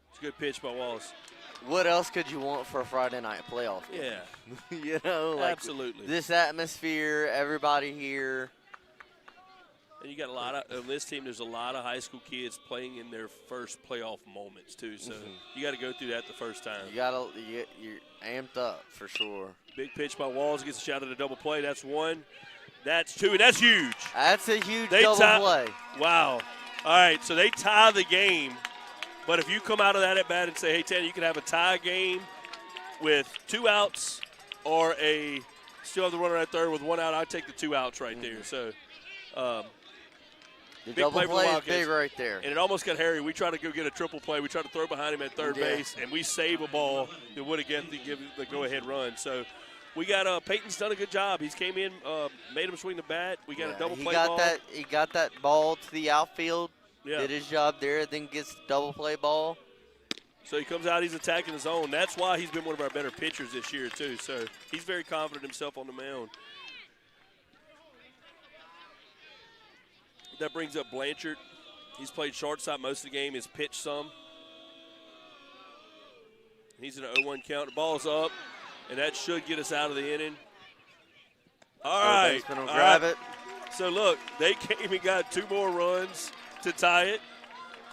It's a good pitch by Wallace. What else could you want for a Friday night playoff game? Yeah. You know, like absolutely. This atmosphere, everybody here. And you got a lot of, on this team, there's a lot of high school kids playing in their first playoff moments, too. So you got to go through that the first time. You're amped up for sure. Big pitch by Walls, gets a shot at a double play. That's 1. That's 2, and that's huge. That's a huge double play. Wow. All right, so they tie the game. But if you come out of that at bat and say, hey, Tanner, you can have a tie game with 2 outs or still have the runner at third with 1 out, I'd take the 2 outs right there. So the double play is big right there. And it almost got hairy. We tried to go get a triple play. We tried to throw behind him at third base, and we save a ball that would have given the go-ahead run. So we got Peyton's done a good job. He's came in, made him swing the bat. We got a double play ball. He got that ball to the outfield. Yeah. Did his job there, then gets the double play ball. So he comes out, he's attacking his own. That's why he's been one of our better pitchers this year, too. So he's very confident himself on the mound. That brings up Blanchard. He's played shortstop most of the game. He's pitched some. He's in an 0-1 count. The ball's up, and that should get us out of the inning. All right. All grab it. So, look, they came and got 2 more runs to tie it.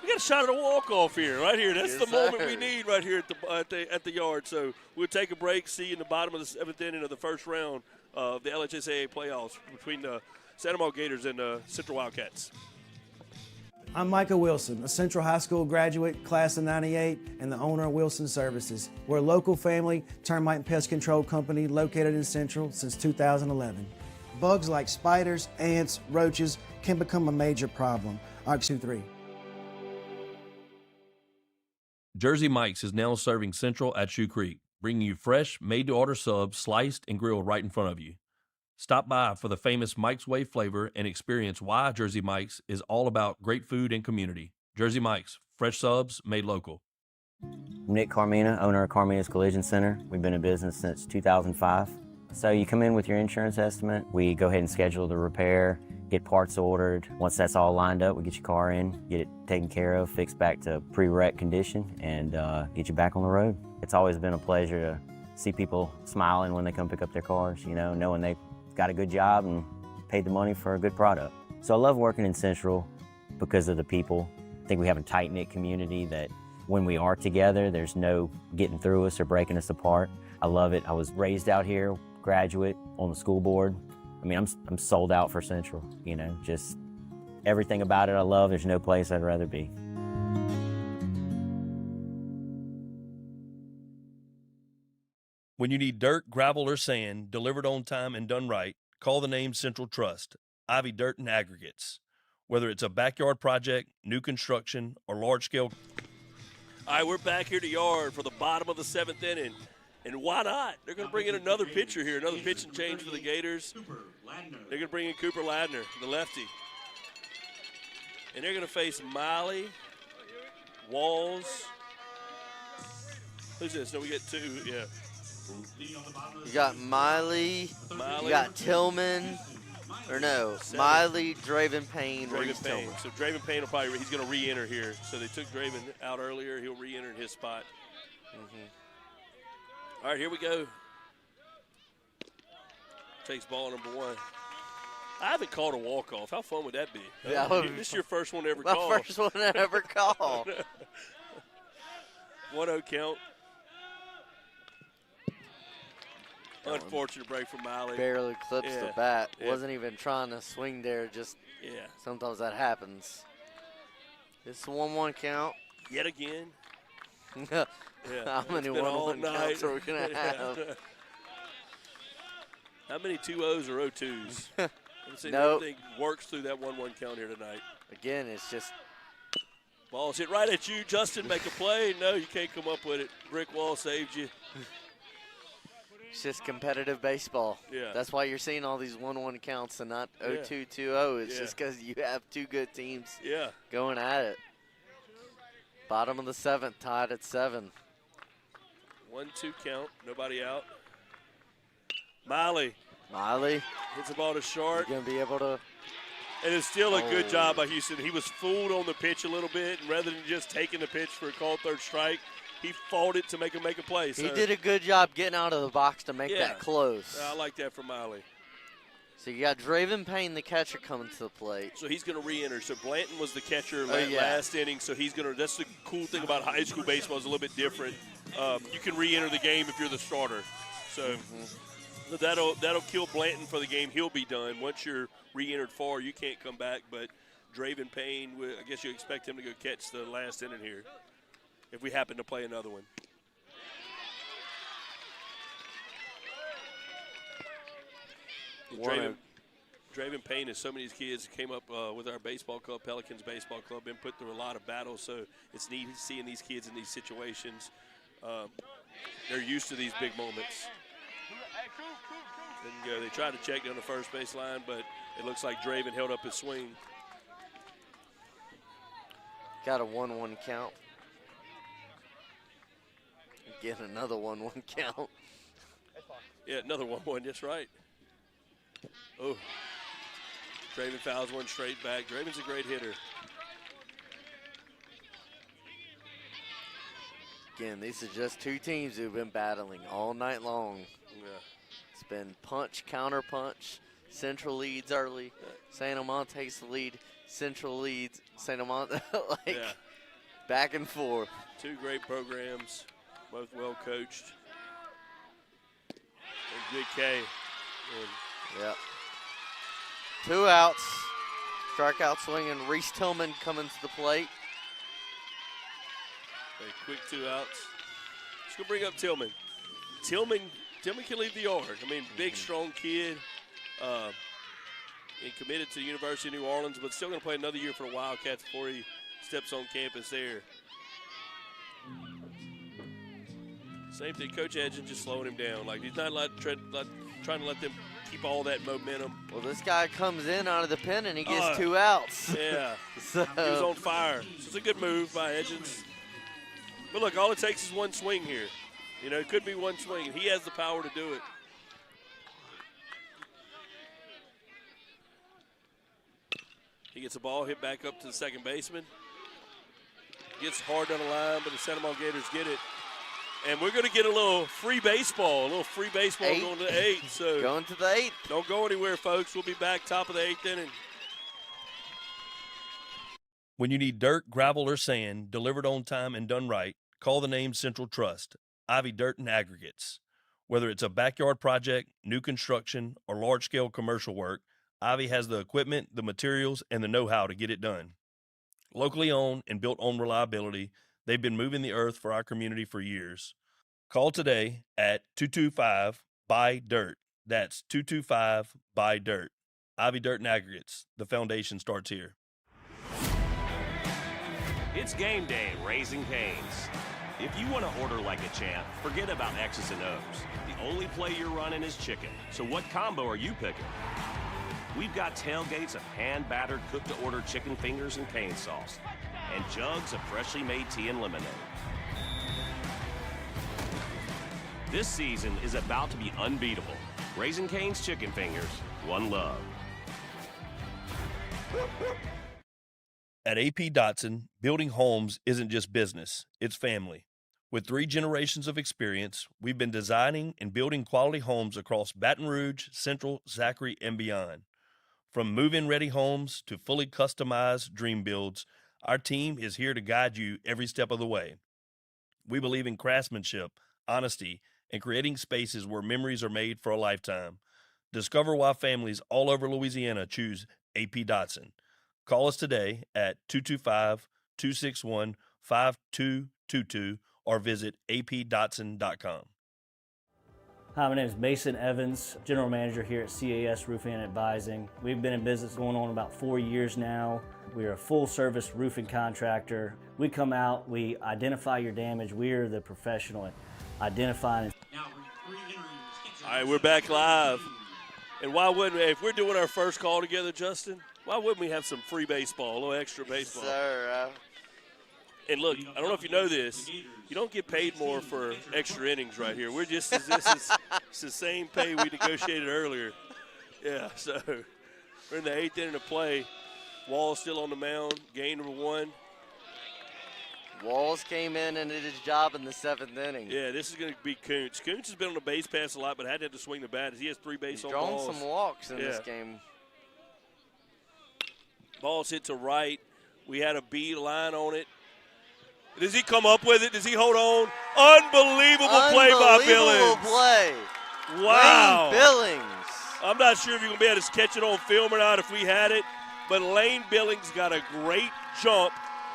We got a shot at a walk-off here, right here. That's the moment we need right here at the yard. So we'll take a break, see you in the bottom of the 7th inning of the first round of the LHSAA playoffs between the Santa Monica Gators and the Central Wildcats. I'm Micah Wilson, a Central High School graduate, class of '98, and the owner of Wilson Services. We're a local family termite and pest control company located in Central since 2011. Bugs like spiders, ants, roaches can become a major problem. RX23. Jersey Mike's is now serving Central at Shoe Creek, bringing you fresh, made-to-order subs, sliced and grilled right in front of you. Stop by for the famous Mike's Way flavor and experience why Jersey Mike's is all about great food and community. Jersey Mike's, fresh subs made local. I'm Nick Carmina, owner of Carmina's Collision Center. We've been in business since 2005. So you come in with your insurance estimate, we go ahead and schedule the repair, get parts ordered. Once that's all lined up, we get your car in, get it taken care of, fixed back to pre-wreck condition, and get you back on the road. It's always been a pleasure to see people smiling when they come pick up their cars, you know, knowing they got a good job and paid the money for a good product. So I love working in Central because of the people. I think we have a tight-knit community that when we are together, there's no getting through us or breaking us apart. I love it. I was raised out here, graduate on the school board. I mean, I'm sold out for Central, you know, just everything about it I love. There's no place I'd rather be. When you need dirt, gravel, or sand delivered on time and done right, call the name Central Trust, Ivy Dirt and Aggregates. Whether it's a backyard project, new construction, or large-scale. All right, we're back here at the yard for the bottom of the 7th inning. And why not? They're going to bring in another pitcher here, another pitch and change for the Gators. They're going to bring in Cooper Ladner, the lefty. And they're going to face Miley, Walls. Who's this? No, we get 2, yeah. You got Miley. You got Tillman. Or no, Miley, Draven Payne, Draven Payne. So Draven Payne will probably, he's going to re-enter here. So they took Draven out earlier. He'll re-enter in his spot. All right, here we go. Takes ball number 1. I haven't called a walk-off. How fun would that be? Yeah, this is your first one to ever call. My first one to ever call. 1-0 count. Unfortunate break from Miley. Barely clips the bat. Wasn't even trying to swing there. Just sometimes that happens. It's a 1-1 count. Yet again. How many 1-1 counts are we going to have? How many 2-0s or 0-2s? Nope. Everything works through that 1-1 count here tonight. Again, it's just. Ball's hit right at you. Justin, make a play. No, you can't come up with it. Brick wall saved you. It's just competitive baseball. Yeah. That's why you're seeing all these 1-1 counts and not 0-2, 2-0. It's just because you have 2 good teams going at it. Bottom of the 7th, tied at 7. 1-2 count. Nobody out. Miley hits the ball to short. You're going to be able to. And it's still a good job by Houston. He was fooled on the pitch a little bit, and rather than just taking the pitch for a called third strike, he fought it to make a play. So. He did a good job getting out of the box to make that close. I like that from Miley. So you got Draven Payne, the catcher, coming to the plate. So he's going to re-enter. So Blanton was the catcher last inning, so he's going to – that's the cool thing about high school baseball is a little bit different. You can re-enter the game if you're the starter. So that'll kill Blanton for the game. He'll be done. Once you're re-entered far, you can't come back. But Draven Payne, I guess you expect him to go catch the last inning here if we happen to play another one. Draven Payne is so many of these kids came up with our baseball club, Pelicans baseball club, been put through a lot of battles, so it's neat seeing these kids in these situations. They're used to these big moments. Didn't go. They tried to check down the first base line, but it looks like Draven held up his swing. Got a 1-1 count. Again, another 1-1 count. Yeah, another 1-1, that's right. Oh. Draven fouls one straight back. Draven's a great hitter. Again, these are just two teams who've been battling all night long. Yeah. It's been punch, counter punch. Central leads early. St. Amant takes the lead. Central leads. St. Amant, back and forth. Two great programs, both well coached. And Big K. Yep. 2 outs. Strikeout swing, and Reese Tillman coming to the plate. A quick 2 outs. Just gonna bring up Tillman. Tillman can leave the yard. I mean, big, strong kid. And committed to the University of New Orleans, but still going to play another year for the Wildcats before he steps on campus there. Same thing, Coach Edgen just slowing him down. Like, he's not trying to let them keep all that momentum. Well, this guy comes in out of the pen and he gets 2 outs. Yeah, so. He was on fire. So it's a good move by Edgens. But look, all it takes is one swing here. You know, it could be one swing, and he has the power to do it. He gets the ball hit back up to the second baseman. Gets hard down the line, but the St. Amant Gators get it. And we're going to get a little free baseball going to the 8th. So going to the 8th. Don't go anywhere, folks. We'll be back top of the 8th inning. When you need dirt, gravel, or sand delivered on time and done right, call the name Central Trust, Ivy Dirt and Aggregates. Whether it's a backyard project, new construction, or large-scale commercial work, Ivy has the equipment, the materials, and the know-how to get it done. Locally owned and built on reliability, they've been moving the earth for our community for years. Call today at 225-BUY-DIRT. That's 225-BUY-DIRT. Ivy Dirt and Aggregates. The foundation starts here. It's game day at Raising Cane's. If you want to order like a champ, forget about X's and O's. The only play you're running is chicken. So what combo are you picking? We've got tailgates of hand-battered, cooked-to-order chicken fingers and cane sauce, and jugs of freshly made tea and lemonade. This season is about to be unbeatable. Raising Cane's Chicken Fingers, one love. At AP Dotson, building homes isn't just business, it's family. With 3 generations of experience, we've been designing and building quality homes across Baton Rouge, Central, Zachary, and beyond. From move-in ready homes to fully customized dream builds, our team is here to guide you every step of the way. We believe in craftsmanship, honesty, and creating spaces where memories are made for a lifetime. Discover why families all over Louisiana choose AP Dotson. Call us today at 225-261-5222 or visit apdotson.com. Hi, my name is Mason Evans, General Manager here at CAS Roofing and Advising. We've been in business going on about 4 years now. We are a full-service roofing contractor. We come out, we identify your damage. We are the professional at identifying. All right, we're back live. And why wouldn't we, if we're doing our first call together, Justin, why wouldn't we have some free baseball, a little extra baseball? Sir, and look, I don't know if you know this, you don't get paid more for extra innings right here. We're just, it's the same pay we negotiated earlier. Yeah, so we're in the 8th inning of play. Wall's still on the mound, game number 1. Walls came in and did his job in the 7th inning. Yeah, this is going to be Koontz. Koontz has been on the base pass a lot, but had to swing the bat. He has 3 base on balls. He's drawn some walks in this game. Ball's hit to right. We had a B line on it. Does he come up with it? Does he hold on? Unbelievable play by Billings. Play. Wow. Lane Billings. I'm not sure if you're going to be able to catch it on film or not if we had it, but Lane Billings got a great jump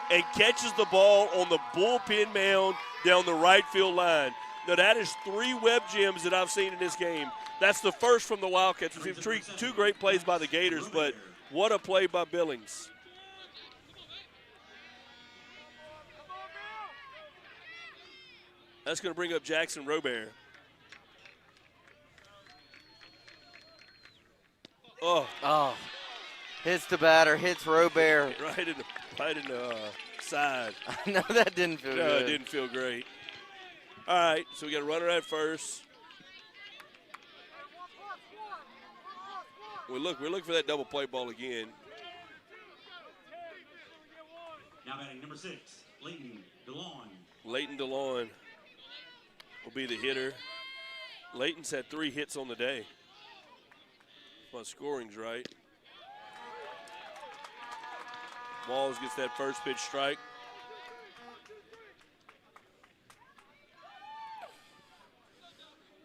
and catches the ball on the bullpen mound down the right field line. Now, that is 3 web gems that I've seen in this game. That's the first from the Wildcats. We've seen 2 great plays by the Gators, but what a play by Billings. That's going to bring up Jackson Robert. Oh. Hits the batter, hits Robert. Right in the side. No, that didn't feel good. No, it didn't feel great. All right, so we got a runner at first. we're looking for that double play ball again. Now batting number 6, Leighton DeLon. Leighton DeLon will be the hitter. Leighton's had 3 hits on the day. If my scoring's right. Walls gets that first pitch strike.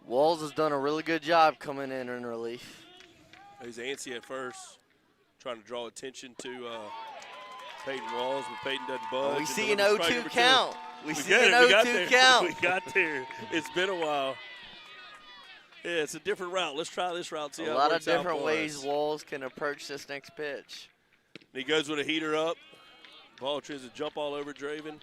Walls has done a really good job coming in relief. He's antsy at first, trying to draw attention to Peyton Walls, but Peyton doesn't budge. We see an 0-2 count. We see an We got 0-2 there. count. We got there. It's been a while. Yeah, it's a different route. Let's try this route. See A how lot it of works out different for ways us. Walls can approach this next pitch. He goes with a heater up. Ball tries to jump all over Draven.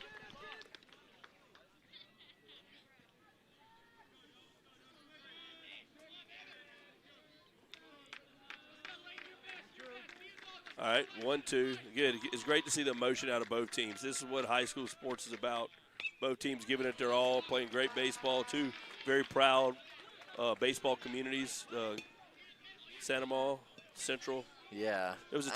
All right, 1-2. Good. It's great to see the emotion out of both teams. This is what high school sports is about. Both teams giving it their all, playing great baseball. 2 very proud baseball communities. Santa Maria, Central. Yeah. There was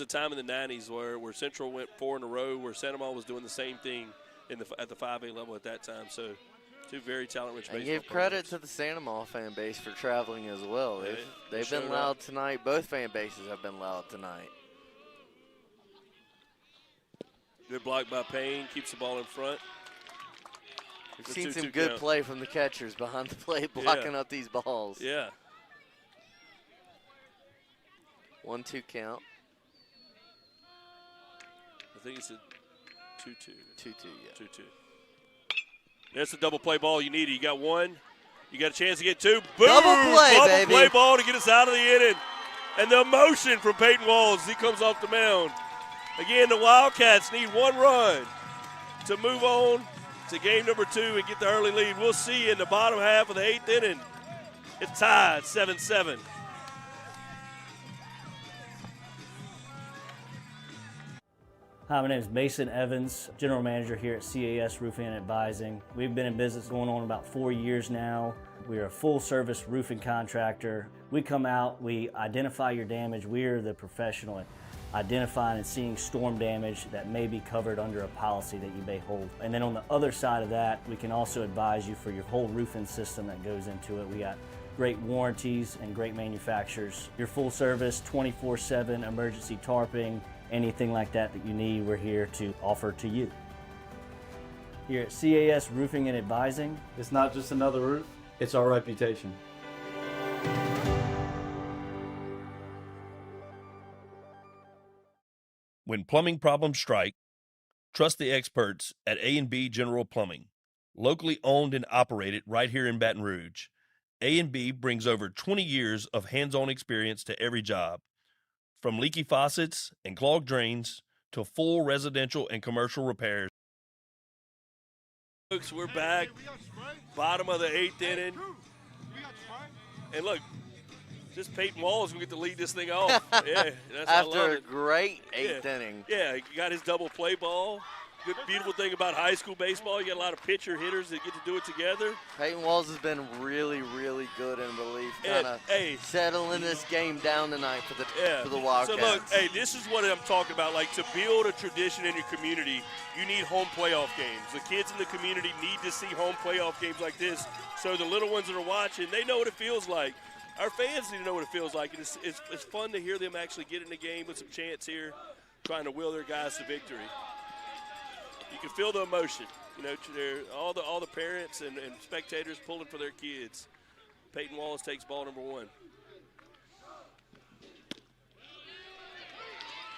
a time in the 90s where Central went 4 in a row, where Santa Maria was doing the same thing at the 5A level at that time. So 2 very talent-rich baseball And give credit to the Santa Maria fan base for traveling as well. They've been showed loud up. tonight. Both fan bases have been loud tonight. Good block by Payne, keeps the ball in front. We've It's a seen 2-2 some good count. play from the catchers behind the plate, blocking up these balls. Yeah. 1-2 count. I think it's a 2-2. 2-2, yeah. 2-2. That's the double play ball you needed. You got 1. You got a chance to get 2. Boom! Double play, baby. Play ball to get us out of the inning. And the emotion from Peyton Walls as he comes off the mound. Again, the Wildcats need 1 run to move on to game number 2 and get the early lead. We'll see you in the bottom half of the 8th inning. It's tied 7-7. Hi, my name is Mason Evans, General Manager here at CAS Roofing and Advising. We've been in business going on about 4 years now. We are a full-service roofing contractor. We come out, we identify your damage. We are the professional at identifying and seeing storm damage that may be covered under a policy that you may hold. And then on the other side of that, we can also advise you for your whole roofing system that goes into it. We got great warranties and great manufacturers. Your full service, 24/7 emergency tarping, anything like that you need, we're here to offer to you. Here at CAS Roofing and Advising, It's not just another roof, it's our reputation. When plumbing problems strike, trust the experts at A&B General Plumbing. Locally owned and operated right here in Baton Rouge, A&B brings over 20 years of hands-on experience to every job. From leaky faucets and clogged drains to full residential and commercial repairs. Folks, we're back. Bottom of the 8th inning. And look, just Peyton Walls will get to lead this thing off. Yeah, that's I love After a it. great 8th inning. Yeah, he got his double play ball. Good, beautiful thing about high school baseball, you got a lot of pitcher hitters that get to do it together. Peyton Walls has been really, really good in relief, kind of settling this game down tonight for the Wildcats. So look, hey, this is what I'm talking about. Like, to build a tradition in your community, you need home playoff games. The kids in the community need to see home playoff games like this, so the little ones that are watching, they know what it feels like. Our fans need to know what it feels like. And it's fun to hear them actually get in the game with some chance here, trying to will their guys to victory. You can feel the emotion. You know, all the parents and spectators pulling for their kids. Peyton Wallace takes ball number 1.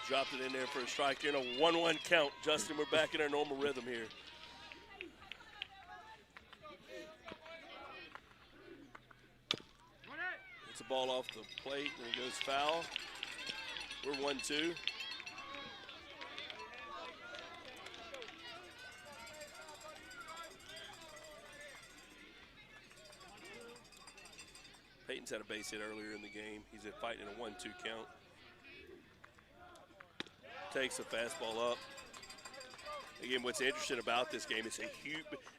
Dropped it in there for a strike here in a 1-1 count. Justin, we're back in our normal rhythm here. It's a ball off the plate and it goes foul. We're 1-2. Peyton's had a base hit earlier in the game. He's fighting in a 1-2 count. Takes the fastball up. Again, what's interesting about this game is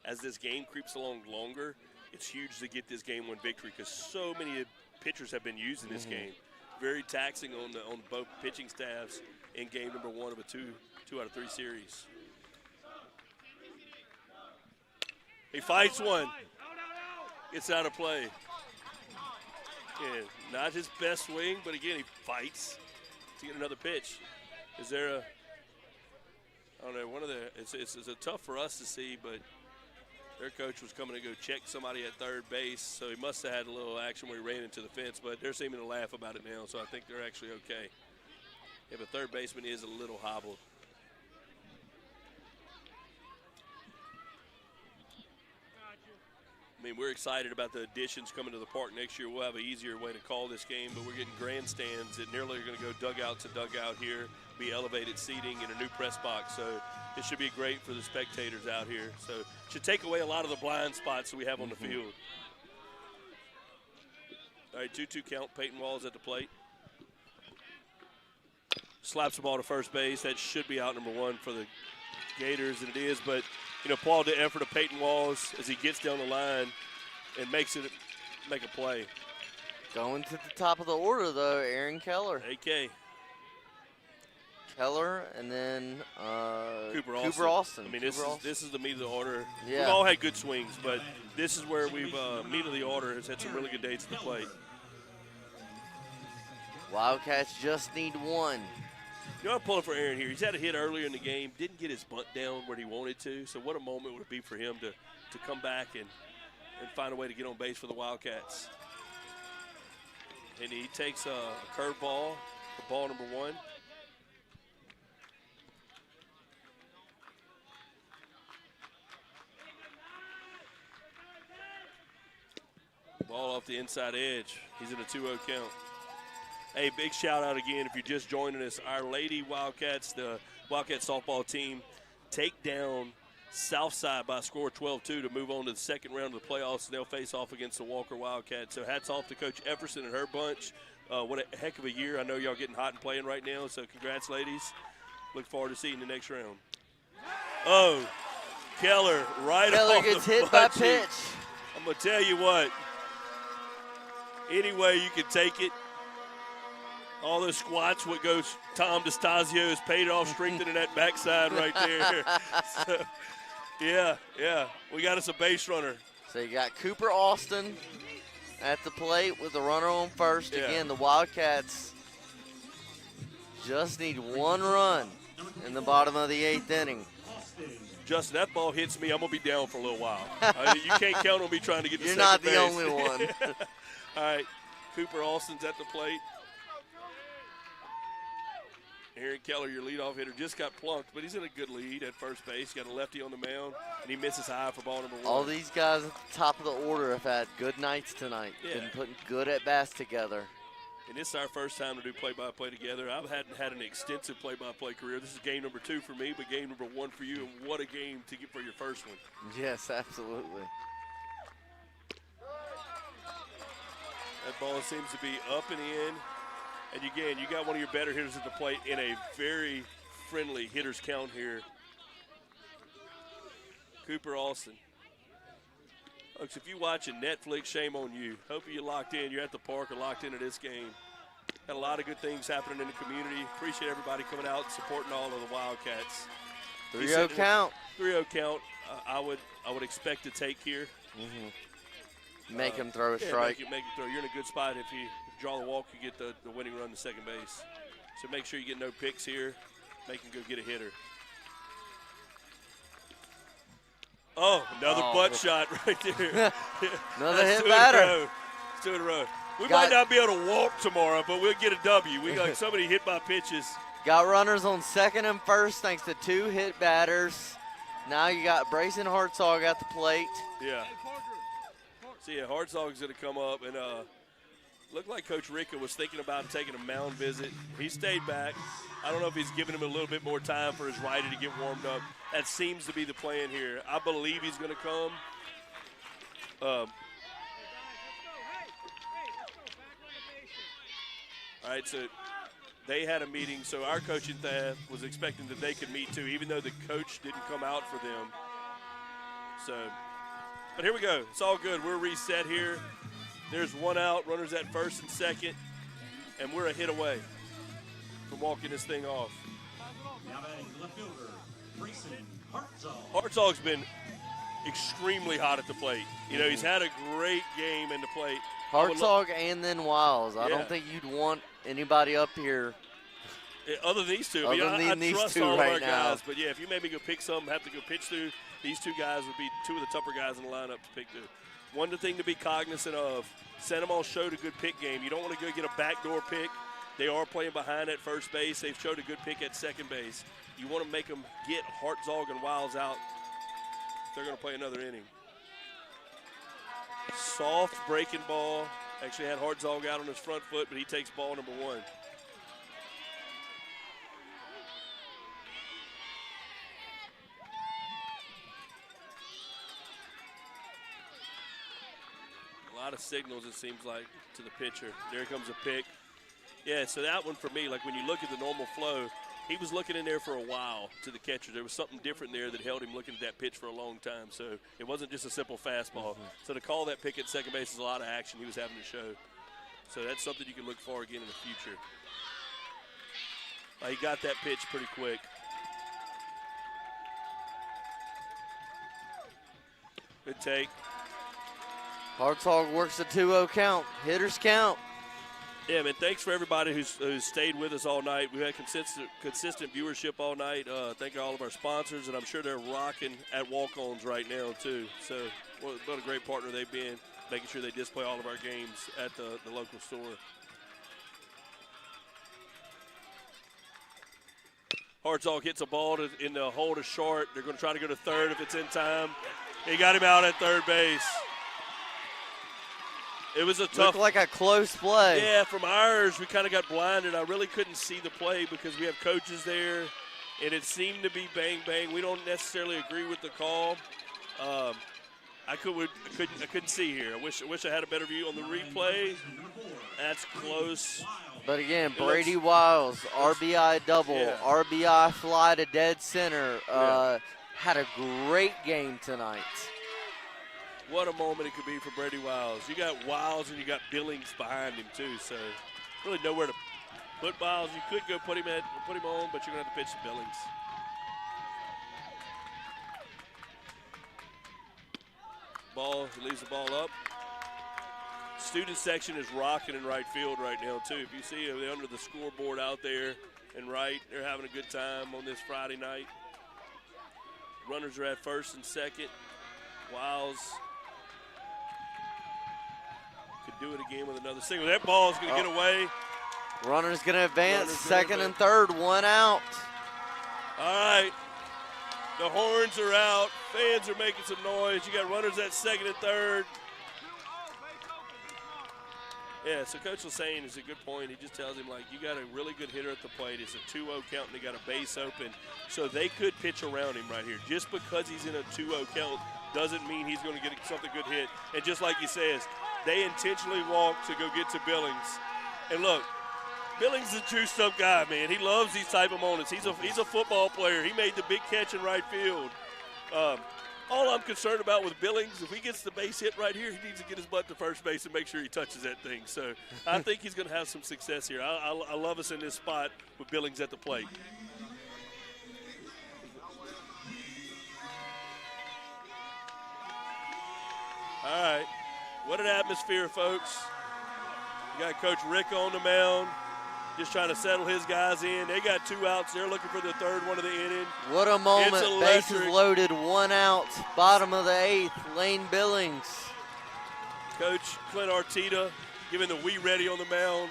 as this game creeps along longer, it's huge to get this game 1 victory because so many pitchers have been used in this game. very taxing on both pitching staffs in game number 1 of a two out of 3 series. He fights one. Gets out of play. Yeah, not his best swing, but again, he fights to get another pitch. Is there a, I don't know, it's tough for us to see, but their coach was coming to go check somebody at third base, so he must have had a little action where he ran into the fence, but they're seeming to laugh about it now, so I think they're actually okay. Yeah, but third baseman is a little hobbled. I mean, we're excited about the additions coming to the park next year. We'll have an easier way to call this game, but we're getting grandstands that nearly are going to go dugout to dugout here, be elevated seating and a new press box. So it should be great for the spectators out here. So it should take away a lot of the blind spots that we have on the field. All right, 2-2 count. Peyton Walls at the plate. Slaps the ball to first base. That should be out number 1 for the Gators, and it is, but you know, applaud the effort of Peyton Walls as he gets down the line and make a play. Going to the top of the order, though, Aaron Keller. AK. Keller, and then Cooper Austin. I mean, this is the meat of the order. Yeah. We've all had good swings, but this is where we've meat of the order has had some really good dates at the plate. Wildcats just need 1. You know, I'm pulling for Aaron here. He's had a hit earlier in the game, didn't get his bunt down where he wanted to. So what a moment would it be for him to come back and find a way to get on base for the Wildcats. And he takes a curveball for ball number 1. Ball off the inside edge. He's in a 2-0 count. Hey, big shout out again if you're just joining us. Our Lady Wildcats, the Wildcats softball team, take down Southside by a score of 12-2 to move on to the second round of the playoffs. They'll face off against the Walker Wildcats. So hats off to Coach Efferson and her bunch. What a heck of a year. I know y'all getting hot and playing right now, so congrats, ladies. Look forward to seeing you next round. Oh, Keller right Keller off gets the hit by butt cheek. pitch. I'm going to tell you what. Any way you can take it. All those squats, what goes Tom DeStasio has paid off strengthening that backside right there. So, yeah. We got us a base runner. So you got Cooper Austin at the plate with the runner on first. Yeah. Again, the Wildcats just need 1 run in the bottom of the 8th inning. Justin, that ball hits me, I'm going to be down for a little while. You can't count on me trying to get to You're second not the base. only one. All right, Cooper Austin's at the plate. Aaron Keller, your leadoff hitter, just got plunked, but he's in a good lead at first base. Got a lefty on the mound, and he misses high for ball number 1. All these guys at the top of the order have had good nights tonight. Yeah. Been putting good at-bats together. And this is our first time to do play-by-play together. I hadn't had an extensive play-by-play career. This is game number 2 for me, but game number 1 for you, and what a game to get for your first one. Yes, absolutely. That ball seems to be up and in. And again, you got one of your better hitters at the plate in a very friendly hitter's count here. Cooper Austin. Folks, if you're watching Netflix, shame on you. Hope you're locked in. You're at the park or locked into this game. Got a lot of good things happening in the community. Appreciate everybody coming out and supporting all of the Wildcats. 3-0 count. 3-0 count. I would expect to take here. Make him throw a strike. Make him throw. You're in a good spot if you draw the walk, you get the winning run to second base. So make sure you get no picks here. Make him go get a hitter. Oh, another butt shot right there. Another hit batter. It's 2 in a row. We might not be able to walk tomorrow, but we'll get a W. We got so many hit by pitches. Got runners on second and first thanks to 2 hit batters. Now you got Brayson Hartzog at the plate. Yeah. See, Hartzog's going to come up and looked like Coach Ricka was thinking about taking a mound visit. He stayed back. I don't know if he's giving him a little bit more time for his righty to get warmed up. That seems to be the plan here. I believe he's going to come. All right, so they had a meeting, so our coaching staff was expecting that they could meet too, even though the coach didn't come out for them. So, but here we go. It's all good. We're reset here. There's 1 out, runners at first and second. and we're a hit away from walking this thing off. Now batting left fielder, Grayson Hartzog. Hartzog's been extremely hot at the plate. You know, he's had a great game in the plate. Hartzog and then Wiles. I Yeah. don't think you'd want anybody up here other than these two. Other than I these trust two all right of our now. guys. But, yeah, if you made me go pick some, have to go pitch through, these two guys would be two of the tougher guys in the lineup to pick through. One thing to be cognizant of, Sandoval showed a good pick game. You don't want to go get a backdoor pick. They are playing behind at first base. They've showed a good pick at second base. You want to make them get Hartzog and Wiles out if they're going to play another inning. Soft breaking ball. Actually had Hartzog out on his front foot, but he takes ball number one. A lot of signals, it seems like, to the pitcher. There comes a pick. Yeah, so that one for me, like when you look at the normal flow, he was looking in there for a while to the catcher. There was something different there that held him looking at that pitch for a long time. So it wasn't just a simple fastball. So to call that pick at second base is a lot of action he was having to show. So that's something you can look for again in the future. He got that pitch pretty quick. Good take. Hartzog works a 2-0 count. Hitters count. Yeah, man, thanks for everybody who's stayed with us all night. We've had consistent viewership all night. Thank all of our sponsors, and I'm sure they're rocking at walk-ons right now, too. So what a great partner they've been, making sure they display all of our games at the local store. Hartzog hits a ball in the hole to short. They're going to try to go to third if it's in time. He got him out at third base. It was a tough. Looked like a close play. Yeah, from ours, we kind of got blinded. I really couldn't see the play because we have coaches there, and it seemed to be bang, bang. We don't necessarily agree with the call. I couldn't see here. I wish I had a better view on the replay. That's close. But again, Brady Wiles, RBI double, Yeah. RBI fly to dead center. Had a great game tonight. What a moment it could be for Brady Wiles. You got Wiles and you got Billings behind him too, so really nowhere to put Wiles. You could go put him on, but you're gonna have to pitch to Billings. He leaves the ball up. Student section is rocking in right field right now too. If you see they're under the scoreboard out there in right, they're having a good time on this Friday night. Runners are at first and second. Wiles could do it again with another single. That ball is going to get away. Runner's going to advance, second and third, one out. All right. The horns are out. Fans are making some noise. You got runners at second and third. Yeah, so Coach was saying is a good point. He just tells him, like, you got a really good hitter at the plate. It's a 2-0 count, and they got a base open. So they could pitch around him right here. Just because he's in a 2-0 count doesn't mean he's going to get something good hit. And just like he says, they intentionally walk to go get to Billings. And look, Billings is a juiced-up guy, man. He loves these type of moments. He's a football player. He made the big catch in right field. All I'm concerned about with Billings, if he gets the base hit right here, he needs to get his butt to first base and make sure he touches that thing. So I think he's going to have some success here. I love us in this spot with Billings at the plate. All right. What an atmosphere, folks. You got Coach Rick on the mound, just trying to settle his guys in. They got 2 outs. They're looking for the third one of the inning. What a moment. It's Bases electric. loaded, 1 out. Bottom of the 8th, Lane Billings. Coach Clint Arteta giving the "we ready" on the mound.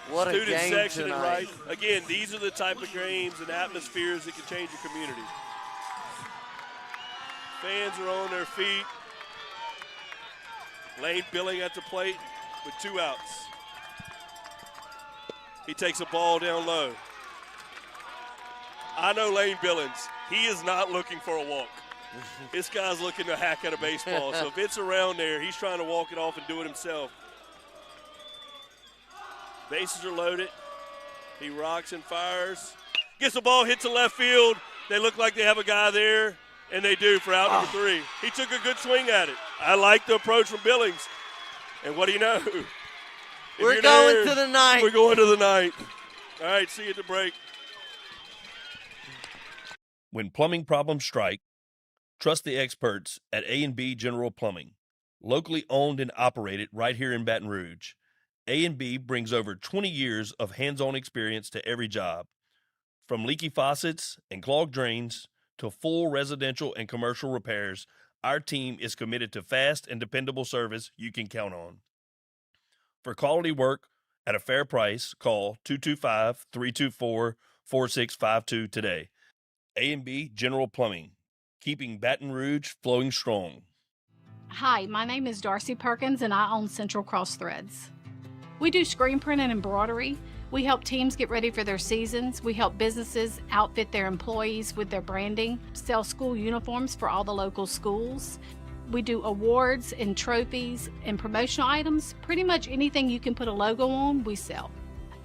What a Student game section tonight. and right. Again, these are the type of games and atmospheres that can change your community. Fans are on their feet. Lane Billing at the plate with 2 outs. He takes a ball down low. I know Lane Billings. He is not looking for a walk. This guy's looking to hack at a baseball. So if it's around there, he's trying to walk it off and do it himself. Bases are loaded. He rocks and fires. Gets the ball, hits the left field. They look like they have a guy there, and they do for out number 3. He took a good swing at it. I like the approach from Billings. And what do you know? We're going to the ninth. We're going to the ninth. All right, see you at the break. When plumbing problems strike, trust the experts at A&B General Plumbing. Locally owned and operated right here in Baton Rouge, A&B brings over 20 years of hands-on experience to every job. From leaky faucets and clogged drains to full residential and commercial repairs, our team is committed to fast and dependable service you can count on. For quality work at a fair price, call 225-324-4652 today. A&B General Plumbing, keeping Baton Rouge flowing strong. Hi, my name is Darcy Perkins and I own Central Cross Threads. We do screen print and embroidery. We help teams get ready for their seasons. We help businesses outfit their employees with their branding, sell school uniforms for all the local schools. We do awards and trophies and promotional items. Pretty much anything you can put a logo on, we sell.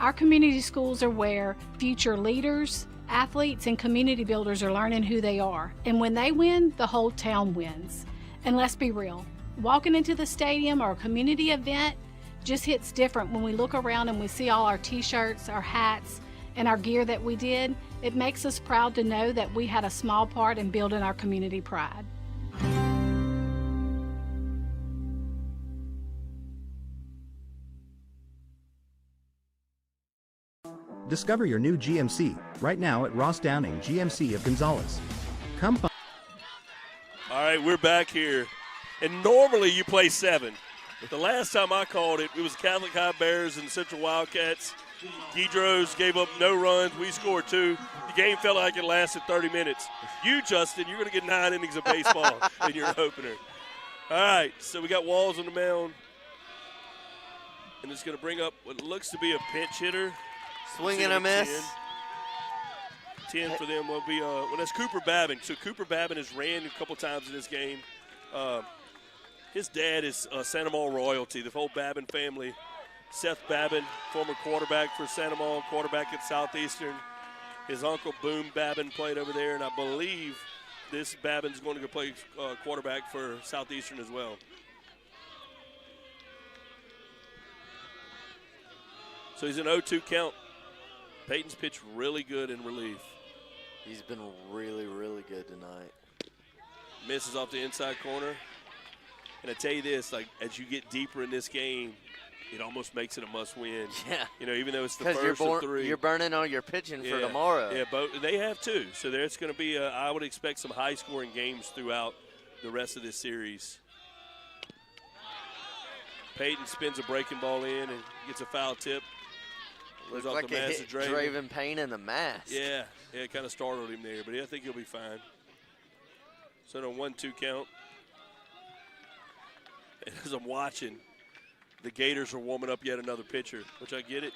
Our community schools are where future leaders, athletes, and community builders are learning who they are. And when they win, the whole town wins. And let's be real, walking into the stadium or a community event just hits different when we look around and we see all our t-shirts, our hats, and our gear that we did. It makes us proud to know that we had a small part in building our community pride. Discover your new GMC right now at Ross Downing GMC of Gonzales. Come find. All right, we're back here. And normally you play 7. But the last time I called it, it was Catholic High Bears and Central Wildcats. Guidros gave up no runs. We scored 2. The game felt like it lasted 30 minutes. You, Justin, you're going to get 9 innings of baseball in your opener. All right, so we got Walls on the mound. And it's going to bring up what looks to be a pinch hitter. Swing and a miss. 10 for them will be, well, that's Cooper Babin. So Cooper Babin has ran a couple times in this game. His dad is Santa Maria royalty, the whole Babin family. Seth Babin, former quarterback for Santa Maria, quarterback at Southeastern. His uncle Boom Babin played over there, and I believe this Babin's going to go play quarterback for Southeastern as well. So he's an 0-2 count. Peyton's pitched really good in relief. He's been really, really good tonight. Misses off the inside corner. And I tell you this, like as you get deeper in this game, it almost makes it a must-win. Yeah. You know, even though it's the first of 3. You're burning on your pitching for tomorrow. Yeah, but they have too. So there's going to be, I would expect some high-scoring games throughout the rest of this series. Peyton spins a breaking ball in and gets a foul tip. Looks like it hit Draven Payne in the mask. Yeah, it kind of startled him there, but I think he'll be fine. So on 1-2 count. And as I'm watching, the Gators are warming up yet another pitcher, which I get it.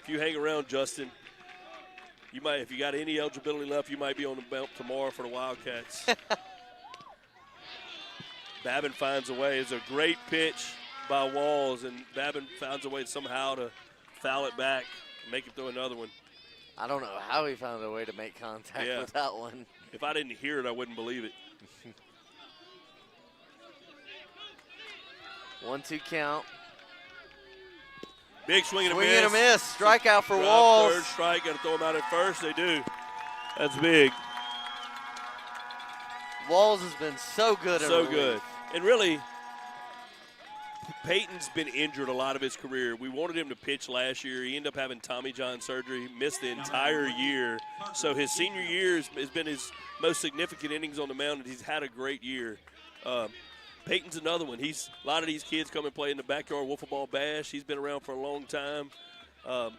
If you hang around, Justin, you might, if you got any eligibility left, you might be on the belt tomorrow for the Wildcats. Babin finds a way. It's a great pitch by Walls, and Babin finds a way somehow to foul it back and make him throw another one. I don't know how he found a way to make contact with that one. If I didn't hear it, I wouldn't believe it. 1-2 count. Big swing and a miss. Swing and a miss. Strikeout for Walls. Third strike. Got to throw him out at first. They do. That's big. Walls has been so good. So good. And really, Peyton's been injured a lot of his career. We wanted him to pitch last year. He ended up having Tommy John surgery, missed the entire year. So his senior year has been his most significant innings on the mound, and he's had a great year. Peyton's another one. A lot of these kids come and play in the backyard wiffle ball bash. He's been around for a long time. Had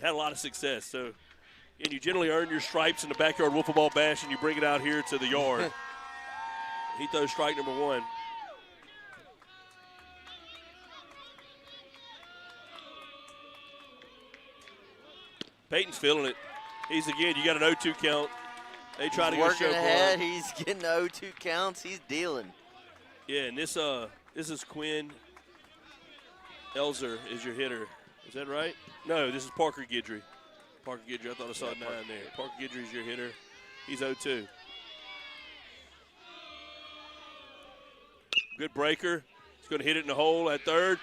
a lot of success. So, and you generally earn your stripes in the backyard wiffle ball bash, and you bring it out here to the yard. He throws strike number 1. Peyton's feeling it. He's again. You got an 0-2 count. They try to go working show ahead. He's getting 0-2 counts. He's dealing. Yeah, and this is Quinn Elzer is your hitter. Is that right? No, this is Parker Guidry. Parker Guidry. I thought I saw 9 there. Parker Guidry is your hitter. He's 0-2. Good breaker. He's going to hit it in the hole at third.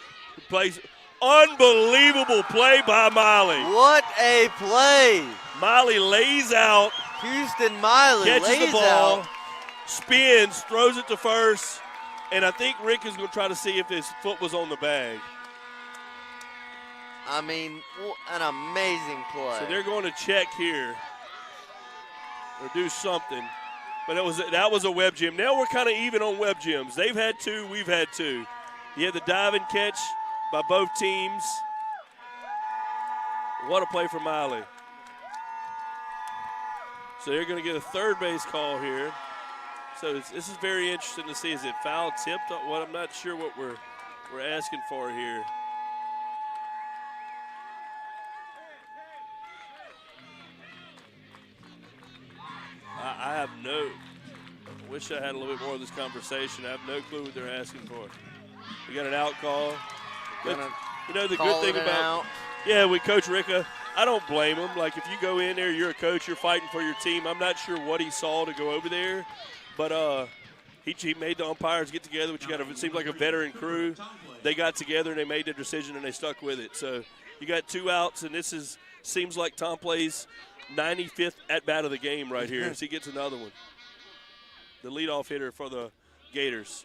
Plays unbelievable play by Miley. What a play! Miley lays out. Houston Miley catches lays the ball, out. spins, throws it to first, and I think Rick is going to try to see if his foot was on the bag. I mean, an amazing play. So they're going to check here or do something. But that was a web gym. Now we're kind of even on web gyms. They've had 2, we've had 2. You had the diving catch by both teams. What a play from Miley. So they're going to get a third base call here. So this is very interesting to see. Is it foul tipped? What I'm not sure what we're asking for here. I have no. I wish I had a little bit more of this conversation. I have no clue what they're asking for. We got an out call. But, you know, the good thing about with Coach Ricka, I don't blame him. Like, if you go in there, you're a coach, you're fighting for your team. I'm not sure what he saw to go over there, but he made the umpires get together, which it seems like a veteran crew. They got together and they made their decision and they stuck with it. So you got 2 outs, and this seems like Tom plays 95th at bat of the game right here as he gets another one. The leadoff hitter for the Gators.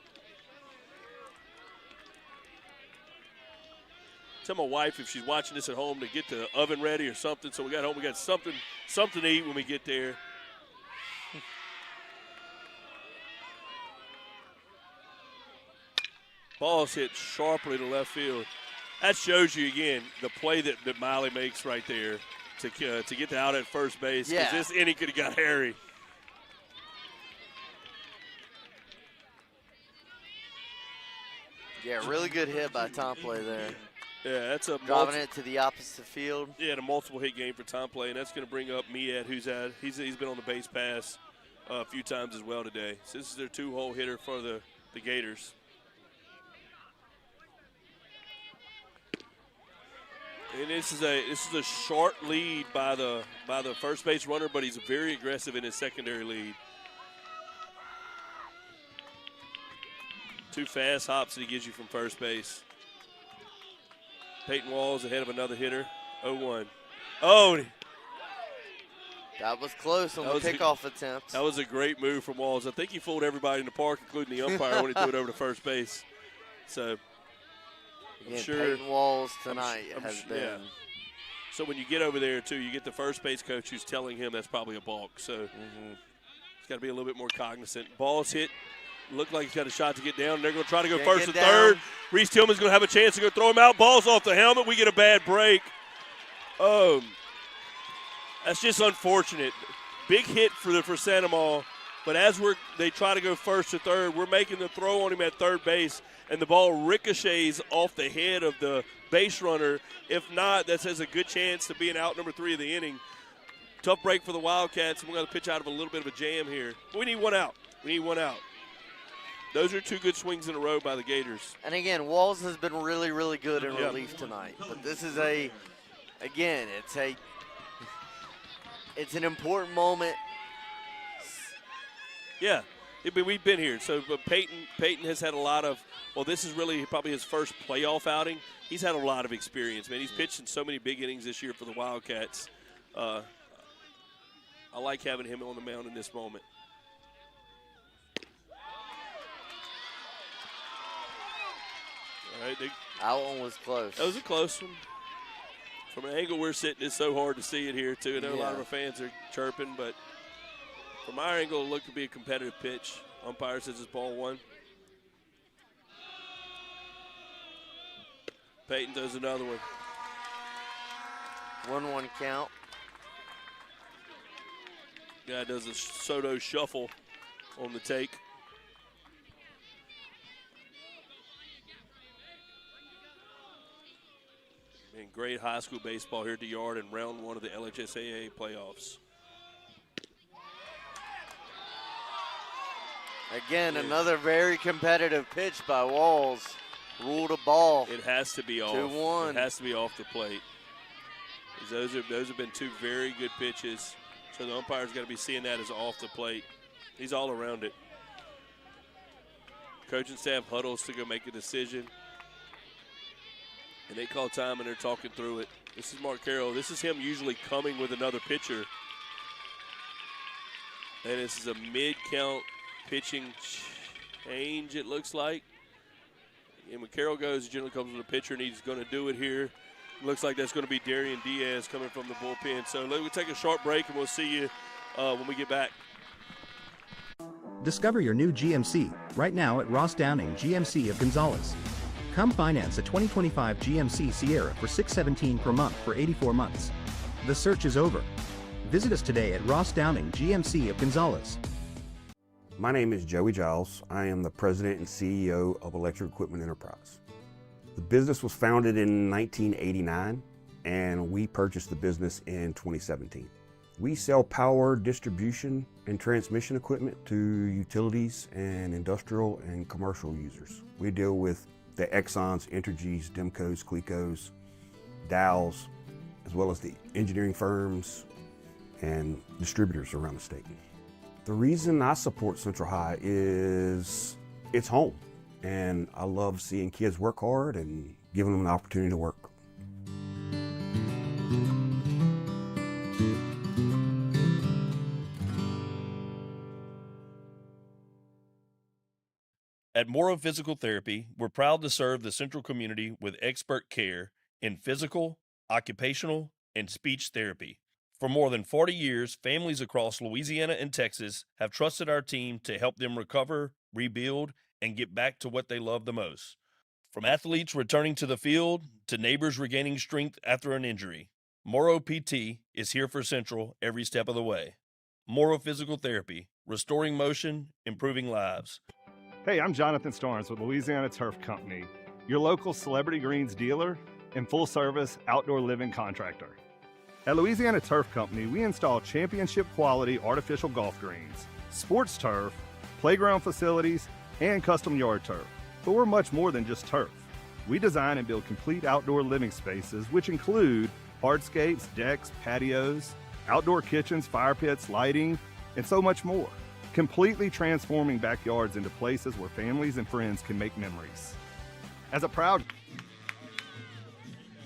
Tell my wife if she's watching this at home to get the oven ready or something. So we got home, we got something to eat when we get there. Ball's hit sharply to left field. That shows you again the play that Miley makes right there to get the out at first base. Because this inning could have got hairy. Yeah, really good hit by Tomplay there. Yeah, that's a driving it to the opposite field. Yeah, a multiple hit game for Tomplay, and that's going to bring up Miet, he's been on the base pass a few times as well today. So this is their 2-hole hitter for the Gators. And this is a short lead by the first base runner, but he's very aggressive in his secondary lead. 2 fast hops that he gives you from first base. Peyton Walls ahead of another hitter, 0-1. Oh! That was close on the pickoff attempt. That was a great move from Walls. I think he fooled everybody in the park, including the umpire, when he threw it over to first base. So, I'm sure Peyton Walls tonight has been. Yeah. So when you get over there, too, you get the first base coach who's telling him that's probably a balk. So he's got to be a little bit more cognizant. Ball's hit. Looked like he's got a shot to get down. They're going to try to go first and third. Reese Tillman's going to have a chance to go throw him out. Ball's off the helmet. We get a bad break. That's just unfortunate. Big hit for Sandoval. But as they try to go first to third, we're making the throw on him at third base, and the ball ricochets off the head of the base runner. If not, that has a good chance to be an out number 3 of the inning. Tough break for the Wildcats, and we're going to pitch out of a little bit of a jam here. But we need one out. Those are 2 good swings in a row by the Gators. And again, Walls has been really, really good in relief tonight. But this is it's an important moment. Yeah, we've been here. So, but Peyton has had a lot of. Well, this is really probably his first playoff outing. He's had a lot of experience, man. He's pitched in so many big innings this year for the Wildcats. I like having him on the mound in this moment. All right, that one was close. That was a close one. From an angle we're sitting, it's so hard to see it here, too. I know a lot of our fans are chirping, but from our angle, it looked to be a competitive pitch. Umpire says it's ball 1. Peyton does another one. 1-1 count. Guy does a Soto shuffle on the take. And great high school baseball here at the Yard in round 1 of the LHSAA playoffs. Again, another very competitive pitch by Walls. Ruled a ball. It has to be off. 2-1. It has to be off the plate. Those have been 2 very good pitches. So the umpire's got to be seeing that as off the plate. He's all around it. Coaching staff huddles to go make a decision. And they call time, and they're talking through it. This is Mark Carroll. This is him usually coming with another pitcher. And this is a mid-count pitching change, it looks like. And when Carroll goes, he generally comes with a pitcher, and he's going to do it here. Looks like that's going to be Darian Diaz coming from the bullpen. So we'll take a short break, and we'll see you when we get back. Discover your new GMC right now at Ross Downing GMC of Gonzales. Come finance a 2025 GMC Sierra for $617 per month for 84 months. The search is over. Visit us today at Ross Downing GMC of Gonzales. My name is Joey Giles. I am the president and CEO of Electric Equipment Enterprise. The business was founded in 1989, and we purchased the business in 2017. We sell power distribution and transmission equipment to utilities and industrial and commercial users. We deal with the Exxons, Entergys, Demcos, Clecos, Dows, as well as the engineering firms and distributors around the state. The reason I support Central High is it's home, and I love seeing kids work hard and giving them an opportunity to work. At Moro Physical Therapy, we're proud to serve the Central community with expert care in physical, occupational, and speech therapy. For more than 40 years, families across Louisiana and Texas have trusted our team to help them recover, rebuild, and get back to what they love the most. From athletes returning to the field to neighbors regaining strength after an injury, Moro PT is here for Central every step of the way. Moro Physical Therapy, restoring motion, improving lives. Hey, I'm Jonathan Starnes with Louisiana Turf Company, your local Celebrity Greens dealer and full-service outdoor living contractor. At Louisiana Turf Company, we install championship-quality artificial golf greens, sports turf, playground facilities, and custom yard turf. But we're much more than just turf. We design and build complete outdoor living spaces, which include hardscapes, decks, patios, outdoor kitchens, fire pits, lighting, and so much more. Completely transforming backyards into places where families and friends can make memories. As a proud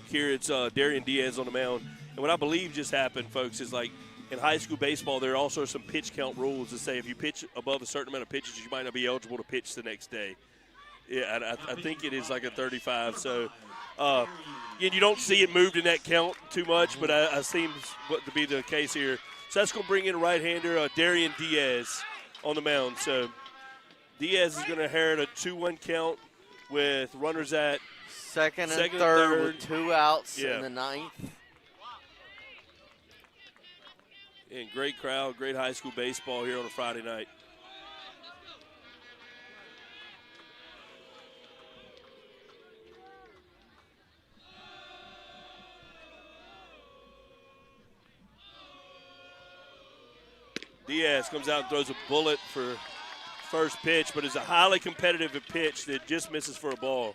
here, it's Darian Diaz on the mound. And what I believe just happened, folks, is like in high school baseball, there are also some pitch count rules that say if you pitch above a certain amount of pitches, you might not be eligible to pitch the next day. Yeah, I think it is like a 35. So, you don't see it moved in that count too much, but I seems to be the case here. So that's going to bring in a right-hander, Darian Diaz, on the mound. So Diaz is going to inherit a 2-1 count with runners at second and third with 2 outs in the ninth. And great crowd, great high school baseball here on a Friday night. Diaz comes out and throws a bullet for first pitch, but it's a highly competitive pitch that just misses for a ball.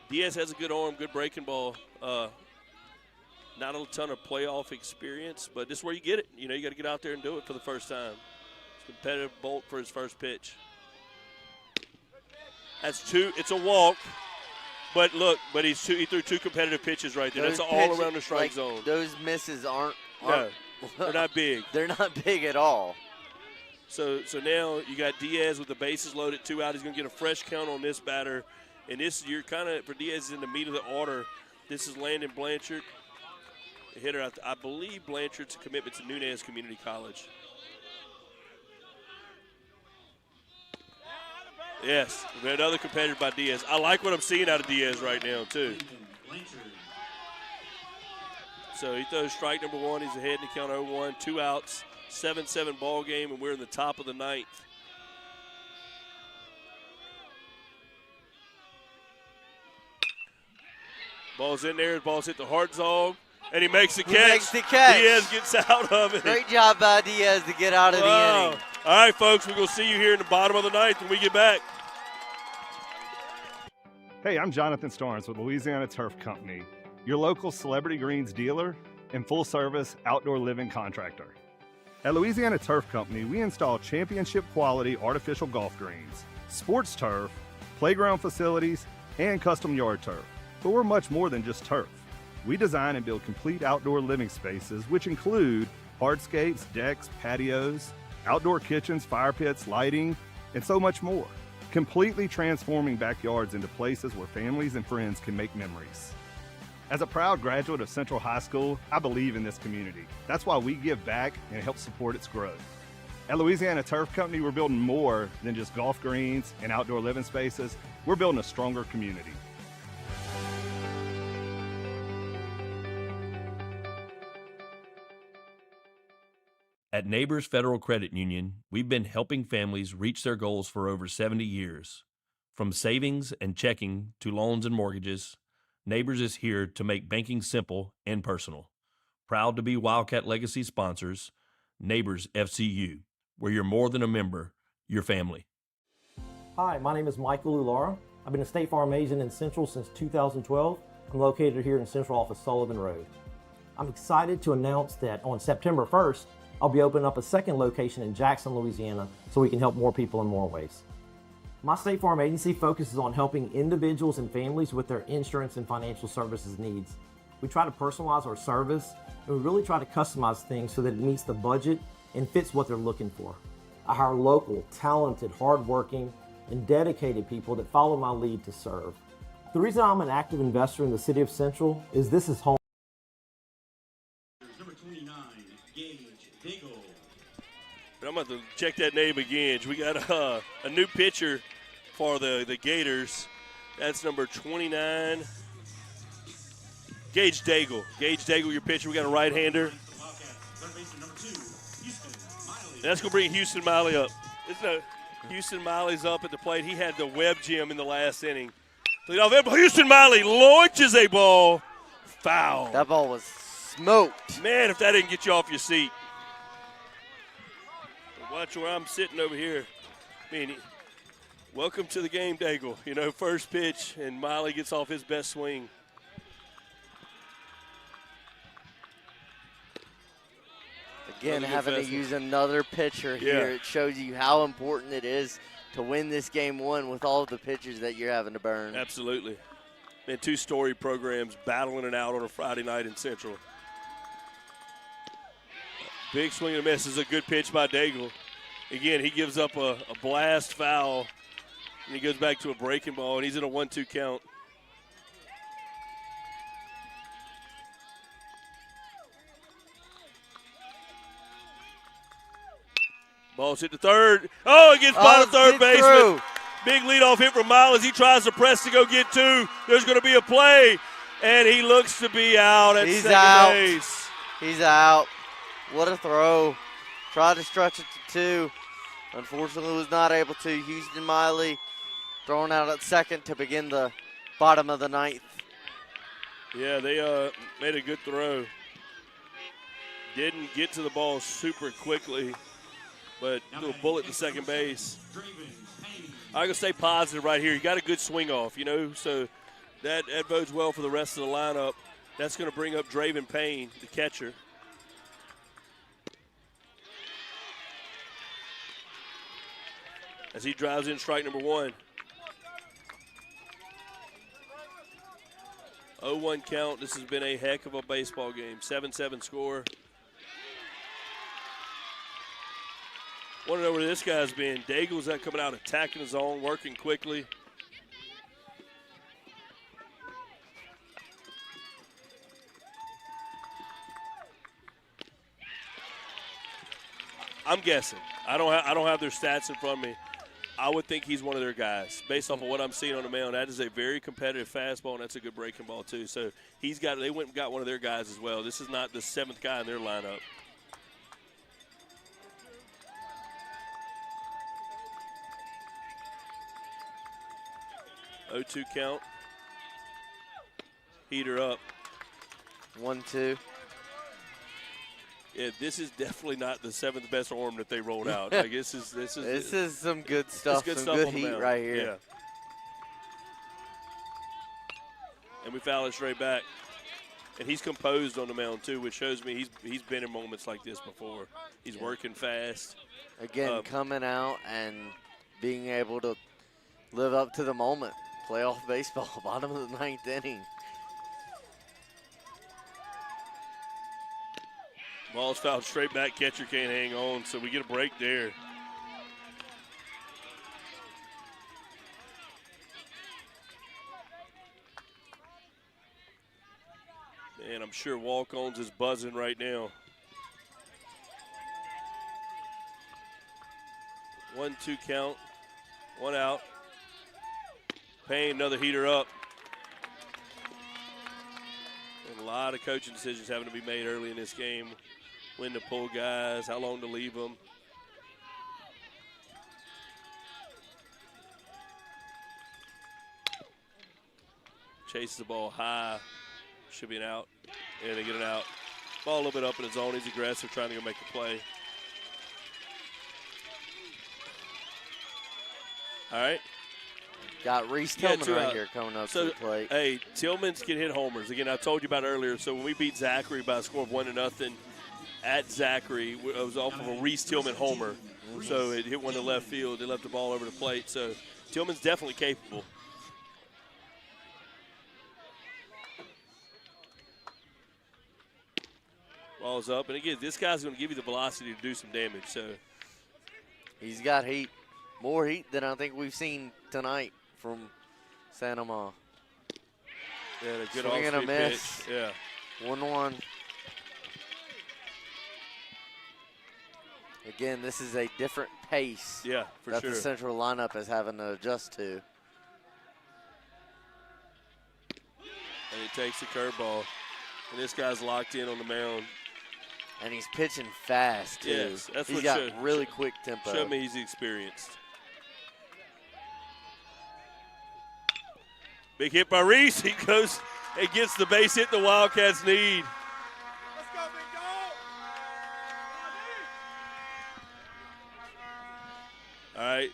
Diaz has a good arm, good breaking ball. Not a ton of playoff experience, but this is where you get it. You got to get out there and do it for the first time. It's a competitive bolt for his first pitch. That's 2. It's a walk. But look, he threw 2 competitive pitches right there. That's all around the strike zone. Those misses aren't no, they're not big. They're not big at all. So now you got Diaz with the bases loaded, 2 out. He's going to get a fresh count on this batter. And you're kind of, for Diaz, is in the meat of the order. This is Landon Blanchard, a hitter. I believe Blanchard's a commitment to Nunez Community College. Yes, another competitor by Diaz. I like what I'm seeing out of Diaz right now, too. So he throws strike number 1. He's ahead in the count 0-1, 2 outs, 7-7 ball game, and we're in the top of the 9th. Ball's in there. Ball's hit the hard zone, and he makes the catch. Diaz gets out of it. Great job by Diaz to get out of the inning. All right, folks, we're going to see you here in the bottom of the 9th when we get back. Hey, I'm Jonathan Starnes with Louisiana Turf Company, your local Celebrity Greens dealer and full-service outdoor living contractor. At Louisiana Turf Company, we install championship-quality artificial golf greens, sports turf, playground facilities, and custom yard turf. But we're much more than just turf. We design and build complete outdoor living spaces, which include hardscapes, decks, patios, outdoor kitchens, fire pits, lighting, and so much more. Completely transforming backyards into places where families and friends can make memories. As a proud graduate of Central High School, I believe in this community. That's why we give back and help support its growth. At Louisiana Turf Company, we're building more than just golf greens and outdoor living spaces. We're building a stronger community. At Neighbors Federal Credit Union, we've been helping families reach their goals for over 70 years. From savings and checking to loans and mortgages, Neighbors is here to make banking simple and personal. Proud to be Wildcat Legacy sponsors, Neighbors FCU, where you're more than a member, you're family. Hi, my name is Michael Ulara. I've been a State Farm agent in Central since 2012. I'm located here in Central off of Sullivan Road. I'm excited to announce that on September 1st, I'll be opening up a second location in Jackson, Louisiana, so we can help more people in more ways. My State Farm agency focuses on helping individuals and families with their insurance and financial services needs. We try to personalize our service, and we really try to customize things so that it meets the budget and fits what they're looking for. I hire local, talented, hardworking, and dedicated people that follow my lead to serve. The reason I'm an active investor in the City of Central is this is home. Number 29, Gage Daigle. I'm about to check that name again. We got a new pitcher for the Gators. That's number 29, Gage Daigle. Gage Daigle, your pitcher. We got a right-hander. That's going to bring Houston Miley up. Houston Miley's up at the plate. He had the web gym in the last inning. Houston Miley launches a ball. Foul. That ball was smoked. Man, if that didn't get you off your seat. Watch where I'm sitting over here. I mean, welcome to the game, Daigle. You know, first pitch, and Miley gets off his best swing. Again, having to use another pitcher here, it shows you how important it is to win this game one with all of the pitchers that you're having to burn. Absolutely. And two story programs battling it out on a Friday night in Central. Big swing and a miss is a good pitch by Daigle. Again, he gives up a blast foul, and he goes back to a breaking ball, and he's in a 1-2 count. Ball's hit to third. Oh, it gets by the third baseman. Big leadoff hit from Miles. He tries to press to go get two. There's going to be a play, and he looks to be out at second base. He's out. What a throw. Tried to stretch it to two. Unfortunately, was not able to. Houston Miley thrown out at second to begin the bottom of the ninth. Yeah, they made a good throw. Didn't get to the ball super quickly, but threw a bullet to second base. I'm going to stay positive right here. You got a good swing off, you know, so that bodes well for the rest of the lineup. That's going to bring up Draven Payne, the catcher. As he drives in strike number one. 0-1 count. This has been a heck of a baseball game. 7-7 score. Want to know where this guy's been. Daigle's not coming out attacking his zone, working quickly. I'm guessing. I don't have their stats in front of me. I would think he's one of their guys. Based off of what I'm seeing on the mound, that is a very competitive fastball, and that's a good breaking ball too. So they went and got one of their guys as well. This is not the seventh guy in their lineup. Oh, 2 count. Heater up. 1-2. Yeah, this is definitely not the seventh best arm that they rolled out. Like this is some good stuff. Some good heat right here. Yeah. And we foul it straight back. And he's composed on the mound too, which shows me he's been in moments like this before. He's working fast. Again, coming out and being able to Live up to the moment. Playoff baseball, bottom of the 9th inning. Ball's fouled straight back. Catcher can't hang on, so we get a break there. Man, I'm sure walk-ons is buzzing right now. 1-2 count. One out. Payne, another heater up. And a lot of coaching decisions having to be made early in this game. When to pull guys, how long to leave them. Chases the ball high. Should be an out. And they get an out. Ball a little bit up in his zone. He's aggressive, trying to go make a play. All right. Got Reese Tillman right here coming up to the plate. Hey, Tillman's can hit homers. Again, I told you about earlier. So when we beat Zachary by a score of 1-0 at Zachary, it was off of a Reese Tillman homer. So it hit one to left field. They left the ball over the plate. So Tillman's definitely capable. Ball's up. And again, this guy's going to give you the velocity to do some damage. So he's got heat. More heat than I think we've seen tonight from Santa Ma. Yeah, a good swing and a miss. Pitch. Yeah. 1-1. Again, this is a different pace. Yeah, for that sure. the Central lineup is having to adjust to. And he takes the curveball. And this guy's locked in on the mound. And he's pitching fast, too. Yes, that's he's what got really quick tempo. Show me he's experienced. Big hit by Reese. He goes and gets the base hit the Wildcats need. Let's go, big dog. All right.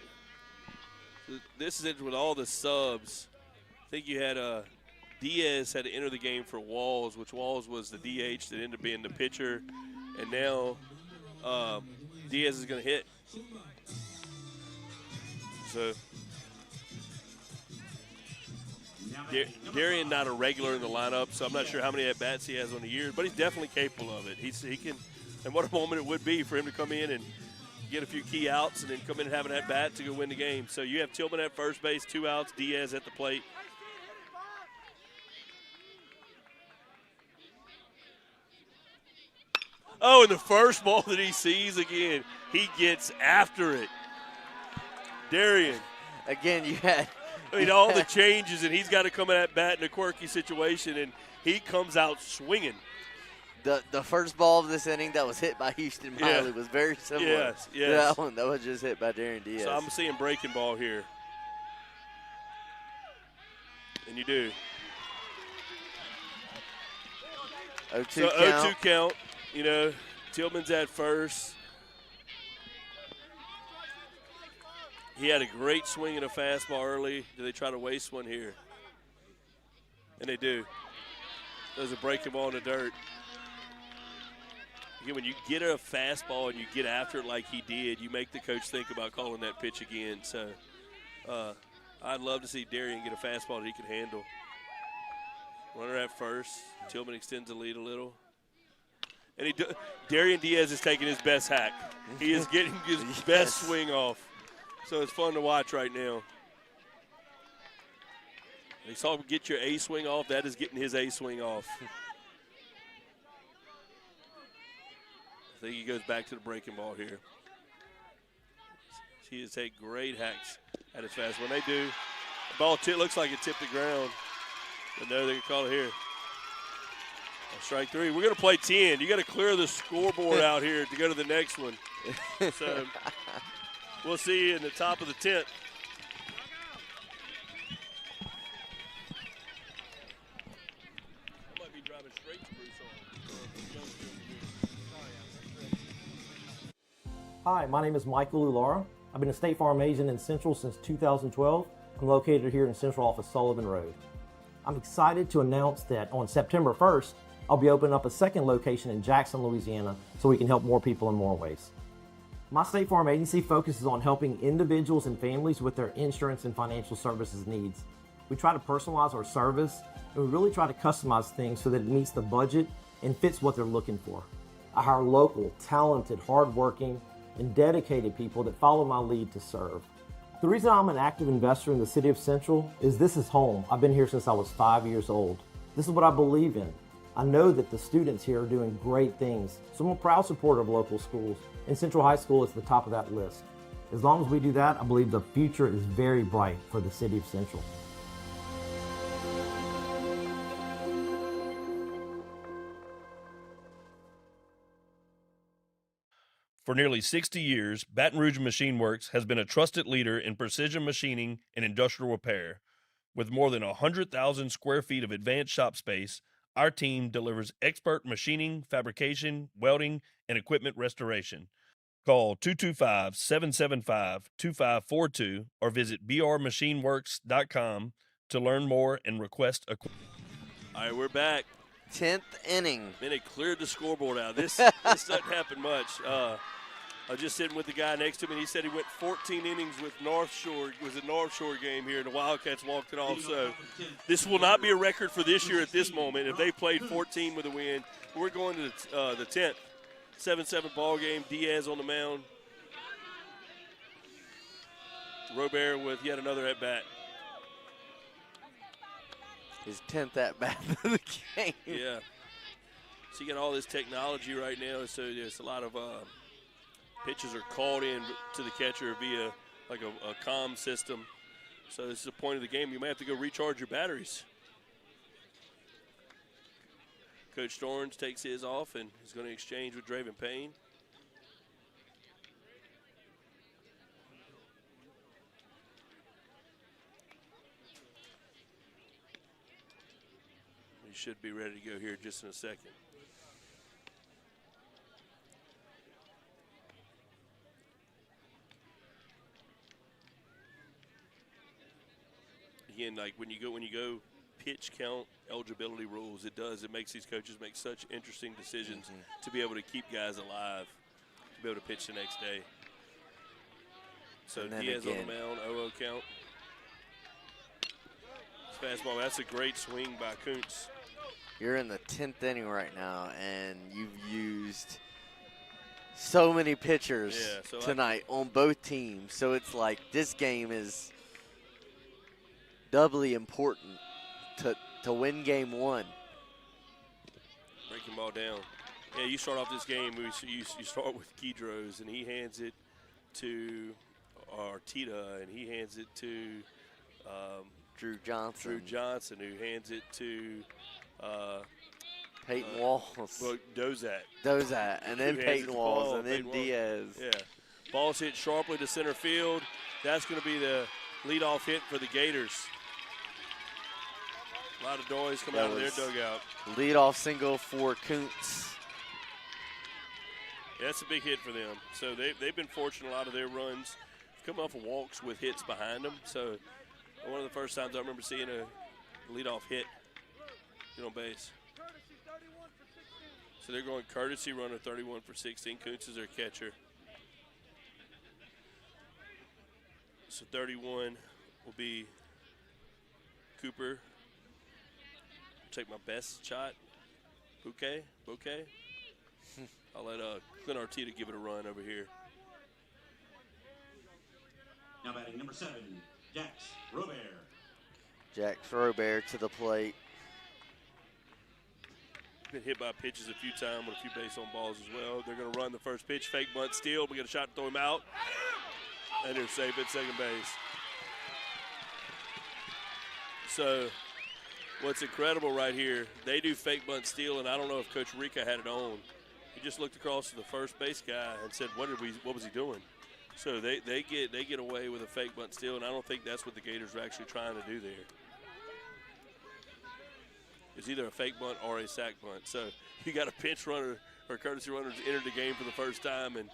This is it with all the subs. I think you had Diaz had to enter the game for Walls, which Walls was the DH that ended up being the pitcher. And now Diaz is going to hit. So Darian not a regular in the lineup, so I'm not sure how many at-bats he has on the year, but he's definitely capable of it. He can, and what a moment it would be for him to come in and get a few key outs and then come in and have an at-bat to go win the game. So you have Tillman at first base, 2 outs, Diaz at the plate. Oh, and the first ball that he sees again, he gets after it. Darian. Again, you had all the changes, and he's got to come at bat in a quirky situation, and he comes out swinging. The first ball of this inning that was hit by Houston Miley was very similar to that one that was just hit by Darian Diaz. So I'm seeing breaking ball here. And you do. 0-2 count. 0-2 count. You know, Tillman's at first. He had a great swing and a fastball early. Do they try to waste one here? And they do. There's a breaking ball in the dirt. Again, when you get a fastball and you get after it like he did, you make the coach think about calling that pitch again. So I'd love to see Darian get a fastball that he can handle. Runner at first. Tillman extends the lead a little. And Darian Diaz is taking his best hack. He is getting his best swing off. So it's fun to watch right now. They saw him get your A swing off. That is getting his A swing off. I think he goes back to the breaking ball here. He has taken great hacks at his fast. When they do, the ball looks like it tipped the ground. But no, they can call it here. Strike 3. We're going to play 10. You got to clear the scoreboard out here to go to the next one. So we'll see you in the top of the 10th. I might be driving straight to Broussard. Hi, my name is Michael Ulara. I've been a State Farm agent in Central since 2012. I'm located here in Central off of Sullivan Road. I'm excited to announce that on September 1st, I'll be opening up a second location in Jackson, Louisiana, so we can help more people in more ways. My State Farm agency focuses on helping individuals and families with their insurance and financial services needs. We try to personalize our service, and we really try to customize things so that it meets the budget and fits what they're looking for. I hire local, talented, hardworking, and dedicated people that follow my lead to serve. The reason I'm an active investor in the City of Central is this is home. I've been here since I was 5 years old. This is what I believe in. I know that the students here are doing great things, so I'm a proud supporter of local schools, and Central High School is at the top of that list. As long as we do that, I believe the future is very bright for the City of Central. For nearly 60 years, Baton Rouge Machine Works has been a trusted leader in precision machining and industrial repair. With more than 100,000 square feet of advanced shop space, our team delivers expert machining, fabrication, welding, and equipment restoration. Call 225-775-2542 or visit brmachineworks.com to learn more and request a quote. All right, we're back. 10th inning. Man, they cleared the scoreboard out. This doesn't happen much. I was just sitting with the guy next to me, and he said he went 14 innings with North Shore. It was a North Shore game here, and the Wildcats walked it off. So this will not be a record for this year at this moment. If they played 14 with a win, we're going to the 10th. 7-7 ball game. Diaz on the mound. Robert with yet another at-bat. His 10th at-bat of the game. Yeah. So you got all this technology right now, so there's a lot of pitches are called in to the catcher via like a comm system. So this is the point of the game. You might have to go recharge your batteries. Coach Storns takes his off and is going to exchange with Draven Payne. He should be ready to go here just in a second. Again, like when you go pitch count eligibility rules, it makes these coaches make such interesting decisions to be able to keep guys alive, to be able to pitch the next day. So Diaz on the mound, 0-0 count. Fastball, that's a great swing by Kuntz. You're in the 10th inning right now, and you've used so many pitchers tonight on both teams. So it's like this game is doubly important to win game one. Breaking ball down. Yeah, you start off this game, you start with Kidros, and he hands it to Arteta, and he hands it to Drew Johnson, who hands it to Peyton Walls. Well, Dozat, and then Peyton Walls, and then Diaz. Yeah. Ball's hit sharply to center field. That's going to be the leadoff hit for the Gators. A lot of noise coming out of their dugout. Leadoff single for Kuntz. Yeah, that's a big hit for them. So they've been fortunate. A lot of their runs come off of walks with hits behind them. So one of the first times I remember seeing a leadoff hit on base. So they're going courtesy runner, 31 for 16. Kuntz is their catcher. So 31 will be Cooper. Take my best shot. Bouquet. I'll let Clint Arteta give it a run over here. Now batting number 7, Jax Robert. Jax Robert to the plate. Been hit by pitches a few times with a few base on balls as well. They're going to run the first pitch, fake bunt, steal. We get a shot to throw him out. And they're safe at second base. So what's incredible right here, they do fake bunt steal, and I don't know if Coach Rica had it on. He just looked across to the first base guy and said, what was he doing? So they get away with a fake bunt steal, and I don't think that's what the Gators are actually trying to do there. It's either a fake bunt or a sack bunt. So you got a pinch runner or courtesy runner who's entered the game for the first time, and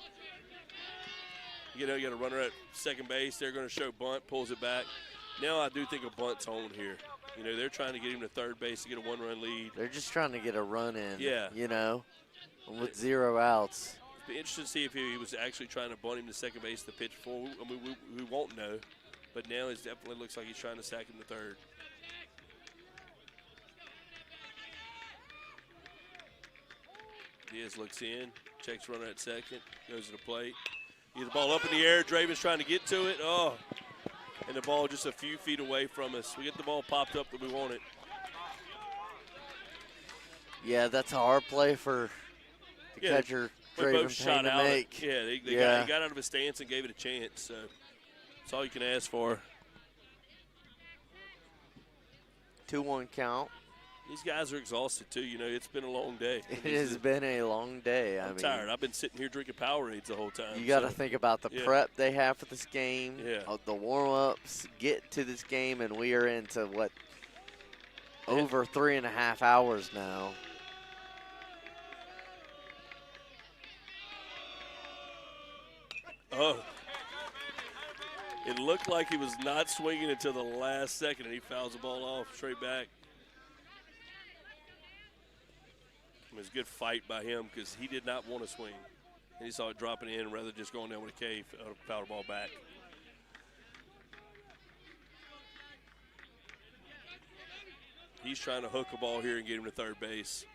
you got a runner at second base. They're going to show bunt, pulls it back. Now I do think a bunt's on here. They're trying to get him to third base to get a one-run lead. They're just trying to get a run in. Yeah. With 0 outs. Be interesting to see if he was actually trying to bunt him to second base the pitch before. I mean, we won't know, but now it definitely looks like he's trying to sack him to third. Diaz looks in, checks runner at second, goes to the plate. He's the ball up in the air. Draven's trying to get to it. Oh, and the ball just a few feet away from us. We get the ball popped up that we want it. Yeah, that's a hard play for the catcher. Both shot out. Make. Yeah, he got out of his stance and gave it a chance. So that's all you can ask for. 2-1 count. These guys are exhausted too. You know, it's been a long day. It has been a long day. I'm tired. I've been sitting here drinking Powerades the whole time. You got to think about the prep they have for this game. Yeah. The warm-ups, get to this game, and we are into what? Over 3.5 hours now. Oh. It looked like he was not swinging until the last second, and he fouls the ball off straight back. It was a good fight by him because he did not want to swing. And he saw it dropping in rather than just going down with a K, foul the ball back. He's trying to hook a ball here and get him to third base.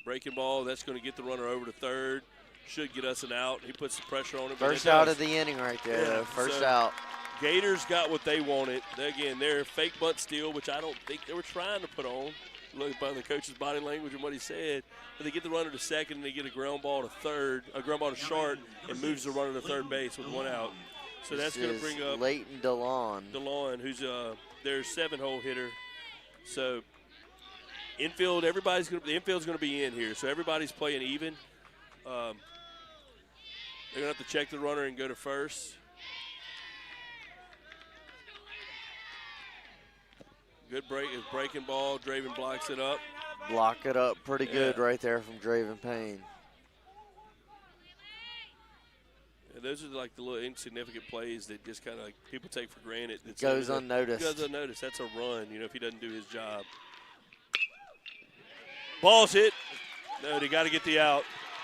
Breaking ball, that's going to get the runner over to third. Should get us an out. He puts the pressure on it. First out of the inning right there, though. First out. Gators got what they wanted. Again, they're fake bunt steal, which I don't think they were trying to put on. Look by the coach's body language and what he said. But they get the runner to second, and they get a ground ball to third, a ground ball to short, and moves the runner to third base with one out. So that's going to bring up Leighton DeLon, who's their 7-hole hitter. So infield, the infield's going to be in here. So everybody's playing even. They're going to have to check the runner and go to first. Good break, is breaking ball. Draven blocks it up. Block it up pretty good right there from Draven Payne. Yeah, those are like the little insignificant plays that just kind of like people take for granted. It goes unnoticed. Goes unnoticed. That's a run, you know, if he doesn't do his job. Ball's hit. No, they got to get the out.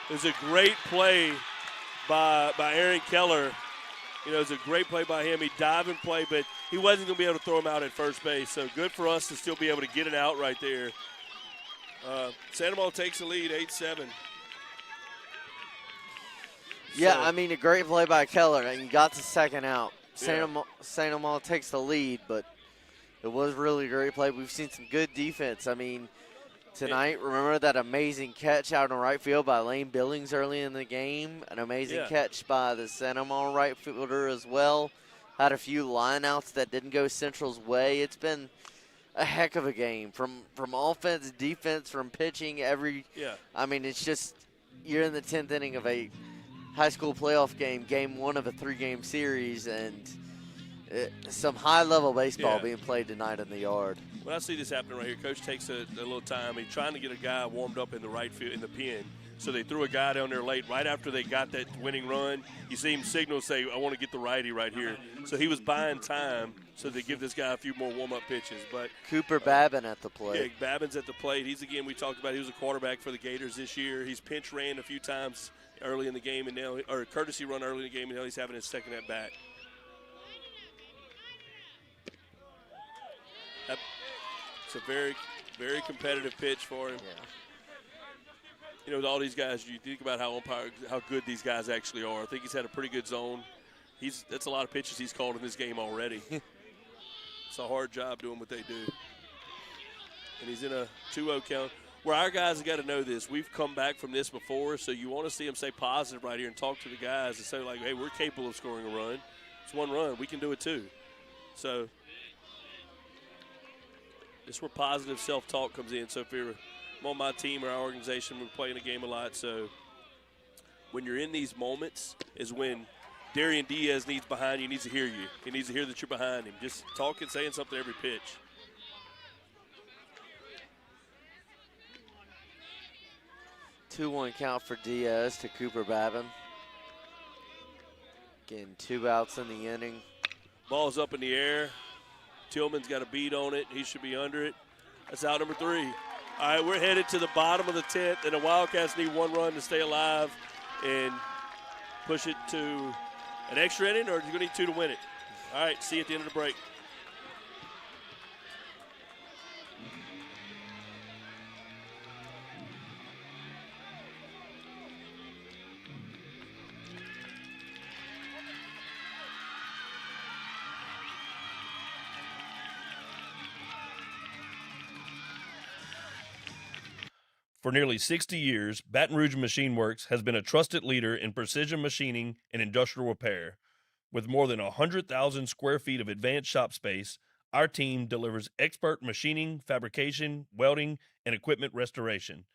It was a great play by Aaron Keller. You know, it was a great play by him. He dived and played, but he wasn't going to be able to throw him out at first base. So good for us to still be able to get it out right there. Santa Monica takes the lead, 8-7. Yeah, I mean, a great play by Keller, and you got the second out. Santa Monica takes the lead, but it was really a great play. We've seen some good defense. I mean, tonight, remember that amazing catch out in right field by Lane Billings early in the game? An amazing catch by the Santa Monica right fielder as well. Had a few lineouts that didn't go Central's way. It's been a heck of a game from offense, defense, from pitching. I mean, it's just you're in the 10th inning of a high school playoff game 1 of a 3-game series, and some high-level baseball being played tonight in the yard. When I see this happening right here, Coach takes a little time. He's trying to get a guy warmed up in the right field, in the pen. So they threw a guy down there late. Right after they got that winning run, you see him signal, say, I want to get the righty right here. So he was buying time so they give this guy a few more warm-up pitches. But Cooper Babin at the plate. Yeah, Babin's at the plate. We talked about, he was a quarterback for the Gators this year. He's pinch ran a few times early in the game, and now, or courtesy run early in the game, and now he's having his second at bat. It's a very, very competitive pitch for him. Yeah. You know, with all these guys, you think about how good these guys actually are. I think he's had a pretty good zone. That's a lot of pitches he's called in this game already. It's a hard job doing what they do. And he's in a 2-0 count. Where our guys have got to know this. We've come back from this before, so you want to see them stay positive right here and talk to the guys and say, like, hey, we're capable of scoring a run. It's one run. We can do it too. So this is where positive self-talk comes in. So if you're on my team or our organization, we're playing a game a lot. So when you're in these moments is when Darian Diaz needs behind you. He needs to hear you. He needs to hear that you're behind him. Just talking, saying something every pitch. Two-one count for Diaz to Cooper Babin. Getting 2 outs in the inning. Ball's up in the air. Tillman's got a beat on it. He should be under it. That's out number 3. All right, we're headed to the bottom of the 10th, and the Wildcats need one run to stay alive and push it to an extra inning, or are you going to need two to win it? All right, see you at the end of the break. For nearly 60 years, Baton Rouge Machine Works has been a trusted leader in precision machining and industrial repair. With more than 100,000 square feet of advanced shop space, our team delivers expert machining, fabrication, welding, and equipment restoration.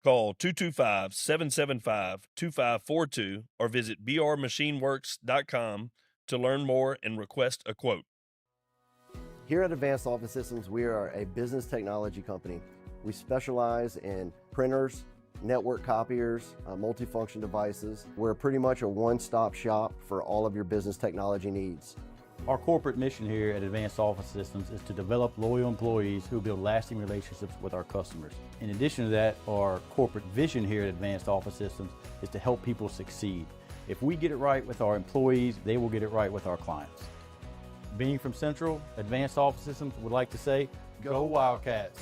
Call 225-775-2542 or visit brmachineworks.com to learn more and request a quote. Here at Advanced Office Systems, we are a business technology company. We specialize in printers, network copiers, multifunction devices. We're pretty much a one-stop shop for all of your business technology needs. Our corporate mission here at Advanced Office Systems is to develop loyal employees who build lasting relationships with our customers. In addition to that, our corporate vision here at Advanced Office Systems is to help people succeed. If we get it right with our employees, they will get it right with our clients. Being from Central, Advanced Office Systems would like to say, go Wildcats!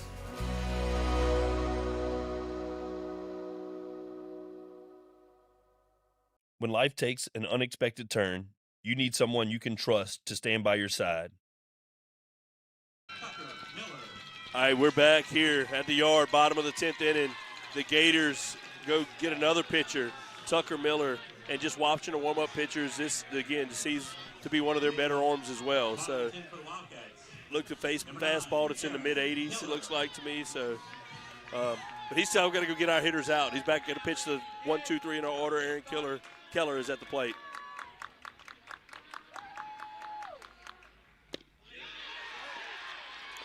When life takes an unexpected turn, you need someone you can trust to stand by your side. All right, we're back here at the yard, bottom of the 10th inning. The Gators go get another pitcher, Tucker Miller, and just watching the warm-up pitchers, this, again, seems to be one of their better arms as well. So, look to face fastball that's in the mid-80s, it looks like to me. So, but he's still got to go get our hitters out. He's back going to pitch the 1, 2, 3 in our order. Aaron Keller is at the plate.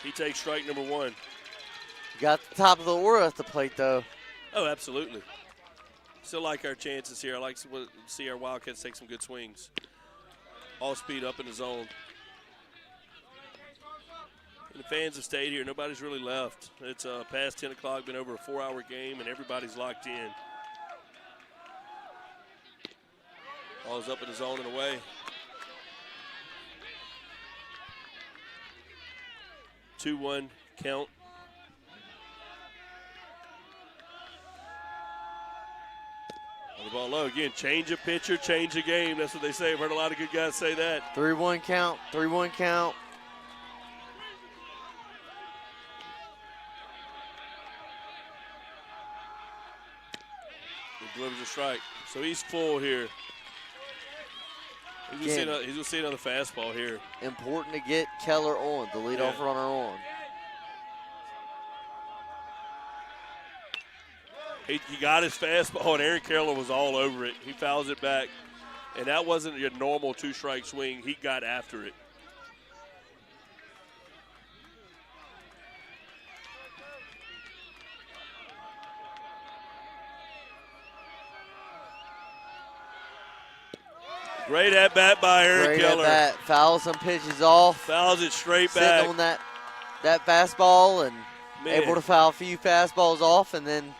He takes strike number one. Got the top of the order at the plate, though. Oh, absolutely. Still like our chances here. I like to see our Wildcats take some good swings. All speed up in the zone. And the fans have stayed here. Nobody's really left. It's past 10 o'clock, been over a 4-hour game, and everybody's locked in. Ball's up in the zone and away. 2-1 count. On the ball low again. Change a pitcher, change a game. That's what they say. I've heard a lot of good guys say that. 3-1 count. 3-1 count. He delivers a strike. So he's full here. He's going to see another fastball here. Important to get Keller on, the leadoff runner on. He got his fastball, and Aaron Keller was all over it. He fouls it back, and that wasn't your normal two-strike swing. He got after it. Great at-bat by Aaron Keller. Great at-bat. Fouls some pitches off. Fouls it straight sitting back. On that fastball and Man. able to foul a few fastballs off, and then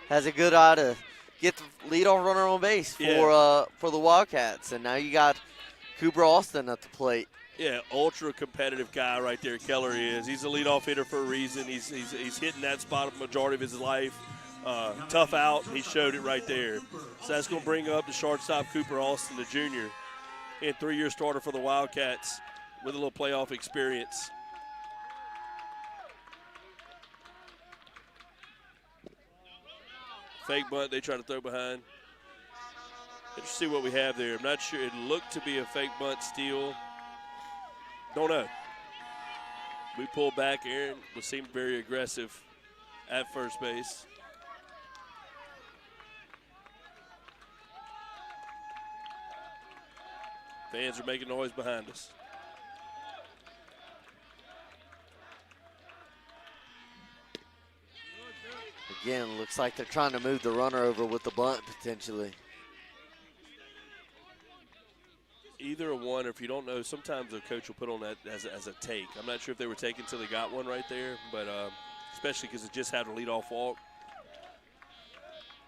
has a good eye to get the leadoff runner on base for the Wildcats. And now you got Cooper Austin at the plate. Yeah, ultra competitive guy right there. Keller is. He's a leadoff hitter for a reason. He's hitting that spot the majority of his life. Tough out. He showed it right there. So that's going to bring up the shortstop Cooper Austin, the junior, and 3-year starter for the Wildcats with a little playoff experience. Fake bunt they try to throw behind. Let's see what we have there. I'm not sure. It looked to be a fake bunt steal. Don't know. We pull back. Aaron seemed very aggressive at first base. Fans are making noise behind us. Again, looks like they're trying to move the runner over with the bunt potentially. Either a one, or if you don't know, sometimes the coach will put on that as a take. I'm not sure if they were taking until they got one right there, but especially because it just had a leadoff walk.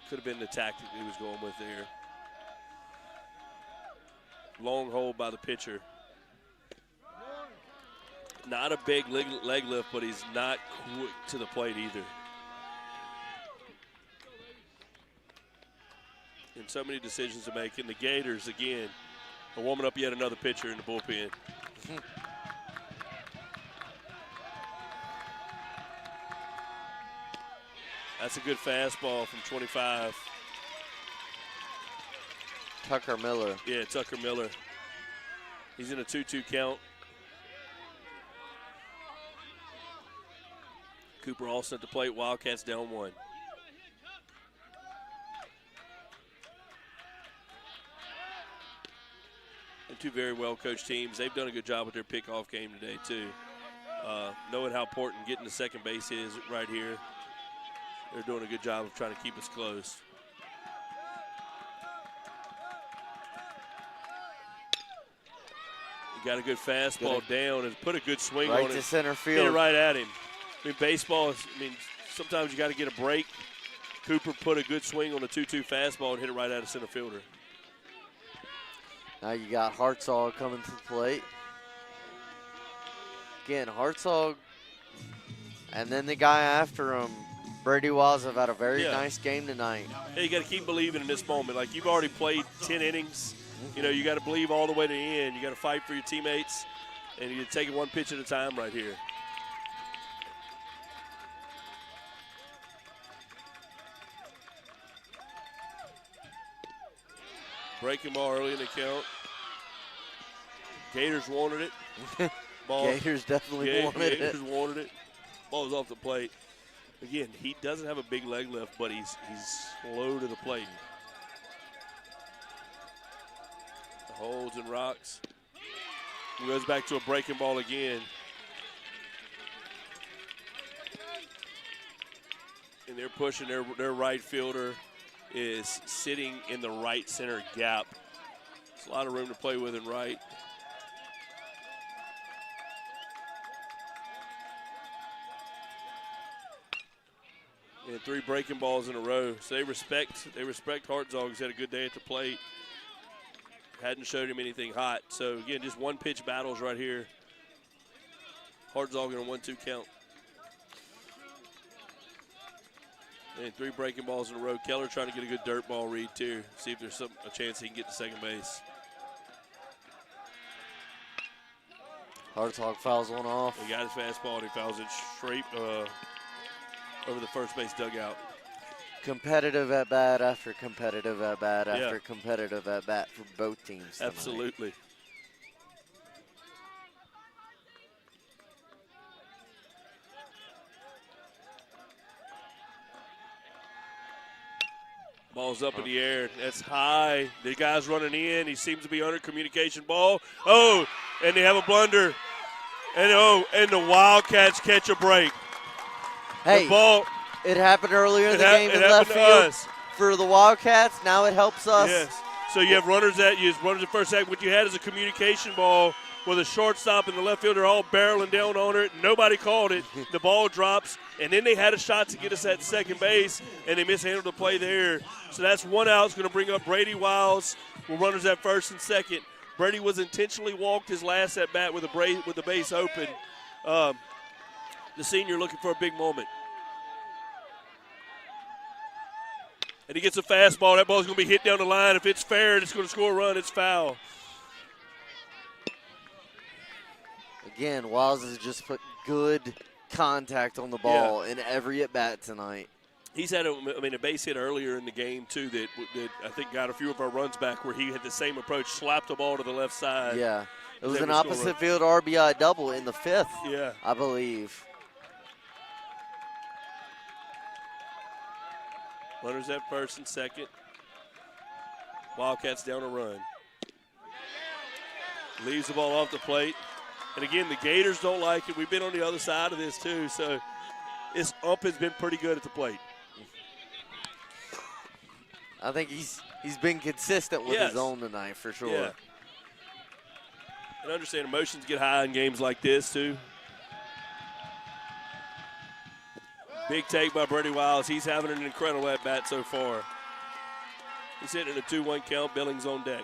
Could have been the tactic he was going with there. Long hold by the pitcher. Not a big leg lift, but he's not quick to the plate either. And so many decisions to make. And the Gators, again, are warming up yet another pitcher in the bullpen. That's a good fastball from 25. Tucker Miller. Yeah, Tucker Miller. He's in a 2-2 count. Cooper Alston at the plate. Wildcats down 1. And two very well-coached teams. They've done a good job with their pickoff game today, too. Knowing how important getting to second base is right here. They're doing a good job of trying to keep us close. He got a good fastball down and put a good swing right on it. Right to center field. Hit it right at him. I mean, baseball, sometimes you got to get a break. Cooper put a good swing on a 2-2 fastball and hit it right at a center fielder. Now you got Hartzog coming to the plate. Again, Hartzog, and then the guy after him, Brady Wiles, have had a very nice game tonight. Yeah, you got to keep believing in this moment. Like, you've already played 10 innings. You know, you got to believe all the way to the end. You got to fight for your teammates, and you take it one pitch at a time right here. Breaking ball early in the count. Gators wanted it. Gators definitely wanted it. Gators wanted it. Ball's off the plate. Again, he doesn't have a big leg lift, but he's slow to the plate. The holds and rocks. He goes back to a breaking ball again. And they're pushing their right fielder is sitting in the right center gap. There's a lot of room to play with in right. And 3 breaking balls in a row. So they respect Hartzog. He's had a good day at the plate. Hadn't showed him anything hot. So again, just one pitch battles right here. Hartzog in a 1-2 count. And 3 breaking balls in a row. Keller trying to get a good dirt ball read too. See if there's a chance he can get to second base. Hartzog fouls one off. He got his fastball and he fouls it straight over the first base dugout. Competitive at bat after competitive at bat after competitive at bat for both teams tonight. Absolutely. Ball's up in the air. That's high. The guy's running in. He seems to be under communication ball. Oh, and they have a blunder. And the Wildcats catch a break. Hey, the ball, it happened earlier in the game in left field for the Wildcats. Now it helps us. Yes. So you have runners at first second. What you had is a communication ball with a shortstop and the left fielder all barreling down on it. Nobody called it. The ball drops, and then they had a shot to get us at second base, and they mishandled the play there. So that's one out. It's going to bring up Brady Wiles with runners at first and second. Brady was intentionally walked his last at bat with the base open. The senior looking for a big moment. And he gets a fastball. That ball's going to be hit down the line. If it's fair and it's going to score a run, it's foul. Again, Wiles has just put good contact on the ball in every at-bat tonight. He's had a base hit earlier in the game, too, that I think got a few of our runs back where he had the same approach, slapped the ball to the left side. Yeah. It was an opposite field RBI double in the 5th, yeah, I believe. Runners at first and second. Wildcats down a run. Leaves the ball off the plate. And again, the Gators don't like it. We've been on the other side of this too, so this ump has been pretty good at the plate. I think he's been consistent with his own tonight for sure. Yeah. And understand emotions get high in games like this too. Big take by Brady Wiles. He's having an incredible at-bat so far. He's hitting a 2-1 count. Billings on deck.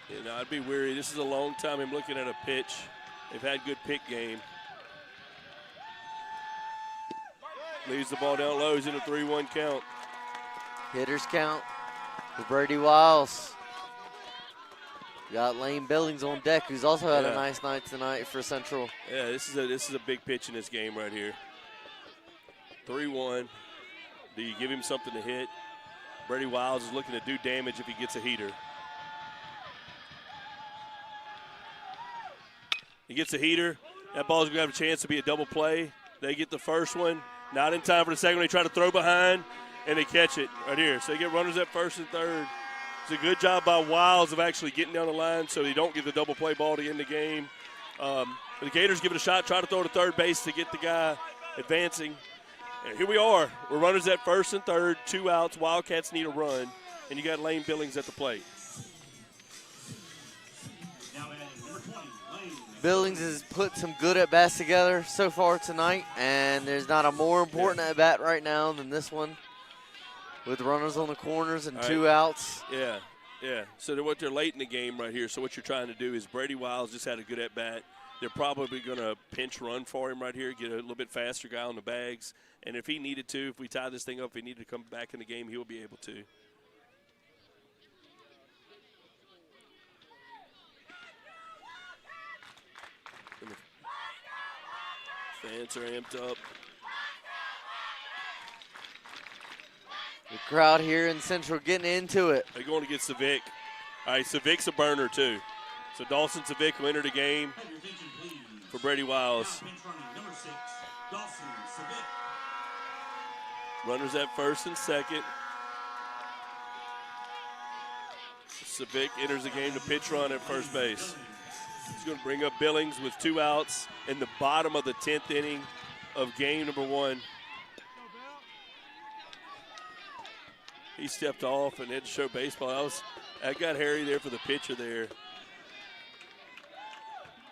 You know, I'd be weary. This is a long time I'm looking at a pitch. They've had good pick game. Leaves the ball down low. He's in a 3-1 count. Hitters count for Brady Wiles. Got Lane Billings on deck, who's also had a nice night tonight for Central. Yeah, this is a big pitch in this game right here. 3-1. Do you give him something to hit? Brady Wiles is looking to do damage if he gets a heater. He gets a heater. That ball's going to have a chance to be a double play. They get the first one. Not in time for the second one. They try to throw behind, and they catch it right here. So they get runners at first and third. It's a good job by Wiles of actually getting down the line so they don't get the double play ball to end the game. The Gators give it a shot, try to throw to third base to get the guy advancing. And here we are. We're runners at first and third, 2 outs. Wildcats need a run, and you got Lane Billings at the plate. Billings has put some good at-bats together so far tonight, and there's not a more important at-bat right now than this one with runners on the corners and 2 outs. Yeah. So they're late in the game right here. So what you're trying to do is Brady Wiles just had a good at-bat. They're probably going to pinch run for him right here, get a little bit faster guy on the bags. And if he needed to, if we tie this thing up, if he needed to come back in the game, he'll be able to. Fans are amped up. The crowd here in Central getting into it. They're going to get Savick. All right, Savic's a burner too. So Dawson Savick will enter the game for Brady Wiles. Runners at first and second. Savick enters the game to pitch run at first base. He's going to bring up Billings with 2 outs in the bottom of the 10th inning of game number 1. He stepped off and had to show baseball. I got Harry there for the pitcher there.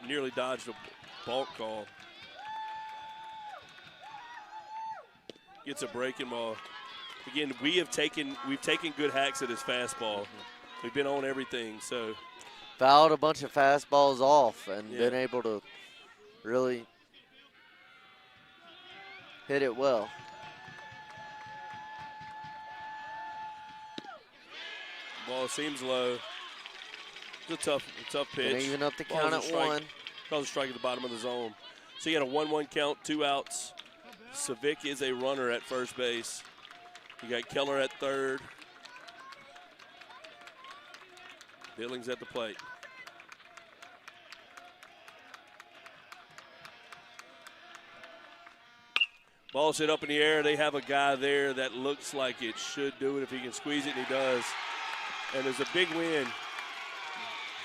Nearly dodged a balk call. Gets a breaking ball. Again, we've taken good hacks at his fastball. We've been on everything, so. Fouled a bunch of fastballs off and been able to really hit it well. Ball seems low. It's a tough pitch. And even up the count at 1. Calls a strike at the bottom of the zone. So you got a 1-1 count, 2 outs. Savick is a runner at first base. You got Keller at third. Billings at the plate. Ball's hit up in the air. They have a guy there that looks like it should do it if he can squeeze it, and he does. And there's a big win.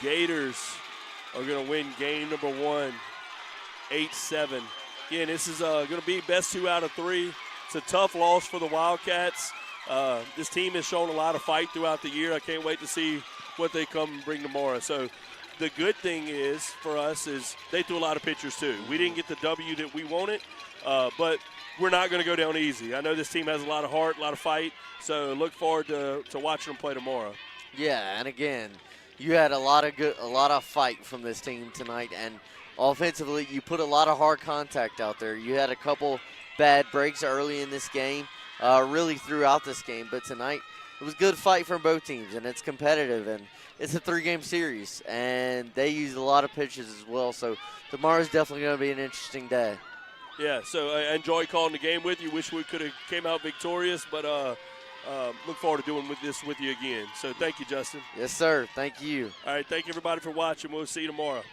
Gators are going to win game number 1, 8-7. Again, this is going to be best 2 out of 3. It's a tough loss for the Wildcats. This team has shown a lot of fight throughout the year. I can't wait to see what they come and bring tomorrow. So the good thing is for us is they threw a lot of pitchers too. We didn't get the W that we wanted, but we're not going to go down easy. I know this team has a lot of heart, a lot of fight, so look forward to watching them play tomorrow. Yeah, and again, you had a lot of fight from this team tonight, and offensively, you put a lot of hard contact out there. You had a couple bad breaks early in this game, really throughout this game, but tonight it was a good fight from both teams, and it's competitive, and it's a 3-game series, and they used a lot of pitches as well, so tomorrow's definitely going to be an interesting day. Yeah, so I enjoyed calling the game with you. Wish we could have came out victorious, but look forward to doing this with you again. So thank you, Justin. Yes, sir. Thank you. All right, thank you, everybody, for watching. We'll see you tomorrow.